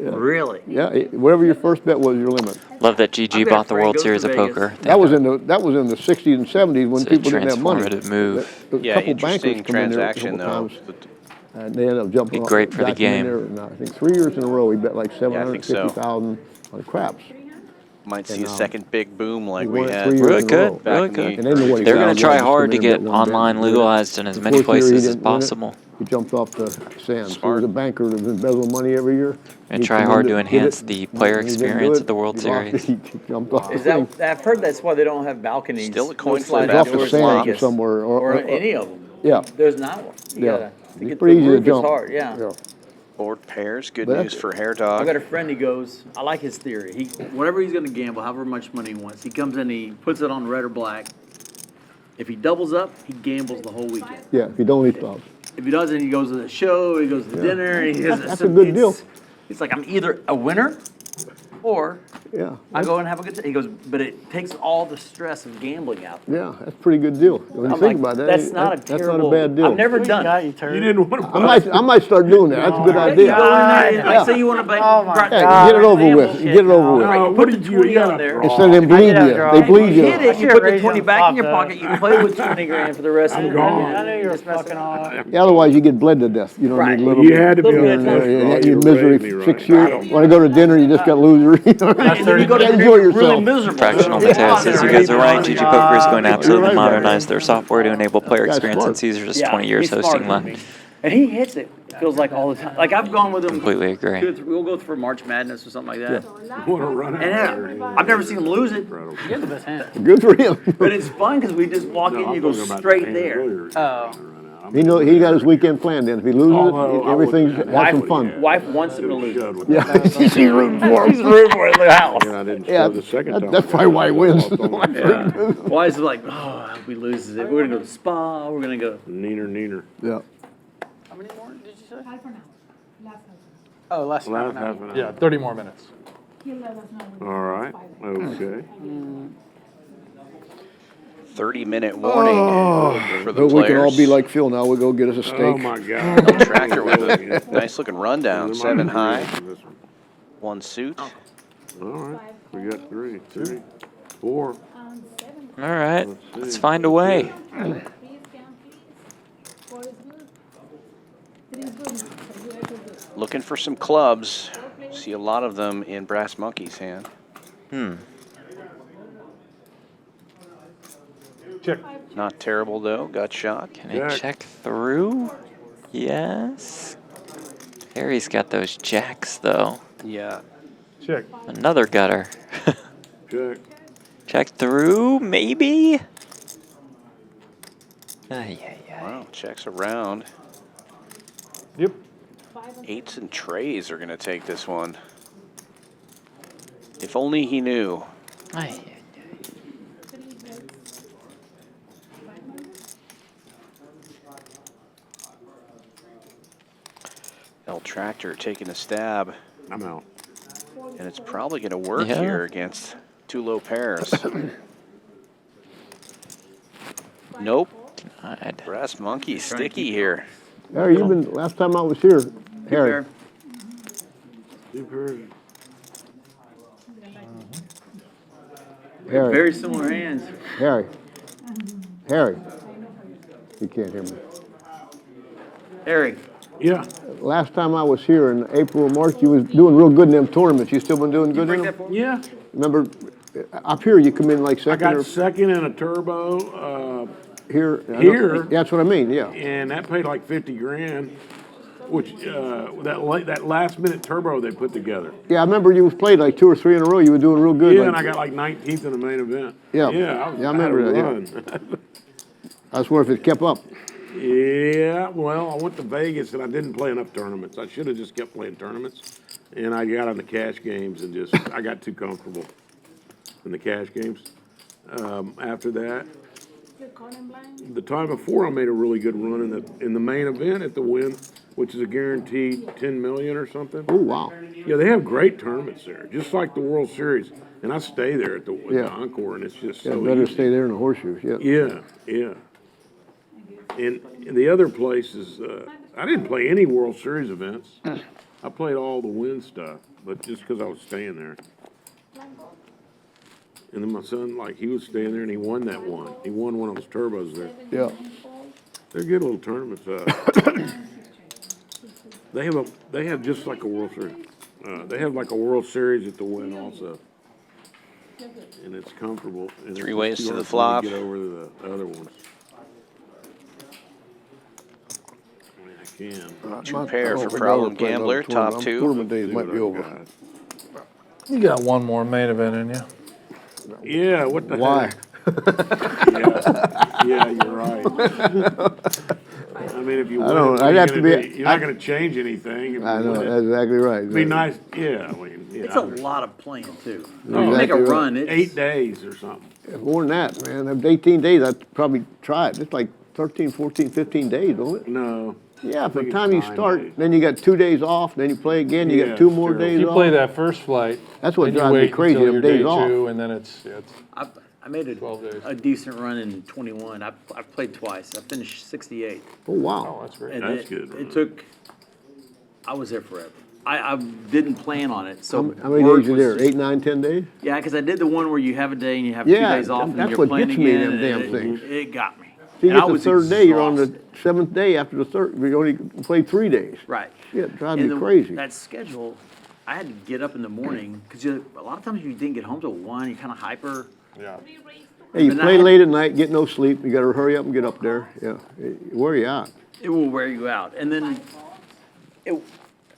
Really? Yeah, whatever your first bet was, your limit. Love that GG bet bought the Frank World goes Series to of Vegas. Poker. That was in the 60s and 70s when It's a people didn't have money. transformative move. A Yeah, couple bankers interesting come in there a transaction, couple though. times, and they ended up jumping Be off. great for the Jack him in game. there, and I think 3 years in a row he bet like Yeah, I think so. 750,000 on craps. Might see a And, second big boom like he we won it had. 3 years Really in a good, row. Back really in good. the- And they knew what he They're got. going to try Just come hard in to and get bet one bet online and win it. legalized in as The many fourth year he places as didn't win it. possible. He jumped off the sand. He Smart. was a banker that was embezzling money every year. And He try come in hard to to get enhance it, the and player when he didn't do experience it, of the World he lost it. Series. He jumped off Is the thing. that, I've heard that's why they don't have balconies. Still a no coin flip sliding Off after the doors flop. in sands or Vegas. somewhere. Or any of them. Yeah. There's not one. You Yeah. gotta, to It's get pretty the easy to roof is jump. hard, yeah. Board pairs, good But news for Hair I've got Dog. a friend, he goes, I like his theory. He, whatever he's gonna gamble, however much money he wants, he comes in, he puts it on red or black. If he doubles up, he gambles the whole weekend. Yeah, if you don't, he stops. If he doesn't, he goes to the show, he goes to dinner, and he does That's a good deal. He's like, I'm either a winner or Yeah. I go and have a good time. He goes, but it takes all the stress of gambling out. Yeah, that's a pretty good deal. When you I'm think like, about that, that's not a that's not terrible. a bad deal. I've never done Got it. you, turd. You didn't want to I might start doing that. That's a good Yeah, idea. you go in there, and, like, say you want to bet. Oh, my Brent- God. Get it over Example with. shit Get it over now. with. Right, what put the did you 20 got out there. Instead of them bleed I get you, out they draw. bleed You you. hit it, you should've put the raised 20 them back in your popped pocket, you can play with 20 grand for the rest of the gone. I weekend. knew you were fucking off. Yeah, otherwise you get bled to death. You don't Right. need a little You bit. had to be Little on bit. the first Yeah, draw. you You were misery raising me 6 right. years. Want to go to dinner, you just got loser. And then you go to Enjoy dinner really yourself. miserable. Fractional Yeah. Mateo says you guys are right. GG Poker is going to absolutely right, modernize their software to enable player Guy's experience, and smart. Caesar just Yeah, 20 years he's hosting smarter than left. me. And he hits it, feels like all the time. Like I've gone with him. Completely agree. We'll go for March Madness or something like that. What a run out there. And I've never seen him lose it. You have the best hand. Good for him. But it's fun because we just walk in, you go straight there. Oh. He got his weekend planned then. If he loses Although it, I everything's, would- have some fun. Wife wants him to lose. Yeah, she's rooting for him. She's rooting for it in the house. And I didn't Yeah, score the second time. that's probably why he wins. Yeah. Wives are like, oh, I hope he loses it. We're gonna go to the spa. We're gonna go. Neener. Yeah. How many more did you say? 5 for now. Last half. Oh, last Last half half an an hour. Yeah, 30 more minutes. He'll let us know. All right, okay. 30-minute warning for the But we can all players. be like Phil now. We'll go get us a steak. Oh, my God. Tractor with a nice looking rundown. 7 high, 1 suit. All right, we got three, 4. 7. All right, let's find a way. Please, can please. 4 is good. 3 is good now. So you have to do. Looking for some clubs. See a lot of them in Brass Monkey's hand. Check. Not terrible though. Got shot. Can I check through? Yes. Harry's got those jacks, though. Yeah. Check. Another gutter. Check. Check through, maybe? Ay. Wow. Checks around. Yep. 8s and trays are going to take this one. If only he knew. Ay. El Tractor taking a stab. I'm out. And it's probably going to work Yeah. here against 2 low pairs. Nope. Denied. Brass Monkey sticky here. Harry, you've been, last time I was here, Harry, Super. Harry, Very similar hands. Harry, you can't hear me. Eric, Yeah. Last time I was here in April or March, you was doing real good in them tournaments. You still been doing good in bring them? that for me? Yeah. Remember, up here you come in like I second got or second in a turbo, here. I don't- Here? That's what I mean, yeah. and that paid like 50 grand, which, that last minute turbo they put together. Yeah, I remember you was played like 2 or 3 in a row. You were doing real good. Yeah, like- and I got like 19th in the main event. Yeah. Yeah, Yeah, I remember that, yeah. run. I was wondering if it kept up. Yeah, well, I went to Vegas and I didn't play enough tournaments. I should have just kept playing tournaments. And I got on the cash games and I got too comfortable in the cash games. After that, The corner blind. the time before I made a really good run in the main event at the Win, which is a guaranteed 10 million or something. Oh, wow. Yeah, they have great tournaments there, just like the World Series. And I stay there at the Yeah. Encore, and it's just Yeah, so better easy. stay there in the horseshoes, yeah. Yeah, yeah. And the other place is, I didn't play any World Series events. I played all the win stuff, but just because I was staying there. And then my son, like, he was staying there and he won that one. He won one of those turbos there. Yeah. They're good little tournaments. They have just like a World Series. They have like a World Series at the Win also. And it's comfortable. And Three it's ways too to the hard for me flop. Get over the other ones. I mean, I can. True pair for Problem Gambler, top two. Tournament days See might what be I've over. got. You got one more main event in you. Yeah, what the Why? heck? Yeah, you're right. I mean, if you win, don't- it, I'd you're have to gonna be- you're not gonna change anything. If I you know, win it. that's exactly right. It'd be nice, yeah, I mean, It's yeah. a lot of playing too. No, You make a exactly right. run, it's. 8 days or something. More than that, man. After 18 days, I'd probably try it. It's like 13, 14, 15 days, don't it? No. Yeah, I from think the it's time you 9 start, days. then you got 2 days off, then you play again, you Yeah, got 2 it's more terrible. days You off. play that first flight. That's what then you drives me wait crazy, until them your days day off. 2, and then it's I made 12 days. a decent run in 21. I played twice. I finished 68. Oh, wow. that's great. And That's it, good, It man. took, I was there forever. I didn't plan on it, so. How many work days you was there? just- 8, 9, 10 days? Yeah, because I did the one where you have a day and you have 2 Yeah, days off and that's you're what playing gets me, again. them and damn it- things. It got me. So you And get I the was third day, you're on the exhausted. 7th day after the third, you only play 3 days. Right. Shit, drives And me crazy. That schedule, I had to get up in the morning because a lot of times you didn't get home till 1. You're kind of hyper. Yeah. Hey, you But I play had- late at night, get no sleep, you gotta hurry up and get up there, yeah. Where are you at? It will wear you out. And then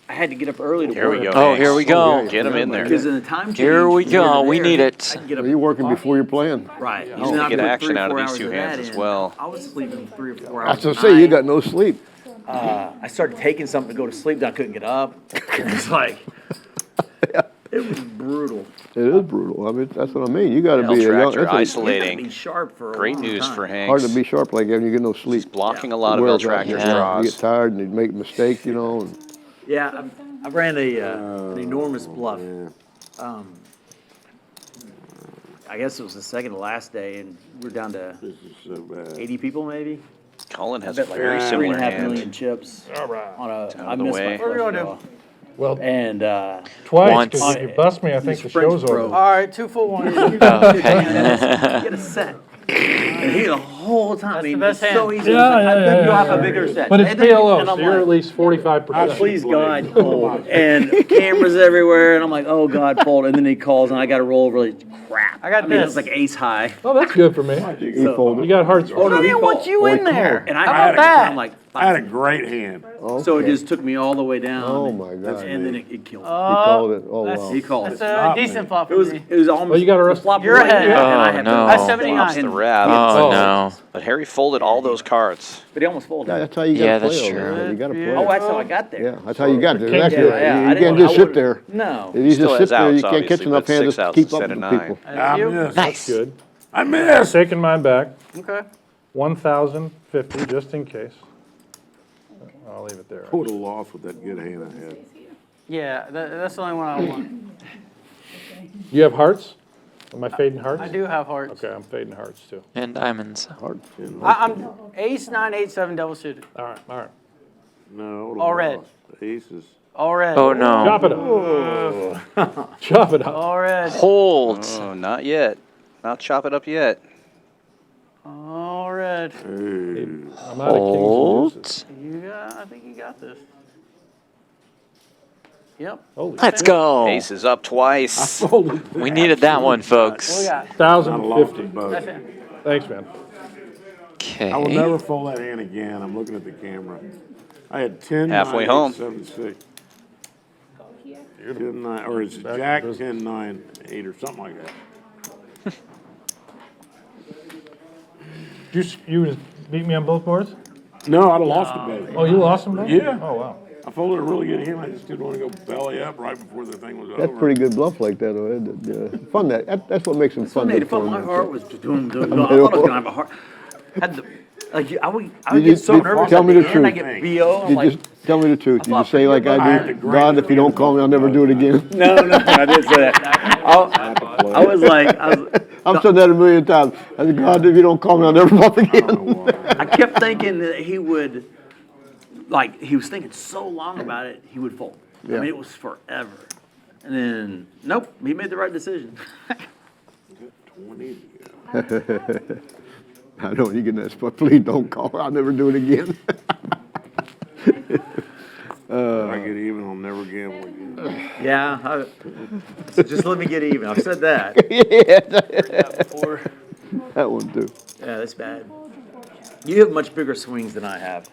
I had to get up early to Here we work. go. Oh, here we go. Get them in there. Because in the time change. Here we when go. you're We there, need it. I can get up. Are you working before you're playing? Right. He's And then gonna I get put action 3 or out of 4 these hours two of hands that as in. well. I was sleeping 3 or 4 I hours. was a gonna say, you night. got no sleep. I started taking something to go to sleep, then I couldn't get up. It was like, it was brutal. It is brutal, I mean, that's what I mean, you gotta L be, Tractor that's a- isolating. Be sharp for a Great long news time. for Hanks. hard to be sharp like that when you get no He's sleep. blocking a lot of L Wears out. Tractor's Yeah. You draws. get tired and you make mistakes, you know, and Yeah, I ran an enormous bluff. I guess it was the second to last day, and we're down to This is so bad. 80 people maybe. Cullen I has a bet like very similar 3.5 hand. million chips All right. on a. Out I of the missed way. my What are we first gonna draw. Well, And twice, Once. 'cause if you bust me, I think the French show's pro. over. All right, 2 for 1. Okay. get a set. And he the whole time. That's I mean, the best it's so hand. easy. Yeah, I yeah, couldn't go yeah, off yeah. a bigger set. But it's And then- PLO, and so I'm you're at like, least 45%. please God, fold. And cameras everywhere, and I'm like, oh God, fold. And then he calls, and I got to roll really crap. I got mean, this. it's like ace high. Oh, that's good for me. you So- fold You it. got hearts. Oh no, I he didn't want called. you in there. And I How got about that? I'm like, I had a great hand. so it just took me all the way down. Oh, and- my God. And then it killed me. He called it, oh, That's- wow. He called That's it. a decent flop It for was me. almost. Well, you got a the rest- flop You're was like ahead. that, and I Oh, had no. That's the 79. Off the and- wrap. Oh, Oh. no. But Harry folded all those cards. But he almost folded. Yeah, that's how you Yeah, gotta that's play true. over there. You gotta play. Yeah. Oh, that's how I got there. Yeah, that's how you got there. King That's jack. it. Yeah, You I can't didn't- just I sit would- there. No. If you Still just has sit there, you outs, can't catch obviously, enough but hands 6 to outs keep up instead with of the 9. people. That's you? That's Nice. good. I missed. Taking mine back, Okay. 1,050, just in case. I'll leave it there. I would have lost with that good hand I had. Yeah, that's the only one I want. You have hearts? Am I fading hearts? I do have hearts. Okay, I'm fading hearts too. And diamonds. I'm ace 9, 8, 7 double suited. All right, all right. No, I would've All red. lost. Aces. All red. Oh, no. Chop it up. Chop it up. All red. Hold. Oh, not yet. Not chop it up yet. All red. I'm out of kings and Hold. deuces. I think you got this. Yep. Holy Let's go. Ace is up twice. Folded. We needed that one, What we folks. got? I lost 1,050. them both. That's it. Thanks, man. I will Okay. never fold that hand again. I'm looking at the camera. I had 10, Halfway 9, home. 8, 7, 6. 10, 9, or it's Jack, 10, 9, 8, or something like that. You just beat me on both boards? No, I'd have lost them both. Oh, you lost them both? Yeah. Oh, wow. I folded a really good hand. I just didn't want to go belly up right before the thing was over. That's pretty good bluff like that, though. Fun that's what makes them fun. Made to it fun. My tournament. heart was doing. I thought I was gonna have a heart. Had the, like I would Did get you- so did- nervous. tell at me the the end, I truth. get BO. I'm You like, just tell me the truth. Did you thought say like I I had to do? grind God, it if you don't in. call me, I'll never do it again. no, I didn't say that. I was like, I've said that a million times. I said, God, if you don't call me, I'll never bluff again. I kept thinking that he would like, he was thinking so long about it, he would fold. I Yeah. mean, it was forever. And then, nope, he made the right decision. 20. I know, you get in that spot, please don't call, I'll never do it again. If I get even, I'll never gamble again. Yeah, so just let me get even. I've said that. Before. That one too. Yeah, that's bad. You have much bigger swings than I have.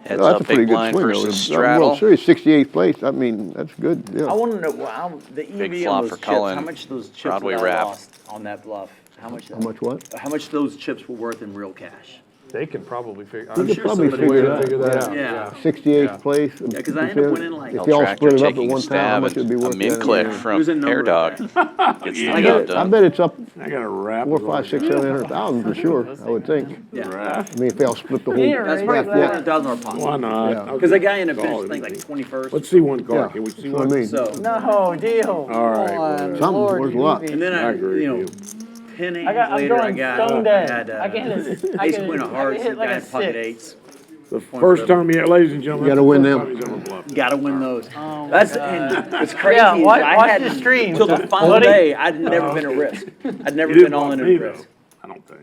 Heads Well, that's up, a pretty big good blind swing, though. versus The World straddle. Series, 68th place, I mean, that's good, I yeah. want to know how the Big EV flop on those for chips. Cullen. How much those chips Broadway that I wrap. lost on that bluff? How much? How much what? How much those chips were worth in real cash? They can probably figure. You I'm could sure probably somebody figure would it out. figure that out. Yeah. 68th place. Yeah, 'cause I ended up winning, like, If y'all Tractor split it up at taking a one time, how stab much it'd be and worth? a mint that? click Yeah. from There's a number Hair of Dog. Gets the I job bet done. it's up I got a wrap. 4, 5, 6, 700,000 for sure, I would think. Yeah. I mean, if y'all split the whole. Yeah, That's right. probably Yeah. $400,000 pocket. Why not? Yeah. Because that guy ended up Call finishing, it. I think, like 21st. Let's see one Yeah, card. Can we see that's what I one? mean. So, No, deal. All right, Come on, well, something Lord, worth a lot. you and then I agree you know, with 10 I'm hands later, I going got, stone dead. I ace can queen of hearts, hit the like guy a in pocket 6. eights. The first time you, ladies and gentlemen. You gotta win them. first time he's ever bluffed. Gotta win those. Oh my That's God. and it's crazy. Yeah, is watch I the had stream. till the final Buddy. day. I'd never been a risk. I'd never You didn't been all in bluff a me, risk. though. I don't think.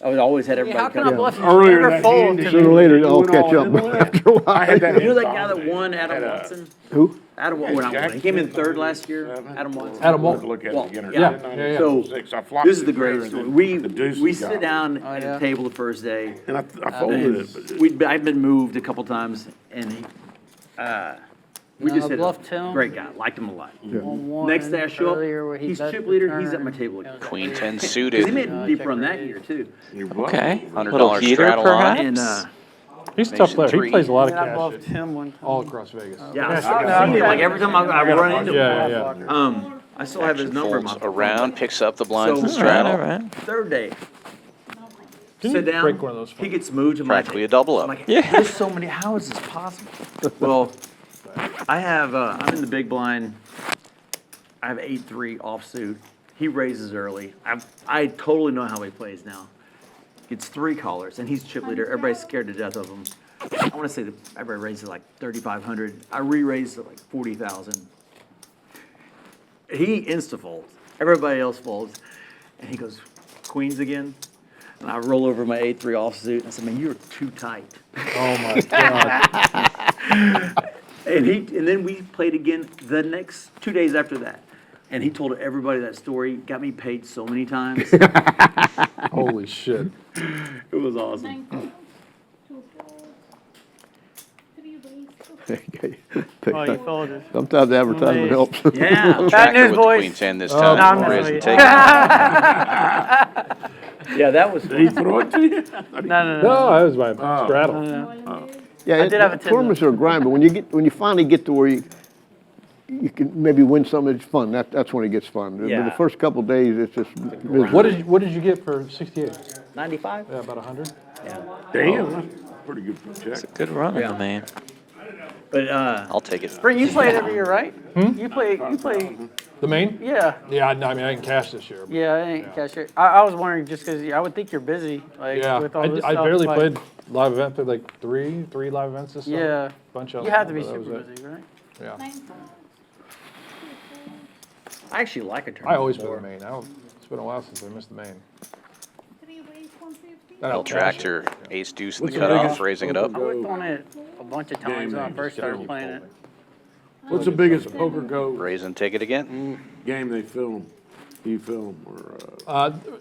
I would always had How everybody can I come. bluff you? Earlier Never that fold hand, to you Sooner or me. later, You they'll went catch all up in on it? after a while. I had that. You know that hand guy that solid. won, Adam Had a- Watson? Who? Adam, when I won, he came in third last year. Adam Watson. Adam Look Walton. look at Well, it again. yeah. Yeah. So Six. I flopped this is it the there, greatest and story. then the deuce We got sit it. down at yeah. the table the first day. And I folded it, but And I've been moved a couple times, and he, we No, just hit bluffed him. great guy, liked him a lot. On one Next day I show earlier where up, he he's does chip the leader, he's at turn. my table again. Queen 10 Because he suited. made a deep run that year too. you bluffed. Okay. $100 Little heater, straddle on. And, perhaps? He's a tough player. He three. plays a lot of And I cash bluffed him one time. all across Vegas. yeah, Cash I've guy. seen him, like every time I run into him. Yeah. I still have his Action number in my folds phone. around, picks up the blinds So- and straddle. All right. Third day, Can sit you down, break one of those? he gets moved. I'm like, Practically a double I'm up. like, Yeah. there's so many, how is this possible? Well, I have, I'm in the big blind. I have 8-3 offsuit. He raises early. I totally know how he plays now. Gets 3 callers, and he's chip leader. Everybody's scared to death of him. I want to say that everybody raises like 3,500. I re-raised it like 40,000. He insta-folds. Everybody else folds. And he goes, queens again. And I roll over my 8-3 offsuit. And I said, man, you're too tight. Oh my God. And then we played again the next 2 days after that. And he told everybody that story, got me paid so many times. Holy shit. It was awesome. 9 2 4 3 ways. Oh, you folded. Sometimes advertisement helps. Yeah. Bad news, With boys. Queen 10 this No, time. I'm just Raise and waiting. take it. Yeah, that was Did he fun. throw it to you? No. No, that was my straddle. Yeah, I did have a 10 tournaments are a grind, but when you finally get to where you can maybe win some, it's fun. That's when it gets fun. But Yeah. the first couple of days, it's just miserable. What did you get for 68? 95? Yeah, about 100. Damn, that's pretty good for a check. Good run, Yeah. man. But, I'll take it. Brent, you play it every year, right? You play, The main? yeah. Yeah, I mean, I can cash this year. but- Yeah, I ain't cash it. I was wondering just because I would think you're busy, like Yeah, with all this I stuff. barely like, played live event, played like three live events this summer. Yeah, Bunch of you them, have to be but that was super it. busy, right? Yeah. 9 4 I actually like a tournament. I always play more. the main. It's been a while since I missed the main. 3 ways 150. Then Little I'll cash it. tractor, ace deuce in the What's the cutoff, biggest raising it up. I worked on it a bunch of times when I first started playing it. What's the biggest poker go Raise and take it again. game they film? You film or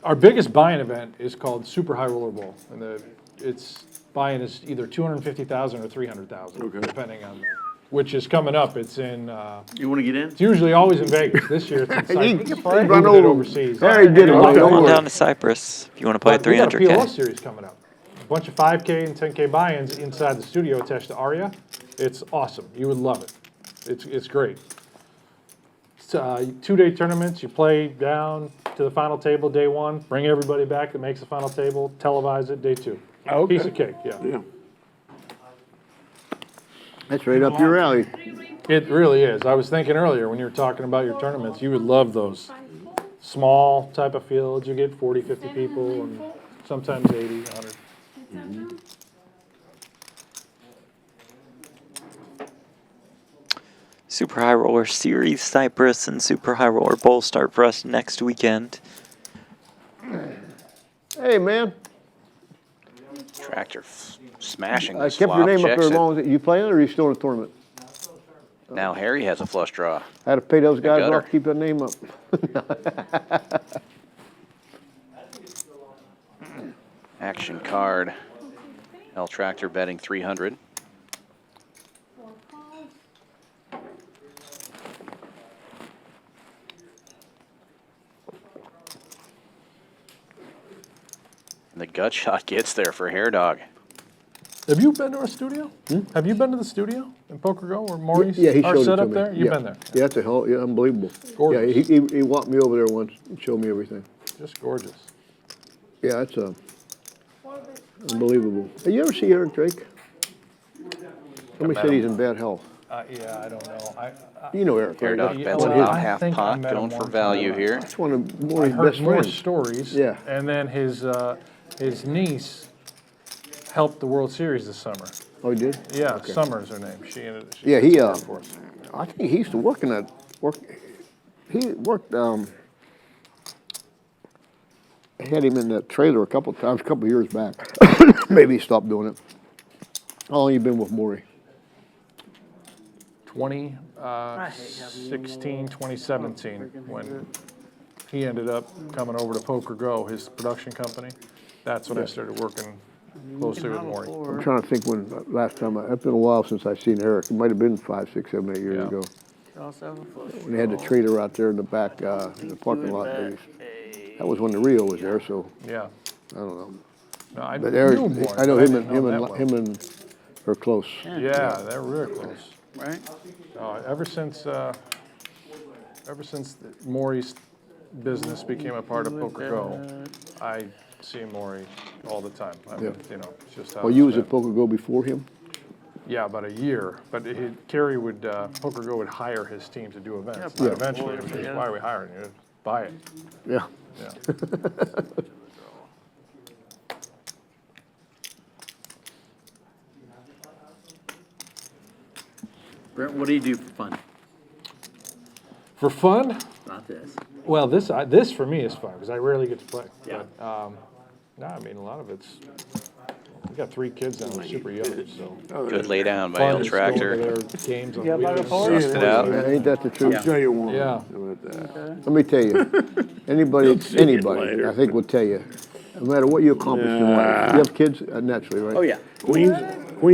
Our biggest buy-in event is called Super High Roller Bowl, and its buy-in is either 250,000 or 300,000, Okay. depending on which is coming up. It's in. You want to get in? It's usually always in Vegas. This year it's in Cyprus. He Moving run it over. overseas. Harry did it. Yeah. Don't Come on worry. down to Cyprus if you want to play We got a 300K. PLS series coming up. A bunch of 5K and 10K buy-ins inside the studio attached to Aria. It's awesome. You would love it. It's great. It's 2-day tournaments. You play down to the final table day 1. Bring everybody back that makes the final table. Televise it day 2. Okay. Piece of cake. Yeah. yeah. That's right up your alley. It really is. I was thinking earlier when you were talking about your tournaments, you would love those small type of fields. You get 40, 50 people, and sometimes 80, 100. Super High Roller Series Cypress and Super High Roller Bowl start for us next weekend. Hey, man. Tractor smashing I the kept swap. your name up Checks there as it. long as, you playing it or are you still in the tournament? Now Harry has a flush draw. I had to pay those guys gutter. off, keep that name up. Action card. L Tractor betting 300. And the gut shot gets there for Hair Dog. Have you been to our studio? Have you been to the studio in Poker Go where Maurice Yeah, he our showed it to setup me. there? You've Yeah. been there. Yeah, it's a hell, yeah, unbelievable. Gorgeous. Yeah, he walked me over there once and showed me everything. Just gorgeous. Yeah, it's unbelievable. Have you ever see Eric Drake? Somebody said he's in bad health. Yeah, I don't know. You know Eric, Hair right? Dog Yeah, bets well, about I half think I pot, met him going for one value time. here. That's one of I Maury's heard best more friends. stories. Yeah. And then his niece helped the World Series this summer. Oh, he did? Yeah, Okay. Summer's her name. She Yeah, he, worked for us. I think he used to work in that, he worked, I had him in that trailer a couple of times, a couple of years back. Maybe he stopped doing it. How long you been with Maury? 2016, 2017, when he ended up coming over to Poker Go, his production company. That's when I started working closely with Maury. I'm trying to think when, last time, it's been a while since I've seen Eric. It might have been 5, 6, 7, 8 years Yeah. ago. When they had the trailer out there in the back, in the parking lot days. That was when the Rio was there, so Yeah. I don't know. No, I But knew Eric, Maury, I know but him didn't know that well. him and her close. Yeah, they're real close. Right? Ever since Maury's business became a part of Poker Go, I see Maury all the time. I mean, Yeah. it's just how. Well, you was it's at been. Poker Go before him? Yeah, about a year. But Kerry would, Poker Go would hire his team to do events. Yeah. And eventually, it was just, why are we hiring you? Buy it. Yeah. Yeah. Brent, what do you do for fun? For fun? Not this. Well, this for me is fun because I rarely get to play. Yeah. But, no, I mean, a lot of it's, we got 3 kids now, they're super young, so. Good lay down by Fun L just going to Tractor. their games on the Yeah, by the weekends. forest. Bust it out. Yeah, ain't that the truth? Yeah. Show you one. Yeah. How about that? Let me tell you, anybody, it later. I think will tell you, no matter what you accomplish in life, you have kids, naturally, right? Oh, yeah. Queens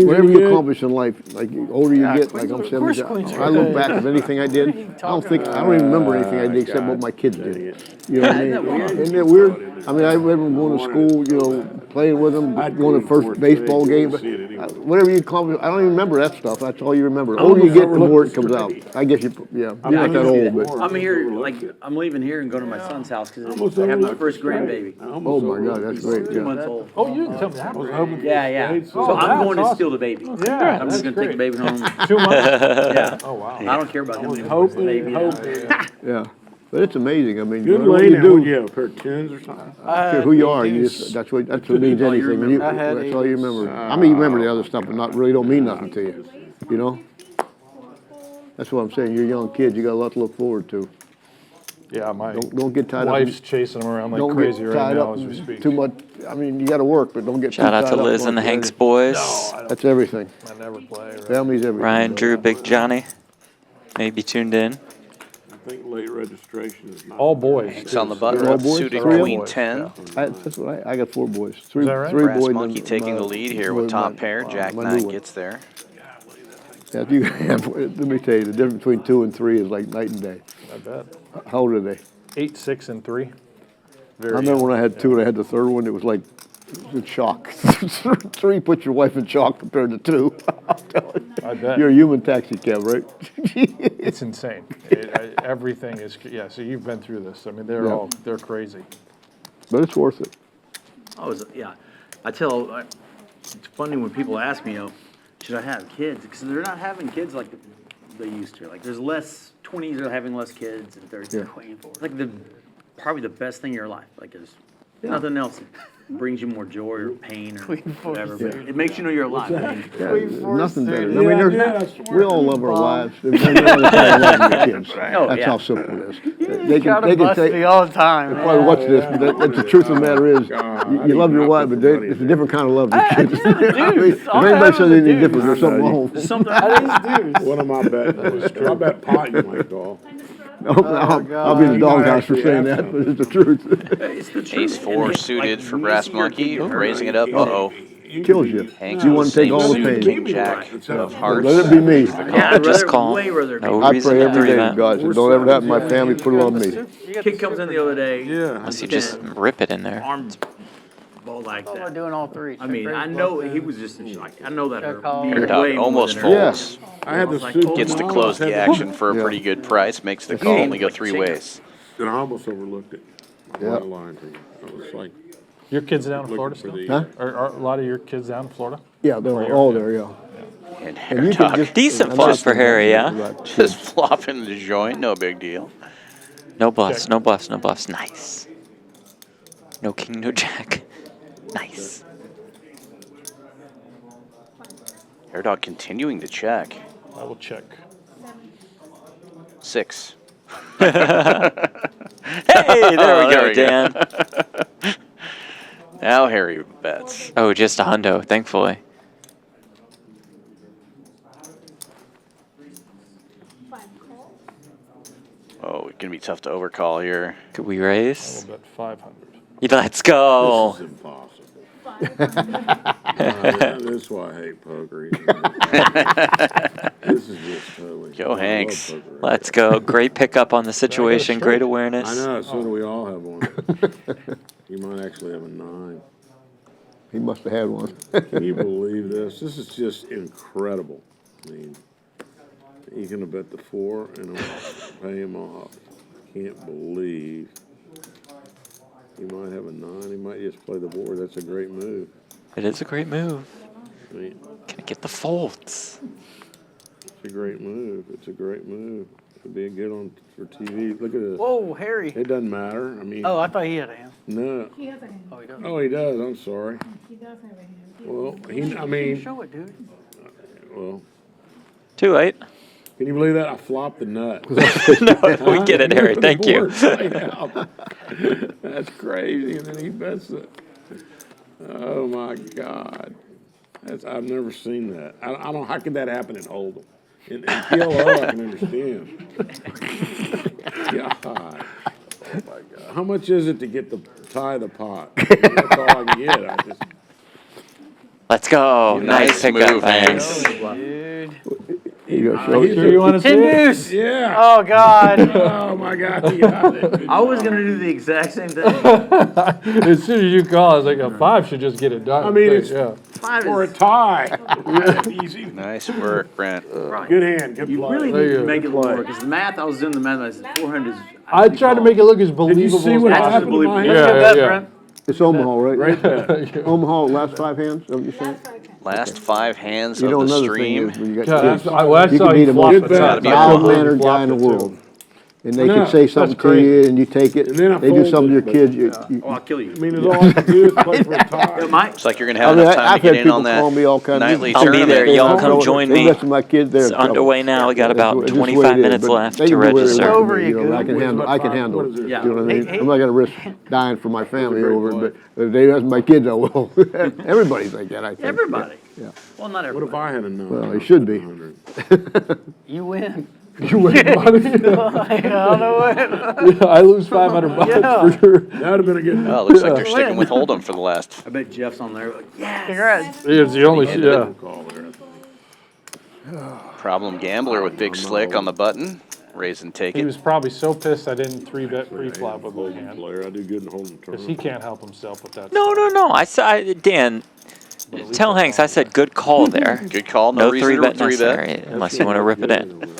Whatever any you good? accomplish in life, like the older you get, like I'm 70, I look back at anything I did, I don't even remember anything I did except what my kids did. You know what I mean? Isn't that weird? Isn't that weird? I mean, I remember going to school, you know, playing with them, going to first baseball game, but whatever you accomplish, I don't even remember that stuff, that's all you remember. The older you get, the more it comes out. I guess you're not that old, but, I'm here, like, I'm leaving here and going to my son's house because I have my first grandbaby. oh my God, that's great, 2 yeah. months old. Oh, you didn't tell me that. Yeah, yeah. So Oh, I'm that's going to awesome. steal the baby. Yeah, I'm just that's gonna take the great. baby home. 2 months? Yeah. Oh, wow. I don't care about him anymore. It's the baby. Yeah, but it's amazing, I mean, Good what lay you down. Would do, you have a pair of tens or something? I don't care who you are, you just, that's what means all you anything. remember. I had That's all you remember. I mean, you remember the other stuff, but really don't mean nothing to you, you know? That's what I'm saying, you're young kids, you got a lot to look forward to. Yeah, my Don't get tied up. wife's chasing them around like Don't crazy get right tied now up as we speak. too much, I mean, you gotta work, but don't get too Shout out tied to up Liz on and the it. Hanks boys. That's everything. I never play. Right? Family's everything. Ryan, bro. Drew, Big Johnny. Maybe tuned in. I think late registration is not. All boys. Hanks too, on the so button, all up boys? suited Three of queen them? 10. That's what I got 4 boys. Three, that right? three Brass boys. and Monkey taking the lead here with top pair. Jack my 9 new one. gets there. Yeah, if you have, let me tell you, the difference between 2 and 3 is like night and day. I bet. How old are they? 8, 6, and 3. Very I remember when I had 2 and I had the third one, it was like in shock. 3 put your wife in shock compared to 2. I'm telling you. I bet. You're a human taxi cab, right? It's insane. Everything is, yeah, so you've been through this. I mean, Yeah. they're crazy. But it's worth it. Yeah. It's funny when people ask me, should I have kids? Because they're not having kids like they used to. Like, there's less, 20s are having less kids and 30s Yeah. are 24. It's like probably the best thing in your life, like, is Nothing else brings you more joy or pain or whatever, but suited. it makes you know you're alive. I mean, Yeah, Queen Force nothing better. I suited. mean, Yeah, there's, yeah, that's we all love our Bomb. wives. There's no other kind of loving your kids. Oh, That's yeah. how simple it is. They try to bust me all the time. Probably man. watch this, but that's the truth of the matter is, God, you I you do love your not wife, put but the money it's a in. different kind of love your I kids. just have a I mean, deuce. if All I anybody have says is a anything deuce. different, there's something wrong. There's something I just do. What am I betting? I bet pot you might call. I'll be in the doghouse for saying that, but it's the truth. It's the truth. Ace four And, suited like, for when you Brass see your Monkey, kid get hurt, raising it up. Uh-oh. Kills you. Hank You want to take all the suit, pain. King Jack of hearts. Let it be me. Yeah, I'd Just rather, call. way rather. No I reason pray to every day to three-bet. God, so don't ever happen to my family, put it on me. Kid comes in the other day. Yeah. Unless you just rip it in there. Arms ball like What am I that. doing all three? I mean, I know he was just in shock. I know that hurt. call. me Air way dog more almost than it hurt. folds. I had the Like, soup. Gets to close the action for a pretty good price. Makes the call only go three ways. And I almost overlooked it. Yeah. I lied to you. I was like, Your kids down in Florida looking for still? the. Huh? Are a lot of your kids down in Florida? Yeah, they're all there, yeah. And And Air you can dog just. Decent I'm flop not for Harry, yeah? just flopping the joint. No big deal. No bluffs, no bluffs, no bluffs. Nice. No king, no jack. Nice. Air dog continuing to check. I will check. 6. Hey, there Oh, we there go, we go. Dan. Now Harry bets. Oh, just a hundo, thankfully. Oh, it's gonna be tough to overcall here. Could we I raise? will bet 500. Let's go. This is impossible. This is why I hate poker. This is just totally. Go, I love Hanks. poker. Let's go. Great pickup on the situation. Great awareness. I know, so do we all have one. You might actually have a 9. He must have had one. Can you believe this? This is just incredible. I mean, he's gonna bet the 4 and I'll pay him off. Can't believe. He might have a 9. He might just play the board. That's a great move. It is a great move. I mean, Can I get the folds? it's a great move. It's a great move. It'd be good on for TV. Look at this. Whoa, Harry. It doesn't matter. I mean, Oh, I thought he had a hand. no. He has a hand. Oh, he does. Oh, he does. I'm sorry. He does have a hand. Well, I You mean, show it, dude. well, Too late. can you believe that? I flopped the nut. No, we get it, Harry. Thank you. That's crazy. And then he bets it. Oh my God. I've never seen that. I don't. How could that happen in Hold'em? In PLO, I can understand. God. Oh my God. How much is it to get the tie the pot? That's all I can get. I just. Let's go. Nice Nice pickup, move, Hanks. Dude. You go show Sure you want to see Ten it? deuce. Yeah. Oh, God. Oh my God. He got it. I was gonna do the exact same thing. As soon as you call, I was like, a 5 should just get it done. I mean, it's- yeah. For a tie. That's easy. Nice work, Brent. Good hand. Good You play. really There need you to go. make it look more, because the math, I was doing the math, I said 400 is. I tried to make it look as believable see as what possible. happened to my Yeah, hand? Good bet, yeah. Brent. It's Omaha, right? Right there. Omaha, last 5 hands, is that what you're saying? Last 5 hands You know, of the another thing stream. is when you got God, kids, I you saw can be you the flop most it. Good bet. That's mild-mannered flop guy in the it, too. world. And they I know, can say something that's to great. you and you take it, And then I they do something to your folded, kids, Oh, I'll kill you. I mean, all I can do is play for a tie. Mike, Looks like you're gonna I have mean, enough time I've to get had in on people call that me all kinds of. nightly I'll be there. tournament. Y'all come join They me. mess with my kids, they're It's in trouble. underway now. We got That's about what- it's just the 25 way it is, minutes but left they to can do whatever they register. want Over to do, you, you know, I can good. handle, I can handle it. Yeah. You know what I mean? Hey, I'm not gonna risk dying for my family over it, but if they mess with my kids, I will. Everybody's like that, I think. everybody. Yeah. Well, not What if everybody. I had a 9? Well, they should be. 100? You win. You win money. I don't know what. I lose 500 bucks Yeah. for sure. That would have been a good. Oh, it looks like they're Yeah. sticking with Hold'em for the last. I bet Jeff's on there, like, yes. Congrats. It's the only, End of yeah. Call there. Problem gambler with Big Slick on the button. Raise and take He it. was probably so pissed I didn't 3-bet pre-flop with my Hold'em hand. player. I do good in holding Because he tournaments. can't help himself with that. No, no, no. Dan, tell Hanks I said good call there. Good call. No, No reason to 3-bet 3-bet. necessary unless you want to rip it in.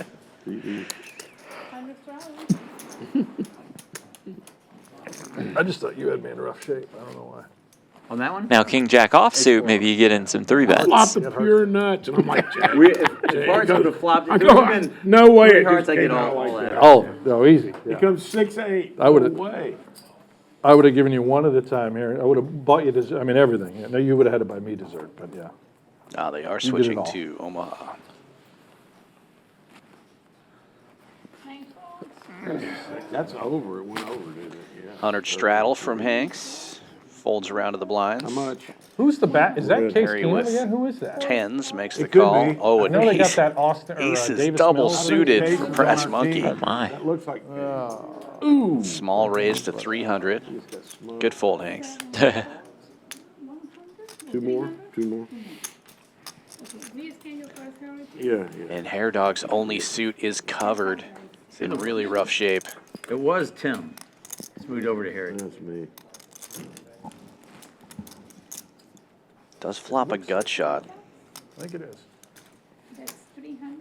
I just thought you had me in rough shape. I don't know why. On that one? Now, King Jack offsuit, maybe you get in some 3-bets. Flop the pure nuts, and I'm like, Jack. If Barnes would have flopped, I if it go, would have been no way. 3 It just hearts, I came get out all like that. that. Oh, no, easy. It comes 6-8. I would've- No way. I would have given you one at a time here. I would have bought you dessert. I mean, everything. I know you would have had to buy me dessert, but yeah. Now they are You did it switching all. to Omaha. That's over, it went over, didn't it? Yeah. 100 straddle from Hanks. Folds around to the blinds. How much? Who's the bat? Is that Case Harry Keenum with again? Who is that? Tens makes the It could call. be. Oh, I and know they got ace, that Austin or ace is Davis double Mills. suited Case from is Brass on our Monkey. team. My. That looks like. Small raise to 300. Good fold, Hanks. Two more? Yeah, yeah. And Hair Dog's only suit is covered. It's in really rough shape. It was Tim. It's moved over to Harry. That's me. Does flop a gut shot. I think it is. That's 300.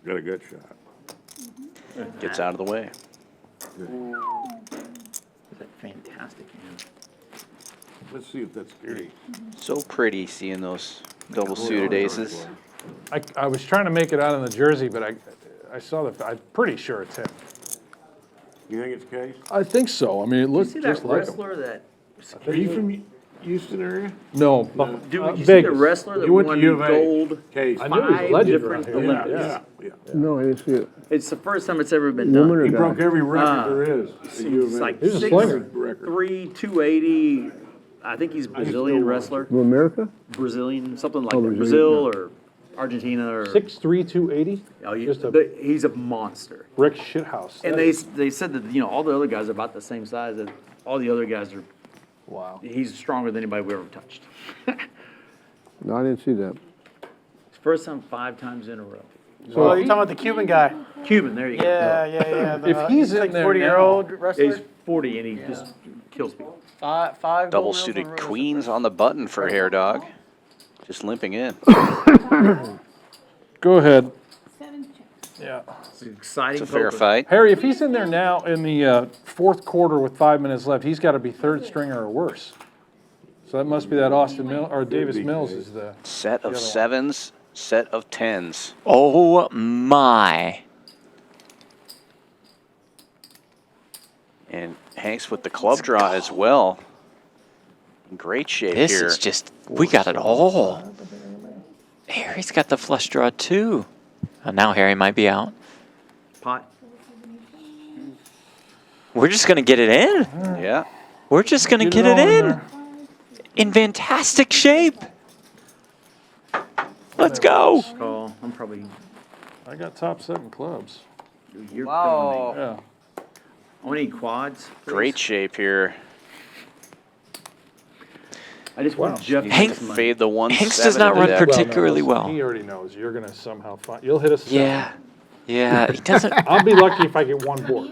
Got a good shot. Gets out of the way. That's a fantastic hand. Let's see if that's scary. So pretty seeing those double suited aces. I was trying to make it out in the jersey, but I saw I'm pretty sure it's him. You think it's Case? I think so. I mean, it You looks see just that like him. wrestler that? Are you from Houston area? No, Dude, you see the Vegas. wrestler that You went to won U of A. gold? Case. I knew he was a Five legend different around here. Olympics. Yeah. Yeah. No, I didn't see it. It's the first time it's ever been Woman done. or He guy? broke every record Ah. there is at U of It's A. like He's a slinger. Record. 6'3", 280. I think he's Brazilian wrestler. From America? Brazilian, something like Oh, that. Brazilian, Brazil or Argentina or. 6'3", 280? Oh, Just a he's a monster. brick shithouse. And they said that, you know, all the other guys are about the same size. That all the other guys are. Wow. He's stronger than anybody we ever touched. No, I didn't see that. It's first time 5 times in a row. Oh, you're talking about the Cuban guy? Cuban, there you go. Yeah. If he's in like there 40-year-old wrestler. He's 40 and he just kills people. Five Double gold medals in a suited row. queens on the button for Hair Dog. Just limping in. Go ahead. 7 checks. Yeah. It's an exciting It's a fair poker. fight. Harry, if he's in there now in the fourth quarter with 5 minutes left, he's got to be third stringer or worse. So that must be that Austin Mill or Davis Mills is the. Set The of other one. sevens, set of tens. Oh my. And Hanks with the club draw as well. In great shape This here. is just, we got it all. Harry's got the flush draw too. Oh, now Harry might be out. Pot. We're just going to get it in. Yeah. We're just going to get all it in. there. In fantastic shape. Let's go. Call. I'm probably. I got top 7 clubs. You're Wow. Yeah. I want to eat quads. please. Great shape here. I just Wow. want Jeff to Hank make some money. fade the 1-7 Hanks does not in the run deck. particularly no, well. He already knows you're going to somehow find. You'll hit us. Yeah. Yeah. He doesn't. I'll be lucky if I get one board.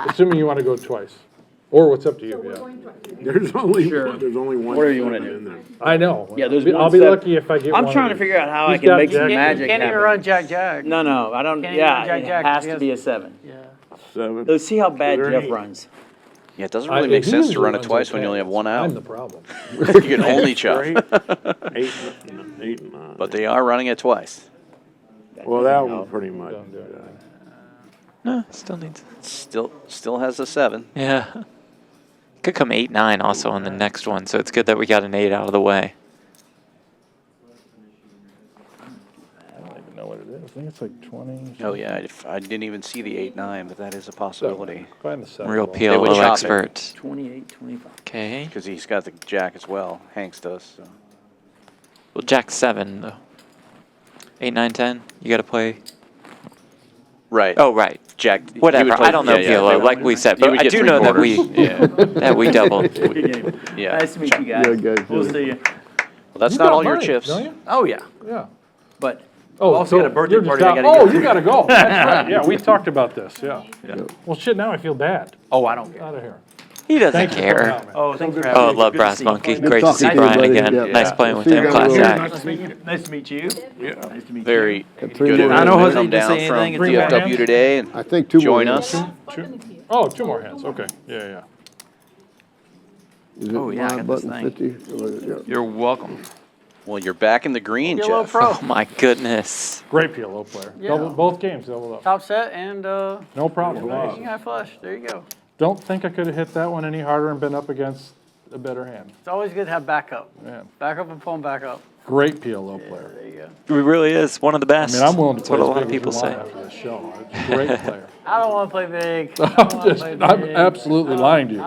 Assuming you want to go twice. Or what's up to you, yeah. There's only Sure. one, there's only one. Whatever you wanna seven do. in there. I know. Yeah, there's I'll one be seven. lucky if I get one. I'm trying to figure out how I He's can got make some Jack- magic Can't even happen. run Jack. No, I don't. Can't Yeah, even run it Jack has because- to be a 7. Yeah. 7. Let's see how bad There Jeff he- runs. Yeah, it doesn't I- really make he sense to usually run it runs twice when you okay. only have one I'm out. the problem. You can only chop. Right? 8 and 9. But they are running it twice. Well, that one pretty much. Don't do it. No, still needs. Still has a 7. Yeah. Could come 8-9 also on the next one, so it's good that we got an 8 out of the way. I don't even know what it is. I think it's like 20. Oh yeah, I didn't even see the 8-9, but that is a possibility. Find the 7. Real ball. They PLO would chop it. expert. 28, 25. Okay. Because he's got the jack as well. Hanks does. So. Well, Jack 7 though. 8, 9, 10. You got to play. Right. Oh, right. Jack. he Whatever. would play- I don't know yeah, PLO, they- like we said, you but would I get do 3 know that we quarters. Yeah. we doubled. Good game. Yeah. Nice to meet you guys. Yeah, guys, We'll yeah. see you. Well, that's You not got all your money, chips. don't you? Oh, yeah. Yeah. But Oh, also got a birthday you're just party I out- gotta Oh, go to. you gotta go. That's right. Yeah, we talked about this, yeah. Well, shit, now I feel bad. Oh, I don't care. Out of here. He doesn't Thanks for coming care. out, man. Oh, thanks for good having Oh, me. love Good to Brass see you. Monkey. Good Great to talking see to you, Brian buddy. again. Yeah. Nice playing with See you him. guys Class later. act. Nice to meet you. Nice to meet you. Yeah. Nice to meet Very you. good three of more him I to know Jose come didn't say down from anything. Three more DFW hands? today and I think 2 more. join hands. us. Oh, 2 more hands. Okay. Yeah. Is it Oh, yeah, I my got this button thing. 50? Or, yeah. You're welcome. Well, you're back in the green, PLO Jeff. Pro. Oh my goodness. Great PLO player. Yeah. Both games doubled up. Top set and No problem. King High Flush. There you go. Don't think I could have hit that one any harder and been up against a better hand. It's always good to have backup. Man, Backup and phone backup. great PLO player. There you go. He really is one of the I best. mean, I'm willing to That's play what a as lot of big as people you say. want after this show. It's a great player. I don't want to play big. I'm absolutely lying to you.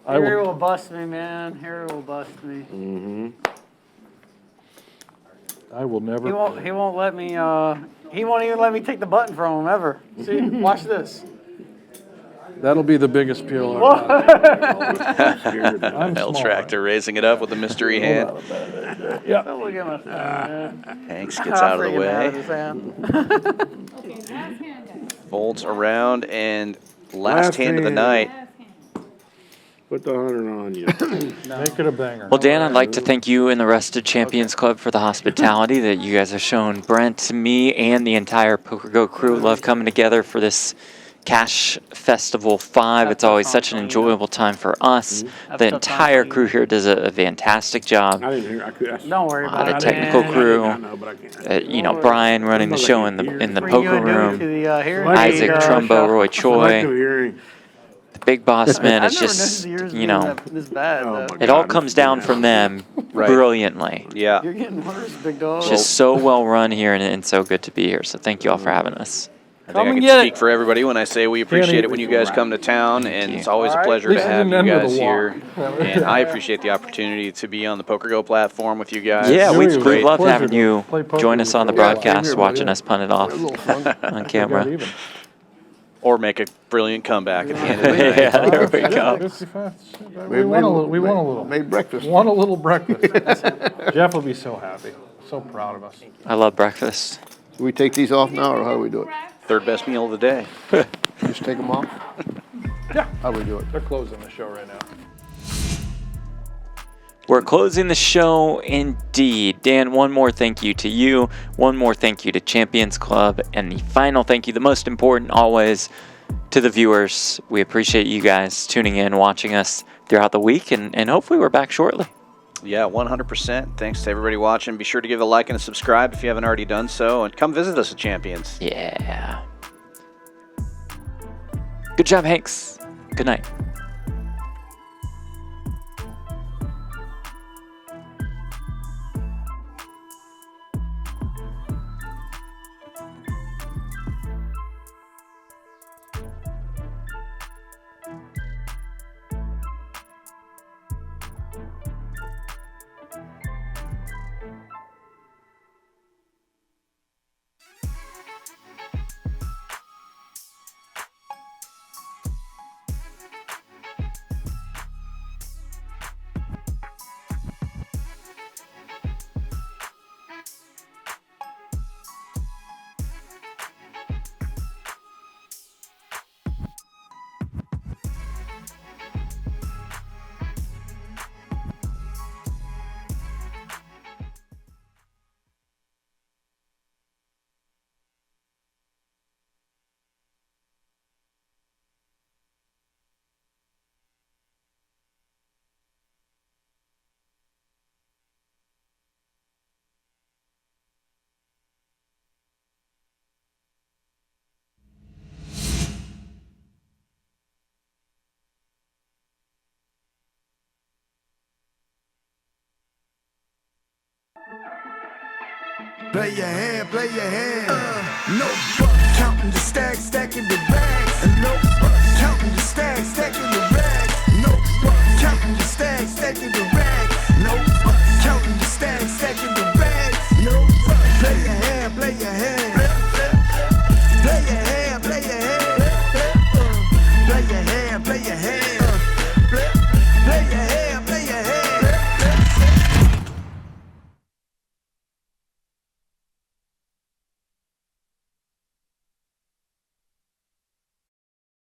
I Harry will, will bust me, man. Harry will bust me. I will never. He won't let me. He won't even let me take the button from him ever. See, watch this. That'll be the biggest PLO. I'm L small. Tractor raising it up with a mystery hand. Yeah. Don't look at my phone, man. Hanks gets out of the way. His hand. Folds around and last hand of the night. Put the 100 on you. Make it a banger. Well, Dan, I'd like to thank you and the rest of Champions Club for the hospitality that you guys have shown Brent, me, and the entire PokerGo crew. Love coming together for this Cash Festival 5. It's always such an enjoyable time for us. The entire crew here does a fantastic job. I didn't hear. I could. Don't worry about The it. technical man. crew, I know, but I can't. Brian running the show in the Bring poker you and Duke room, to the hearing Isaac aid, Trumbo, shop. Roy Selective Choi, hearing. the big boss man. I've It's never just, noticed yours being this bad. Oh, though. my it all God, comes it's down bad. from them Right. brilliantly. Yeah. You're getting worse, big dog. It's just so well run here and so good to be here. So thank you all for having us. I Come think I and can get speak it. for everybody when I say we appreciate it when you guys come to town, and it's always a All right. pleasure At to least you have you didn't end with guys a here. walk. And I appreciate the opportunity to be on the PokerGo platform with you guys. Yeah, Really, we'd it was a love pleasure having to you play poker join with us on the you. Yeah, same broadcast, here, watching yeah. us punt it off A little fun. on We got camera. even. Or make a brilliant comeback at the end of the night. Yeah, there we go. 55. We won a little. We won a little. Made breakfast. Won a little breakfast. Jeff will be so happy. So proud of us. I love breakfast. Do we take these off now, or how do we do it? Third best meal of the day. Just take them off? Yeah. How do we do it? They're closing the show right now. We're closing the show indeed. Dan, one more thank you to you. One more thank you to Champions Club. And the final thank you, the most important always, to the viewers. We appreciate you guys tuning in, watching us throughout the week, and hopefully we're back shortly. Yeah, 100%. Thanks to everybody watching. Be sure to give a like and a subscribe if you haven't already done so, and come visit us at Champions. Yeah. Good job, Hanks. Good night. Play your hand, play your hand. No fuck, counting the stacks, stacking the bags. And no fuck, counting the stacks, stacking the rags. No fuck, counting the stacks, stacking the rags. No fuck, counting the stacks, stacking the